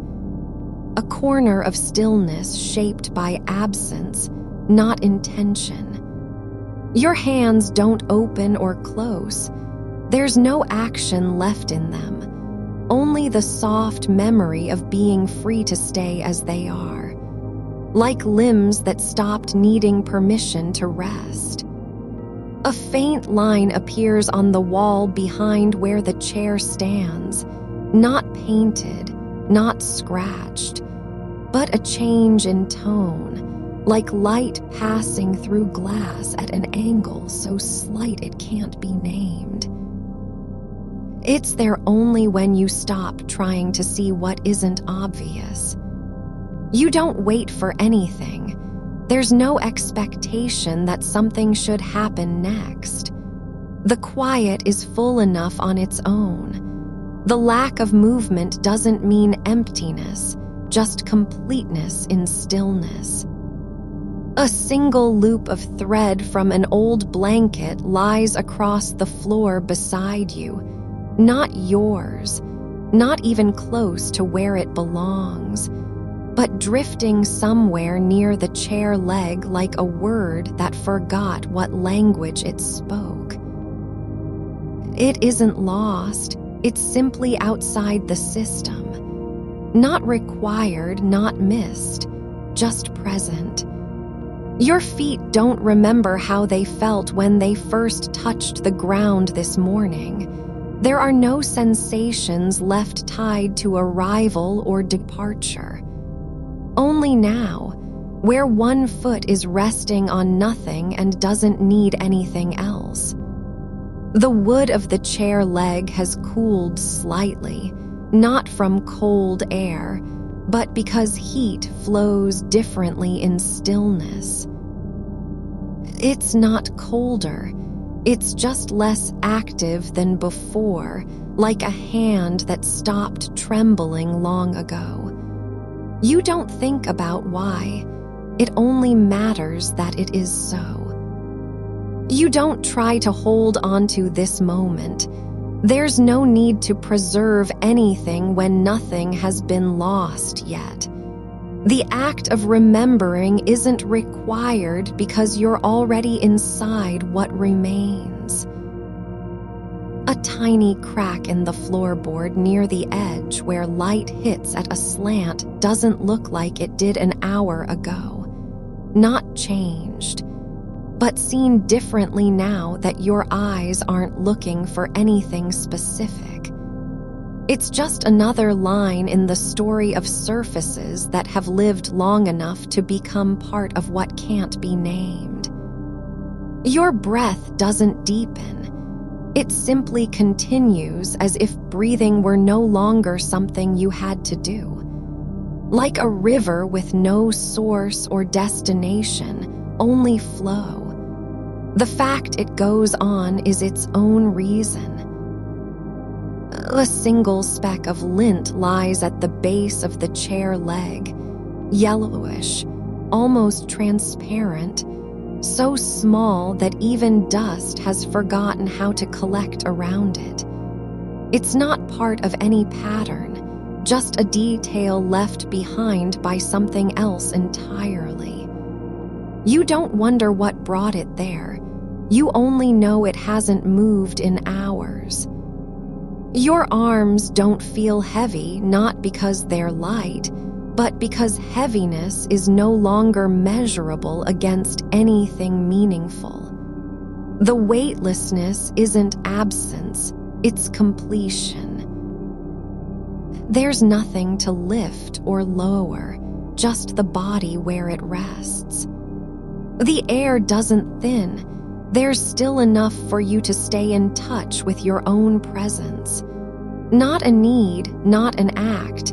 A corner of stillness shaped by absence, not intention. Your hands don't open or close. There's no action left in them, only the soft memory of being free to stay as they are, like limbs that stopped needing permission to rest. A faint line appears on the wall behind where the chair stands, not painted, not scratched, but a change in tone, like light passing through glass at an angle so slight it can't be named. It's there only when you stop trying to see what isn't obvious. You don't wait for anything. There's no expectation that something should happen next. The quiet is full enough on its own. The lack of movement doesn't mean emptiness, just completeness in stillness. A single loop of thread from an old blanket lies across the floor beside you, not yours, not even close to where it belongs, but drifting somewhere near the chair leg like a word that forgot what language it spoke. It isn't lost, it's simply outside the system. Not required, not missed, just present. Your feet don't remember how they felt when they first touched the ground this morning. There are no sensations left tied to arrival or departure. Only now, where one foot is resting on nothing and doesn't need anything else. The wood of the chair leg has cooled slightly, not from cold air, but because heat flows differently in stillness. It's not colder, it's just less active than before, like a hand that stopped trembling long ago. You don't think about why. It only matters that it is so. You don't try to hold onto this moment. There's no need to preserve anything when nothing has been lost yet. The act of remembering isn't required because you're already inside what remains. A tiny crack in the floorboard near the edge where light hits at a slant doesn't look like it did an hour ago. Not changed, but seen differently now that your eyes aren't looking for anything specific. It's just another line in the story of surfaces that have lived long enough to become part of what can't be named. Your breath doesn't deepen. It simply continues as if breathing were no longer something you had to do. Like a river with no source or destination, only flow. The fact it goes on is its own reason. A single speck of lint lies at the base of the chair leg, yellowish, almost transparent, so small that even dust has forgotten how to collect around it. It's not part of any pattern, just a detail left behind by something else entirely. You don't wonder what brought it there. You only know it hasn't moved in hours. Your arms don't feel heavy, not because they're light, but because heaviness is no longer measurable against anything meaningful. The weightlessness isn't absence, it's completion. There's nothing to lift or lower, just the body where it rests. The air doesn't thin, there's still enough for you to stay in touch with your own presence. Not a need, not an act,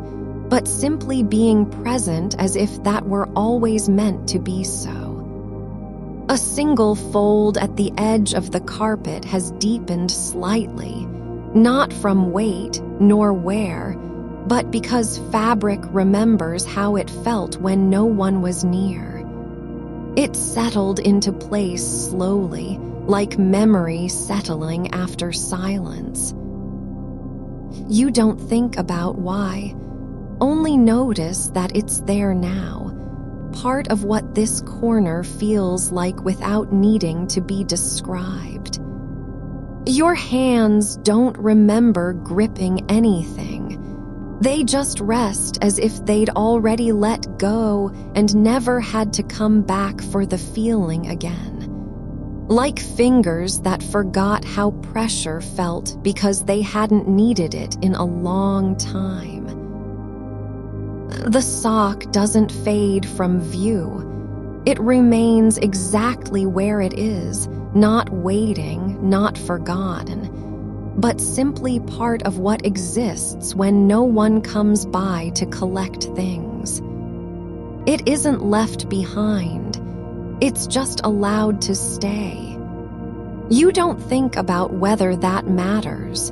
but simply being present as if that were always meant to be so. A single fold at the edge of the carpet has deepened slightly, not from weight nor wear, but because fabric remembers how it felt when no one was near. It settled into place slowly, like memory settling after silence. You don't think about why, only notice that it's there now, part of what this corner feels like without needing to be described. Your hands don't remember gripping anything. They just rest as if they'd already let go and never had to come back for the feeling again. Like fingers that forgot how pressure felt because they hadn't needed it in a long time. The sock doesn't fade from view. It remains exactly where it is, not waiting, not forgotten, but simply part of what exists when no one comes by to collect things. It isn't left behind. It's just allowed to stay. You don't think about whether that matters.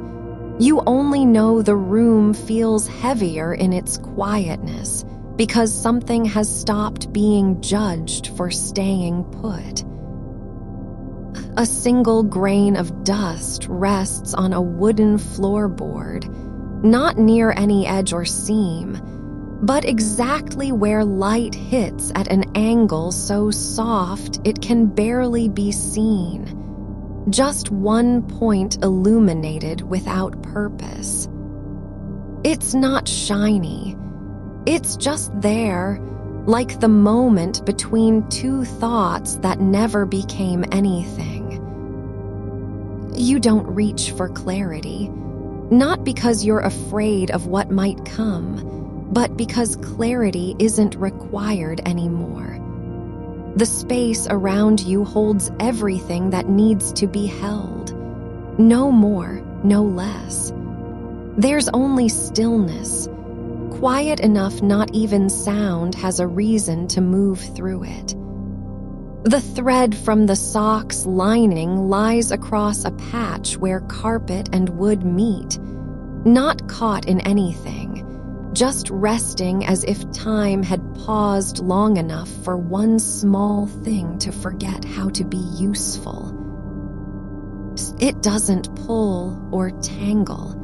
You only know the room feels heavier in its quietness because something has stopped being judged for staying put. A single grain of dust rests on a wooden floorboard, not near any edge or seam, but exactly where light hits at an angle so soft it can barely be seen. Just one point illuminated without purpose. It's not shiny. It's just there, like the moment between two thoughts that never became anything. You don't reach for clarity, not because you're afraid of what might come, but because clarity isn't required anymore. The space around you holds everything that needs to be held. No more, no less. There's only stillness, quiet enough not even sound has a reason to move through it. The thread from the sock's lining lies across a patch where carpet and wood meet, not caught in anything, just resting as if time had paused long enough for one small thing to forget how to be useful. It doesn't pull or tangle.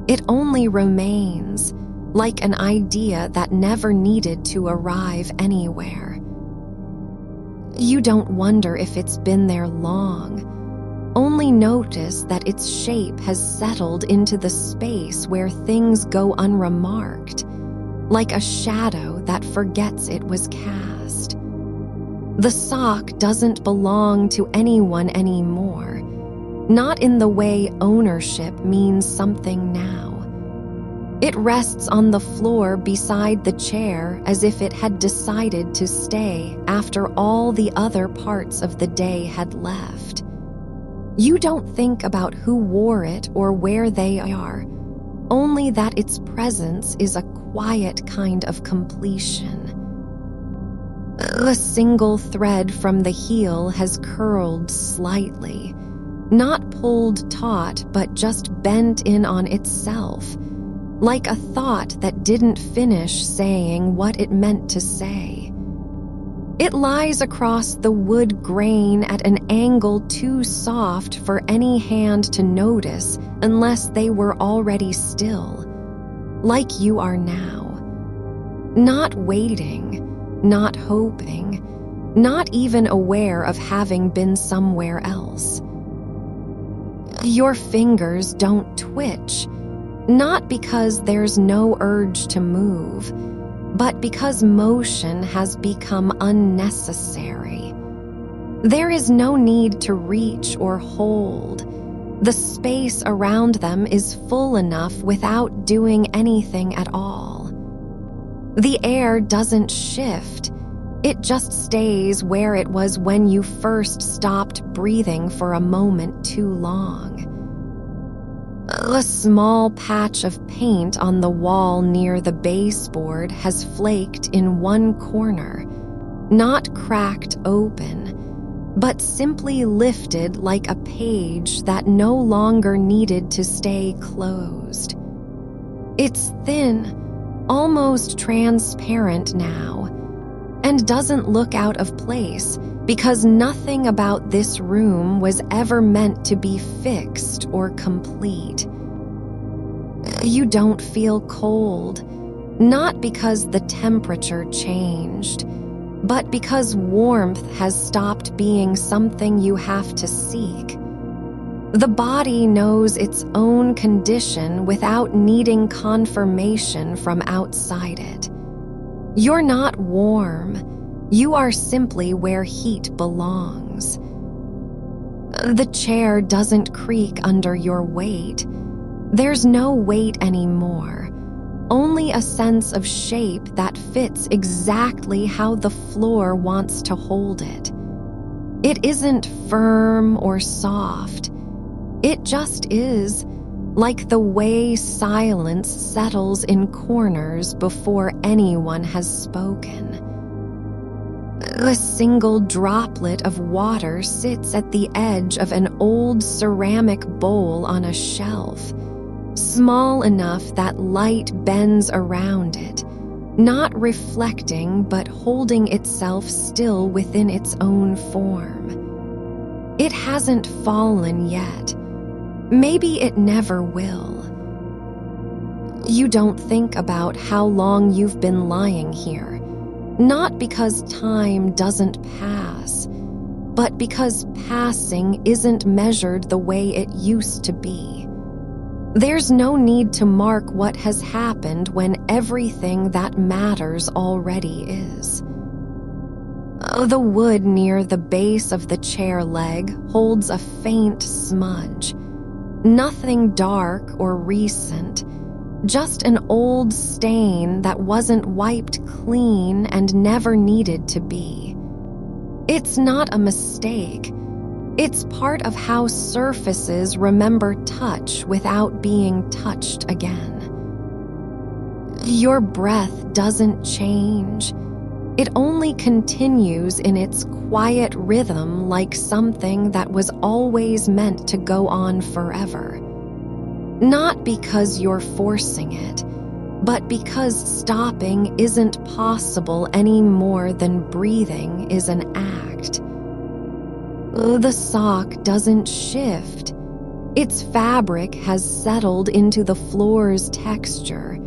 It only remains, like an idea that never needed to arrive anywhere. You don't wonder if it's been there long, only notice that its shape has settled into the space where things go unremarked, like a shadow that forgets it was cast. The sock doesn't belong to anyone anymore, not in the way ownership means something now. It rests on the floor beside the chair as if it had decided to stay after all the other parts of the day had left. You don't think about who wore it or where they are, only that its presence is a quiet kind of completion. A single thread from the heel has curled slightly, not pulled taut but just bent in on itself, like a thought that didn't finish saying what it meant to say. It lies across the wood grain at an angle too soft for any hand to notice unless they were already still, like you are now. Not waiting, not hoping, not even aware of having been somewhere else. Your fingers don't twitch, not because there's no urge to move, but because motion has become unnecessary. There is no need to reach or hold. The space around them is full enough without doing anything at all. The air doesn't shift, It just stays where it was when you first stopped breathing for a moment too long. A small patch of paint on the wall near the baseboard has flaked in one corner, not cracked open, but simply lifted like a page that no longer needed to stay closed. It's thin, almost transparent now, and doesn't look out of place because nothing about this room was ever meant to be fixed or complete. You don't feel cold, not because the temperature changed, but because warmth has stopped being something you have to seek. The body knows its own condition without needing confirmation from outside it. You're not warm. You are simply where heat belongs. The chair doesn't creak under your weight. There's no weight anymore, only a sense of shape that fits exactly how the floor wants to hold it. It isn't firm or soft. It just is, like the way silence settles in corners before anyone has spoken. A single droplet of water sits at the edge of an old ceramic bowl on a shelf, small enough that light bends around it, not reflecting but holding itself still within its own form. It hasn't fallen yet. Maybe it never will. You don't think about how long you've been lying here, not because time doesn't pass, but because passing isn't measured the way it used to be. There's no need to mark what has happened when everything that matters already is. The wood near the base of the chair leg holds a faint smudge. Nothing dark or recent, just an old stain that wasn't wiped clean and never needed to be. It's not a mistake. It's part of how surfaces remember touch without being touched again. Your breath doesn't change. It only continues in its quiet rhythm like something that was always meant to go on forever. Not because you're forcing it, but because stopping isn't possible any more than breathing is an act. The sock doesn't shift. Its fabric has settled into the floor's texture,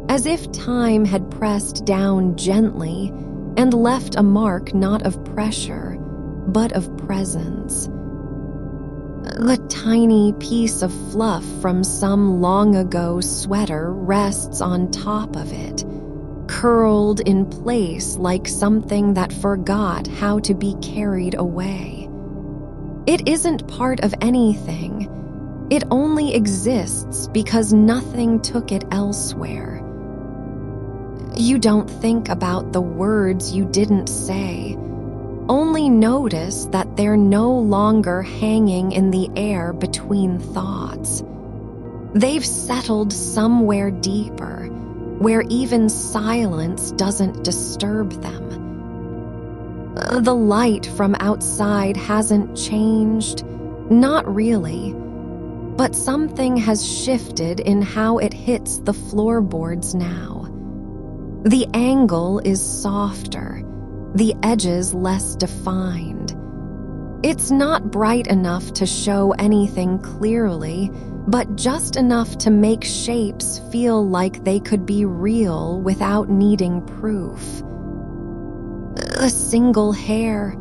as if time had pressed down gently and left a mark not of pressure, but of presence. A tiny piece of fluff from some long-ago sweater rests on top of it, curled in place like something that forgot how to be carried away. It isn't part of anything. It only exists because nothing took it elsewhere. You don't think about the words you didn't say, only notice that they're no longer hanging in the air between thoughts. They've settled somewhere deeper, where even silence doesn't disturb them. The light from outside hasn't changed, not really, but something has shifted in how it hits the floorboards now. The angle is softer, the edges less defined. It's not bright enough to show anything clearly, but just enough to make shapes feel like they could be real without needing proof. A single hair,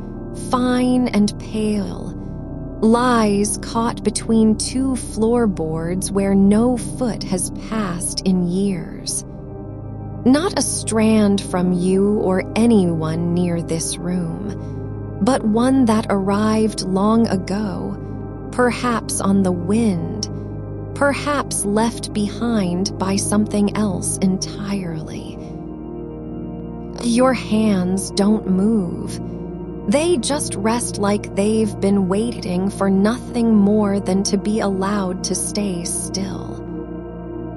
fine and pale, lies caught between two floorboards where no foot has passed in years. Not a strand from you or anyone near this room, but one that arrived long ago, perhaps on the wind, perhaps left behind by something else entirely. Your hands don't move. They just rest like they've been waiting for nothing more than to be allowed to stay still.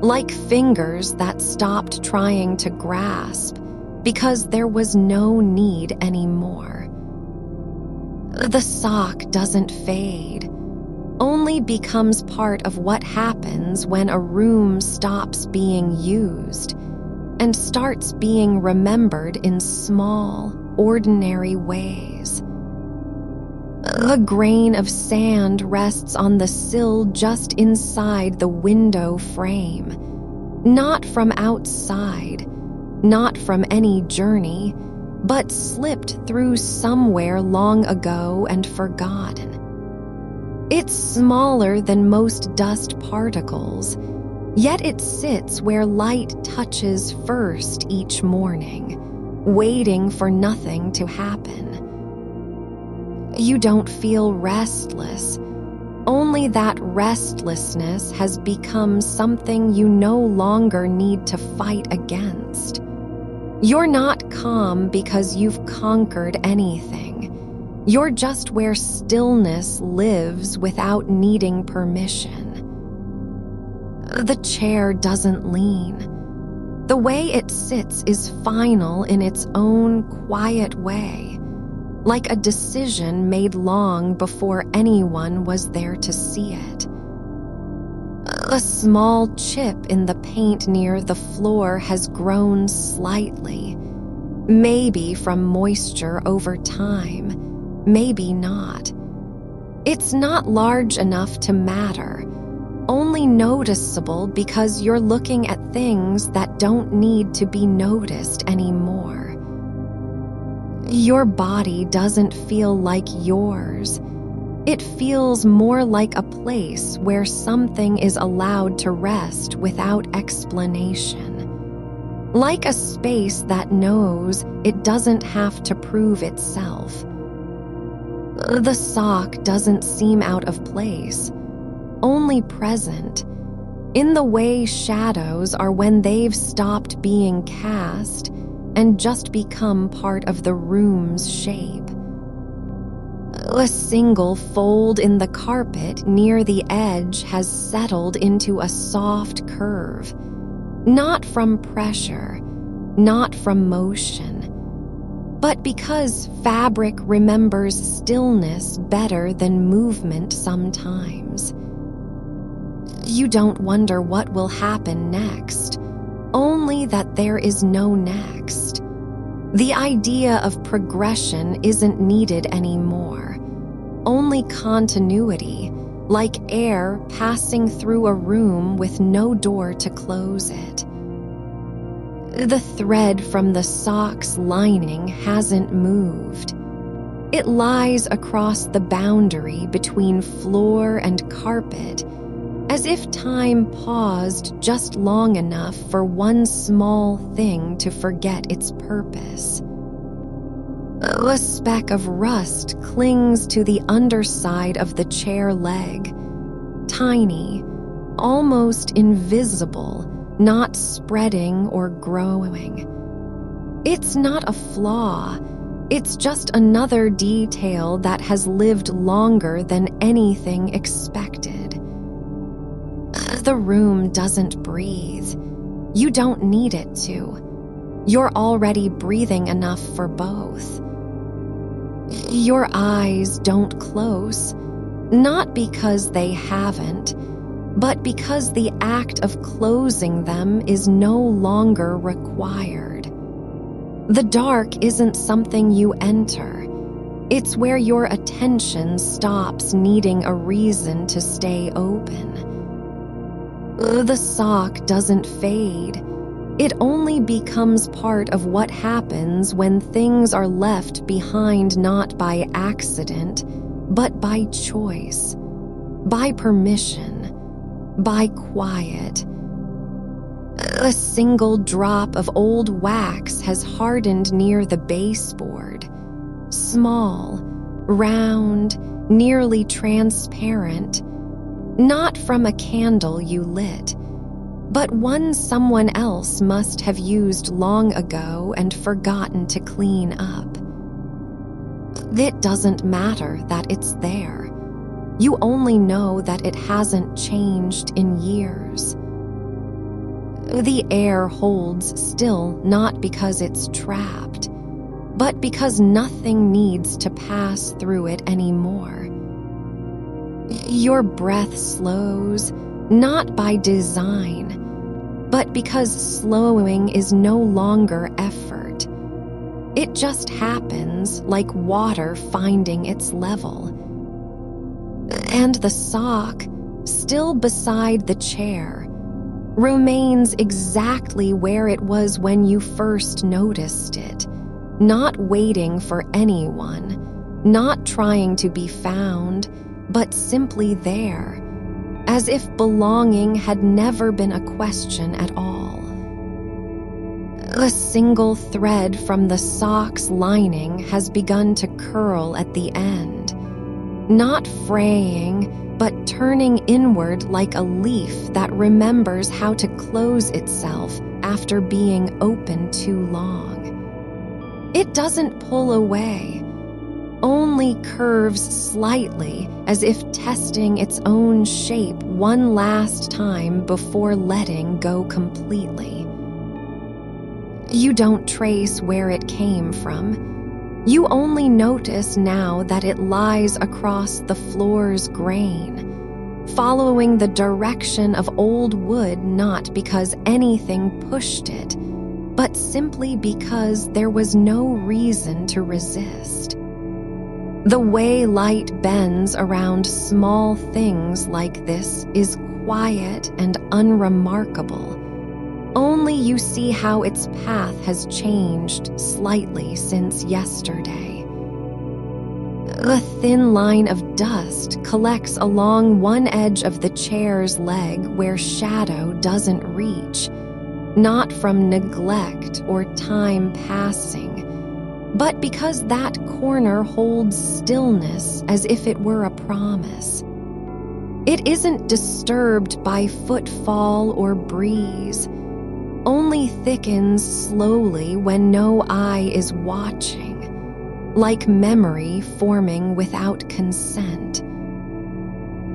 Like fingers that stopped trying to grasp because there was no need anymore. The sock doesn't fade, only becomes part of what happens when a room stops being used and starts being remembered in small, ordinary ways. A grain of sand rests on the sill just inside the window frame, not from outside, not from any journey, but slipped through somewhere long ago and forgotten. It's smaller than most dust particles, yet it sits where light touches first each morning, waiting for nothing to happen. You don't feel restless, only that restlessness has become something you no longer need to fight against. You're not calm because you've conquered anything. You're just where stillness lives without needing permission. The chair doesn't lean. The way it sits is final in its own quiet way, like a decision made long before anyone was there to see it. A small chip in the paint near the floor has grown slightly, maybe from moisture over time, maybe not. It's not large enough to matter, only noticeable because you're looking at things that don't need to be noticed anymore. Your body doesn't feel like yours. It feels more like a place where something is allowed to rest without explanation. Like a space that knows it doesn't have to prove itself. The sock doesn't seem out of place, only present, in the way shadows are when they've stopped being cast and just become part of the room's shape. A single fold in the carpet near the edge has settled into a soft curve, not from pressure, not from motion, but because fabric remembers stillness better than movement sometimes. You don't wonder what will happen next, only that there is no next. The idea of progression isn't needed anymore, only continuity, like air passing through a room with no door to close it. The thread from the sock's lining hasn't moved. It lies across the boundary between floor and carpet, as if time paused just long enough for one small thing to forget its purpose. A speck of rust clings to the underside of the chair leg, tiny, almost invisible, not spreading or growing. It's not a flaw, it's just another detail that has lived longer than anything expected. The room doesn't breathe. You don't need it to. You're already breathing enough for both. Your eyes don't close, not because they haven't, but because the act of closing them is no longer required. The dark isn't something you enter. It's where your attention stops needing a reason to stay open. The sock doesn't fade. It only becomes part of what happens when things are left behind not by accident, but by choice, by permission, by quiet. A single drop of old wax has hardened near the baseboard. Small, round, nearly transparent, not from a candle you lit, but one someone else must have used long ago and forgotten to clean up. It doesn't matter that it's there. You only know that it hasn't changed in years. The air holds still not because it's trapped, but because nothing needs to pass through it anymore. Your breath slows, not by design, but because slowing is no longer effort. It just happens like water finding its level. And the sock, still beside the chair, remains exactly where it was when you first noticed it, not waiting for anyone, not trying to be found, but simply there, as if belonging had never been a question at all. A single thread from the sock's lining has begun to curl at the end, not fraying, but turning inward like a leaf that remembers how to close itself after being open too long. It doesn't pull away, only curves slightly as if testing its own shape one last time before letting go completely. You don't trace where it came from. You only notice now that it lies across the floor's grain, following the direction of old wood, not because anything pushed it, but simply because there was no reason to resist. The way light bends around small things like this is quiet and unremarkable. Only you see how its path has changed slightly since yesterday. A thin line of dust collects along one edge of the chair's leg where shadow doesn't reach, not from neglect or time passing, but because that corner holds stillness as if it were a promise. It isn't disturbed by footfall or breeze, only thickens slowly when no eye is watching, like memory forming without consent.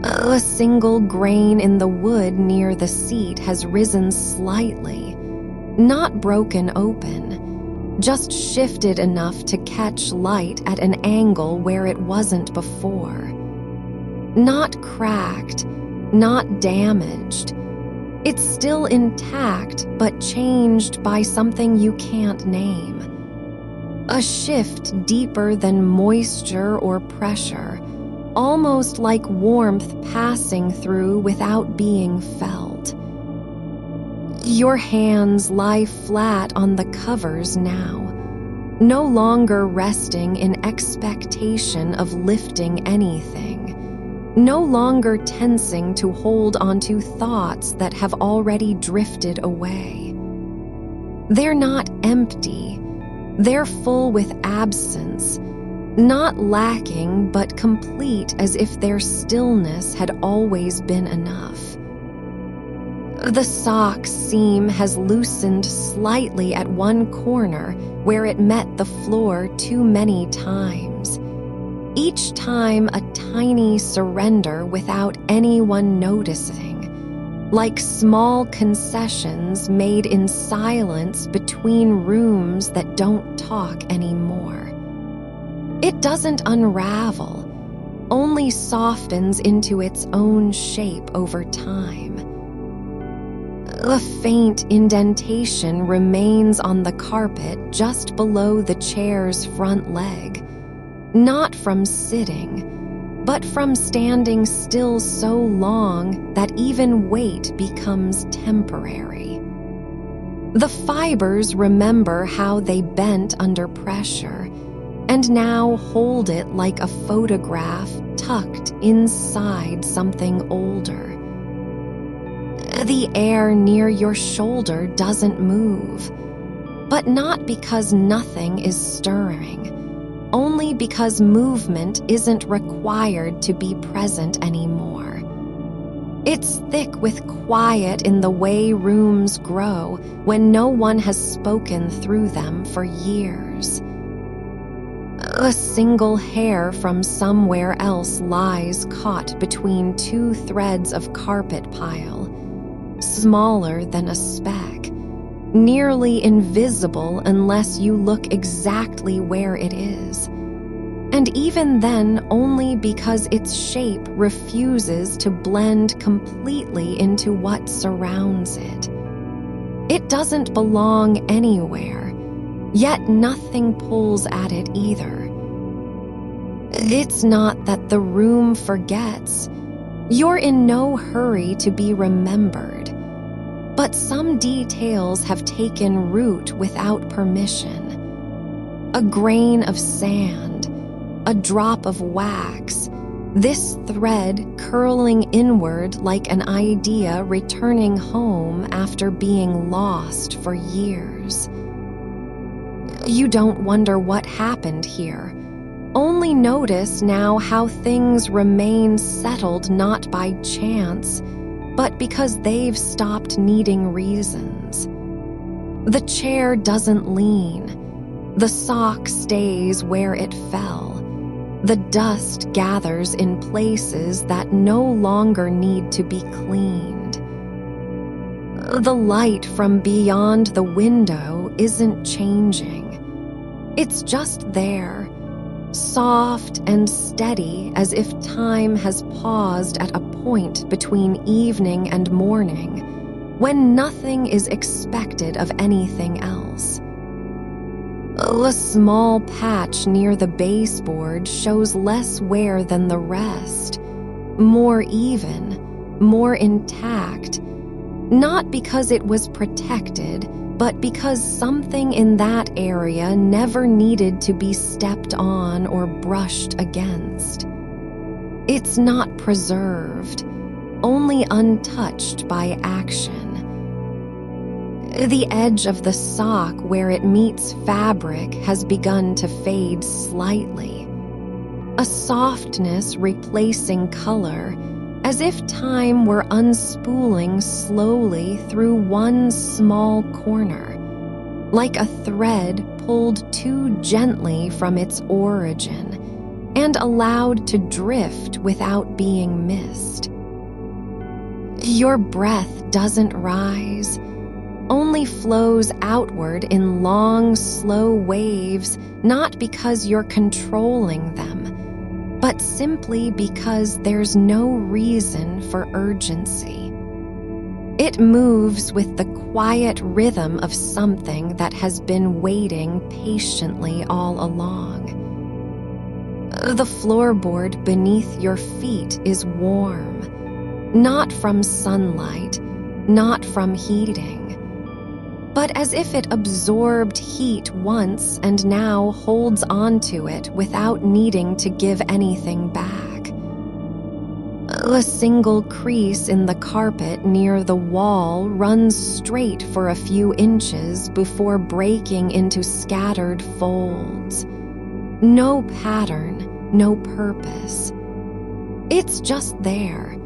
A single grain in the wood near the seat has risen slightly, not broken open, just shifted enough to catch light at an angle where it wasn't before. Not cracked, not damaged. It's still intact, but changed by something you can't name. A shift deeper than moisture or pressure, almost like warmth passing through without being felt. Your hands lie flat on the covers now, no longer resting in expectation of lifting anything. No longer tensing to hold onto thoughts that have already drifted away. They're not empty, they're full with absence, not lacking but complete as if their stillness had always been enough. The sock's seam has loosened slightly at one corner where it met the floor too many times. Each time a tiny surrender without anyone noticing, like small concessions made in silence between rooms that don't talk anymore. It doesn't unravel, only softens into its own shape over time. A faint indentation remains on the carpet just below the chair's front leg, not from sitting, but from standing still so long that even weight becomes temporary. The fibers remember how they bent under pressure, and now hold it like a photograph tucked inside something older. The air near your shoulder doesn't move, but not because nothing is stirring, only because movement isn't required to be present anymore. It's thick with quiet in the way rooms grow when no one has spoken through them for years. A single hair from somewhere else lies caught between two threads of carpet pile, smaller than a speck, nearly invisible unless you look exactly where it is. And even then, only because its shape refuses to blend completely into what surrounds it. It doesn't belong anywhere, yet nothing pulls at it either. It's not that the room forgets. You're in no hurry to be remembered. But some details have taken root without permission. A grain of sand, a drop of wax, this thread curling inward like an idea returning home after being lost for years. You don't wonder what happened here. Only notice now how things remain settled not by chance, but because they've stopped needing reasons. The chair doesn't lean. The sock stays where it fell. The dust gathers in places that no longer need to be cleaned. The light from beyond the window isn't changing. It's just there, soft and steady as if time has paused at a point between evening and morning, when nothing is expected of anything else. A small patch near the baseboard shows less wear than the rest, more even, more intact, not because it was protected, but because something in that area never needed to be stepped on or brushed against. It's not preserved, only untouched by action. The edge of the sock where it meets fabric has begun to fade slightly. A softness replacing color, as if time were unspooling slowly through one small corner, like a thread pulled too gently from its origin and allowed to drift without being missed. Your breath doesn't rise, only flows outward in long, slow waves, not because you're controlling them, but simply because there's no reason for urgency. It moves with the quiet rhythm of something that has been waiting patiently all along. The floorboard beneath your feet is warm, not from sunlight, not from heating, but as if it absorbed heat once and now holds onto it without needing to give anything back. A single crease in the carpet near the wall runs straight for a few inches before breaking into scattered folds. No pattern, no purpose. It's just there.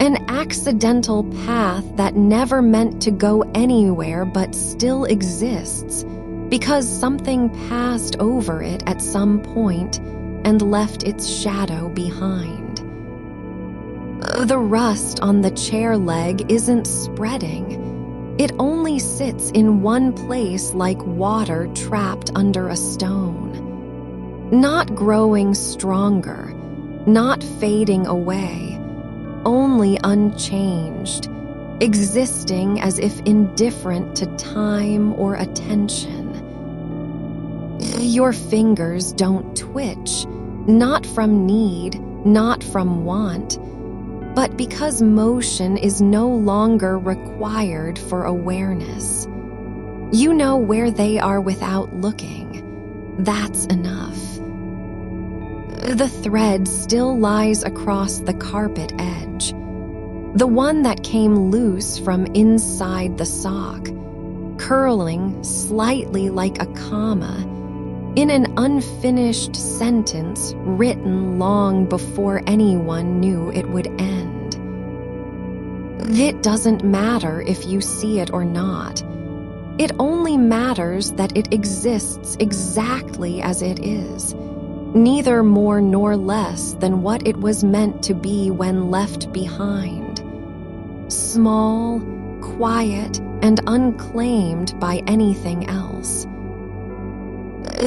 An accidental path that never meant to go anywhere but still exists because something passed over it at some point and left its shadow behind. The rust on the chair leg isn't spreading. It only sits in one place like water trapped under a stone. Not growing stronger, not fading away, only unchanged, existing as if indifferent to time or attention. Your fingers don't twitch, not from need, not from want, but because motion is no longer required for awareness. You know where they are without looking. That's enough. The thread still lies across the carpet edge, the one that came loose from inside the sock, curling slightly like a comma in an unfinished sentence written long before anyone knew it would end. It doesn't matter if you see it or not. It only matters that it exists exactly as it is, neither more nor less than what it was meant to be when left behind. Small, quiet, and unclaimed by anything else.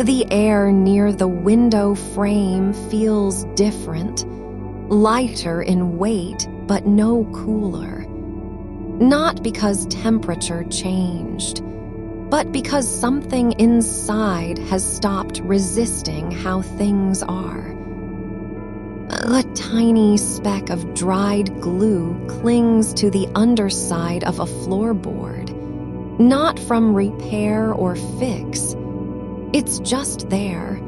The air near the window frame feels different, lighter in weight, but no cooler. Not because temperature changed, but because something inside has stopped resisting how things are. A tiny speck of dried glue clings to the underside of a floorboard, not from repair or fix. It's just there,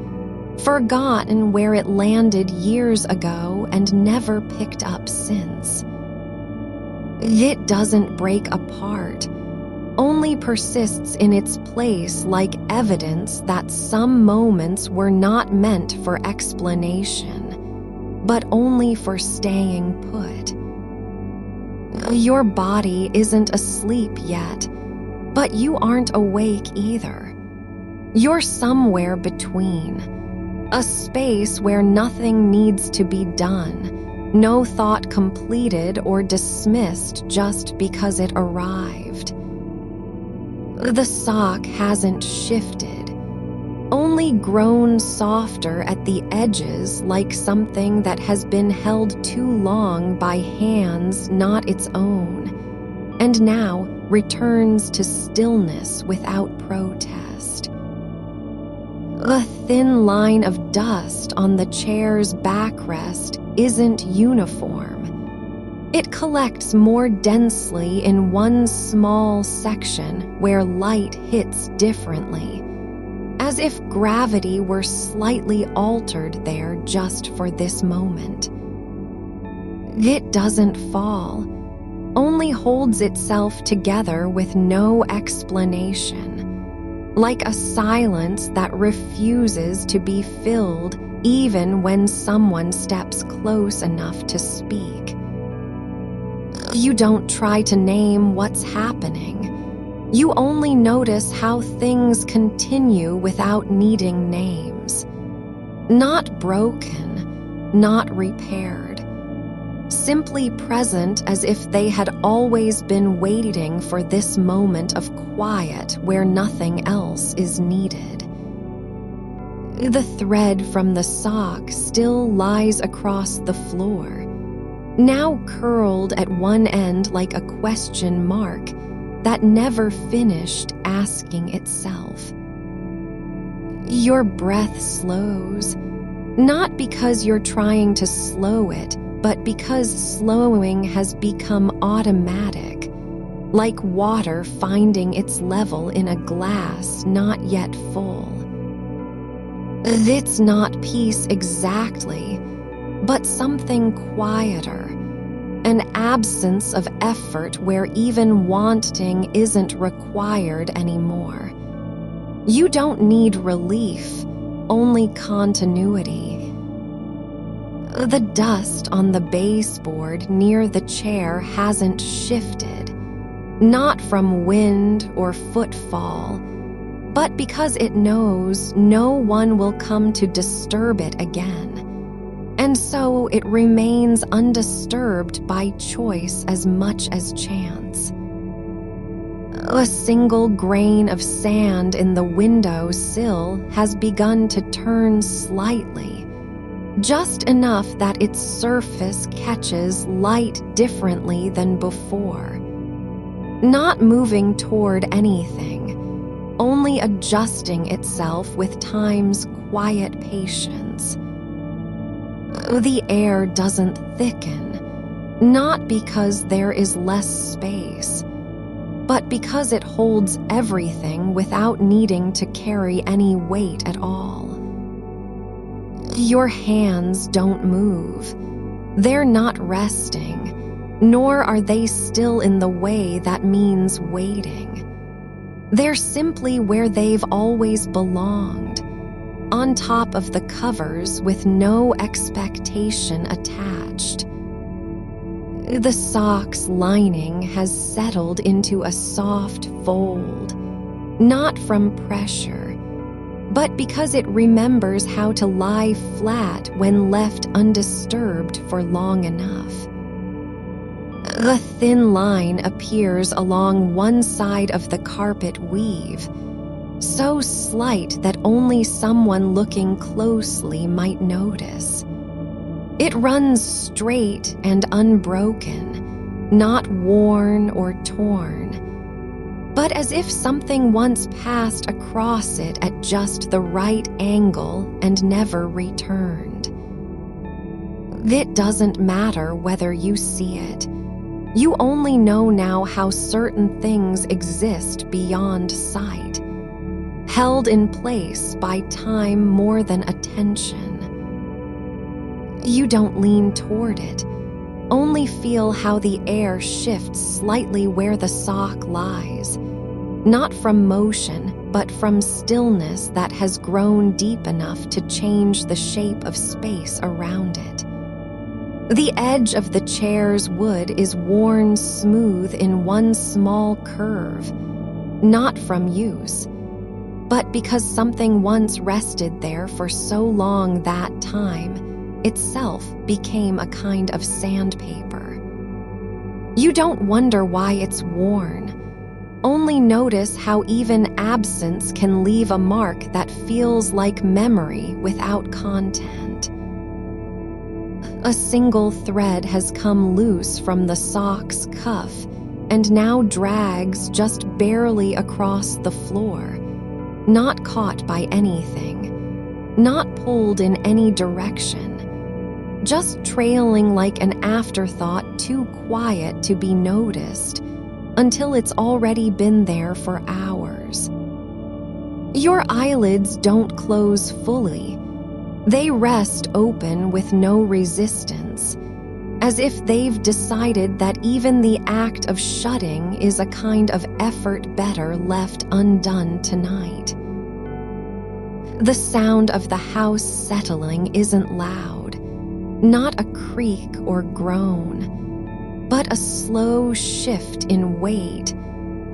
forgotten where it landed years ago and never picked up since. It doesn't break apart, only persists in its place like evidence that some moments were not meant for explanation, but only for staying put. Your body isn't asleep yet, but you aren't awake either. You're somewhere between, a space where nothing needs to be done, no thought completed or dismissed just because it arrived. The sock hasn't shifted, only grown softer at the edges like something that has been held too long by hands not its own, and now returns to stillness without protest. The thin line of dust on the chair's backrest isn't uniform. It collects more densely in one small section where light hits differently, as if gravity were slightly altered there just for this moment. It doesn't fall, only holds itself together with no explanation, like a silence that refuses to be filled even when someone steps close enough to speak. You don't try to name what's happening. You only notice how things continue without needing names. Not broken, not repaired. Simply present as if they had always been waiting for this moment of quiet where nothing else is needed. The thread from the sock still lies across the floor, now curled at one end like a question mark that never finished asking itself. Your breath slows, not because you're trying to slow it, but because slowing has become automatic, like water finding its level in a glass not yet full. It's not peace exactly, but something quieter, an absence of effort where even wanting isn't required anymore. You don't need relief, only continuity. The dust on the baseboard near the chair hasn't shifted, not from wind or footfall, but because it knows no one will come to disturb it again. And so it remains undisturbed by choice as much as chance. A single grain of sand in the window sill has begun to turn slightly, just enough that its surface catches light differently than before. Not moving toward anything, only adjusting itself with time's quiet patience. The air doesn't thicken, not because there is less space, but because it holds everything without needing to carry any weight at all. Your hands don't move. They're not resting, nor are they still in the way that means waiting. They're simply where they've always belonged, on top of the covers with no expectation attached. The sock's lining has settled into a soft fold, not from pressure, but because it remembers how to lie flat when left undisturbed for long enough. The thin line appears along one side of the carpet weave, so slight that only someone looking closely might notice. It runs straight and unbroken, not worn or torn, but as if something once passed across it at just the right angle and never returned. It doesn't matter whether you see it. You only know now how certain things exist beyond sight, held in place by time more than attention. You don't lean toward it, only feel how the air shifts slightly where the sock lies, not from motion, but from stillness that has grown deep enough to change the shape of space around it. The edge of the chair's wood is worn smooth in one small curve, not from use, but because something once rested there for so long that time itself became a kind of sandpaper. You don't wonder why it's worn, only notice how even absence can leave a mark that feels like memory without content. A single thread has come loose from the sock's cuff and now drags just barely across the floor, not caught by anything, not pulled in any direction, just trailing like an afterthought too quiet to be noticed until it's already been there for hours. Your eyelids don't close fully. They rest open with no resistance, as if they've decided that even the act of shutting is a kind of effort better left undone tonight. The sound of the house settling isn't loud, not a creak or groan, but a slow shift in weight,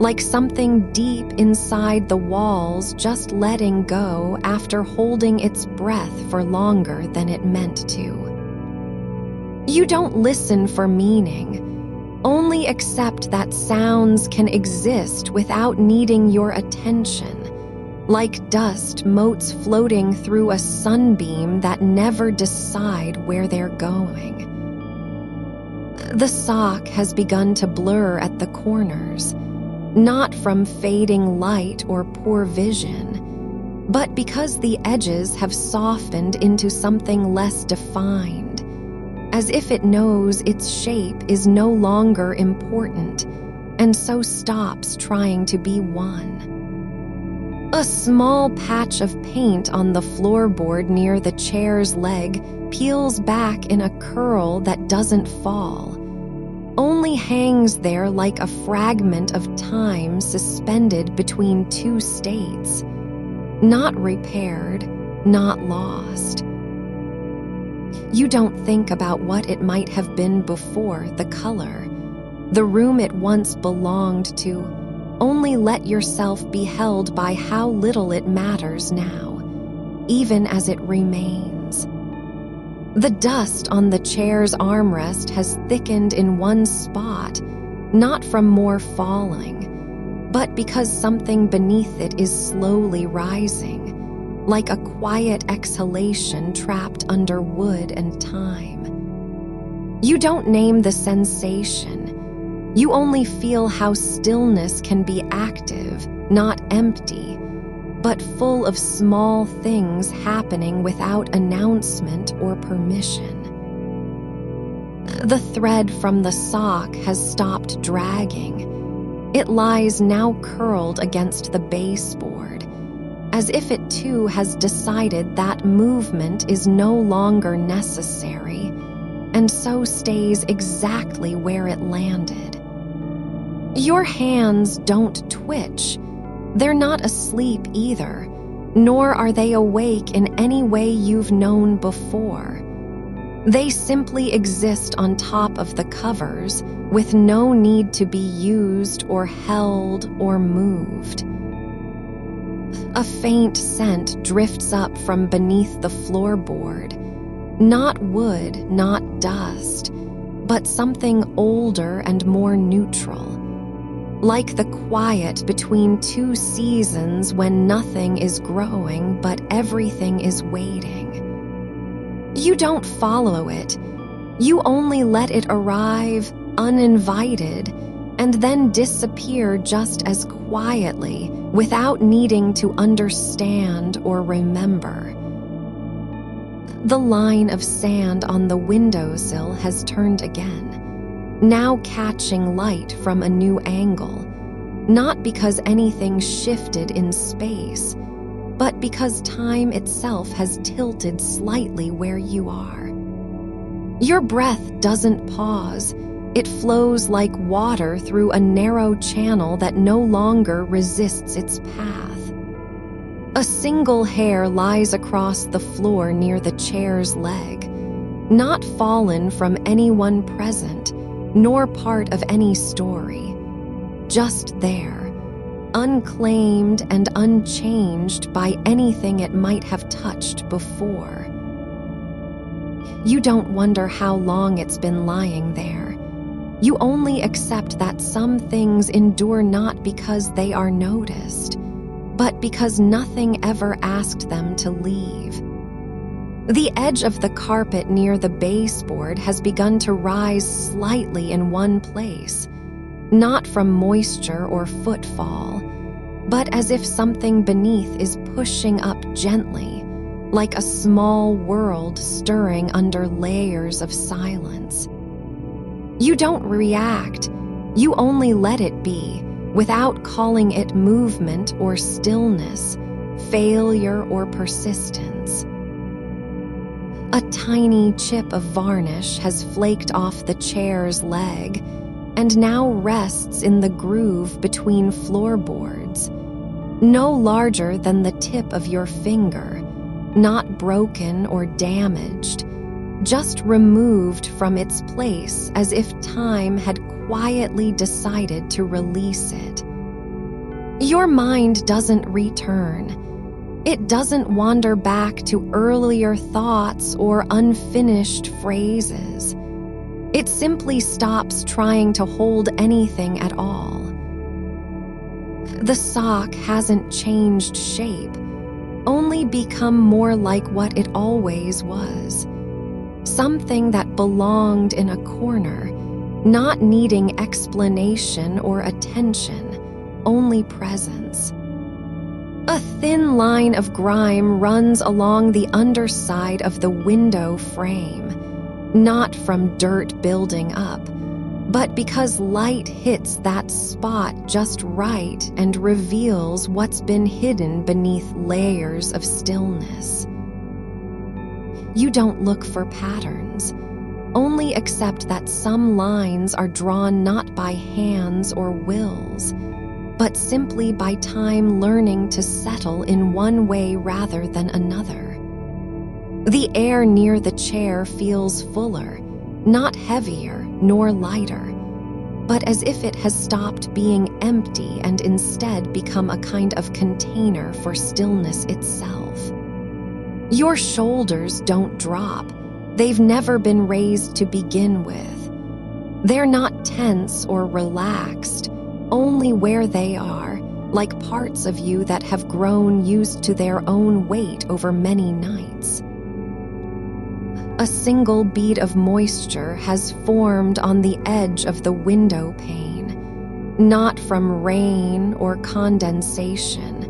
like something deep inside the walls just letting go after holding its breath for longer than it meant to. You don't listen for meaning, only accept that sounds can exist without needing your attention, like dust motes floating through a sunbeam that never decide where they're going. The sock has begun to blur at the corners, not from fading light or poor vision, but because the edges have softened into something less defined, as if it knows its shape is no longer important, and so stops trying to be one. A small patch of paint on the floorboard near the chair's leg peels back in a curl that doesn't fall, only hangs there like a fragment of time suspended between two states, not repaired, not lost. You don't think about what it might have been before, the color, the room it once belonged to, only let yourself be held by how little it matters now, even as it remains. The dust on the chair's armrest has thickened in one spot, not from more falling, but because something beneath it is slowly rising, like a quiet exhalation trapped under wood and time. You don't name the sensation. You only feel how stillness can be active, not empty, but full of small things happening without announcement or permission. The thread from the sock has stopped dragging. It lies now curled against the baseboard, as if it too has decided that movement is no longer necessary, and so stays exactly where it landed. Your hands don't twitch. They're not asleep either, nor are they awake in any way you've known before. They simply exist on top of the covers with no need to be used or held or moved. A faint scent drifts up from beneath the floorboard. Not wood, not dust, but something older and more neutral. Like the quiet between two seasons when nothing is growing but everything is waiting. You don't follow it. You only let it arrive uninvited and then disappear just as quietly without needing to understand or remember. The line of sand on the windowsill has turned again, now catching light from a new angle, not because anything shifted in space, but because time itself has tilted slightly where you are. Your breath doesn't pause. It flows like water through a narrow channel that no longer resists its path. A single hair lies across the floor near the chair's leg, not fallen from anyone present, nor part of any story. Just there, unclaimed and unchanged by anything it might have touched before. You don't wonder how long it's been lying there. You only accept that some things endure not because they are noticed, but because nothing ever asked them to leave. The edge of the carpet near the baseboard has begun to rise slightly in one place, not from moisture or footfall, but as if something beneath is pushing up gently, like a small world stirring under layers of silence. You don't react, you only let it be, without calling it movement or stillness, failure or persistence. A tiny chip of varnish has flaked off the chair's leg and now rests in the groove between floorboards, no larger than the tip of your finger, not broken or damaged, just removed from its place as if time had quietly decided to release it. Your mind doesn't return. It doesn't wander back to earlier thoughts or unfinished phrases. It simply stops trying to hold anything at all. The sock hasn't changed shape, only become more like what it always was. Something that belonged in a corner, not needing explanation or attention, only presence. A thin line of grime runs along the underside of the window frame, not from dirt building up, but because light hits that spot just right and reveals what's been hidden beneath layers of stillness. You don't look for patterns, only accept that some lines are drawn not by hands or wills, but simply by time learning to settle in one way rather than another. The air near the chair feels fuller, not heavier nor lighter, but as if it has stopped being empty and instead become a kind of container for stillness itself. Your shoulders don't drop. They've never been raised to begin with. They're not tense or relaxed, only where they are, like parts of you that have grown used to their own weight over many nights. A single bead of moisture has formed on the edge of the window pane, not from rain or condensation,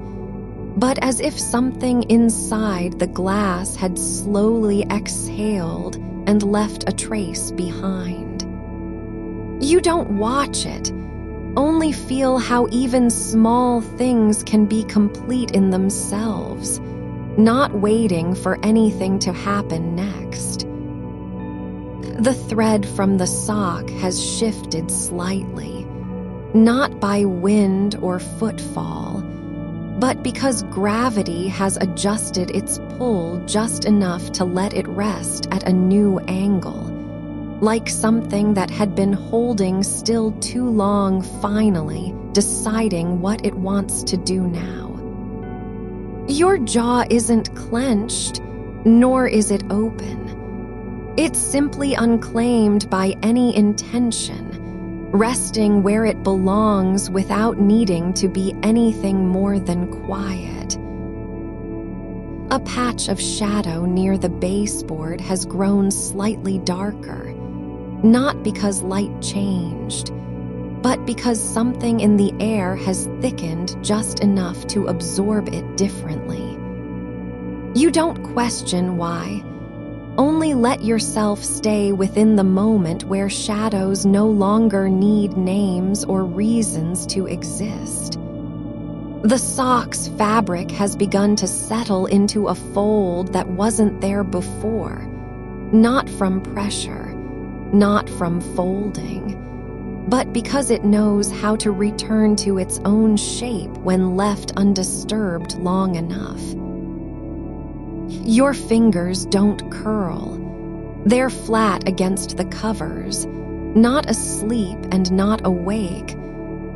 but as if something inside the glass had slowly exhaled and left a trace behind. You don't watch it, only feel how even small things can be complete in themselves, not waiting for anything to happen next. The thread from the sock has shifted slightly, not by wind or footfall, but because gravity has adjusted its pull just enough to let it rest at a new angle, like something that had been holding still too long finally deciding what it wants to do now. Your jaw isn't clenched, nor is it open. It's simply unclaimed by any intention, resting where it belongs without needing to be anything more than quiet. A patch of shadow near the baseboard has grown slightly darker, not because light changed, but because something in the air has thickened just enough to absorb it differently. You don't question why. Only let yourself stay within the moment where shadows no longer need names or reasons to exist. The sock's fabric has begun to settle into a fold that wasn't there before, not from pressure, not from folding, but because it knows how to return to its own shape when left undisturbed long enough. Your fingers don't curl. They're flat against the covers, not asleep and not awake,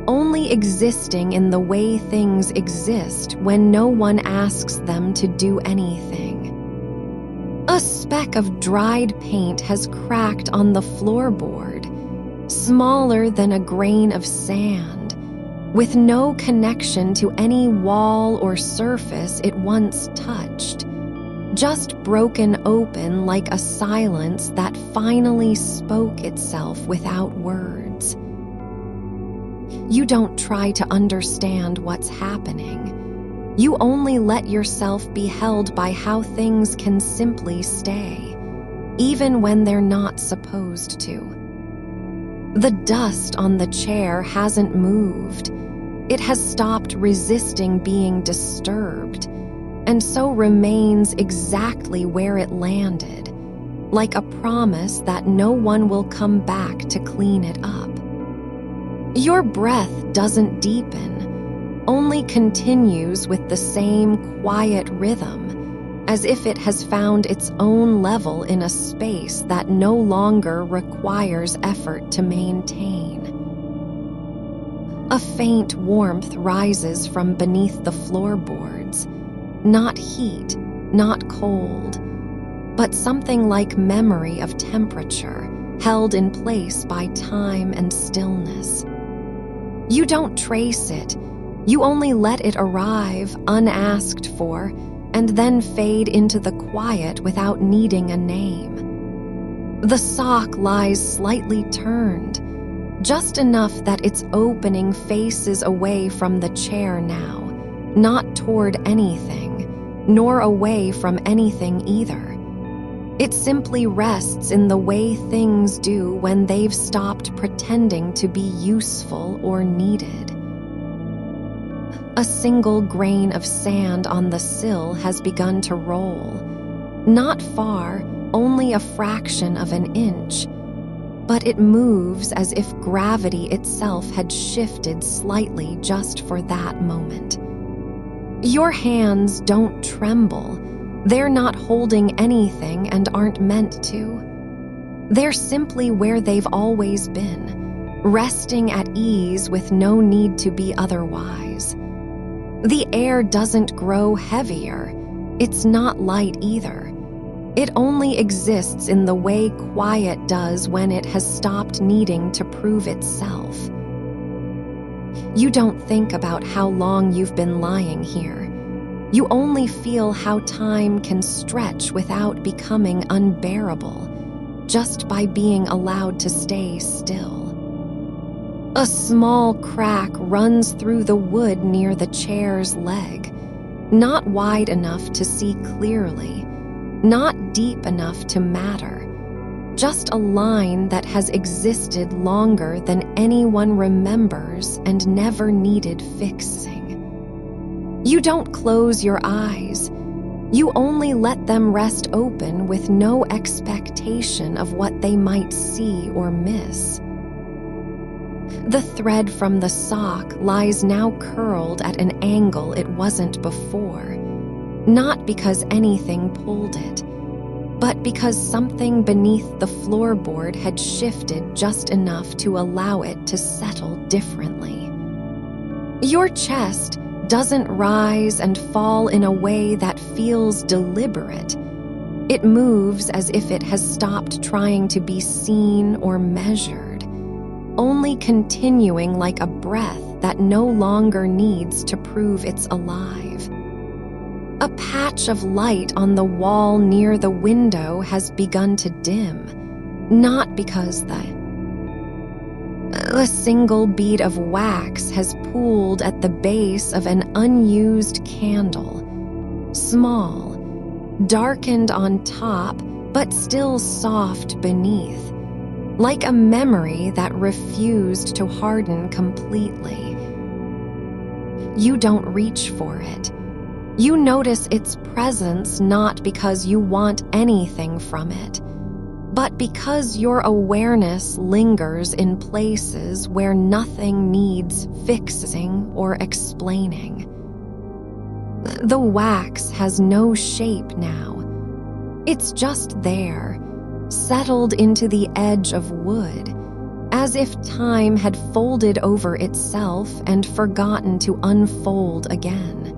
only existing in the way things exist when no one asks them to do anything. A speck of dried paint has cracked on the floorboard, smaller than a grain of sand, with no connection to any wall or surface it once touched, just broken open like a silence that finally spoke itself without words. You don't try to understand what's happening. You only let yourself be held by how things can simply stay, even when they're not supposed to. The dust on the chair hasn't moved. It has stopped resisting being disturbed, and so remains exactly where it landed, like a promise that no one will come back to clean it up. Your breath doesn't deepen, only continues with the same quiet rhythm, as if it has found its own level in a space that no longer requires effort to maintain. A faint warmth rises from beneath the floorboards, not heat, not cold, but something like memory of temperature held in place by time and stillness. You don't trace it, you only let it arrive unasked for and then fade into the quiet without needing a name. The sock lies slightly turned, just enough that its opening faces away from the chair now, not toward anything, nor away from anything either. It simply rests in the way things do when they've stopped pretending to be useful or needed. A single grain of sand on the sill has begun to roll. Not far, only a fraction of an inch, but it moves as if gravity itself had shifted slightly just for that moment. Your hands don't tremble. They're not holding anything and aren't meant to. They're simply where they've always been, resting at ease with no need to be otherwise. The air doesn't grow heavier. It's not light either. It only exists in the way quiet does when it has stopped needing to prove itself. You don't think about how long you've been lying here. You only feel how time can stretch without becoming unbearable, just by being allowed to stay still. A small crack runs through the wood near the chair's leg, not wide enough to see clearly, not deep enough to matter, just a line that has existed longer than anyone remembers and never needed fixing. You don't close your eyes. You only let them rest open with no expectation of what they might see or miss. The thread from the sock lies now curled at an angle it wasn't before, not because anything pulled it, but because something beneath the floorboard had shifted just enough to allow it to settle differently. Your chest doesn't rise and fall in a way that feels deliberate. It moves as if it has stopped trying to be seen or measured, only continuing like a breath that no longer needs to prove it's alive. A patch of light on the wall near the window has begun to dim, not because a single bead of wax has pooled at the base of an unused candle, small, darkened on top, but still soft beneath, like a memory that refused to harden completely. You don't reach for it. You notice its presence not because you want anything from it, but because your awareness lingers in places where nothing needs fixing or explaining. The wax has no shape now. It's just there, settled into the edge of wood, as if time had folded over itself and forgotten to unfold again.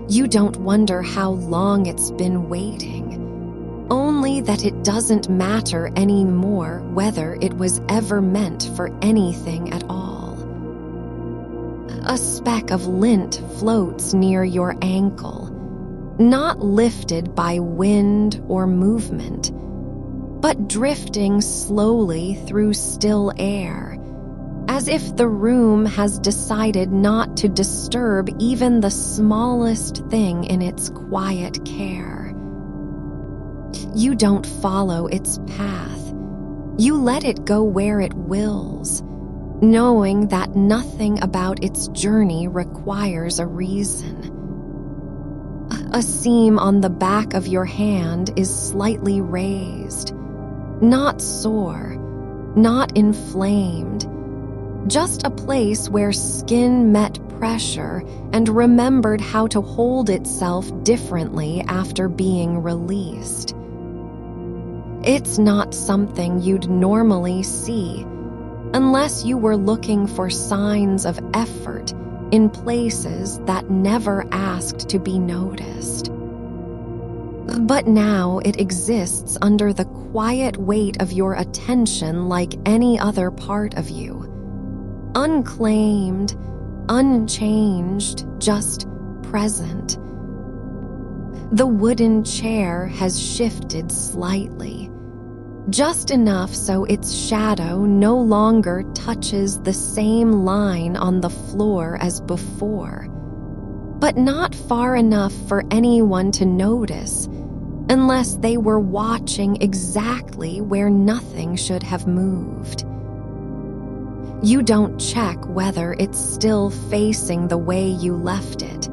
You don't wonder how long it's been waiting, only that it doesn't matter anymore whether it was ever meant for anything at all. A speck of lint floats near your ankle, not lifted by wind or movement, but drifting slowly through still air, as if the room has decided not to disturb even the smallest thing in its quiet care. You don't follow its path. You let it go where it wills, knowing that nothing about its journey requires a reason. A seam on the back of your hand is slightly raised, not sore, not inflamed, just a place where skin met pressure and remembered how to hold itself differently after being released. It's not something you'd normally see unless you were looking for signs of effort in places that never asked to be noticed. But now it exists under the quiet weight of your attention like any other part of you. Unclaimed, unchanged, just present. The wooden chair has shifted slightly, just enough so its shadow no longer touches the same line on the floor as before, but not far enough for anyone to notice unless they were watching exactly where nothing should have moved. You don't check whether it's still facing the way you left it.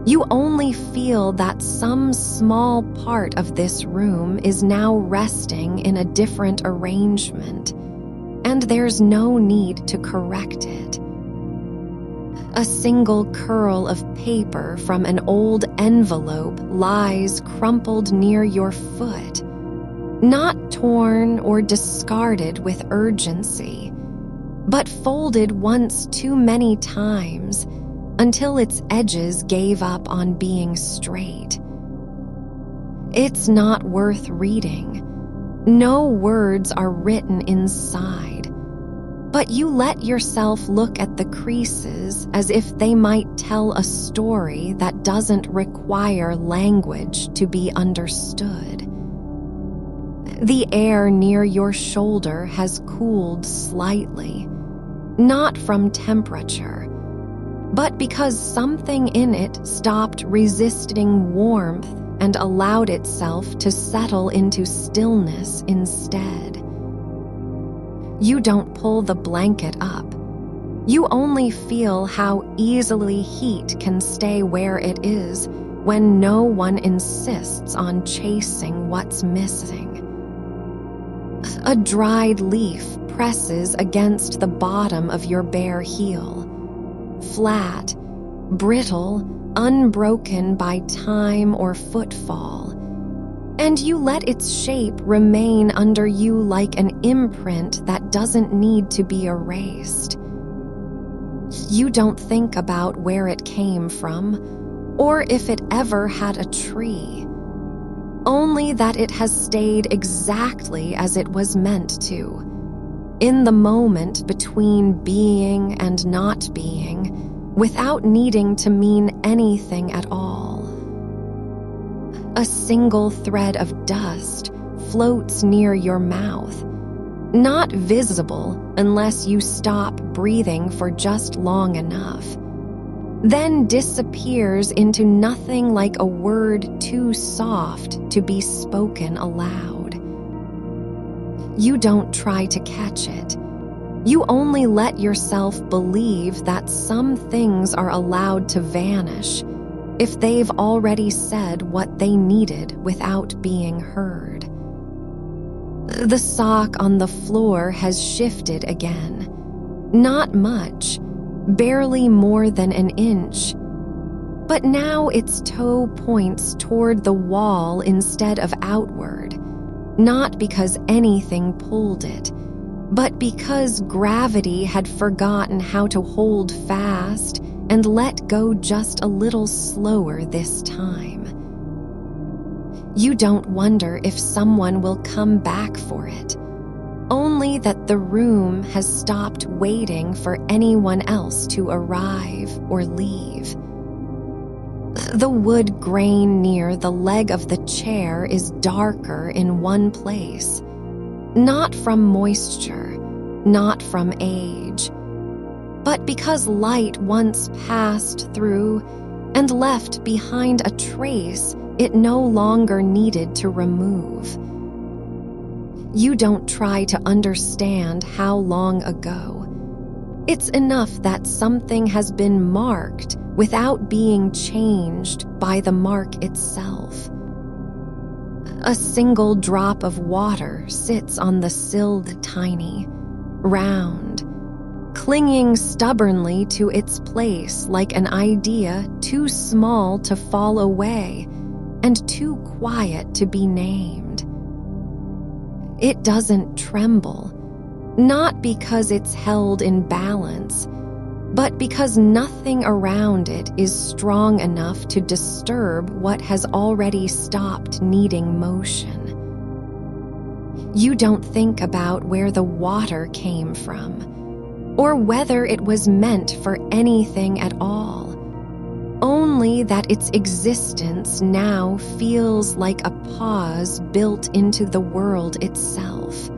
You only feel that some small part of this room is now resting in a different arrangement, and there's no need to correct it. A single curl of paper from an old envelope lies crumpled near your foot, not torn or discarded with urgency, but folded once too many times until its edges gave up on being straight. It's not worth reading. No words are written inside, but you let yourself look at the creases as if they might tell a story that doesn't require language to be understood. The air near your shoulder has cooled slightly, not from temperature, but because something in it stopped resisting warmth and allowed itself to settle into stillness instead. You don't pull the blanket up. You only feel how easily heat can stay where it is when no one insists on chasing what's missing. A dried leaf presses against the bottom of your bare heel. Flat, brittle, unbroken by time or footfall. And you let its shape remain under you like an imprint that doesn't need to be erased. You don't think about where it came from, or if it ever had a tree. Only that it has stayed exactly as it was meant to, in the moment between being and not being, without needing to mean anything at all. A single thread of dust floats near your mouth, not visible unless you stop breathing for just long enough, then disappears into nothing like a word too soft to be spoken aloud. You don't try to catch it. You only let yourself believe that some things are allowed to vanish if they've already said what they needed without being heard. The sock on the floor has shifted again. Not much, barely more than an inch. But now its toe points toward the wall instead of outward, not because anything pulled it, but because gravity had forgotten how to hold fast and let go just a little slower this time. You don't wonder if someone will come back for it, only that the room has stopped waiting for anyone else to arrive or leave. The wood grain near the leg of the chair is darker in one place, not from moisture, not from age, but because light once passed through and left behind a trace it no longer needed to remove. You don't try to understand how long ago. It's enough that something has been marked without being changed by the mark itself. A single drop of water sits on the silled tiny, round, clinging stubbornly to its place like an idea too small to fall away and too quiet to be named. It doesn't tremble, not because it's held in balance, but because nothing around it is strong enough to disturb what has already stopped needing motion. You don't think about where the water came from, or whether it was meant for anything at all, only that its existence now feels like a pause built into the world itself.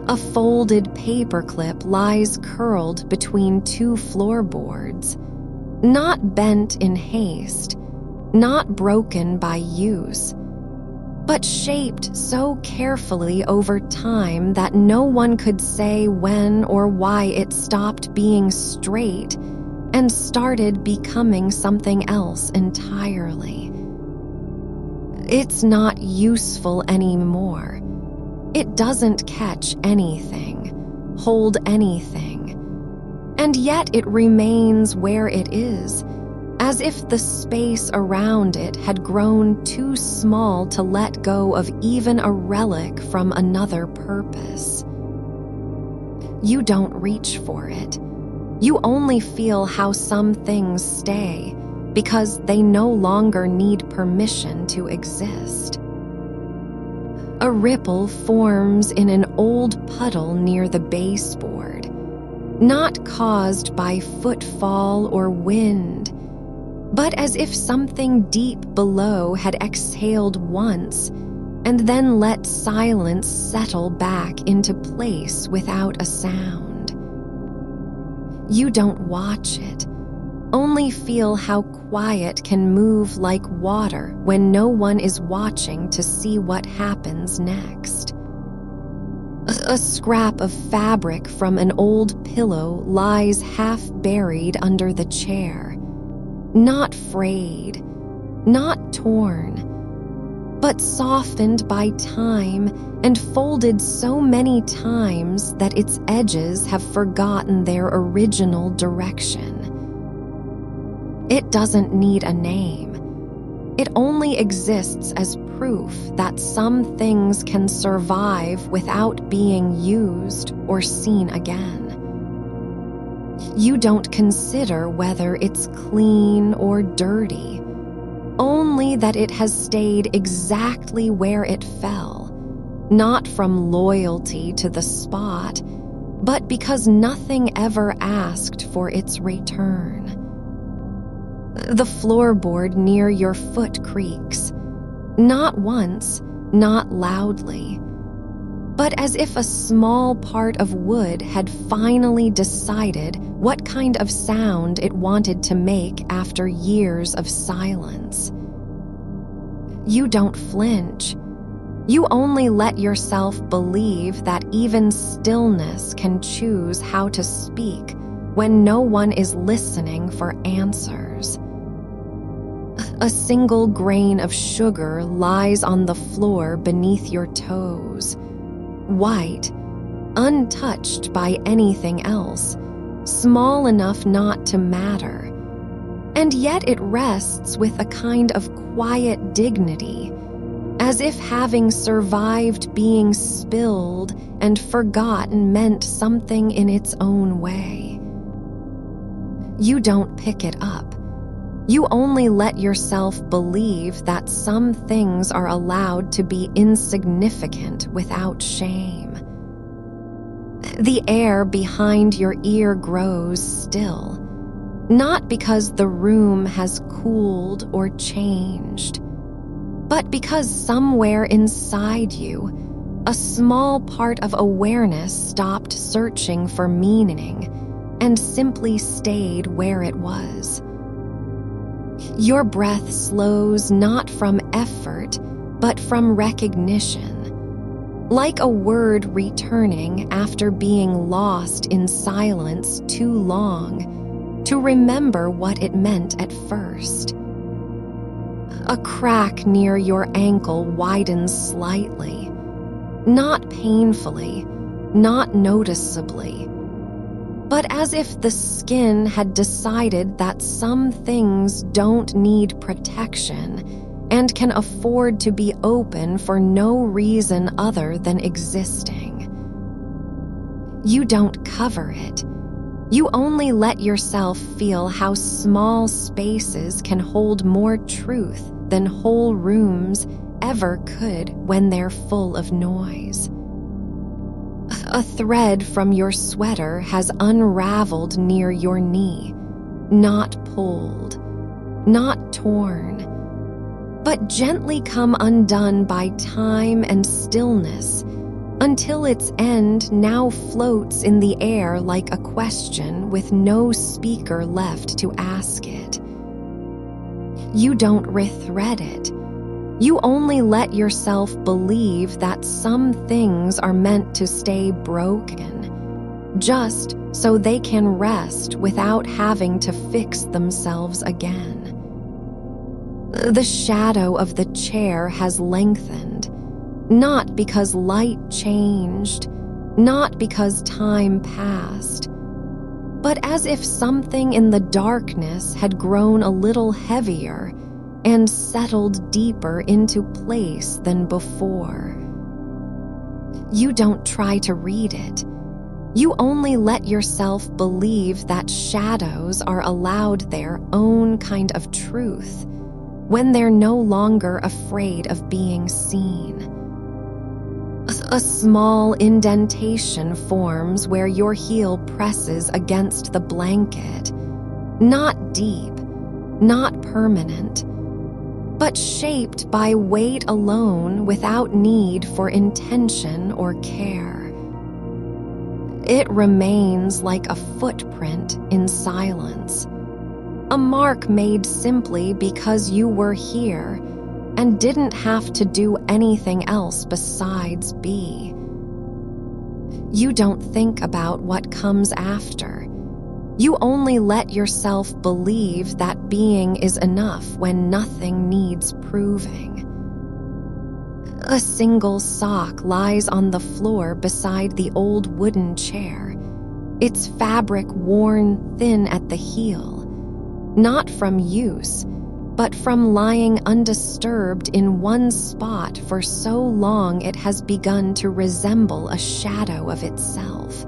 A folded paperclip lies curled between two floorboards, not bent in haste, not broken by use, but shaped so carefully over time that no one could say when or why it stopped being straight and started becoming something else entirely. It's not useful anymore. It doesn't catch anything, hold anything, and yet it remains where it is, as if the space around it had grown too small to let go of even a relic from another purpose. You don't reach for it. You only feel how some things stay because they no longer need permission to exist. A ripple forms in an old puddle near the baseboard, not caused by footfall or wind, but as if something deep below had exhaled once and then let silence settle back into place without a sound. You don't watch it, only feel how quiet can move like water when no one is watching to see what happens next. A scrap of fabric from an old pillow lies half buried under the chair, not frayed, not torn, but softened by time and folded so many times that its edges have forgotten their original direction. It doesn't need a name. It only exists as proof that some things can survive without being used or seen again. You don't consider whether it's clean or dirty, only that it has stayed exactly where it fell, not from loyalty to the spot, but because nothing ever asked for its return. The floorboard near your foot creaks, not once, not loudly, but as if a small part of wood had finally decided what kind of sound it wanted to make after years of silence. You don't flinch. You only let yourself believe that even stillness can choose how to speak when no one is listening for answers. A single grain of sugar lies on the floor beneath your toes, white, untouched by anything else, small enough not to matter. And yet it rests with a kind of quiet dignity, as if having survived being spilled and forgotten meant something in its own way. You don't pick it up. You only let yourself believe that some things are allowed to be insignificant without shame. The air behind your ear grows still, not because the room has cooled or changed, but because somewhere inside you, a small part of awareness stopped searching for meaning and simply stayed where it was. Your breath slows not from effort, but from recognition, like a word returning after being lost in silence too long to remember what it meant at first. A crack near your ankle widens slightly, not painfully, not noticeably, but as if the skin had decided that some things don't need protection and can afford to be open for no reason other than existing. You don't cover it. You only let yourself feel how small spaces can hold more truth than whole rooms ever could when they're full of noise. A thread from your sweater has unraveled near your knee, not pulled, not torn, but gently come undone by time and stillness until its end now floats in the air like a question with no speaker left to ask it. You don't rethread it. You only let yourself believe that some things are meant to stay broken, just so they can rest without having to fix themselves again. The shadow of the chair has lengthened, not because light changed, not because time passed, but as if something in the darkness had grown a little heavier and settled deeper into place than before. You don't try to read it. You only let yourself believe that shadows are allowed their own kind of truth when they're no longer afraid of being seen. A small indentation forms where your heel presses against the blanket, not deep, not permanent, but shaped by weight alone without need for intention or care. It remains like a footprint in silence, a mark made simply because you were here and didn't have to do anything else besides be. You don't think about what comes after. You only let yourself believe that being is enough when nothing needs proving. A single sock lies on the floor beside the old wooden chair, its fabric worn thin at the heel, not from use, but from lying undisturbed in one spot for so long it has begun to resemble a shadow of itself.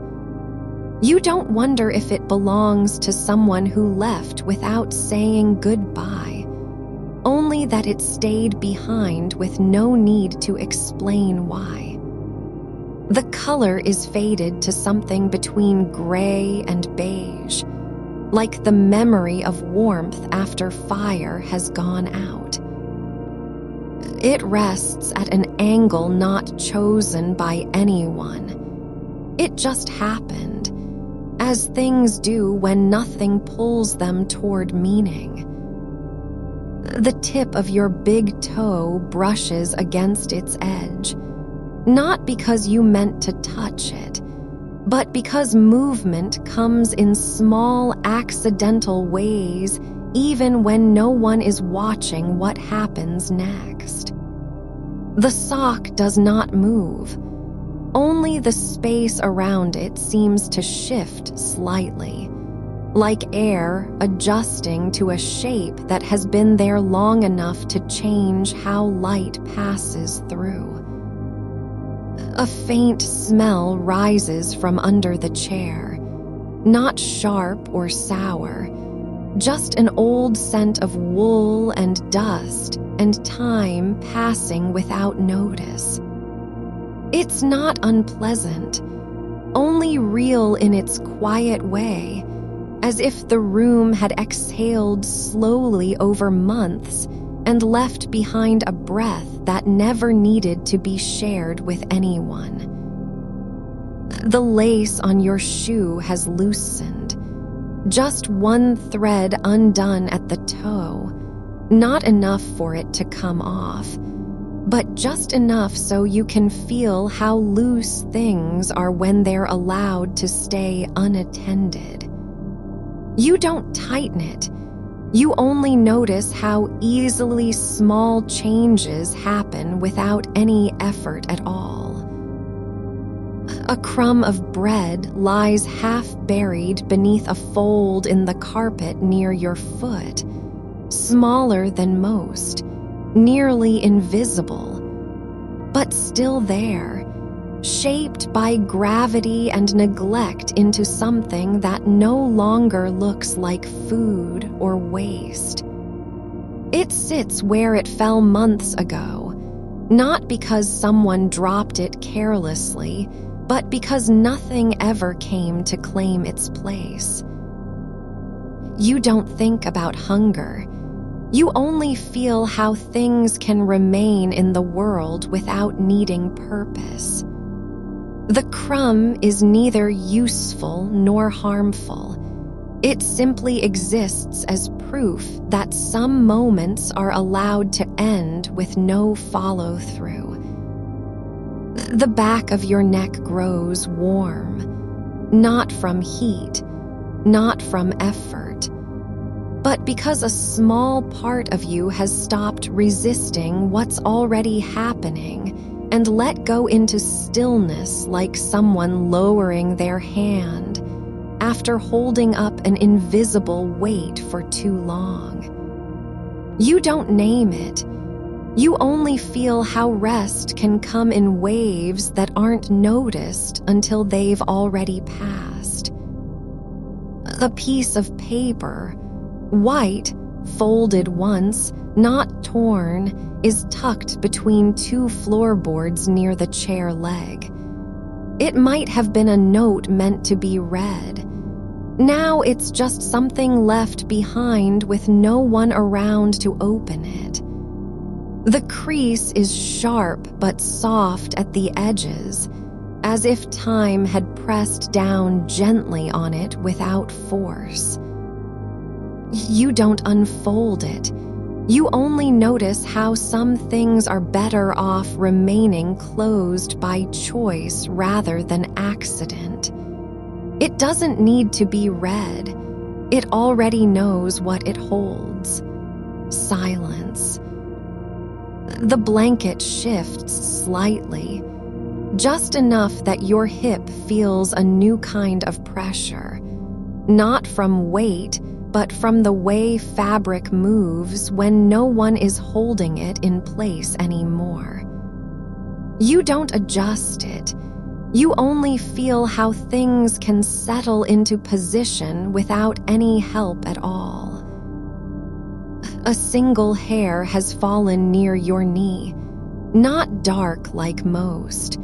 You don't wonder if it belongs to someone who left without saying goodbye, only that it stayed behind with no need to explain why. The color is faded to something between gray and beige, like the memory of warmth after fire has gone out. It rests at an angle not chosen by anyone. It just happened, as things do when nothing pulls them toward meaning. The tip of your big toe brushes against its edge, not because you meant to touch it, but because movement comes in small, accidental ways even when no one is watching what happens next. The sock does not move. Only the space around it seems to shift slightly, like air adjusting to a shape that has been there long enough to change how light passes through. A faint smell rises from under the chair, not sharp or sour, just an old scent of wool and dust and time passing without notice. It's not unpleasant, only real in its quiet way, as if the room had exhaled slowly over months and left behind a breath that never needed to be shared with anyone. The lace on your shoe has loosened, just one thread undone at the toe, not enough for it to come off, but just enough so you can feel how loose things are when they're allowed to stay unattended. You don't tighten it. You only notice how easily small changes happen without any effort at all. A crumb of bread lies half buried beneath a fold in the carpet near your foot, smaller than most, nearly invisible, but still there, shaped by gravity and neglect into something that no longer looks like food or waste. It sits where it fell months ago, not because someone dropped it carelessly, but because nothing ever came to claim its place. You don't think about hunger. You only feel how things can remain in the world without needing purpose. The crumb is neither useful nor harmful. It simply exists as proof that some moments are allowed to end with no follow-through. The back of your neck grows warm, not from heat, not from effort, but because a small part of you has stopped resisting what's already happening and let go into stillness like someone lowering their hand after holding up an invisible weight for too long. You don't name it. You only feel how rest can come in waves that aren't noticed until they've already passed. A piece of paper, white, folded once, not torn, is tucked between two floorboards near the chair leg. It might have been a note meant to be read. Now it's just something left behind with no one around to open it. The crease is sharp but soft at the edges, as if time had pressed down gently on it without force. You don't unfold it. You only notice how some things are better off remaining closed by choice rather than accident. It doesn't need to be read. It already knows what it holds. Silence. The blanket shifts slightly, just enough that your hip feels a new kind of pressure, not from weight, but from the way fabric moves when no one is holding it in place anymore. You don't adjust it. You only feel how things can settle into position without any help at all. A single hair has fallen near your knee, not dark like most,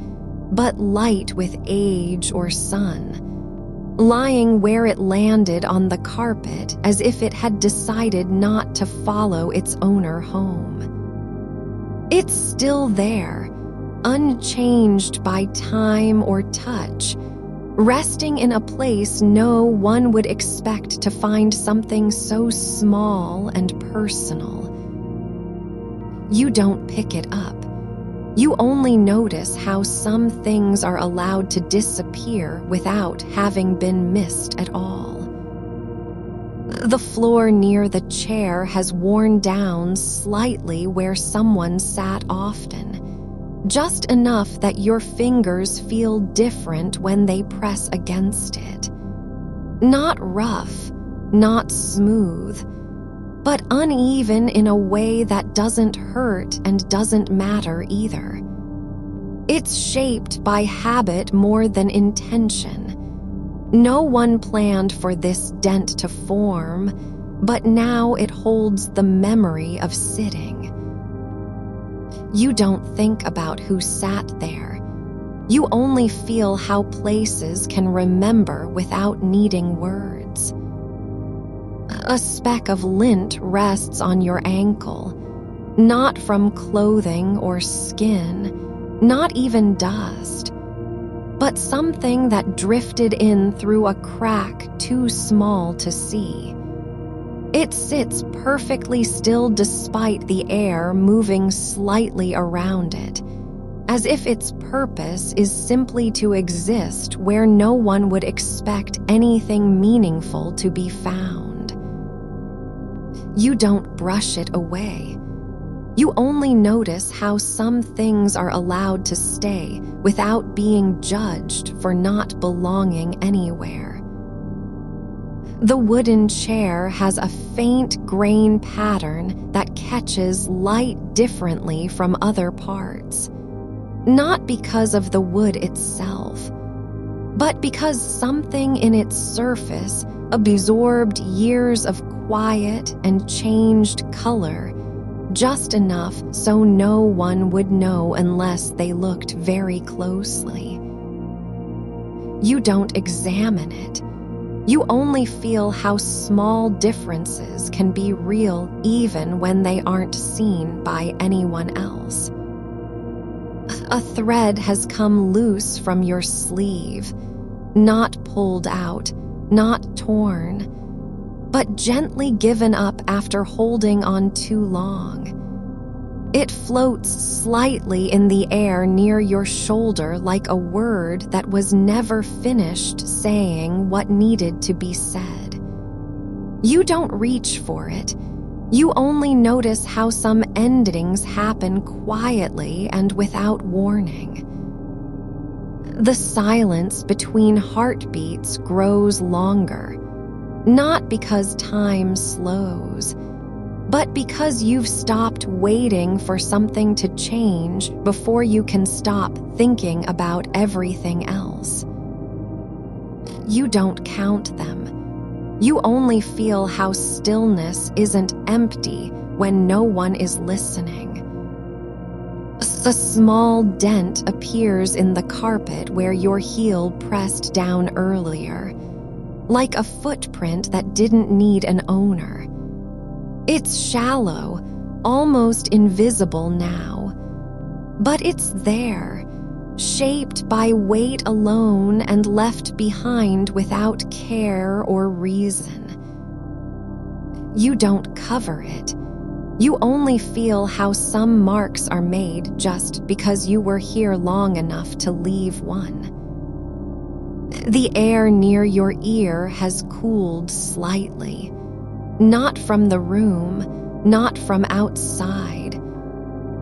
but light with age or sun, lying where it landed on the carpet as if it had decided not to follow its owner home. It's still there, unchanged by time or touch, resting in a place no one would expect to find something so small and personal. You don't pick it up. You only notice how some things are allowed to disappear without having been missed at all. The floor near the chair has worn down slightly where someone sat often, just enough that your fingers feel different when they press against it. Not rough, not smooth, but uneven in a way that doesn't hurt and doesn't matter either. It's shaped by habit more than intention. No one planned for this dent to form, but now it holds the memory of sitting. You don't think about who sat there. You only feel how places can remember without needing words. A speck of lint rests on your ankle, not from clothing or skin, not even dust, but something that drifted in through a crack too small to see. It sits perfectly still despite the air moving slightly around it, as if its purpose is simply to exist where no one would expect anything meaningful to be found. You don't brush it away. You only notice how some things are allowed to stay without being judged for not belonging anywhere. The wooden chair has a faint grain pattern that catches light differently from other parts. Not because of the wood itself, but because something in its surface absorbed years of quiet and changed color, just enough so no one would know unless they looked very closely. You don't examine it. You only feel how small differences can be real even when they aren't seen by anyone else. A thread has come loose from your sleeve, not pulled out, not torn, but gently given up after holding on too long. It floats slightly in the air near your shoulder like a word that was never finished saying what needed to be said. You don't reach for it. You only notice how some endings happen quietly and without warning. The silence between heartbeats grows longer, not because time slows, but because you've stopped waiting for something to change before you can stop thinking about everything else. You don't count them. You only feel how stillness isn't empty when no one is listening. A small dent appears in the carpet where your heel pressed down earlier, like a footprint that didn't need an owner. It's shallow, almost invisible now, but it's there, shaped by weight alone and left behind without care or reason. You don't cover it. You only feel how some marks are made just because you were here long enough to leave one. The air near your ear has cooled slightly. Not from the room, not from outside,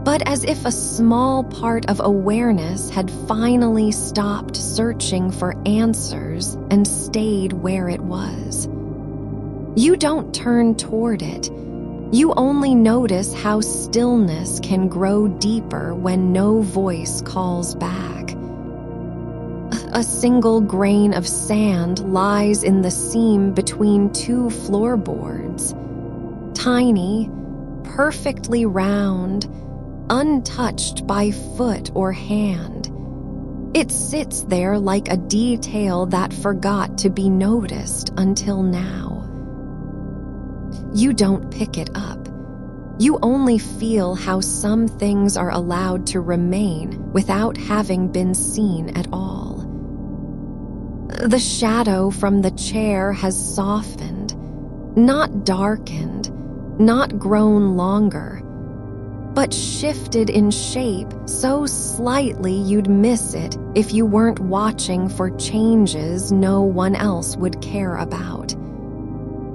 but as if a small part of awareness had finally stopped searching for answers and stayed where it was. You don't turn toward it. You only notice how stillness can grow deeper when no voice calls back. A single grain of sand lies in the seam between two floorboards. Tiny, perfectly round, untouched by foot or hand. It sits there like a detail that forgot to be noticed until now. You don't pick it up. You only feel how some things are allowed to remain without having been seen at all. The shadow from the chair has softened, not darkened, not grown longer, but shifted in shape so slightly you'd miss it if you weren't watching for changes no one else would care about.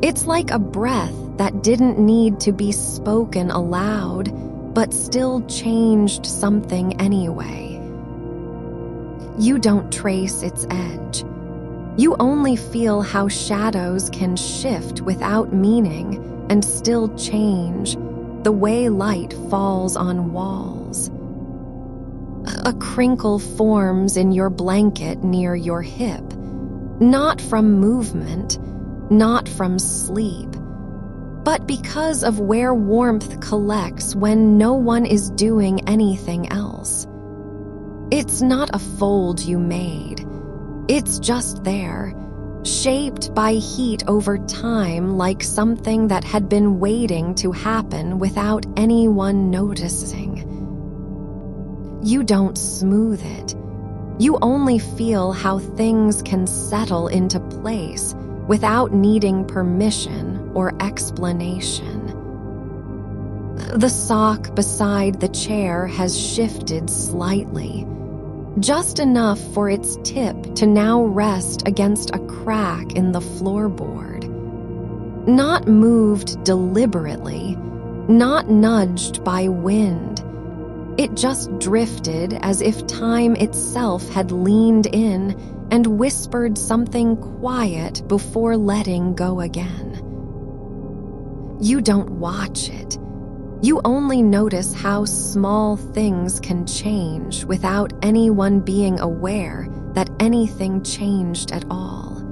It's like a breath that didn't need to be spoken aloud, but still changed something anyway. You don't trace its edge. You only feel how shadows can shift without meaning and still change, the way light falls on walls. A crinkle forms in your blanket near your hip, not from movement, not from sleep, but because of where warmth collects when no one is doing anything else. It's not a fold you made. It's just there, shaped by heat over time like something that had been waiting to happen without anyone noticing. You don't smooth it. You only feel how things can settle into place without needing permission or explanation. The sock beside the chair has shifted slightly, just enough for its tip to now rest against a crack in the floorboard. Not moved deliberately, not nudged by wind. It just drifted as if time itself had leaned in and whispered something quiet before letting go again. You don't watch it. You only notice how small things can change without anyone being aware that anything changed at all.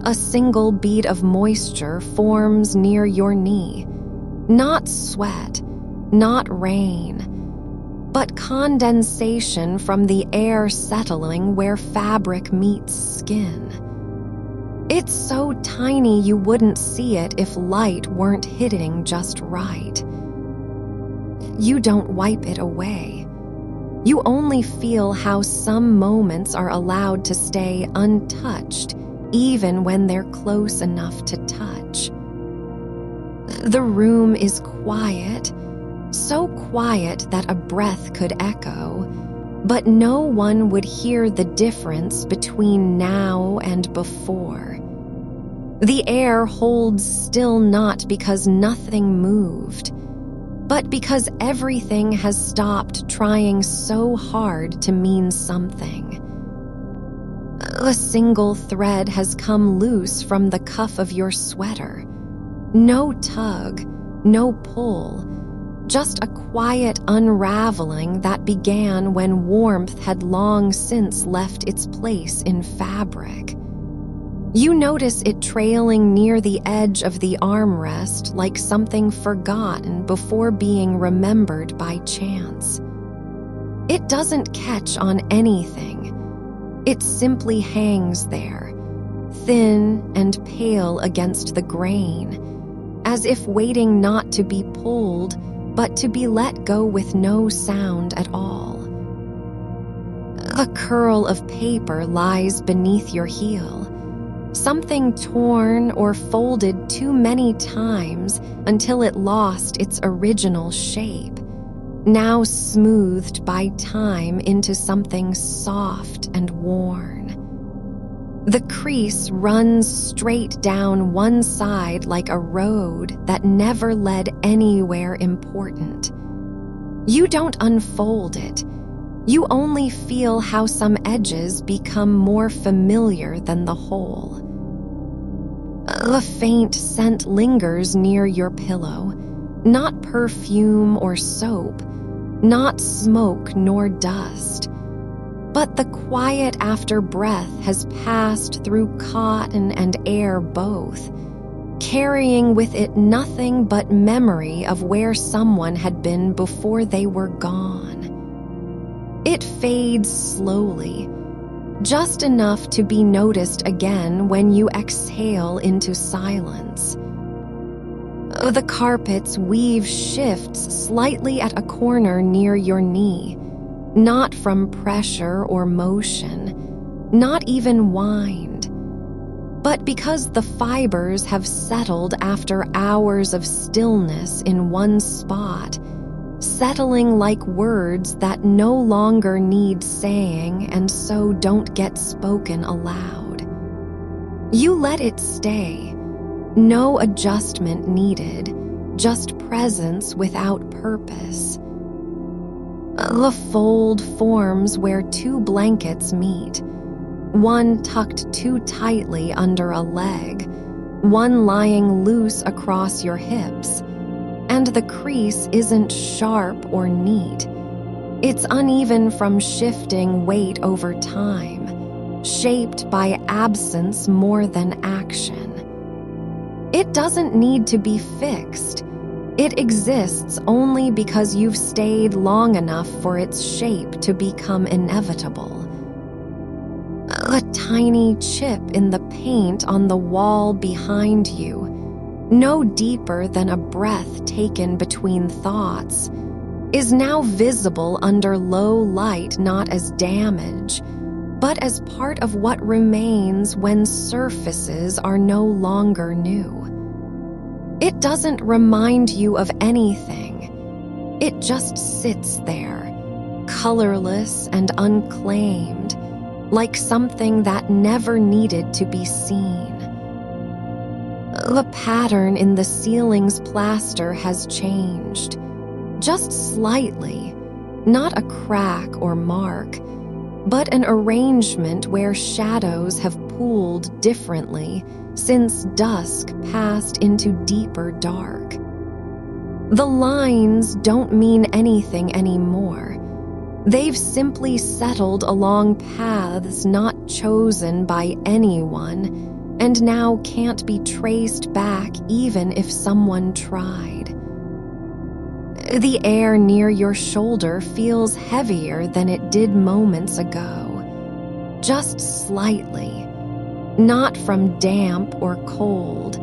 A single bead of moisture forms near your knee. Not sweat, not rain, but condensation from the air settling where fabric meets skin. It's so tiny you wouldn't see it if light weren't hitting just right. You don't wipe it away. You only feel how some moments are allowed to stay untouched, even when they're close enough to touch. The room is quiet, so quiet that a breath could echo, but no one would hear the difference between now and before. The air holds still not because nothing moved, but because everything has stopped trying so hard to mean something. A single thread has come loose from the cuff of your sweater. No tug, no pull, just a quiet unraveling that began when warmth had long since left its place in fabric. You notice it trailing near the edge of the armrest like something forgotten before being remembered by chance. It doesn't catch on anything. It simply hangs there, thin and pale against the grain, as if waiting not to be pulled, but to be let go with no sound at all. A curl of paper lies beneath your heel, something torn or folded too many times until it lost its original shape, now smoothed by time into something soft and worn. The crease runs straight down one side like a road that never led anywhere important. You don't unfold it. You only feel how some edges become more familiar than the whole. A faint scent lingers near your pillow, not perfume or soap, not smoke nor dust, but the quiet after breath has passed through cotton and air both, carrying with it nothing but memory of where someone had been before they were gone. It fades slowly, just enough to be noticed again when you exhale into silence. The carpet's weave shifts slightly at a corner near your knee, not from pressure or motion, not even wind, but because the fibers have settled after hours of stillness in one spot, settling like words that no longer need saying and so don't get spoken aloud. You let it stay, no adjustment needed, just presence without purpose. The fold forms where two blankets meet, one tucked too tightly under a leg, one lying loose across your hips, and the crease isn't sharp or neat. It's uneven from shifting weight over time, shaped by absence more than action. It doesn't need to be fixed. It exists only because you've stayed long enough for its shape to become inevitable. A tiny chip in the paint on the wall behind you, no deeper than a breath taken between thoughts, is now visible under low light, not as damage, but as part of what remains when surfaces are no longer new. It doesn't remind you of anything. It just sits there, colorless and unclaimed, like something that never needed to be seen. The pattern in the ceiling's plaster has changed, just slightly, not a crack or mark, but an arrangement where shadows have pooled differently since dusk passed into deeper dark. The lines don't mean anything anymore. They've simply settled along paths not chosen by anyone, and now can't be traced back even if someone tried. The air near your shoulder feels heavier than it did moments ago, just slightly, not from damp or cold,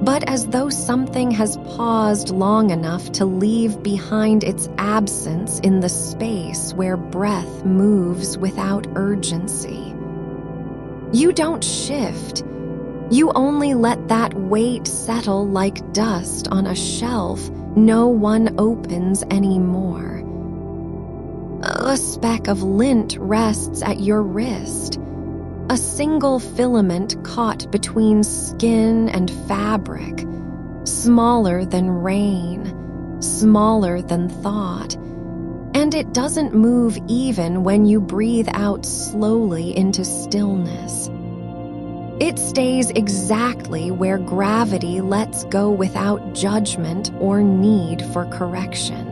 but as though something has paused long enough to leave behind its absence in the space where breath moves without urgency. You don't shift. You only let that weight settle like dust on a shelf no one opens anymore. A speck of lint rests at your wrist, a single filament caught between skin and fabric, smaller than rain, smaller than thought, and it doesn't move even when you breathe out slowly into stillness. It stays exactly where gravity lets go without judgment or need for correction.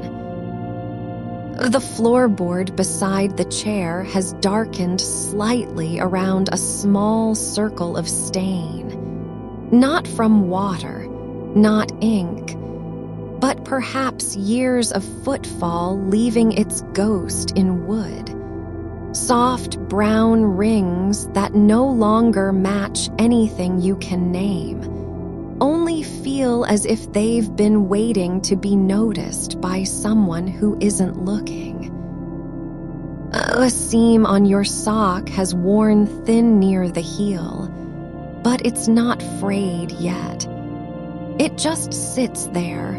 The floorboard beside the chair has darkened slightly around a small circle of stain. Not from water, not ink, but perhaps years of footfall leaving its ghost in wood. Soft brown rings that no longer match anything you can name, only feel as if they've been waiting to be noticed by someone who isn't looking. A seam on your sock has worn thin near the heel, but it's not frayed yet. It just sits there,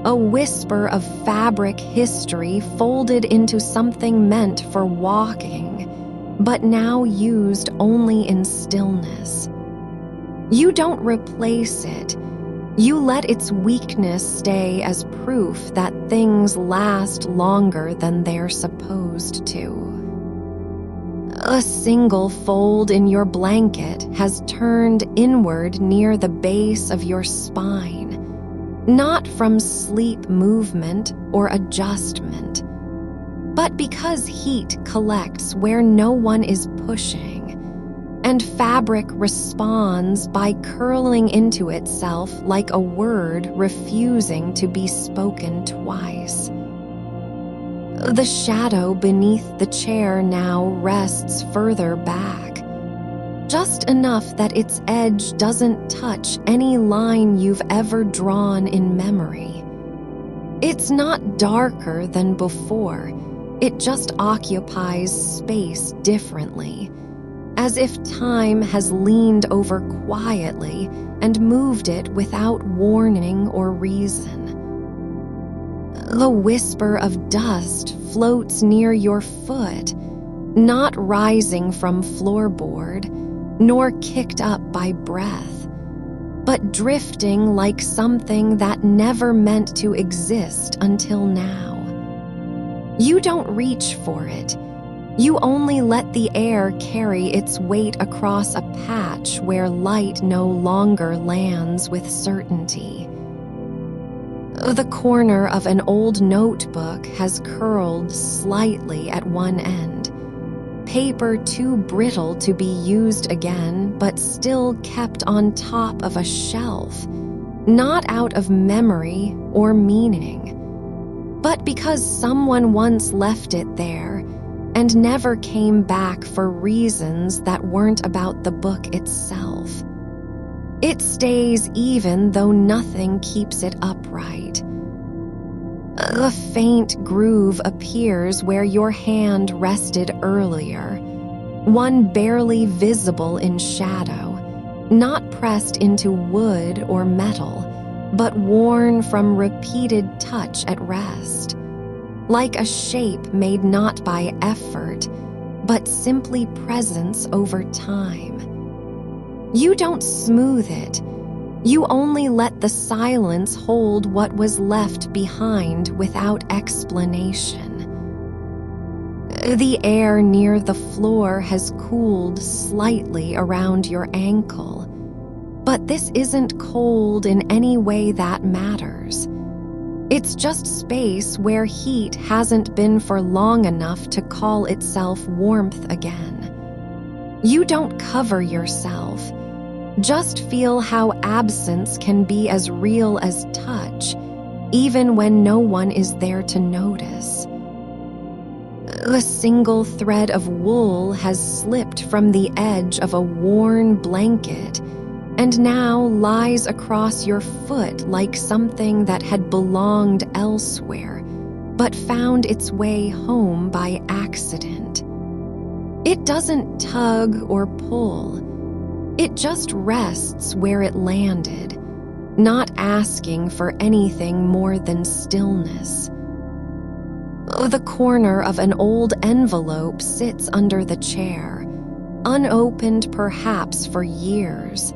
a whisper of fabric history folded into something meant for walking, but now used only in stillness. You don't replace it. You let its weakness stay as proof that things last longer than they're supposed to. A single fold in your blanket has turned inward near the base of your spine, not from sleep movement or adjustment, but because heat collects where no one is pushing, and fabric responds by curling into itself like a word refusing to be spoken twice. The shadow beneath the chair now rests further back, just enough that its edge doesn't touch any line you've ever drawn in memory. It's not darker than before, it just occupies space differently, as if time has leaned over quietly and moved it without warning or reason. The whisper of dust floats near your foot, not rising from floorboard, nor kicked up by breath, but drifting like something that never meant to exist until now. You don't reach for it. You only let the air carry its weight across a patch where light no longer lands with certainty. The corner of an old notebook has curled slightly at one end, paper too brittle to be used again, but still kept on top of a shelf, not out of memory or meaning, but because someone once left it there and never came back for reasons that weren't about the book itself. It stays even though nothing keeps it upright. A faint groove appears where your hand rested earlier, one barely visible in shadow, not pressed into wood or metal, but worn from repeated touch at rest, like a shape made not by effort, but simply presence over time. You don't smooth it. You only let the silence hold what was left behind without explanation. The air near the floor has cooled slightly around your ankle, but this isn't cold in any way that matters. It's just space where heat hasn't been for long enough to call itself warmth again. You don't cover yourself. Just feel how absence can be as real as touch, even when no one is there to notice. A single thread of wool has slipped from the edge of a worn blanket and now lies across your foot like something that had belonged elsewhere, but found its way home by accident. It doesn't tug or pull. It just rests where it landed, not asking for anything more than stillness. The corner of an old envelope sits under the chair, unopened perhaps for years.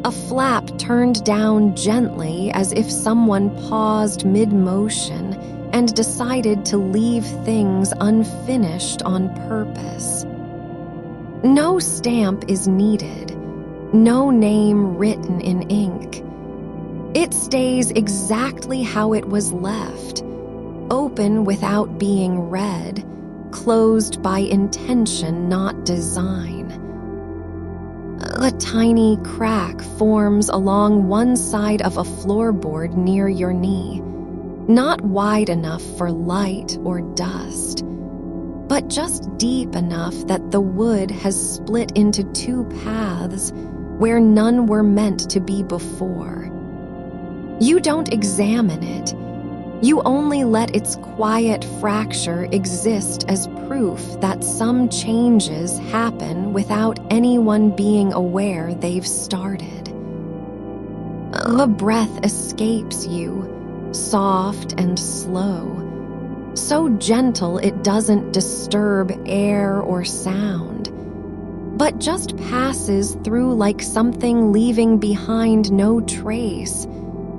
A flap turned down gently as if someone paused mid-motion and decided to leave things unfinished on purpose. No stamp is needed, no name written in ink. It stays exactly how it was left, open without being read, closed by intention, not design. A tiny crack forms along one side of a floorboard near your knee, not wide enough for light or dust, but just deep enough that the wood has split into two paths where none were meant to be before. You don't examine it. You only let its quiet fracture exist as proof that some changes happen without anyone being aware they've started. A breath escapes you, soft and slow, so gentle it doesn't disturb air or sound, but just passes through like something leaving behind no trace,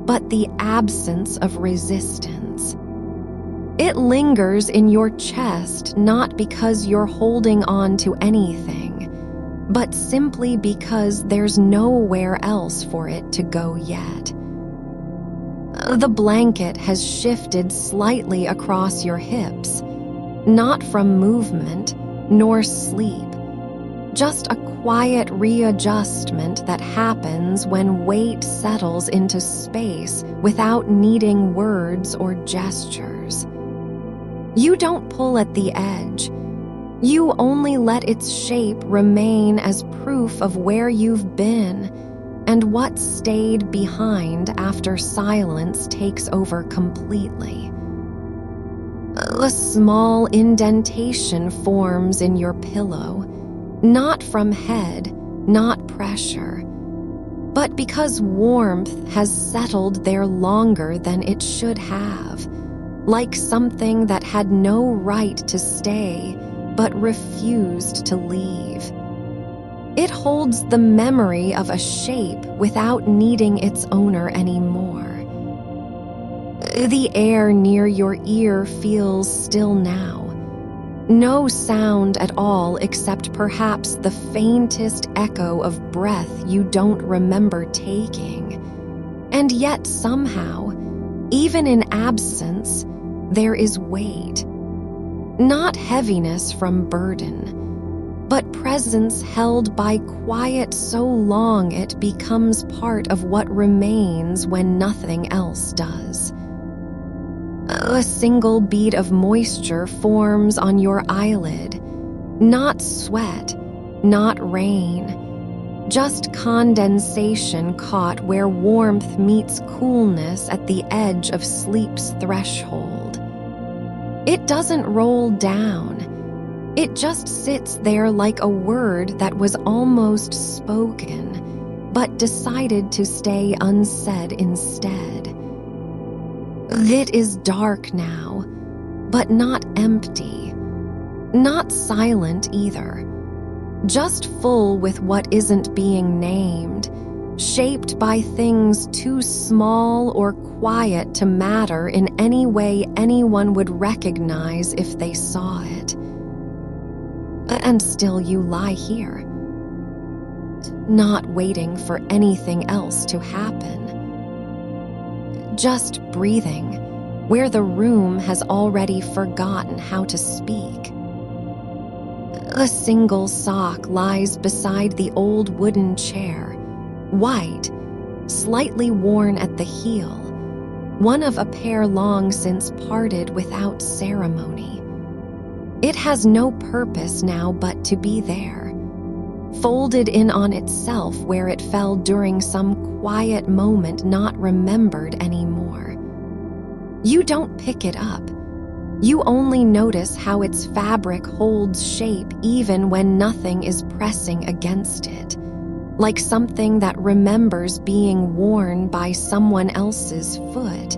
but the absence of resistance. It lingers in your chest not because you're holding on to anything, but simply because there's nowhere else for it to go yet. The blanket has shifted slightly across your hips, not from movement nor sleep, just a quiet readjustment that happens when weight settles into space without needing words or gestures. You don't pull at the edge. You only let its shape remain as proof of where you've been and what stayed behind after silence takes over completely. A small indentation forms in your pillow, not from head, not pressure, but because warmth has settled there longer than it should have, like something that had no right to stay but refused to leave. It holds the memory of a shape without needing its owner anymore. The air near your ear feels still now. No sound at all except perhaps the faintest echo of breath you don't remember taking. And yet somehow, even in absence, there is weight. Not heaviness from burden, but presence held by quiet so long it becomes part of what remains when nothing else does. A single bead of moisture forms on your eyelid, not sweat, not rain, just condensation caught where warmth meets coolness at the edge of sleep's threshold. It doesn't roll down. It just sits there like a word that was almost spoken, but decided to stay unsaid instead. It is dark now, but not empty, not silent either, just full with what isn't being named, shaped by things too small or quiet to matter in any way anyone would recognize if they saw it. And still you lie here, not waiting for anything else to happen. Just breathing, where the room has already forgotten how to speak. A single sock lies beside the old wooden chair, white, slightly worn at the heel, one of a pair long since parted without ceremony. It has no purpose now but to be there, folded in on itself where it fell during some quiet moment not remembered anymore. You don't pick it up. You only notice how its fabric holds shape even when nothing is pressing against it, like something that remembers being worn by someone else's foot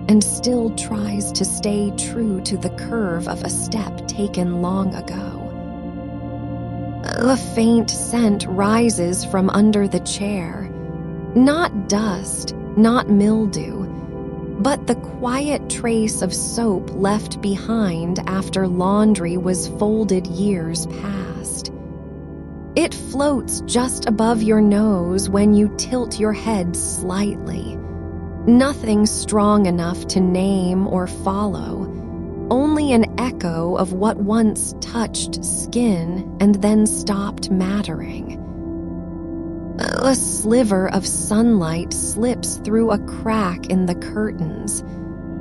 and still tries to stay true to the curve of a step taken long ago. A faint scent rises from under the chair. Not dust, not mildew, but the quiet trace of soap left behind after laundry was folded years past. It floats just above your nose when you tilt your head slightly. Nothing strong enough to name or follow, only an echo of what once touched skin and then stopped mattering. A sliver of sunlight slips through a crack in the curtains.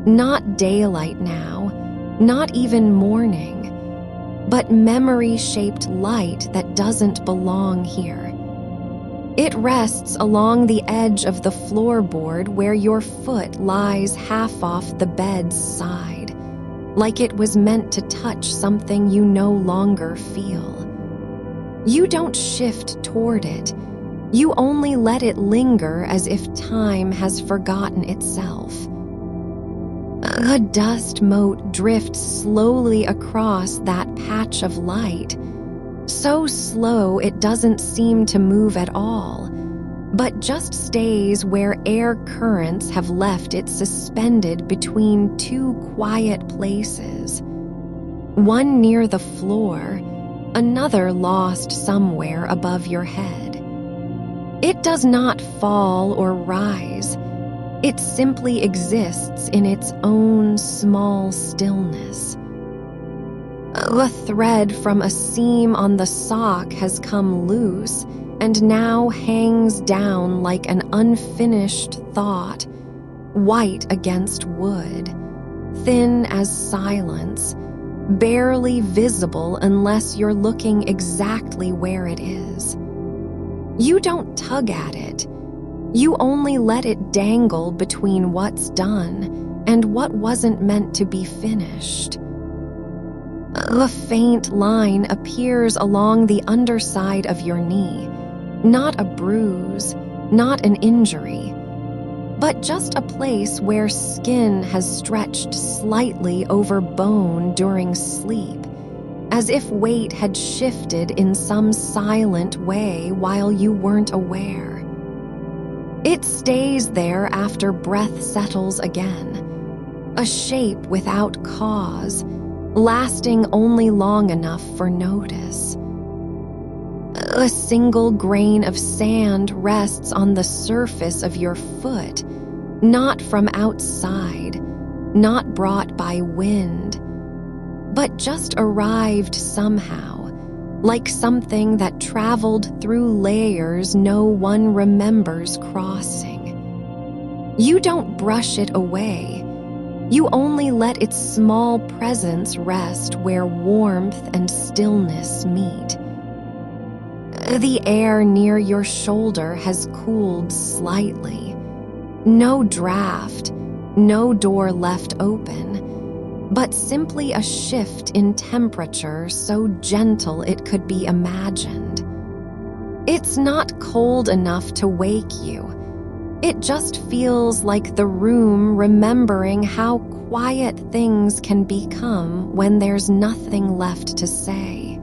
Not daylight now, not even morning, but memory-shaped light that doesn't belong here. It rests along the edge of the floorboard where your foot lies half off the bed's side, like it was meant to touch something you no longer feel. You don't shift toward it. You only let it linger as if time has forgotten itself. A dust mote drifts slowly across that patch of light, so slow it doesn't seem to move at all, but just stays where air currents have left it suspended between two quiet places. One near the floor, another lost somewhere above your head. It does not fall or rise. It simply exists in its own small stillness. A thread from a seam on the sock has come loose and now hangs down like an unfinished thought, white against wood, thin as silence, barely visible unless you're looking exactly where it is. You don't tug at it. You only let it dangle between what's done and what wasn't meant to be finished. A faint line appears along the underside of your knee, not a bruise, not an injury, but just a place where skin has stretched slightly over bone during sleep, as if weight had shifted in some silent way while you weren't aware. It stays there after breath settles again, a shape without cause, lasting only long enough for notice. A single grain of sand rests on the surface of your foot, not from outside, not brought by wind, but just arrived somehow, like something that traveled through layers no one remembers crossing. You don't brush it away. You only let its small presence rest where warmth and stillness meet. The air near your shoulder has cooled slightly. No draft, no door left open, but simply a shift in temperature so gentle it could be imagined. It's not cold enough to wake you. It just feels like the room remembering how quiet things can become when there's nothing left to say.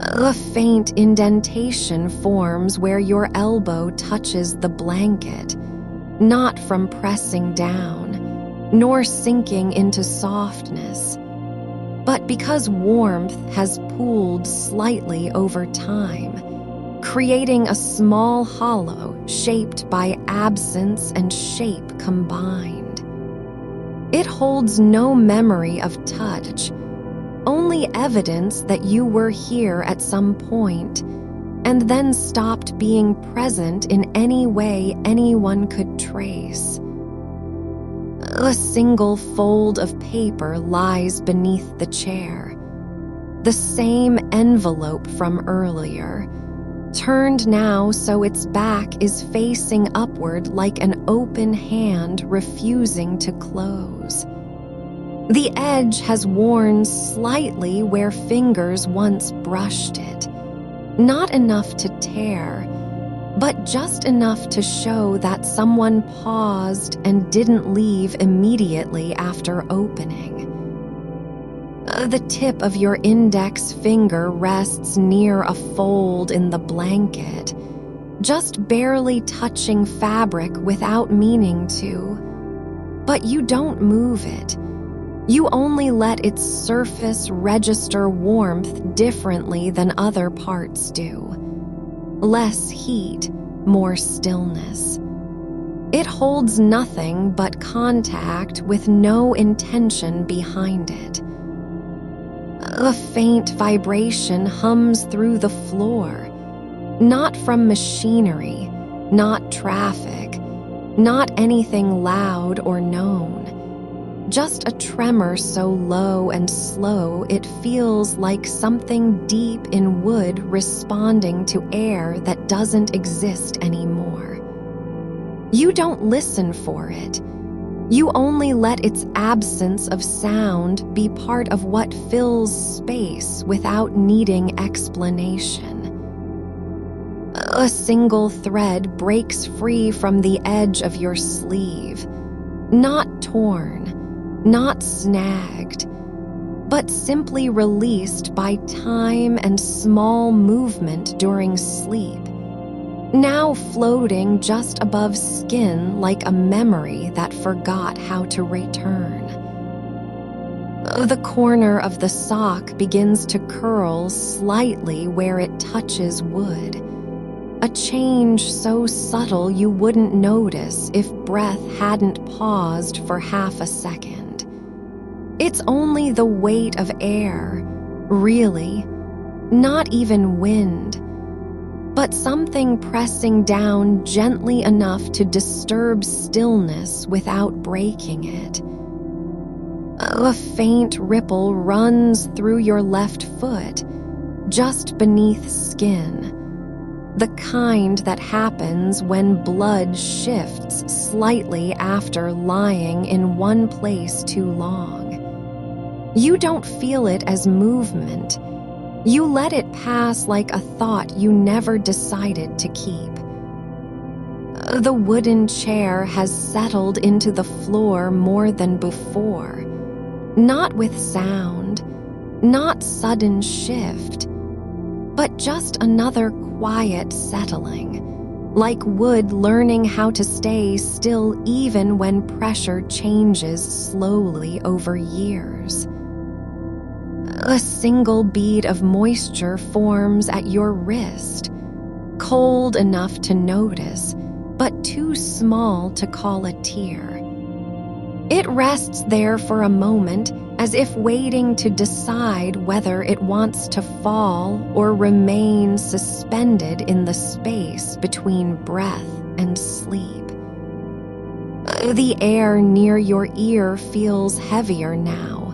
A faint indentation forms where your elbow touches the blanket, not from pressing down, nor sinking into softness, but because warmth has pooled slightly over time, creating a small hollow shaped by absence and shape combined. It holds no memory of touch, only evidence that you were here at some point, and then stopped being present in any way anyone could trace. A single fold of paper lies beneath the chair, the same envelope from earlier, turned now so its back is facing upward like an open hand refusing to close. The edge has worn slightly where fingers once brushed it, not enough to tear, but just enough to show that someone paused and didn't leave immediately after opening. The tip of your index finger rests near a fold in the blanket, just barely touching fabric without meaning to. But you don't move it. You only let its surface register warmth differently than other parts do. Less heat, more stillness. It holds nothing but contact with no intention behind it. A faint vibration hums through the floor, not from machinery, not traffic, not anything loud or known. Just a tremor so low and slow it feels like something deep in wood responding to air that doesn't exist anymore. You don't listen for it. You only let its absence of sound be part of what fills space without needing explanation. A single thread breaks free from the edge of your sleeve, not torn, not snagged, but simply released by time and small movement during sleep. now floating just above skin like a memory that forgot how to return. The corner of the sock begins to curl slightly where it touches wood, a change so subtle you wouldn't notice if breath hadn't paused for half a second. It's only the weight of air, really, not even wind, but something pressing down gently enough to disturb stillness without breaking it. A faint ripple runs through your left foot, just beneath skin, the kind that happens when blood shifts slightly after lying in one place too long. You don't feel it as movement. You let it pass like a thought you never decided to keep. The wooden chair has settled into the floor more than before. Not with sound, not sudden shift, but just another quiet settling, like wood learning how to stay still even when pressure changes slowly over years. A single bead of moisture forms at your wrist, cold enough to notice, but too small to call a tear. It rests there for a moment, as if waiting to decide whether it wants to fall or remain suspended in the space between breath and sleep. The air near your ear feels heavier now,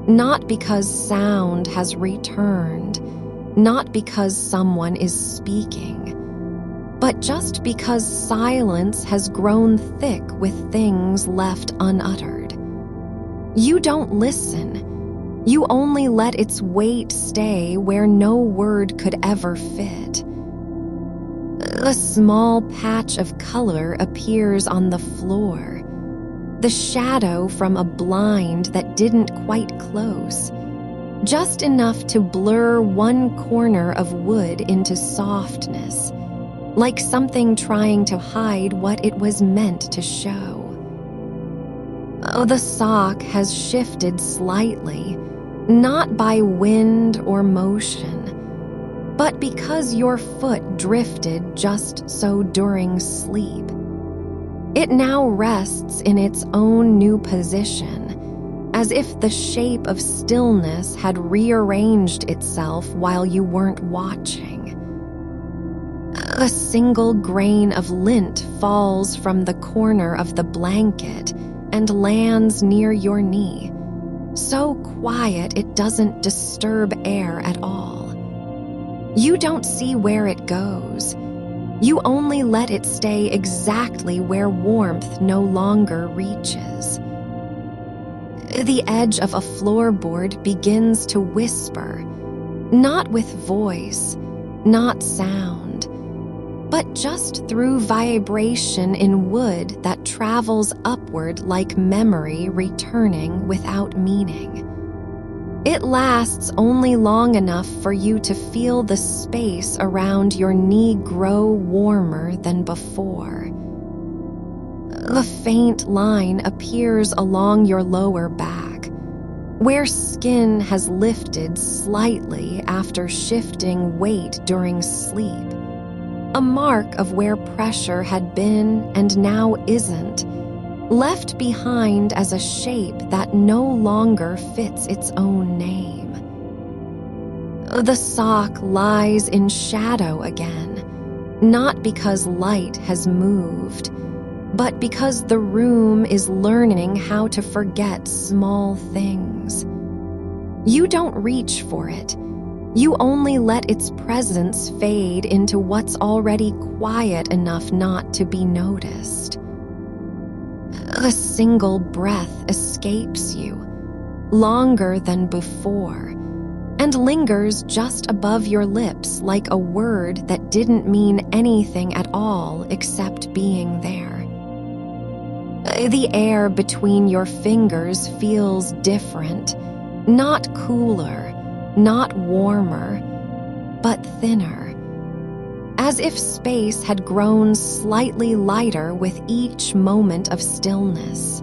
not because sound has returned, not because someone is speaking, but just because silence has grown thick with things left unuttered. You don't listen. You only let its weight stay where no word could ever fit. A small patch of color appears on the floor, the shadow from a blind that didn't quite close, just enough to blur one corner of wood into softness, like something trying to hide what it was meant to show. The sock has shifted slightly, not by wind or motion, but because your foot drifted just so during sleep. It now rests in its own new position, as if the shape of stillness had rearranged itself while you weren't watching. A single grain of lint falls from the corner of the blanket and lands near your knee, so quiet it doesn't disturb air at all. You don't see where it goes. You only let it stay exactly where warmth no longer reaches. The edge of a floorboard begins to whisper, not with voice, not sound, but just through vibration in wood that travels upward like memory returning without meaning. It lasts only long enough for you to feel the space around your knee grow warmer than before. A faint line appears along your lower back, where skin has lifted slightly after shifting weight during sleep. A mark of where pressure had been and now isn't, left behind as a shape that no longer fits its own name. The sock lies in shadow again, not because light has moved, but because the room is learning how to forget small things. You don't reach for it. You only let its presence fade into what's already quiet enough not to be noticed. A single breath escapes you, longer than before, and lingers just above your lips like a word that didn't mean anything at all except being there. The air between your fingers feels different, not cooler, not warmer, but thinner. as if space had grown slightly lighter with each moment of stillness.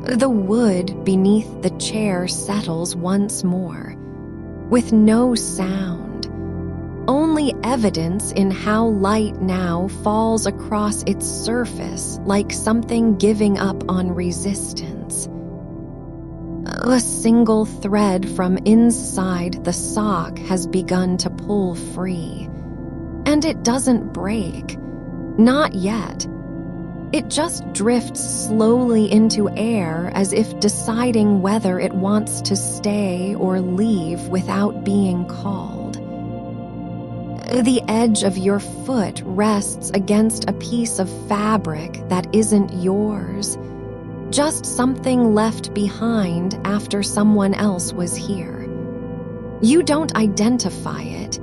The wood beneath the chair settles once more, with no sound, only evidence in how light now falls across its surface like something giving up on resistance. A single thread from inside the sock has begun to pull free, and it doesn't break, not yet. It just drifts slowly into air as if deciding whether it wants to stay or leave without being called. The edge of your foot rests against a piece of fabric that isn't yours, just something left behind after someone else was here. You don't identify it.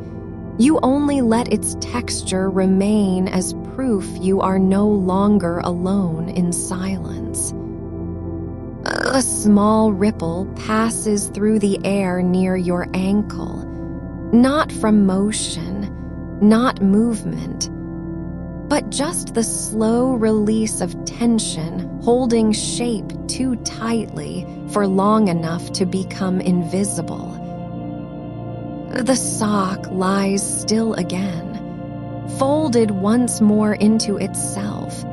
You only let its texture remain as proof you are no longer alone in silence. A small ripple passes through the air near your ankle, not from motion, not movement, but just the slow release of tension holding shape too tightly for long enough to become invisible. The sock lies still again, folded once more into itself,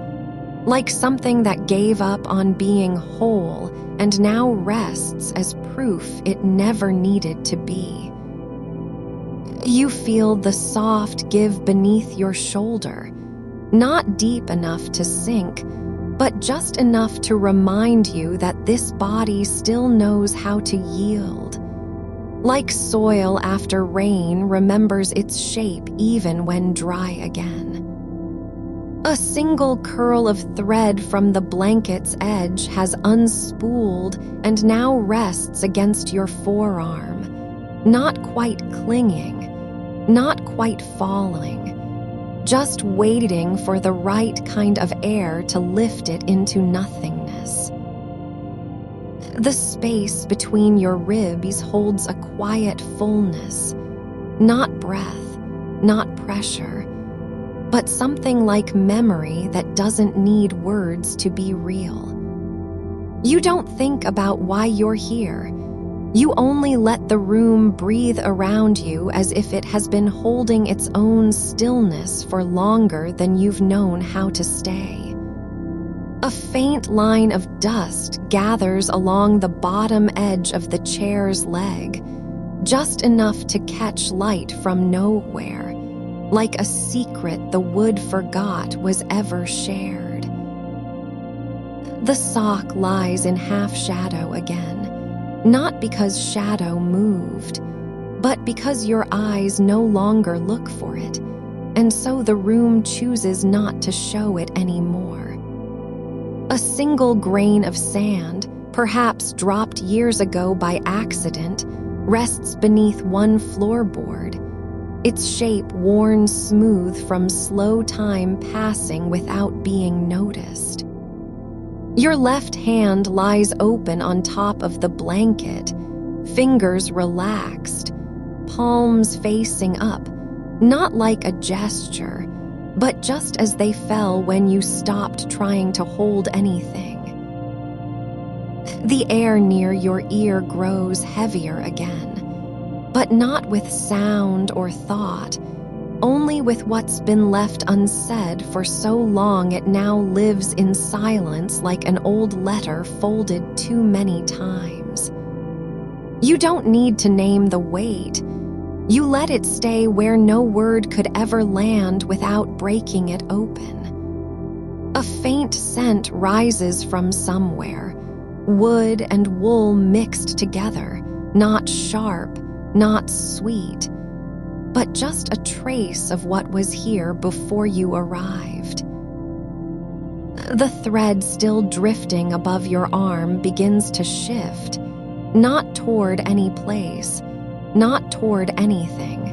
like something that gave up on being whole and now rests as proof it never needed to be. You feel the soft give beneath your shoulder, not deep enough to sink, but just enough to remind you that this body still knows how to yield. Like soil after rain remembers its shape even when dry again. A single curl of thread from the blanket's edge has unspooled and now rests against your forearm, not quite clinging, not quite falling, just waiting for the right kind of air to lift it into nothingness. The space between your ribs holds a quiet fullness, not breath, not pressure, but something like memory that doesn't need words to be real. You don't think about why you're here. You only let the room breathe around you as if it has been holding its own stillness for longer than you've known how to stay. A faint line of dust gathers along the bottom edge of the chair's leg, just enough to catch light from nowhere, like a secret the wood forgot was ever shared. The sock lies in half shadow again, not because shadow moved, but because your eyes no longer look for it, and so the room chooses not to show it anymore. A single grain of sand, perhaps dropped years ago by accident, rests beneath one floorboard, its shape worn smooth from slow time passing without being noticed. Your left hand lies open on top of the blanket, fingers relaxed, palms facing up, not like a gesture, but just as they fell when you stopped trying to hold anything. The air near your ear grows heavier again, but not with sound or thought, only with what's been left unsaid for so long it now lives in silence like an old letter folded too many times. You don't need to name the weight. You let it stay where no word could ever land without breaking it open. A faint scent rises from somewhere, wood and wool mixed together, not sharp, not sweet, but just a trace of what was here before you arrived. The thread still drifting above your arm begins to shift, not toward any place, not toward anything,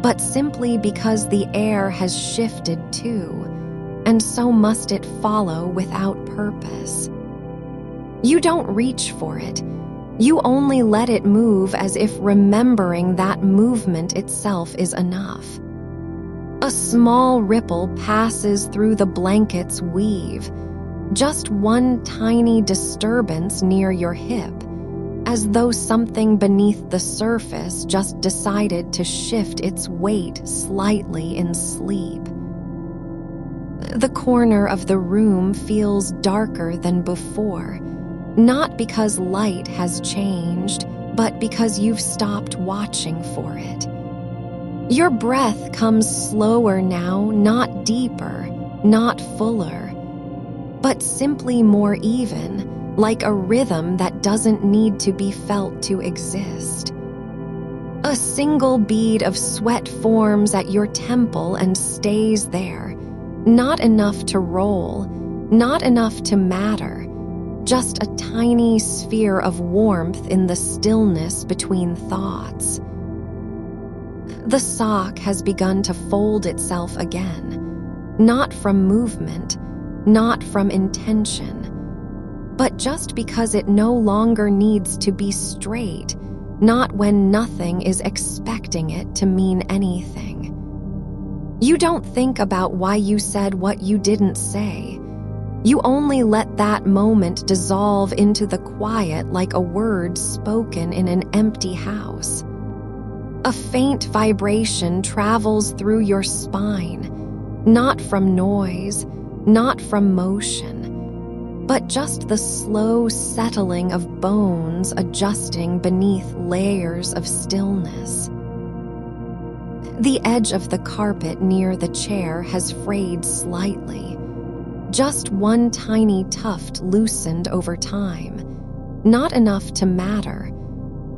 but simply because the air has shifted too, and so must it follow without purpose. You don't reach for it. You only let it move as if remembering that movement itself is enough. A small ripple passes through the blanket's weave, just one tiny disturbance near your hip, as though something beneath the surface just decided to shift its weight slightly in sleep. The corner of the room feels darker than before, not because light has changed, but because you've stopped watching for it. Your breath comes slower now, not deeper, not fuller, but simply more even, like a rhythm that doesn't need to be felt to exist. A single bead of sweat forms at your temple and stays there, not enough to roll, not enough to matter, just a tiny sphere of warmth in the stillness between thoughts. The sock has begun to fold itself again, not from movement, not from intention, but just because it no longer needs to be straight, not when nothing is expecting it to mean anything. You don't think about why you said what you didn't say. You only let that moment dissolve into the quiet like a word spoken in an empty house. A faint vibration travels through your spine, not from noise, not from motion, but just the slow settling of bones adjusting beneath layers of stillness. The edge of the carpet near the chair has frayed slightly. Just one tiny tuft loosened over time, not enough to matter,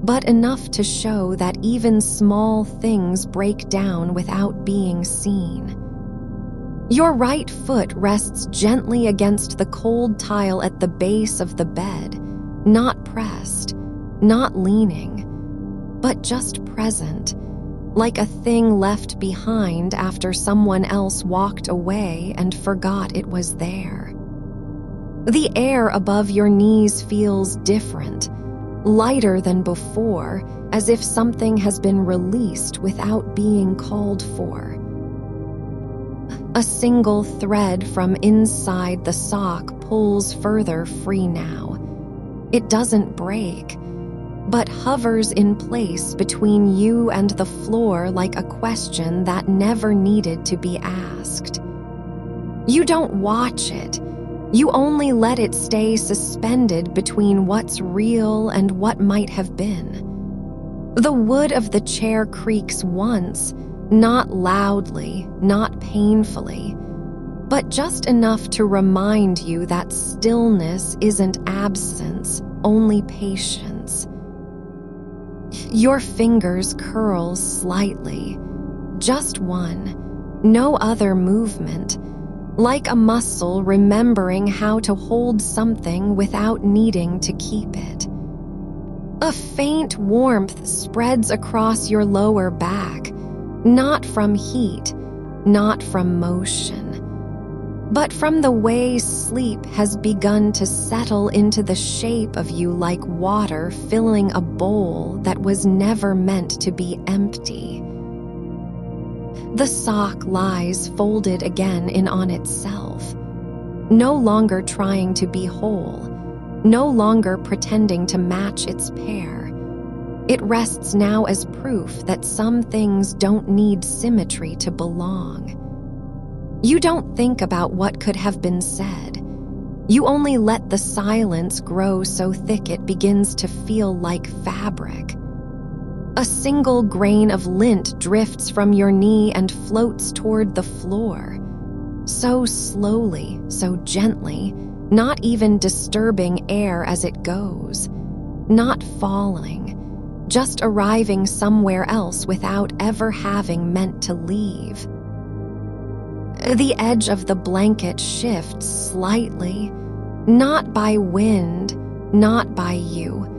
but enough to show that even small things break down without being seen. Your right foot rests gently against the cold tile at the base of the bed, not pressed, not leaning, but just present, like a thing left behind after someone else walked away and forgot it was there. The air above your knees feels different, lighter than before, as if something has been released without being called for. A single thread from inside the sock pulls further free now. It doesn't break, but hovers in place between you and the floor like a question that never needed to be asked. You don't watch it. You only let it stay suspended between what's real and what might have been. The wood of the chair creaks once, not loudly, not painfully, but just enough to remind you that stillness isn't absence, only patience. Your fingers curl slightly, just one, no other movement, like a muscle remembering how to hold something without needing to keep it. A faint warmth spreads across your lower back, not from heat, not from motion, but from the way sleep has begun to settle into the shape of you like water filling a bowl that was never meant to be empty. The sock lies folded again in on itself, no longer trying to be whole, no longer pretending to match its pair. It rests now as proof that some things don't need symmetry to belong. You don't think about what could have been said. You only let the silence grow so thick it begins to feel like fabric. A single grain of lint drifts from your knee and floats toward the floor. So slowly, so gently, not even disturbing air as it goes. Not falling, just arriving somewhere else without ever having meant to leave. The edge of the blanket shifts slightly, not by wind, not by you,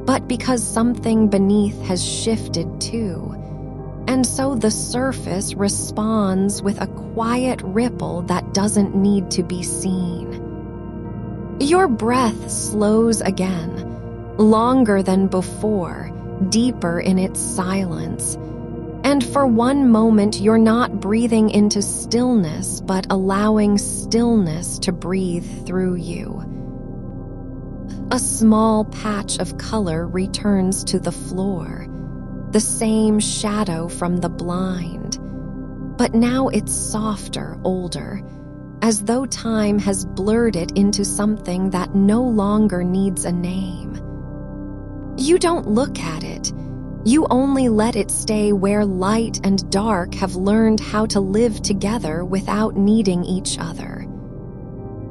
but because something beneath has shifted too, and so the surface responds with a quiet ripple that doesn't need to be seen. Your breath slows again, longer than before, deeper in its silence, And for one moment, you're not breathing into stillness, but allowing stillness to breathe through you. A small patch of color returns to the floor, the same shadow from the blind. But now it's softer, older, as though time has blurred it into something that no longer needs a name. You don't look at it. You only let it stay where light and dark have learned how to live together without needing each other.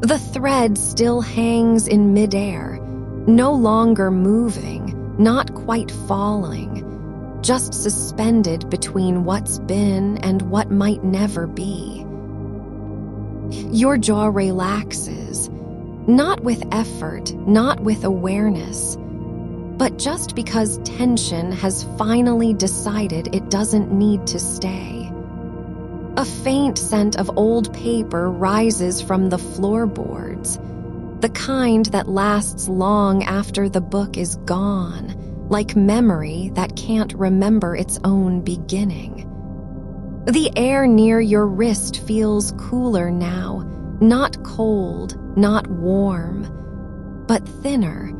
The thread still hangs in midair, no longer moving, not quite falling, just suspended between what's been and what might never be. Your jaw relaxes, not with effort, not with awareness, but just because tension has finally decided it doesn't need to stay. A faint scent of old paper rises from the floorboards, the kind that lasts long after the book is gone, like memory that can't remember its own beginning. The air near your wrist feels cooler now, not cold, not warm, but thinner,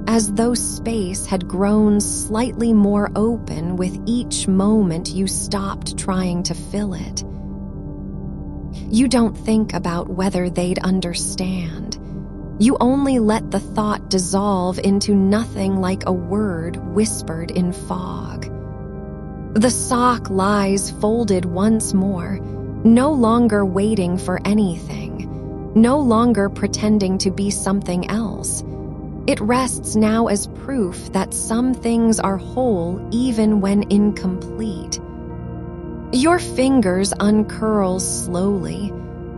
as though space had grown slightly more open with each moment you stopped trying to fill it. You don't think about whether they'd understand. You only let the thought dissolve into nothing like a word whispered in fog. The sock lies folded once more, no longer waiting for anything, no longer pretending to be something else. It rests now as proof that some things are whole even when incomplete. Your fingers uncurl slowly,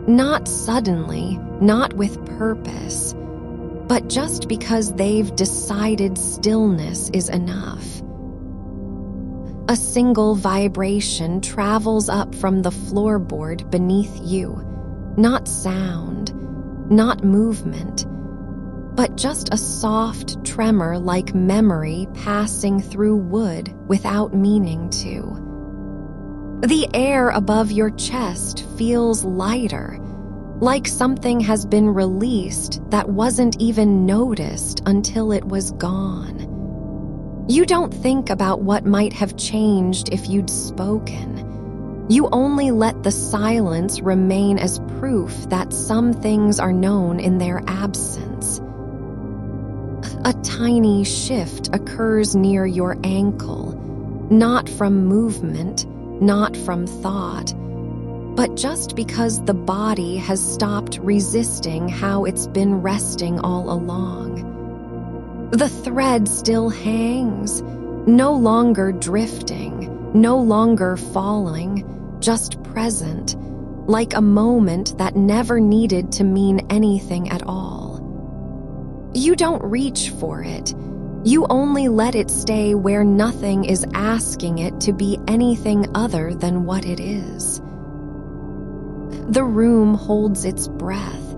not suddenly, not with purpose, but just because they've decided stillness is enough. A single vibration travels up from the floorboard beneath you, not sound, not movement, but just a soft tremor like memory passing through wood without meaning to. The air above your chest feels lighter, like something has been released that wasn't even noticed until it was gone. You don't think about what might have changed if you'd spoken. You only let the silence remain as proof that some things are known in their absence. A tiny shift occurs near your ankle, not from movement, not from thought, but just because the body has stopped resisting how it's been resting all along. The thread still hangs, no longer drifting, no longer falling, just present, like a moment that never needed to mean anything at all. You don't reach for it. You only let it stay where nothing is asking it to be anything other than what it is. The room holds its breath,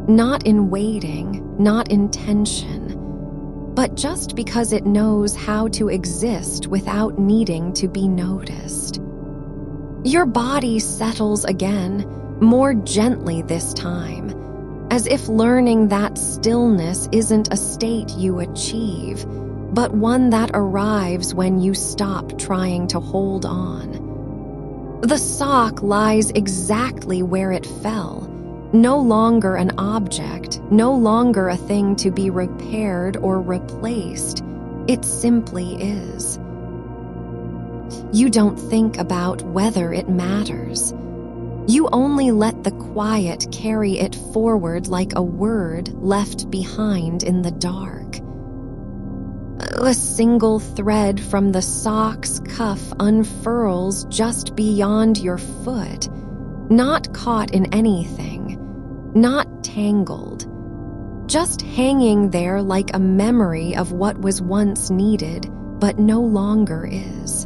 not in waiting, not in tension, but just because it knows how to exist without needing to be noticed. Your body settles again, more gently this time, as if learning that stillness isn't a state you achieve, but one that arrives when you stop trying to hold on. The sock lies exactly where it fell, no longer an object, no longer a thing to be repaired or replaced. It simply is. You don't think about whether it matters. You only let the quiet carry it forward like a word left behind in the dark. A single thread from the sock's cuff unfurls just beyond your foot, not caught in anything, not tangled, just hanging there like a memory of what was once needed but no longer is.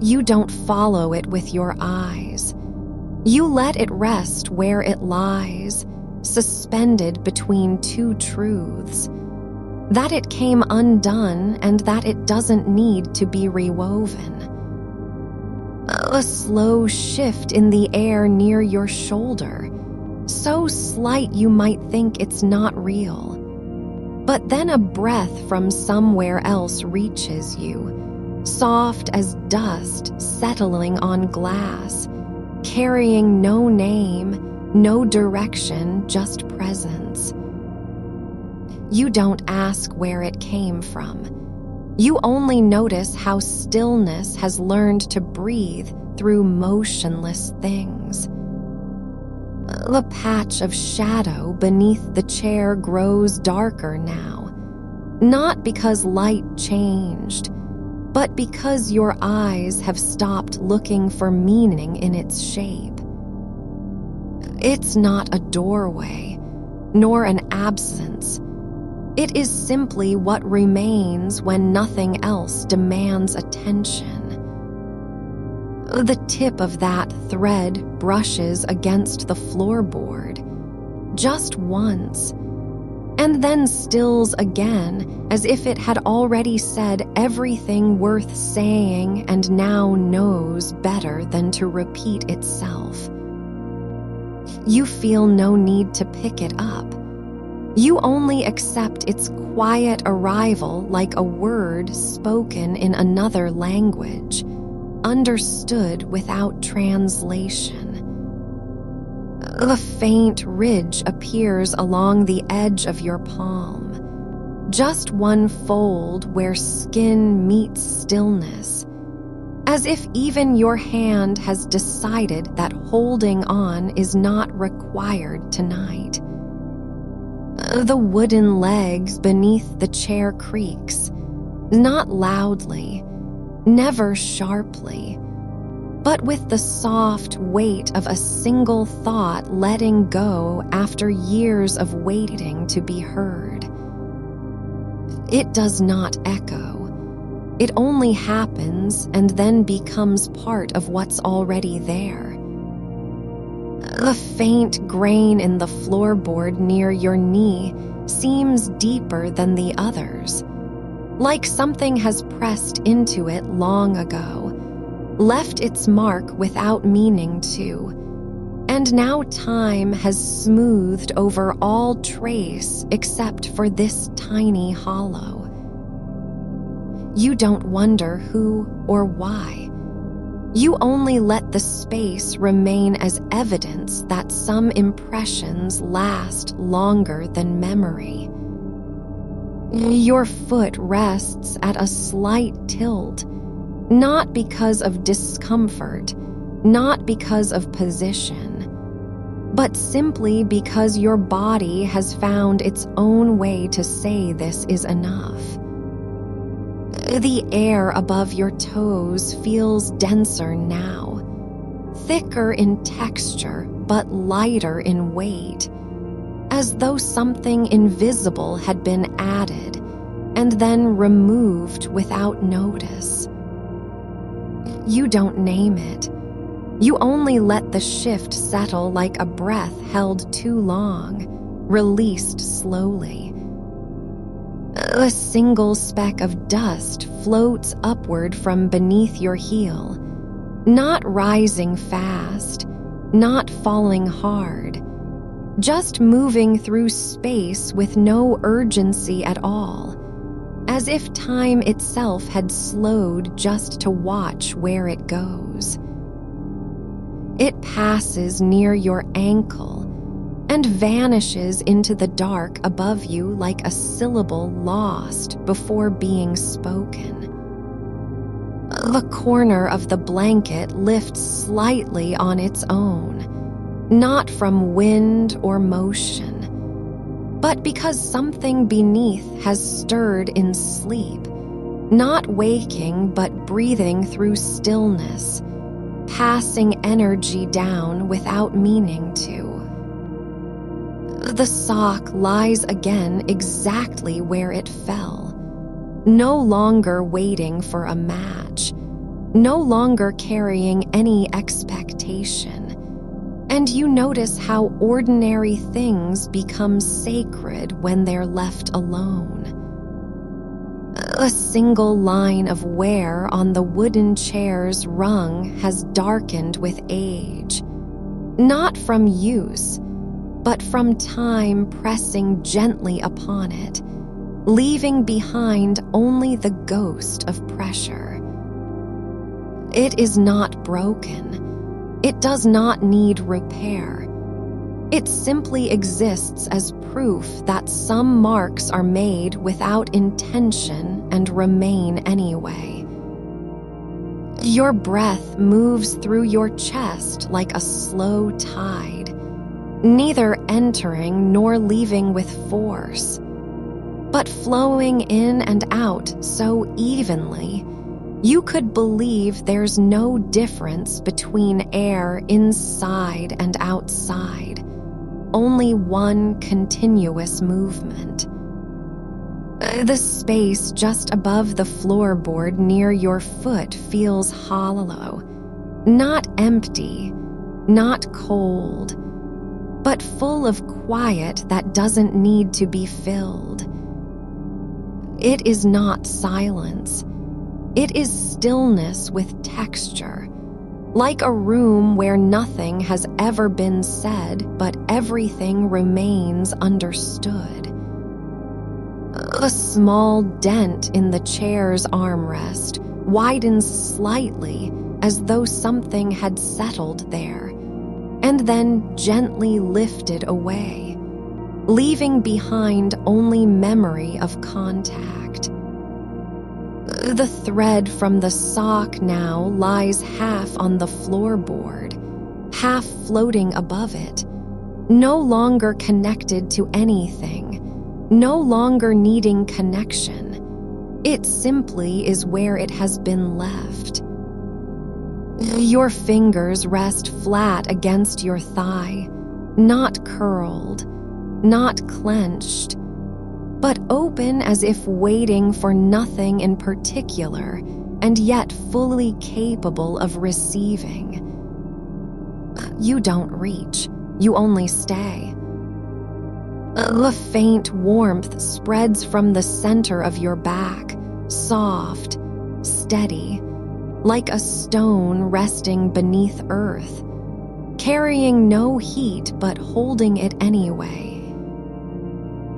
You don't follow it with your eyes. You let it rest where it lies, suspended between two truths: that it came undone and that it doesn't need to be rewoven. A slow shift in the air near your shoulder, so slight you might think it's not real. But then a breath from somewhere else reaches you, soft as dust settling on glass, carrying no name, no direction, just presence. You don't ask where it came from. You only notice how stillness has learned to breathe through motionless things. The patch of shadow beneath the chair grows darker now, not because light changed, but because your eyes have stopped looking for meaning in its shape. It's not a doorway, nor an absence. It is simply what remains when nothing else demands attention. The tip of that thread brushes against the floorboard, just once, and then stills again as if it had already said everything worth saying and now knows better than to repeat itself. You feel no need to pick it up. You only accept its quiet arrival like a word spoken in another language, understood without translation. A faint ridge appears along the edge of your palm, just one fold where skin meets stillness, as if even your hand has decided that holding on is not required tonight. The wooden legs beneath the chair creaks, not loudly, never sharply, but with the soft weight of a single thought letting go after years of waiting to be heard. It does not echo. It only happens and then becomes part of what's already there. The faint grain in the floorboard near your knee seems deeper than the others, like something has pressed into it long ago, left its mark without meaning to, and now time has smoothed over all trace except for this tiny hollow. You don't wonder who or why. You only let the space remain as evidence that some impressions last longer than memory. Your foot rests at a slight tilt, not because of discomfort, not because of position, but simply because your body has found its own way to say this is enough. The air above your toes feels denser now, thicker in texture but lighter in weight, as though something invisible had been added and then removed without notice. You don't name it. You only let the shift settle like a breath held too long, released slowly. A single speck of dust floats upward from beneath your heel, not rising fast, not falling hard, just moving through space with no urgency at all, as if time itself had slowed just to watch where it goes. It passes near your ankle and vanishes into the dark above you like a syllable lost before being spoken. The corner of the blanket lifts slightly on its own, not from wind or motion, but because something beneath has stirred in sleep, not waking but breathing through stillness, passing energy down without meaning to. The sock lies again exactly where it fell, no longer waiting for a match, no longer carrying any expectation, and you notice how ordinary things become sacred when they're left alone. A single line of wear on the wooden chair's rung has darkened with age, not from use, but from time pressing gently upon it, leaving behind only the ghost of pressure. It is not broken. It does not need repair. It simply exists as proof that some marks are made without intention and remain anyway. Your breath moves through your chest like a slow tide, neither entering nor leaving with force, but flowing in and out so evenly, you could believe there's no difference between air inside and outside, only one continuous movement. The space just above the floorboard near your foot feels hollow, not empty, not cold, but full of quiet that doesn't need to be filled. It is not silence. It is stillness with texture, like a room where nothing has ever been said, but everything remains understood. A small dent in the chair's armrest widens slightly as though something had settled there, and then gently lifted away, leaving behind only memory of contact. The thread from the sock now lies half on the floorboard, half floating above it, no longer connected to anything, no longer needing connection. It simply is where it has been left. Your fingers rest flat against your thigh, not curled, not clenched, but open as if waiting for nothing in particular, and yet fully capable of receiving. You don't reach, you only stay. A faint warmth spreads from the center of your back, soft, steady, like a stone resting beneath earth, carrying no heat but holding it anyway.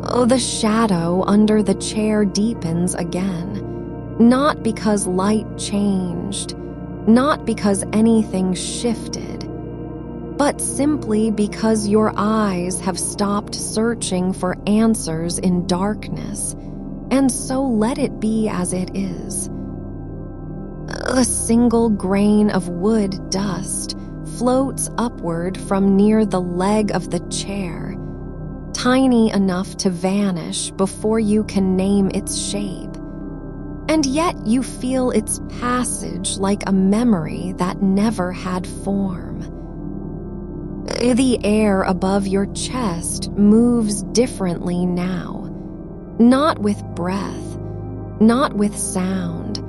The shadow under the chair deepens again, not because light changed, not because anything shifted, but simply because your eyes have stopped searching for answers in darkness, and so let it be as it is. A single grain of wood dust floats upward from near the leg of the chair, tiny enough to vanish before you can name its shape, and yet you feel its passage like a memory that never had form. The air above your chest moves differently now, not with breath, not with sound,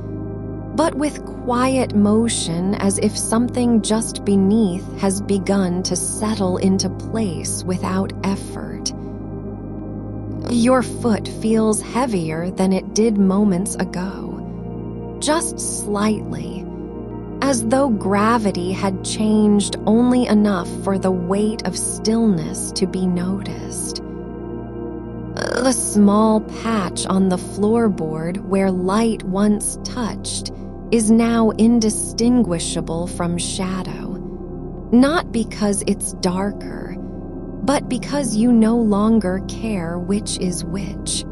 but with quiet motion, as if something just beneath has begun to settle into place without effort. Your foot feels heavier than it did moments ago, just slightly, as though gravity had changed only enough for the weight of stillness to be noticed. A small patch on the floorboard where light once touched is now indistinguishable from shadow, not because it's darker, but because you no longer care which is which.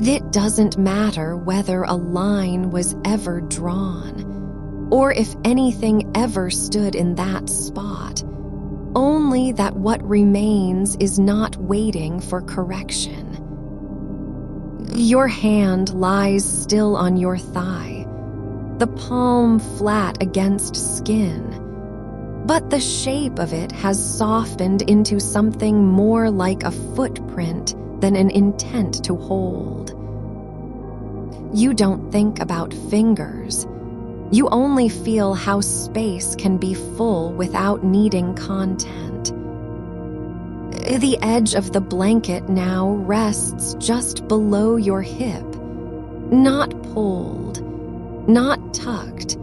It doesn't matter whether a line was ever drawn, or if anything ever stood in that spot, only that what remains is not waiting for correction. Your hand lies still on your thigh, the palm flat against skin, but the shape of it has softened into something more like a footprint than an intent to hold. You don't think about fingers. You only feel how space can be full without needing content. The edge of the blanket now rests just below your hip, Not pulled, not tucked,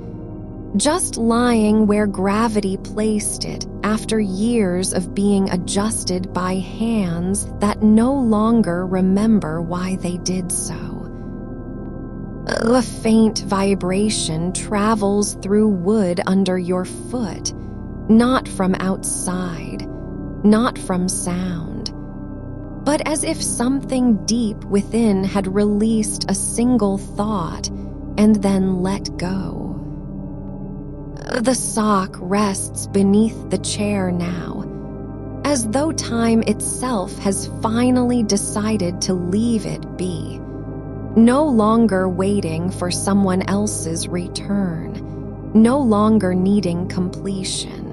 just lying where gravity placed it after years of being adjusted by hands that no longer remember why they did so. A faint vibration travels through wood under your foot, not from outside, not from sound, but as if something deep within had released a single thought and then let go. The sock rests beneath the chair now, as though time itself has finally decided to leave it be, no longer waiting for someone else's return, no longer needing completion.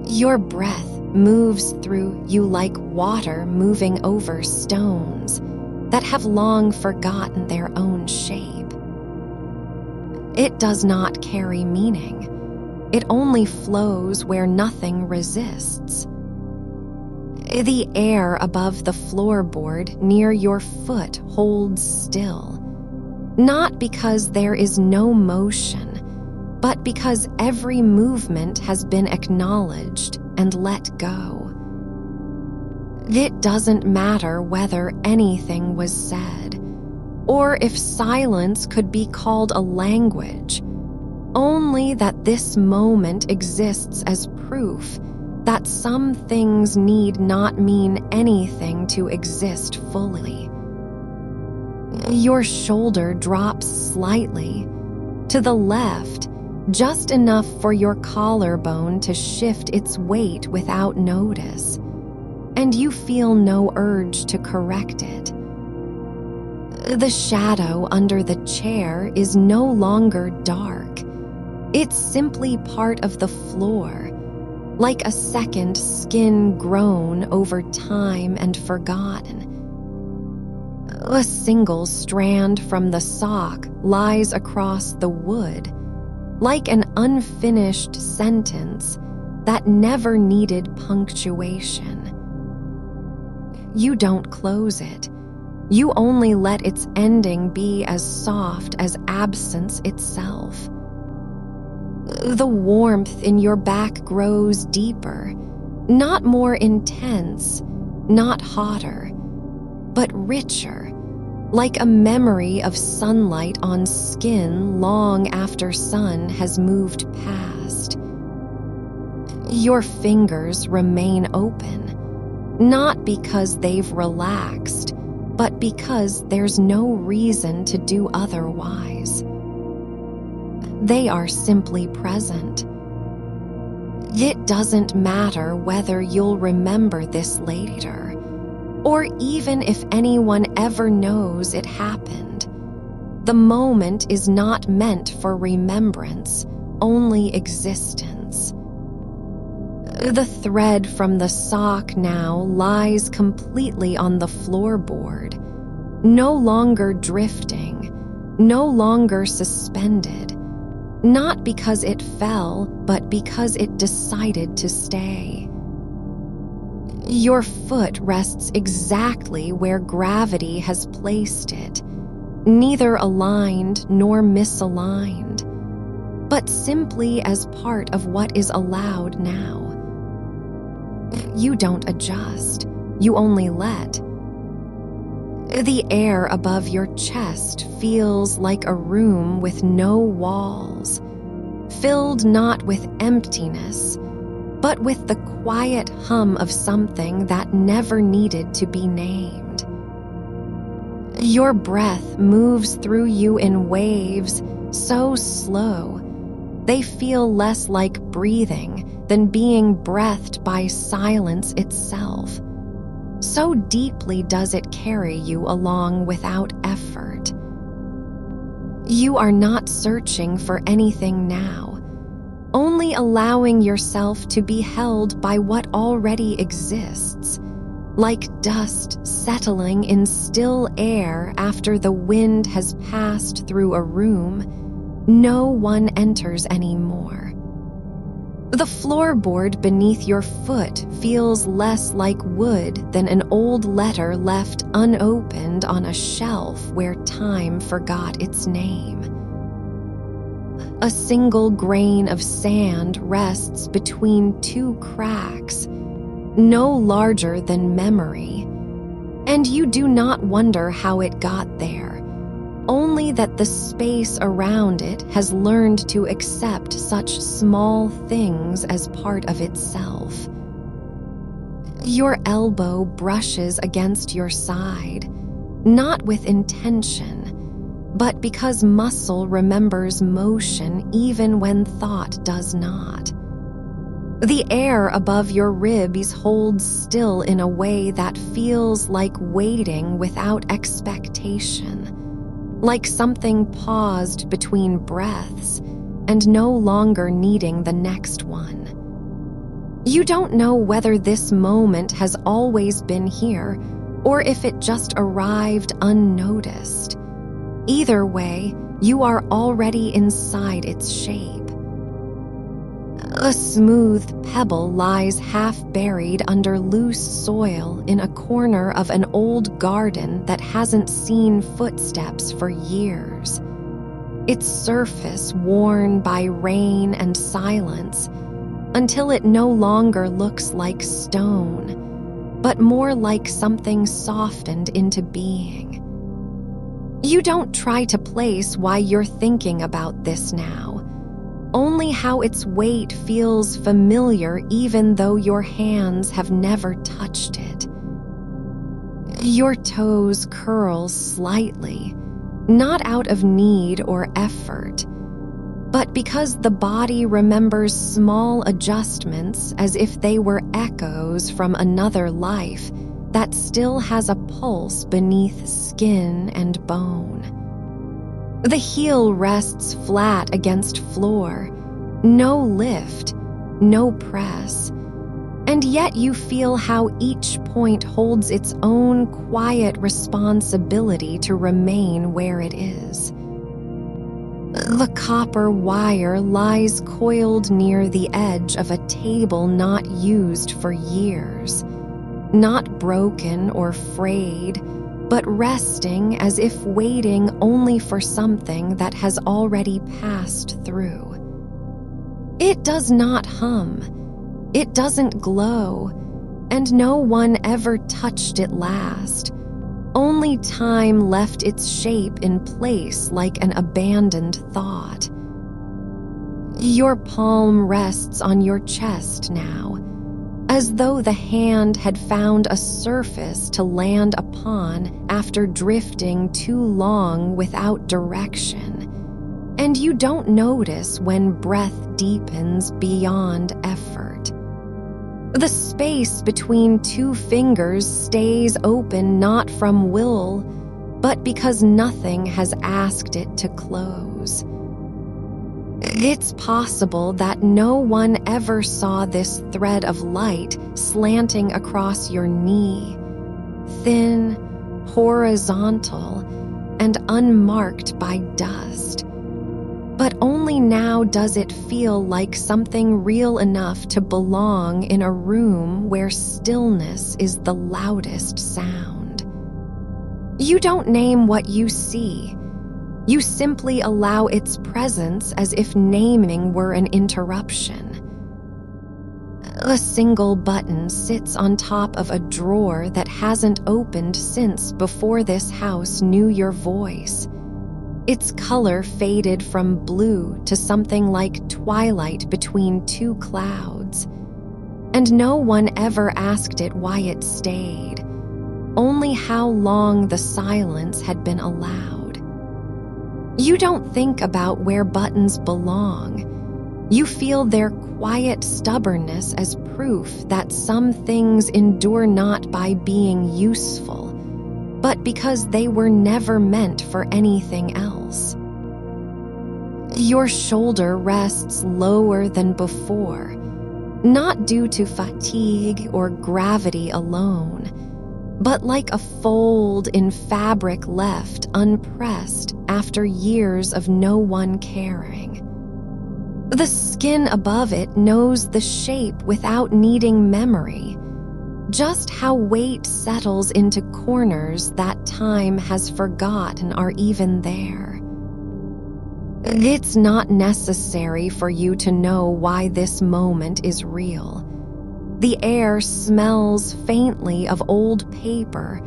Your breath moves through you like water moving over stones that have long forgotten their own shape. It does not carry meaning. It only flows where nothing resists. The air above the floorboard near your foot holds still, not because there is no motion, but because every movement has been acknowledged and let go. It doesn't matter whether anything was said, or if silence could be called a language, only that this moment exists as proof that some things need not mean anything to exist fully. Your shoulder drops slightly to the left, just enough for your collarbone to shift its weight without notice, and you feel no urge to correct it. The shadow under the chair is no longer dark. It's simply part of the floor, like a second skin grown over time and forgotten. A single strand from the sock lies across the wood, like an unfinished sentence that never needed punctuation. You don't close it. You only let its ending be as soft as absence itself. The warmth in your back grows deeper, not more intense, not hotter, but richer, like a memory of sunlight on skin long after sun has moved past. Your fingers remain open, not because they've relaxed, but because there's no reason to do otherwise. They are simply present. It doesn't matter whether you'll remember this later, or even if anyone ever knows it happened. The moment is not meant for remembrance, only existence. The thread from the sock now lies completely on the floorboard, no longer drifting, no longer suspended, not because it fell, but because it decided to stay. Your foot rests exactly where gravity has placed it, neither aligned nor misaligned, but simply as part of what is allowed now. You don't adjust, you only let. The air above your chest feels like a room with no walls, filled not with emptiness, but with the quiet hum of something that never needed to be named. Your breath moves through you in waves so slow, they feel less like breathing than being breathed by silence itself. So deeply does it carry you along without effort. You are not searching for anything now, only allowing yourself to be held by what already exists, like dust settling in still air after the wind has passed through a room no one enters anymore. The floorboard beneath your foot feels less like wood than an old letter left unopened on a shelf where time forgot its name. A single grain of sand rests between two cracks, no larger than memory, and you do not wonder how it got there, only that the space around it has learned to accept such small things as part of itself. Your elbow brushes against your side, not with intention, but because muscle remembers motion even when thought does not. The air above your ribs holds still in a way that feels like waiting without expectation, like something paused between breaths and no longer needing the next one. You don't know whether this moment has always been here or if it just arrived unnoticed. Either way, you are already inside its shape. A smooth pebble lies half-buried under loose soil in a corner of an old garden that hasn't seen footsteps for years. Its surface worn by rain and silence, until it no longer looks like stone, but more like something softened into being. You don't try to place why you're thinking about this now, only how its weight feels familiar even though your hands have never touched it. Your toes curl slightly, not out of need or effort, but because the body remembers small adjustments as if they were echoes from another life that still has a pulse beneath skin and bone. The heel rests flat against floor, no lift, no press, and yet you feel how each point holds its own quiet responsibility to remain where it is. The copper wire lies coiled near the edge of a table not used for years, not broken or frayed, but resting as if waiting only for something that has already passed through. It does not hum, it doesn't glow, and no one ever touched it last. Only time left its shape in place like an abandoned thought. Your palm rests on your chest now, as though the hand had found a surface to land upon after drifting too long without direction, and you don't notice when breath deepens beyond effort. The space between two fingers stays open not from will, but because nothing has asked it to close. It's possible that no one ever saw this thread of light slanting across your knee, thin, horizontal, and unmarked by dust. But only now does it feel like something real enough to belong in a room where stillness is the loudest sound. You don't name what you see. You simply allow its presence as if naming were an interruption. A single button sits on top of a drawer that hasn't opened since before this house knew your voice. Its color faded from blue to something like twilight between two clouds, and no one ever asked it why it stayed, only how long the silence had been allowed. You don't think about where buttons belong. You feel their quiet stubbornness as proof that some things endure not by being useful, but because they were never meant for anything else. Your shoulder rests lower than before, not due to fatigue or gravity alone, but like a fold in fabric left unpressed after years of no one caring. The skin above it knows the shape without needing memory, just how weight settles into corners that time has forgotten are even there. It's not necessary for you to know why this moment is real. The air smells faintly of old paper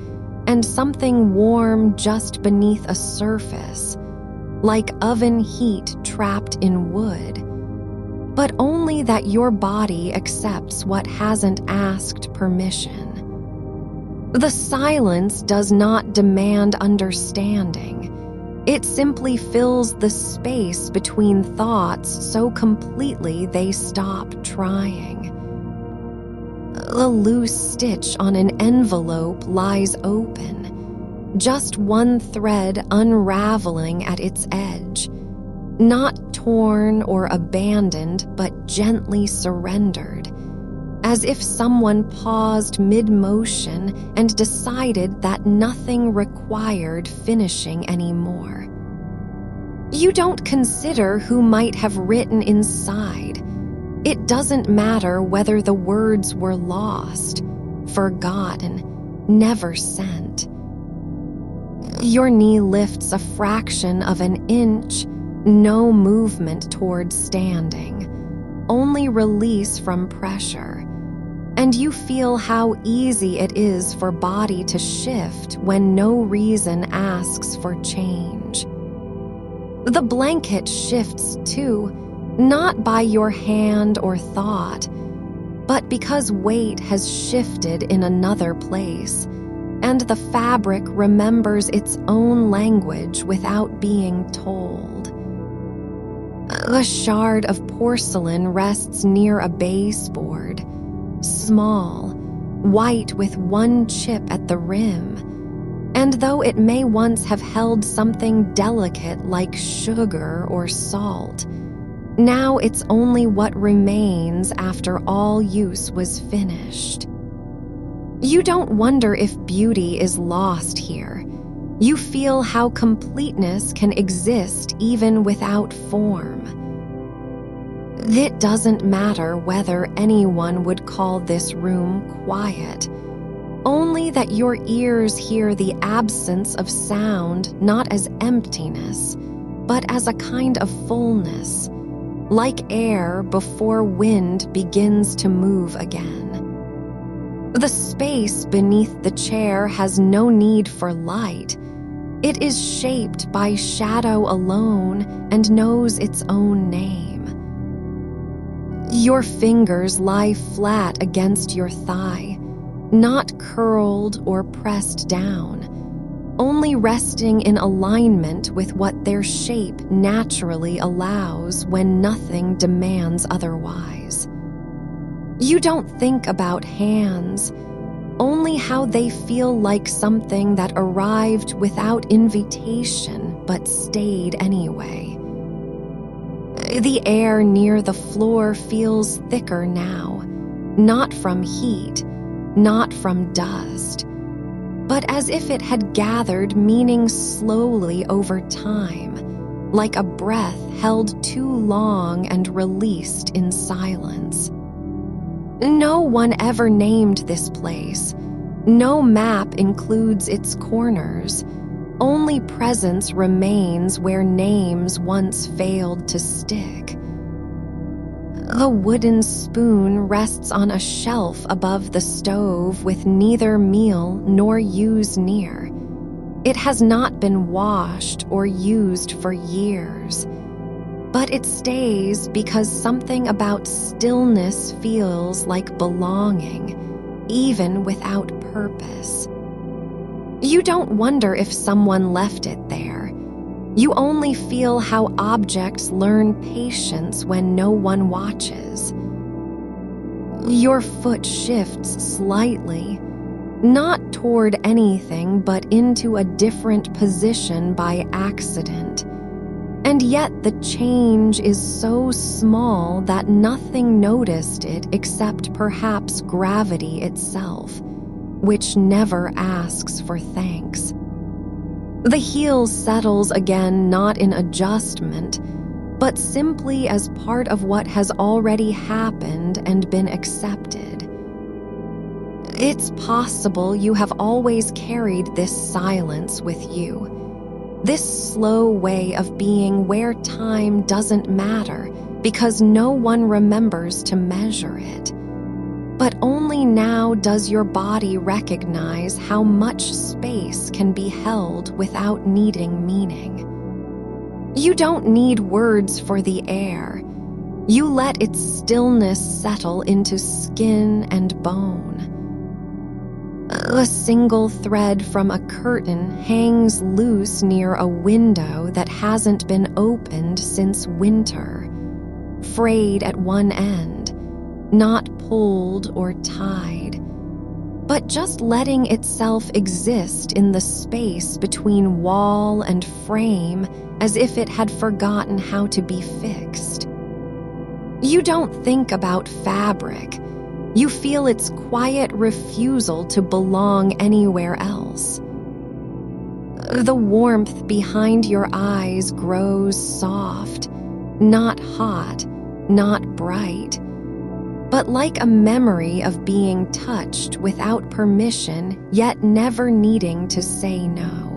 and something warm just beneath a surface, like oven heat trapped in wood, but only that your body accepts what hasn't asked permission. The silence does not demand understanding. It simply fills the space between thoughts so completely they stop trying. A loose stitch on an envelope lies open, just one thread unraveling at its edge, not torn or abandoned, but gently surrendered, as if someone paused mid-motion and decided that nothing required finishing anymore. You don't consider who might have written inside. It doesn't matter whether the words were lost, forgotten, never sent. Your knee lifts a fraction of an inch, no movement towards standing, only release from pressure. And you feel how easy it is for body to shift when no reason asks for change. The blanket shifts too, not by your hand or thought, but because weight has shifted in another place, and the fabric remembers its own language without being told. A shard of porcelain rests near a baseboard, small, white with one chip at the rim, and though it may once have held something delicate like sugar or salt, now it's only what remains after all use was finished. You don't wonder if beauty is lost here. You feel how completeness can exist even without form. It doesn't matter whether anyone would call this room quiet, only that your ears hear the absence of sound not as emptiness, but as a kind of fullness, like air before wind begins to move again. The space beneath the chair has no need for light. It is shaped by shadow alone and knows its own name. Your fingers lie flat against your thigh, not curled or pressed down, only resting in alignment with what their shape naturally allows when nothing demands otherwise. You don't think about hands, only how they feel like something that arrived without invitation but stayed anyway. The air near the floor feels thicker now, not from heat, not from dust, but as if it had gathered meaning slowly over time, like a breath held too long and released in silence. No one ever named this place. No map includes its corners. Only presence remains where names once failed to stick. A wooden spoon rests on a shelf above the stove with neither meal nor use near. It has not been washed or used for years, but it stays because something about stillness feels like belonging, even without purpose. You don't wonder if someone left it there. You only feel how objects learn patience when no one watches. Your foot shifts slightly, not toward anything but into a different position by accident. And yet the change is so small that nothing noticed it except perhaps gravity itself, which never asks for thanks. The heel settles again, not in adjustment, but simply as part of what has already happened and been accepted. It's possible you have always carried this silence with you, this slow way of being where time doesn't matter because no one remembers to measure it. But only now does your body recognize how much space can be held without needing meaning. You don't need words for the air. You let its stillness settle into skin and bone. A single thread from a curtain hangs loose near a window that hasn't been opened since winter, frayed at one end, not pulled or tied, but just letting itself exist in the space between wall and frame as if it had forgotten how to be fixed. You don't think about fabric. You feel its quiet refusal to belong anywhere else. The warmth behind your eyes grows soft, not hot, not bright, but like a memory of being touched without permission, yet never needing to say no.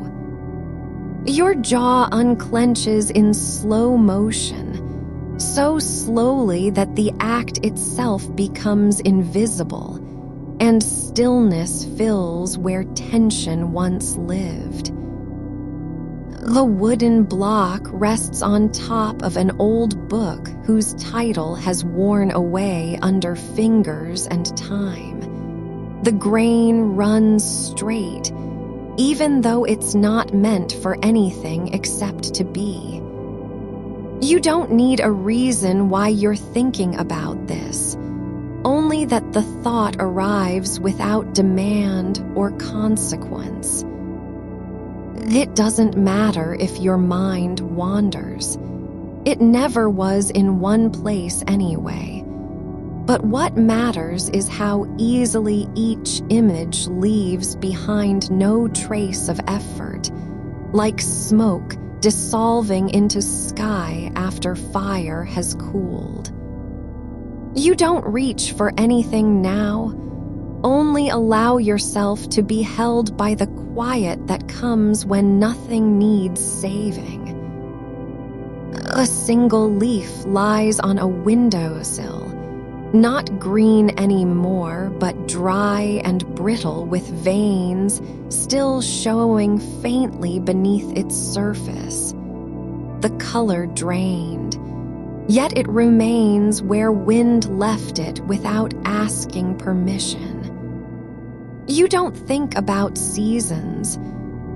Your jaw unclenches in slow motion, so slowly that the act itself becomes invisible, and stillness fills where tension once lived. The wooden block rests on top of an old book whose title has worn away under fingers and time. The grain runs straight, even though it's not meant for anything except to be. You don't need a reason why you're thinking about this, only that the thought arrives without demand or consequence. It doesn't matter if your mind wanders. It never was in one place anyway. But what matters is how easily each image leaves behind no trace of effort, like smoke dissolving into sky after fire has cooled. You don't reach for anything now. Only allow yourself to be held by the quiet that comes when nothing needs saving. A single leaf lies on a windowsill, not green anymore, but dry and brittle with veins still showing faintly beneath its surface. The color drained, yet it remains where wind left it without asking permission. You don't think about seasons.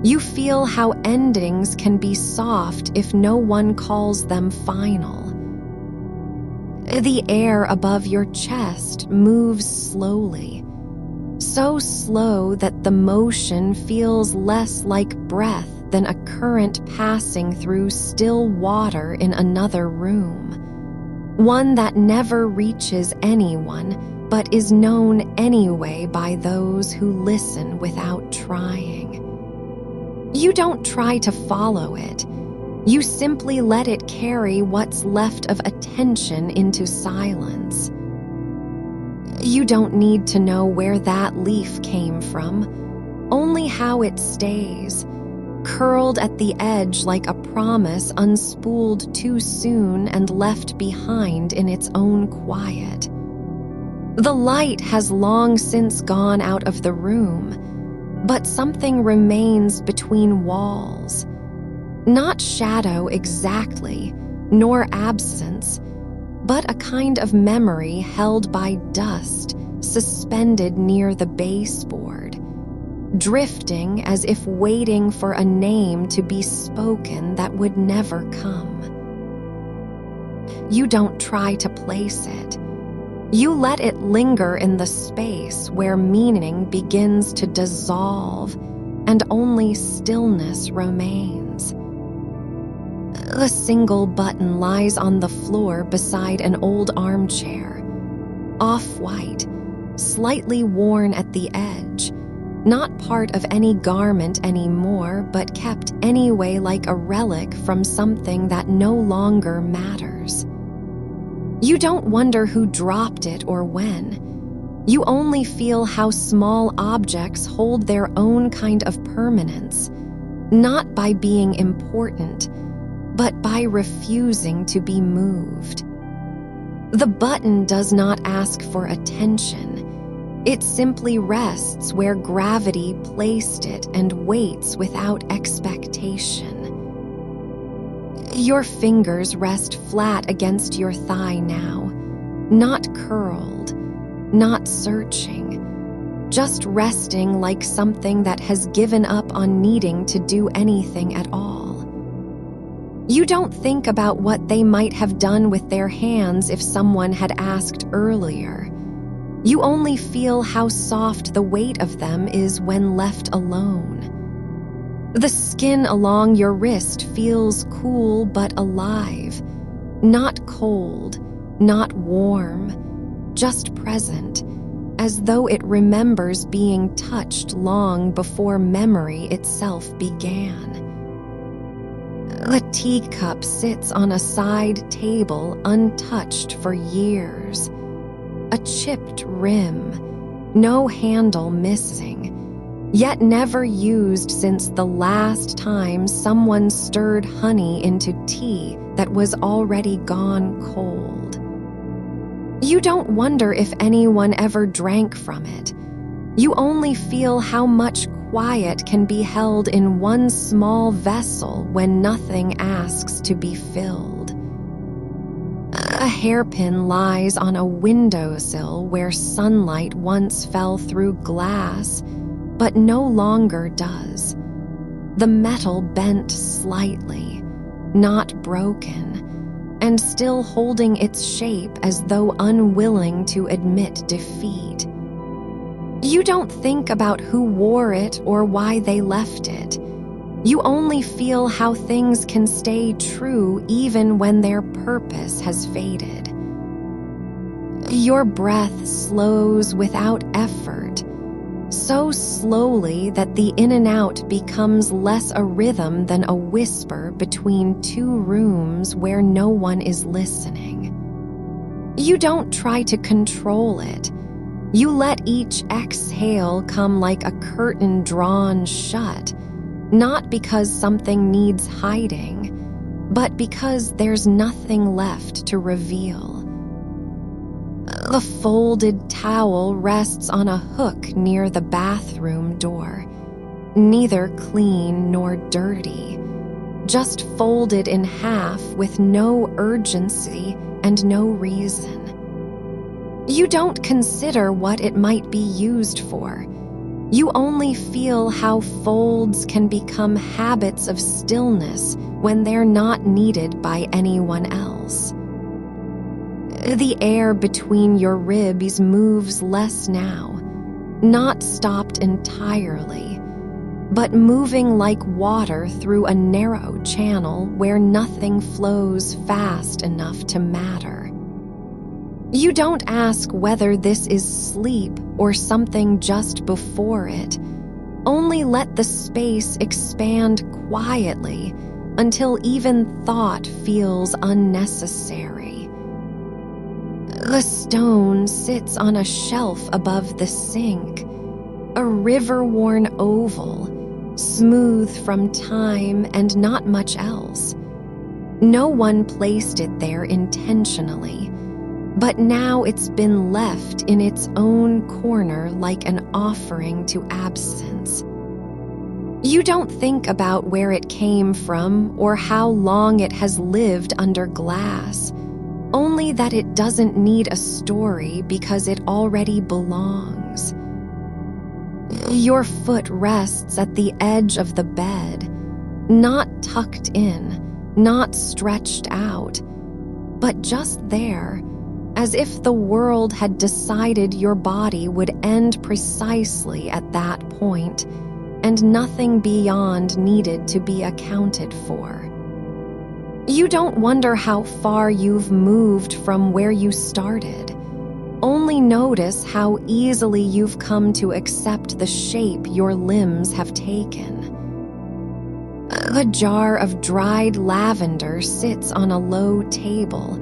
You feel how endings can be soft if no one calls them final. The air above your chest moves slowly, so slow that the motion feels less like breath than a current passing through still water in another room, one that never reaches anyone but is known anyway by those who listen without trying. You don't try to follow it. You simply let it carry what's left of attention into silence. You don't need to know where that leaf came from, only how it stays, curled at the edge like a promise unspooled too soon and left behind in its own quiet. The light has long since gone out of the room, but something remains between walls. Not shadow exactly, nor absence, but a kind of memory held by dust suspended near the baseboard, drifting as if waiting for a name to be spoken that would never come. You don't try to place it. You let it linger in the space where meaning begins to dissolve and only stillness remains. A single button lies on the floor beside an old armchair, off-white, slightly worn at the edge, not part of any garment anymore, but kept anyway like a relic from something that no longer matters. You don't wonder who dropped it or when. You only feel how small objects hold their own kind of permanence, not by being important, but by refusing to be moved. The button does not ask for attention. It simply rests where gravity placed it and waits without expectation. Your fingers rest flat against your thigh now, not curled, not searching, just resting like something that has given up on needing to do anything at all. You don't think about what they might have done with their hands if someone had asked earlier. You only feel how soft the weight of them is when left alone. The skin along your wrist feels cool but alive, not cold, not warm, just present, as though it remembers being touched long before memory itself began. A teacup sits on a side table untouched for years. A chipped rim, no handle missing, yet never used since the last time someone stirred honey into tea that was already gone cold. You don't wonder if anyone ever drank from it. You only feel how much quiet can be held in one small vessel when nothing asks to be filled. A hairpin lies on a windowsill where sunlight once fell through glass, but no longer does. The metal bent slightly, not broken, and still holding its shape as though unwilling to admit defeat. You don't think about who wore it or why they left it. You only feel how things can stay true even when their purpose has faded. Your breath slows without effort, so slowly that the in and out becomes less a rhythm than a whisper between two rooms where no one is listening. You don't try to control it. You let each exhale come like a curtain drawn shut, not because something needs hiding, but because there's nothing left to reveal. The folded towel rests on a hook near the bathroom door, neither clean nor dirty, just folded in half with no urgency and no reason. You don't consider what it might be used for. You only feel how folds can become habits of stillness when they're not needed by anyone else. The air between your ribs moves less now, not stopped entirely, but moving like water through a narrow channel where nothing flows fast enough to matter. You don't ask whether this is sleep or something just before it. Only let the space expand quietly until even thought feels unnecessary. The stone sits on a shelf above the sink, a river-worn oval, smooth from time and not much else. No one placed it there intentionally, but now it's been left in its own corner like an offering to absence. You don't think about where it came from or how long it has lived under glass, only that it doesn't need a story because it already belongs. Your foot rests at the edge of the bed, not tucked in, not stretched out, but just there, as if the world had decided your body would end precisely at that point, and nothing beyond needed to be accounted for. You don't wonder how far you've moved from where you started, only only notice how easily you've come to accept the shape your limbs have taken. A jar of dried lavender sits on a low table,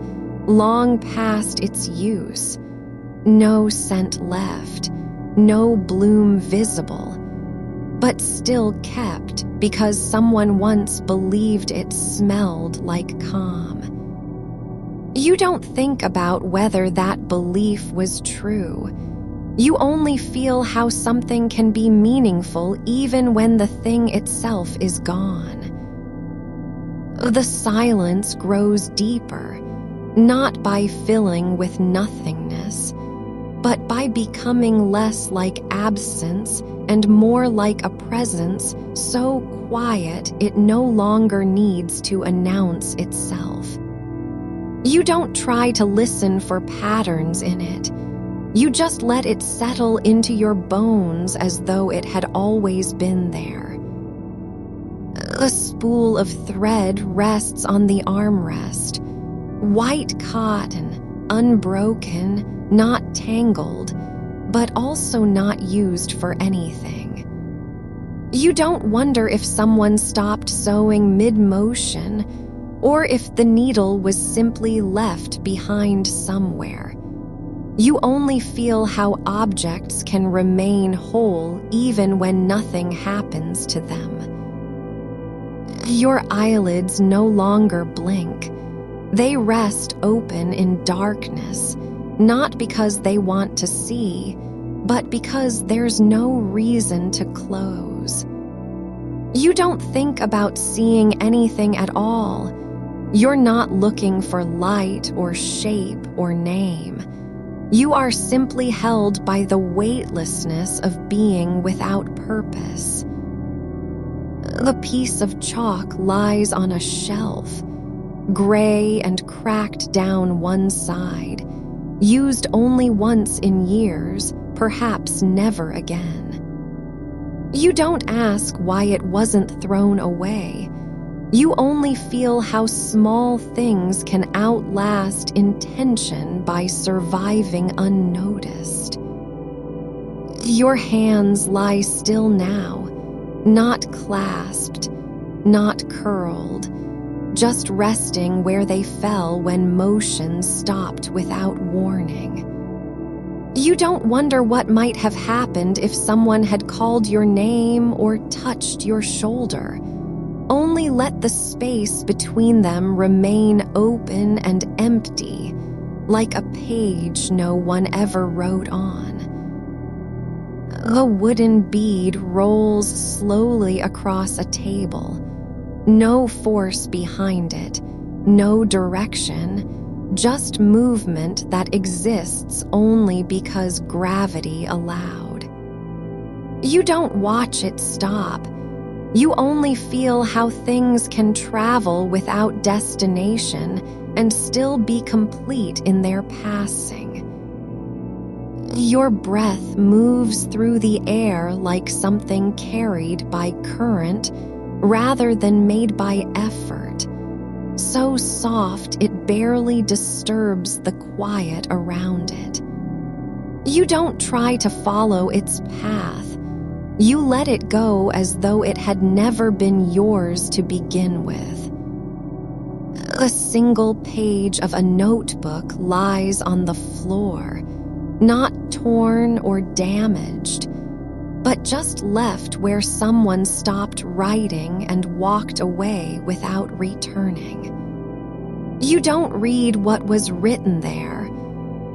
long past its use. No scent left, no bloom visible, but still kept because someone once believed it smelled like calm. You don't think about whether that belief was true. You only feel how something can be meaningful even when the thing itself is gone. The silence grows deeper, not by filling with nothingness, but by becoming less like absence and more like a presence so quiet it no longer needs to announce itself. You don't try to listen for patterns in it. You just let it settle into your bones as though it had always been there. A spool of thread rests on the armrest. White cotton, unbroken, not tangled, but also not used for anything. You don't wonder if someone stopped sewing mid-motion, or if the needle was simply left behind somewhere. You only feel how objects can remain whole even when nothing happens to them. Your eyelids no longer blink. They rest open in darkness, not because they want to see, but because there's no reason to close. You don't think about seeing anything at all. You're not looking for light or shape or name. You are simply held by the weightlessness of being without purpose. The piece of chalk lies on a shelf, gray and cracked down one side, used only once in years, perhaps never again. You don't ask why it wasn't thrown away. You only feel how small things can outlast intention by surviving unnoticed. Your hands lie still now, not clasped, not curled, just resting where they fell when motion stopped without warning. You don't wonder what might have happened if someone had called your name or touched your shoulder. Only let the space between them remain open and empty, like a page no one ever wrote on. The wooden bead rolls slowly across a table. No force behind it, no direction, just movement that exists only because gravity allowed. You don't watch it stop. You only feel how things can travel without destination and still be complete in their passing. Your breath moves through the air like something carried by current rather than made by effort, so soft it barely disturbs the quiet around it. You don't try to follow its path. You let it go as though it had never been yours to begin with. A single page of a notebook lies on the floor, not torn or damaged, but just left where someone stopped writing and walked away without returning. You don't read what was written there,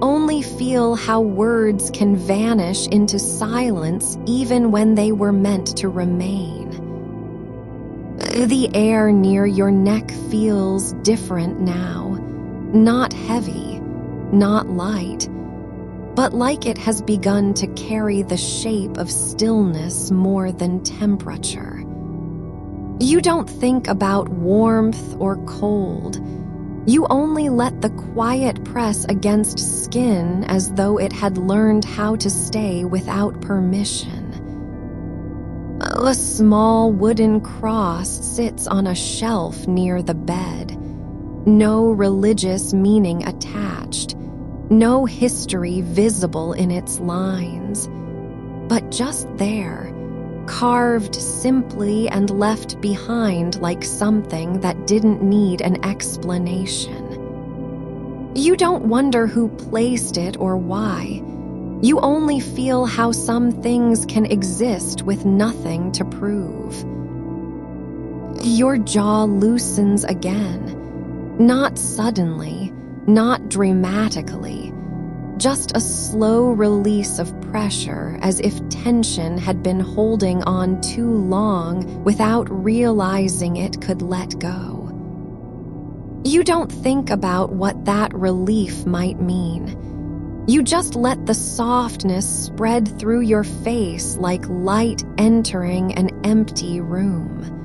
only feel how words can vanish into silence even when they were meant to remain. The air near your neck feels different now, not heavy, not light, but like it has begun to carry the shape of stillness more than temperature. You don't think about warmth or cold. You only let the quiet press against skin as though it had learned how to stay without permission. A small wooden cross sits on a shelf near the bed, no religious meaning attached, no history visible in its lines, but just there, carved simply and left behind like something that didn't need an explanation. You don't wonder who placed it or why. You only feel how some things can exist with nothing to prove. Your jaw loosens again, not suddenly, not dramatically, just a slow release of pressure as if tension had been holding on too long without realizing it could let go. You don't think about what that relief might mean. You just let the softness spread through your face like light entering an empty room.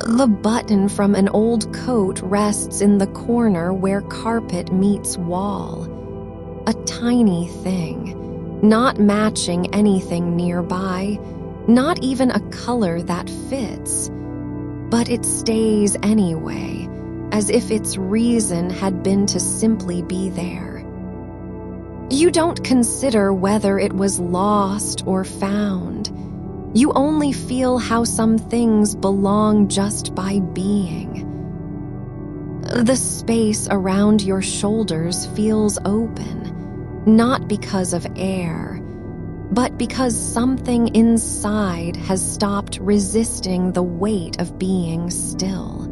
The button from an old coat rests in the corner where carpet meets wall. A tiny thing, not matching anything nearby, not even a color that fits. But it stays anyway, as if its reason had been to simply be there. You don't consider whether it was lost or found. You only feel how some things belong just by being. The space around your shoulders feels open, not because of air, but because something inside has stopped resisting the weight of being still.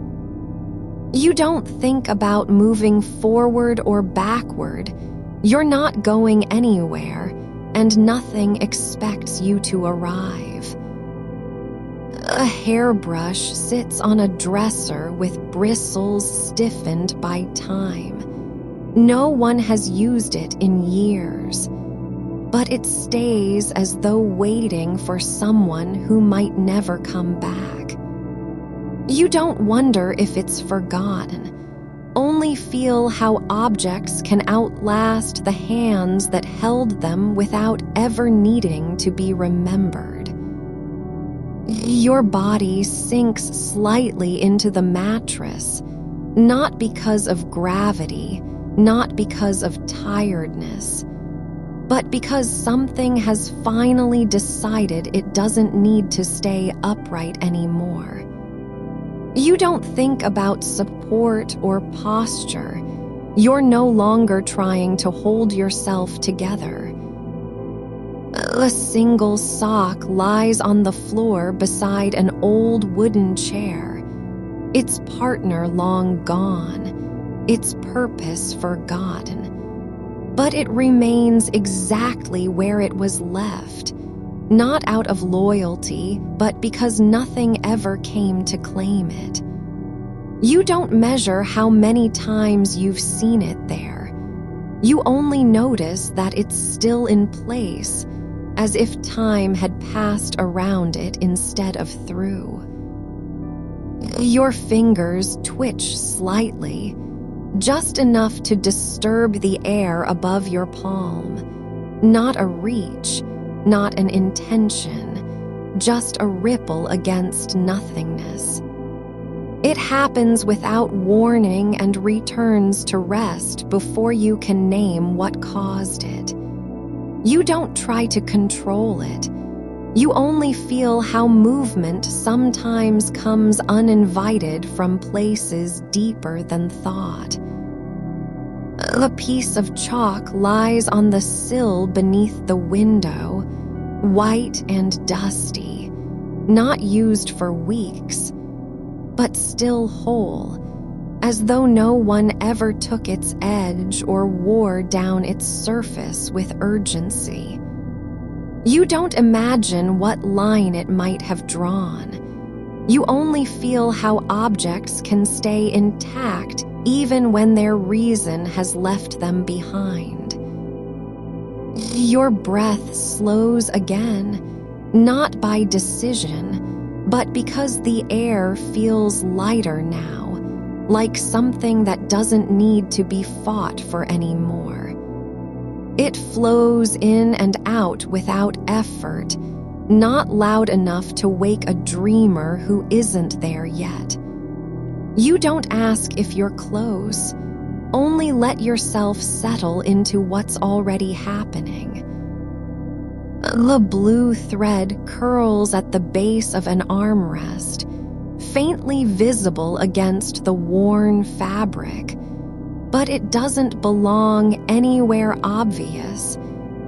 You don't think about moving forward or backward. You're not going anywhere, and nothing expects you to arrive. A hairbrush sits on a dresser with bristles stiffened by time. No one has used it in years, but it stays as though waiting for someone who might never come back. You don't wonder if it's forgotten, only feel how objects can outlast the hands that held them without ever needing to be remembered. Your body sinks slightly into the mattress, not because of gravity, not because of tiredness, but because something has finally decided it doesn't need to stay upright anymore. You don't think about support or posture. You're no longer trying to hold yourself together. A single sock lies on the floor beside an old wooden chair, its partner long gone, its purpose forgotten. But it remains exactly where it was left, not out of loyalty, but because nothing ever came to claim it. You don't measure how many times you've seen it there. You only notice that it's still in place, as if time had passed around it instead of through. Your fingers twitch slightly, just enough to disturb the air above your palm. Not a reach, not an intention, just a ripple against nothingness. It happens without warning and returns to rest before you can name what caused it. You don't try to control it. You only feel how movement sometimes comes uninvited from places deeper than thought. A piece of chalk lies on the sill beneath the window, white and dusty, not used for weeks, but still whole, as though no one ever took its edge or wore down its surface with urgency. You don't imagine what line it might have drawn. You only feel how objects can stay intact even when their reason has left them behind. Your breath slows again, not by decision, but because the air feels lighter now, like something that doesn't need to be fought for anymore. It flows in and out without effort, not loud enough to wake a dreamer who isn't there yet. You don't ask if you're close, Only let yourself settle into what's already happening. The blue thread curls at the base of an armrest, faintly visible against the worn fabric, but it doesn't belong anywhere obvious,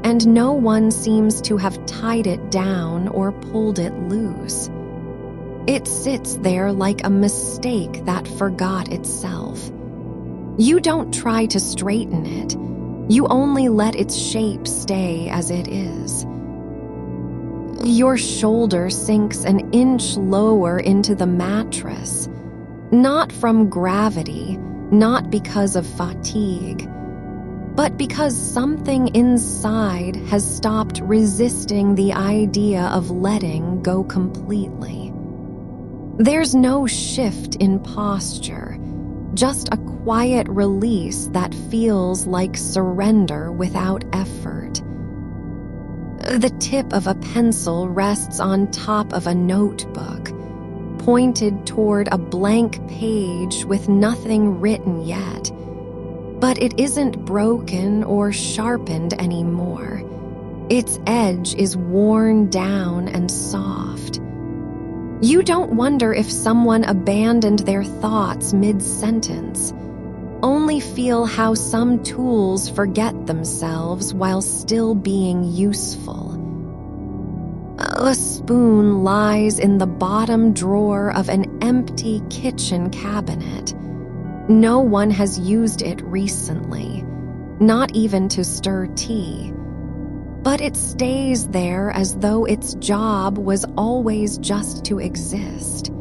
and no one seems to have tied it down or pulled it loose. It sits there like a mistake that forgot itself. You don't try to straighten it. You only let its shape stay as it is. Your shoulder sinks an inch lower into the mattress, not from gravity, not because of fatigue, but because something inside has stopped resisting the idea of letting go completely. There's no shift in posture, just a quiet release that feels like surrender without effort. The tip of a pencil rests on top of a notebook, pointed toward a blank page with nothing written yet. But it isn't broken or sharpened anymore. Its edge is worn down and soft. You don't wonder if someone abandoned their thoughts mid-sentence. Only feel how some tools forget themselves while still being useful. A spoon lies in the bottom drawer of an empty kitchen cabinet. No one has used it recently, not even to stir tea. But it stays there as though its job was always just to exist.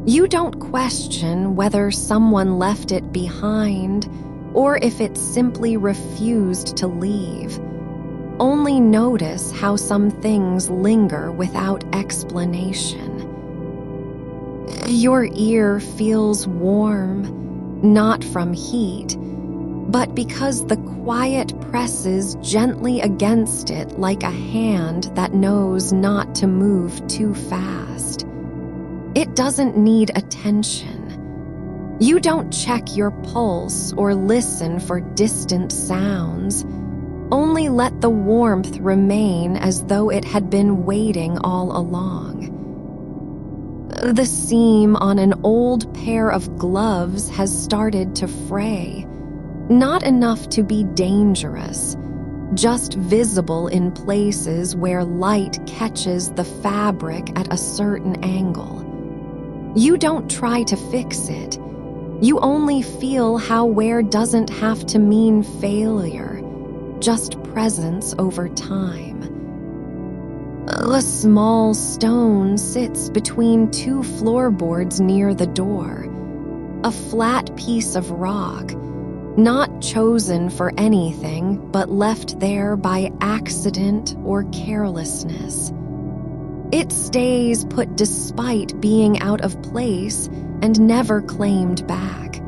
You don't question whether someone left it behind or if it simply refused to leave. Only notice how some things linger without explanation. Your ear feels warm, not from heat, but because the quiet presses gently against it like a hand that knows not to move too fast. It doesn't need attention. You don't check your pulse or listen for distant sounds. Only let the warmth remain as though it had been waiting all along. The seam on an old pair of gloves has started to fray. Not enough to be dangerous, just visible in places where light catches the fabric at a certain angle. You don't try to fix it. You only feel how wear doesn't have to mean failure, just presence over time. A small stone sits between two floorboards near the door, a flat piece of rock, not chosen for anything but left there by accident or carelessness. It stays put despite being out of place and never claimed back.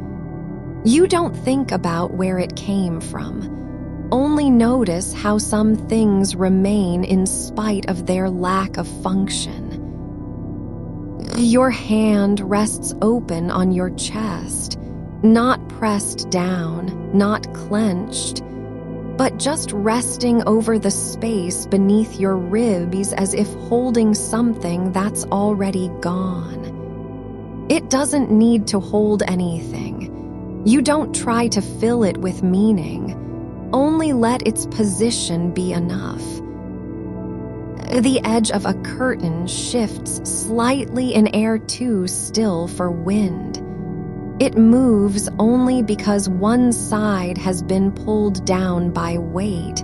You don't think about where it came from. Only notice how some things remain in spite of their lack of function. Your hand rests open on your chest, not pressed down, not clenched, but just resting over the space beneath your ribs as if holding something that's already gone. It doesn't need to hold anything. You don't try to fill it with meaning. Only let its position be enough. The edge of a curtain shifts slightly in air too still for wind. It moves only because one side has been pulled down by weight,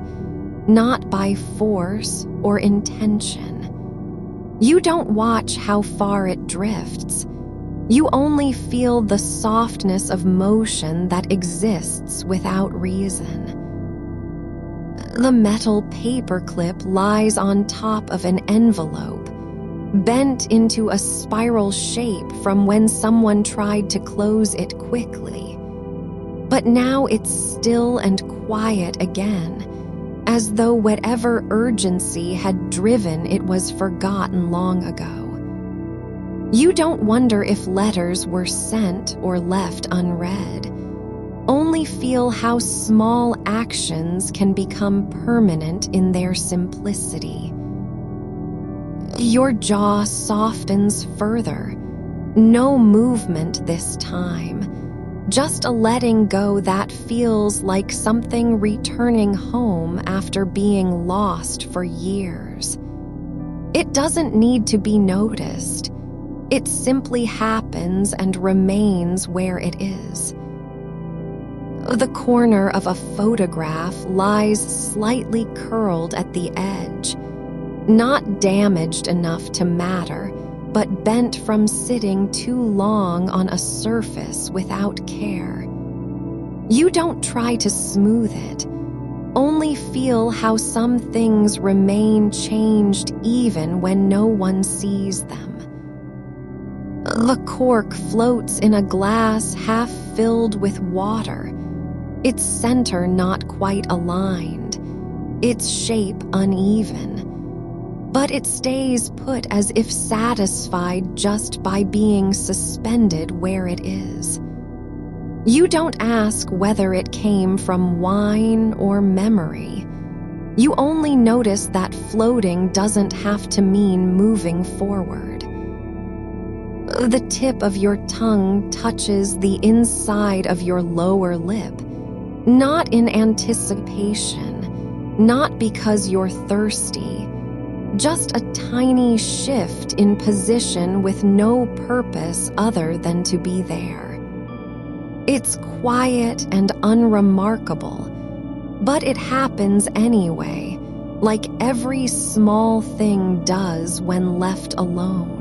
not by force or intention. You don't watch how far it drifts. You only feel the softness of motion that exists without reason. The metal paperclip lies on top of an envelope, bent into a spiral shape from when someone tried to close it quickly. But now it's still and quiet again, as though whatever urgency had driven it was forgotten long ago. You don't wonder if letters were sent or left unread. Only feel how small actions can become permanent in their simplicity. Your jaw softens further. No movement this time. Just a letting go that feels like something returning home after being lost for years. It doesn't need to be noticed. It simply happens and remains where it is. The corner of a photograph lies slightly curled at the edge, not damaged enough to matter, but bent from sitting too long on a surface without care. You don't try to smooth it, only feel how some things remain changed even when no one sees them. The cork floats in a glass half filled with water, its center not quite aligned, its shape uneven. But it stays put as if satisfied just by being suspended where it is. You don't ask whether it came from wine or memory. You only notice that floating doesn't have to mean moving forward. The tip of your tongue touches the inside of your lower lip, not in anticipation, not because you're thirsty. Just a tiny shift in position with no purpose other than to be there. It's quiet and unremarkable, but it happens anyway, like every small thing does when left alone.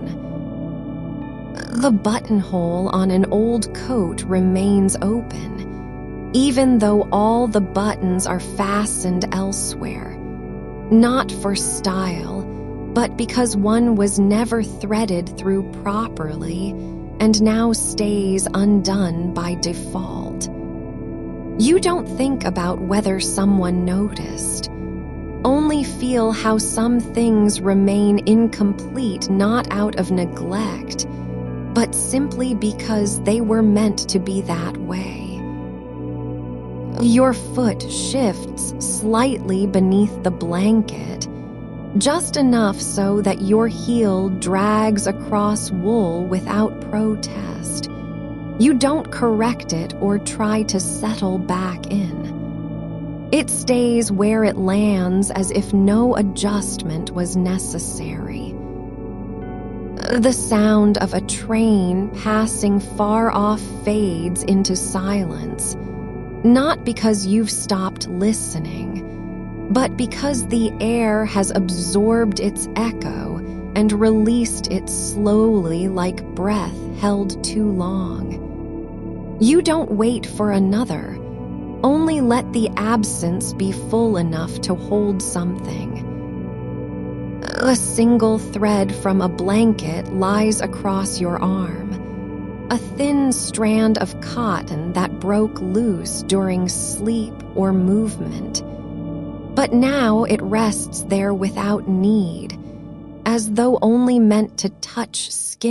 The buttonhole on an old coat remains open, even though all the buttons are fastened elsewhere. Not for style, but because one was never threaded through properly and now stays undone by default. You don't think about whether someone noticed. Only feel how some things remain incomplete not out of neglect, but simply because they were meant to be that way. Your foot shifts slightly beneath the blanket, just enough so that your heel drags across wool without protest. You don't correct it or try to settle back in. It stays where it lands as if no adjustment was necessary. The sound of a train passing far off fades into silence. Not because you've stopped listening, but because the air has absorbed its echo and released it slowly like breath held too long. You don't wait for another, only let the absence be full enough to hold something. A single thread from a blanket lies across your arm. A thin strand of cotton that broke loose during sleep or movement. But now it rests there without need, as though only meant to touch skin.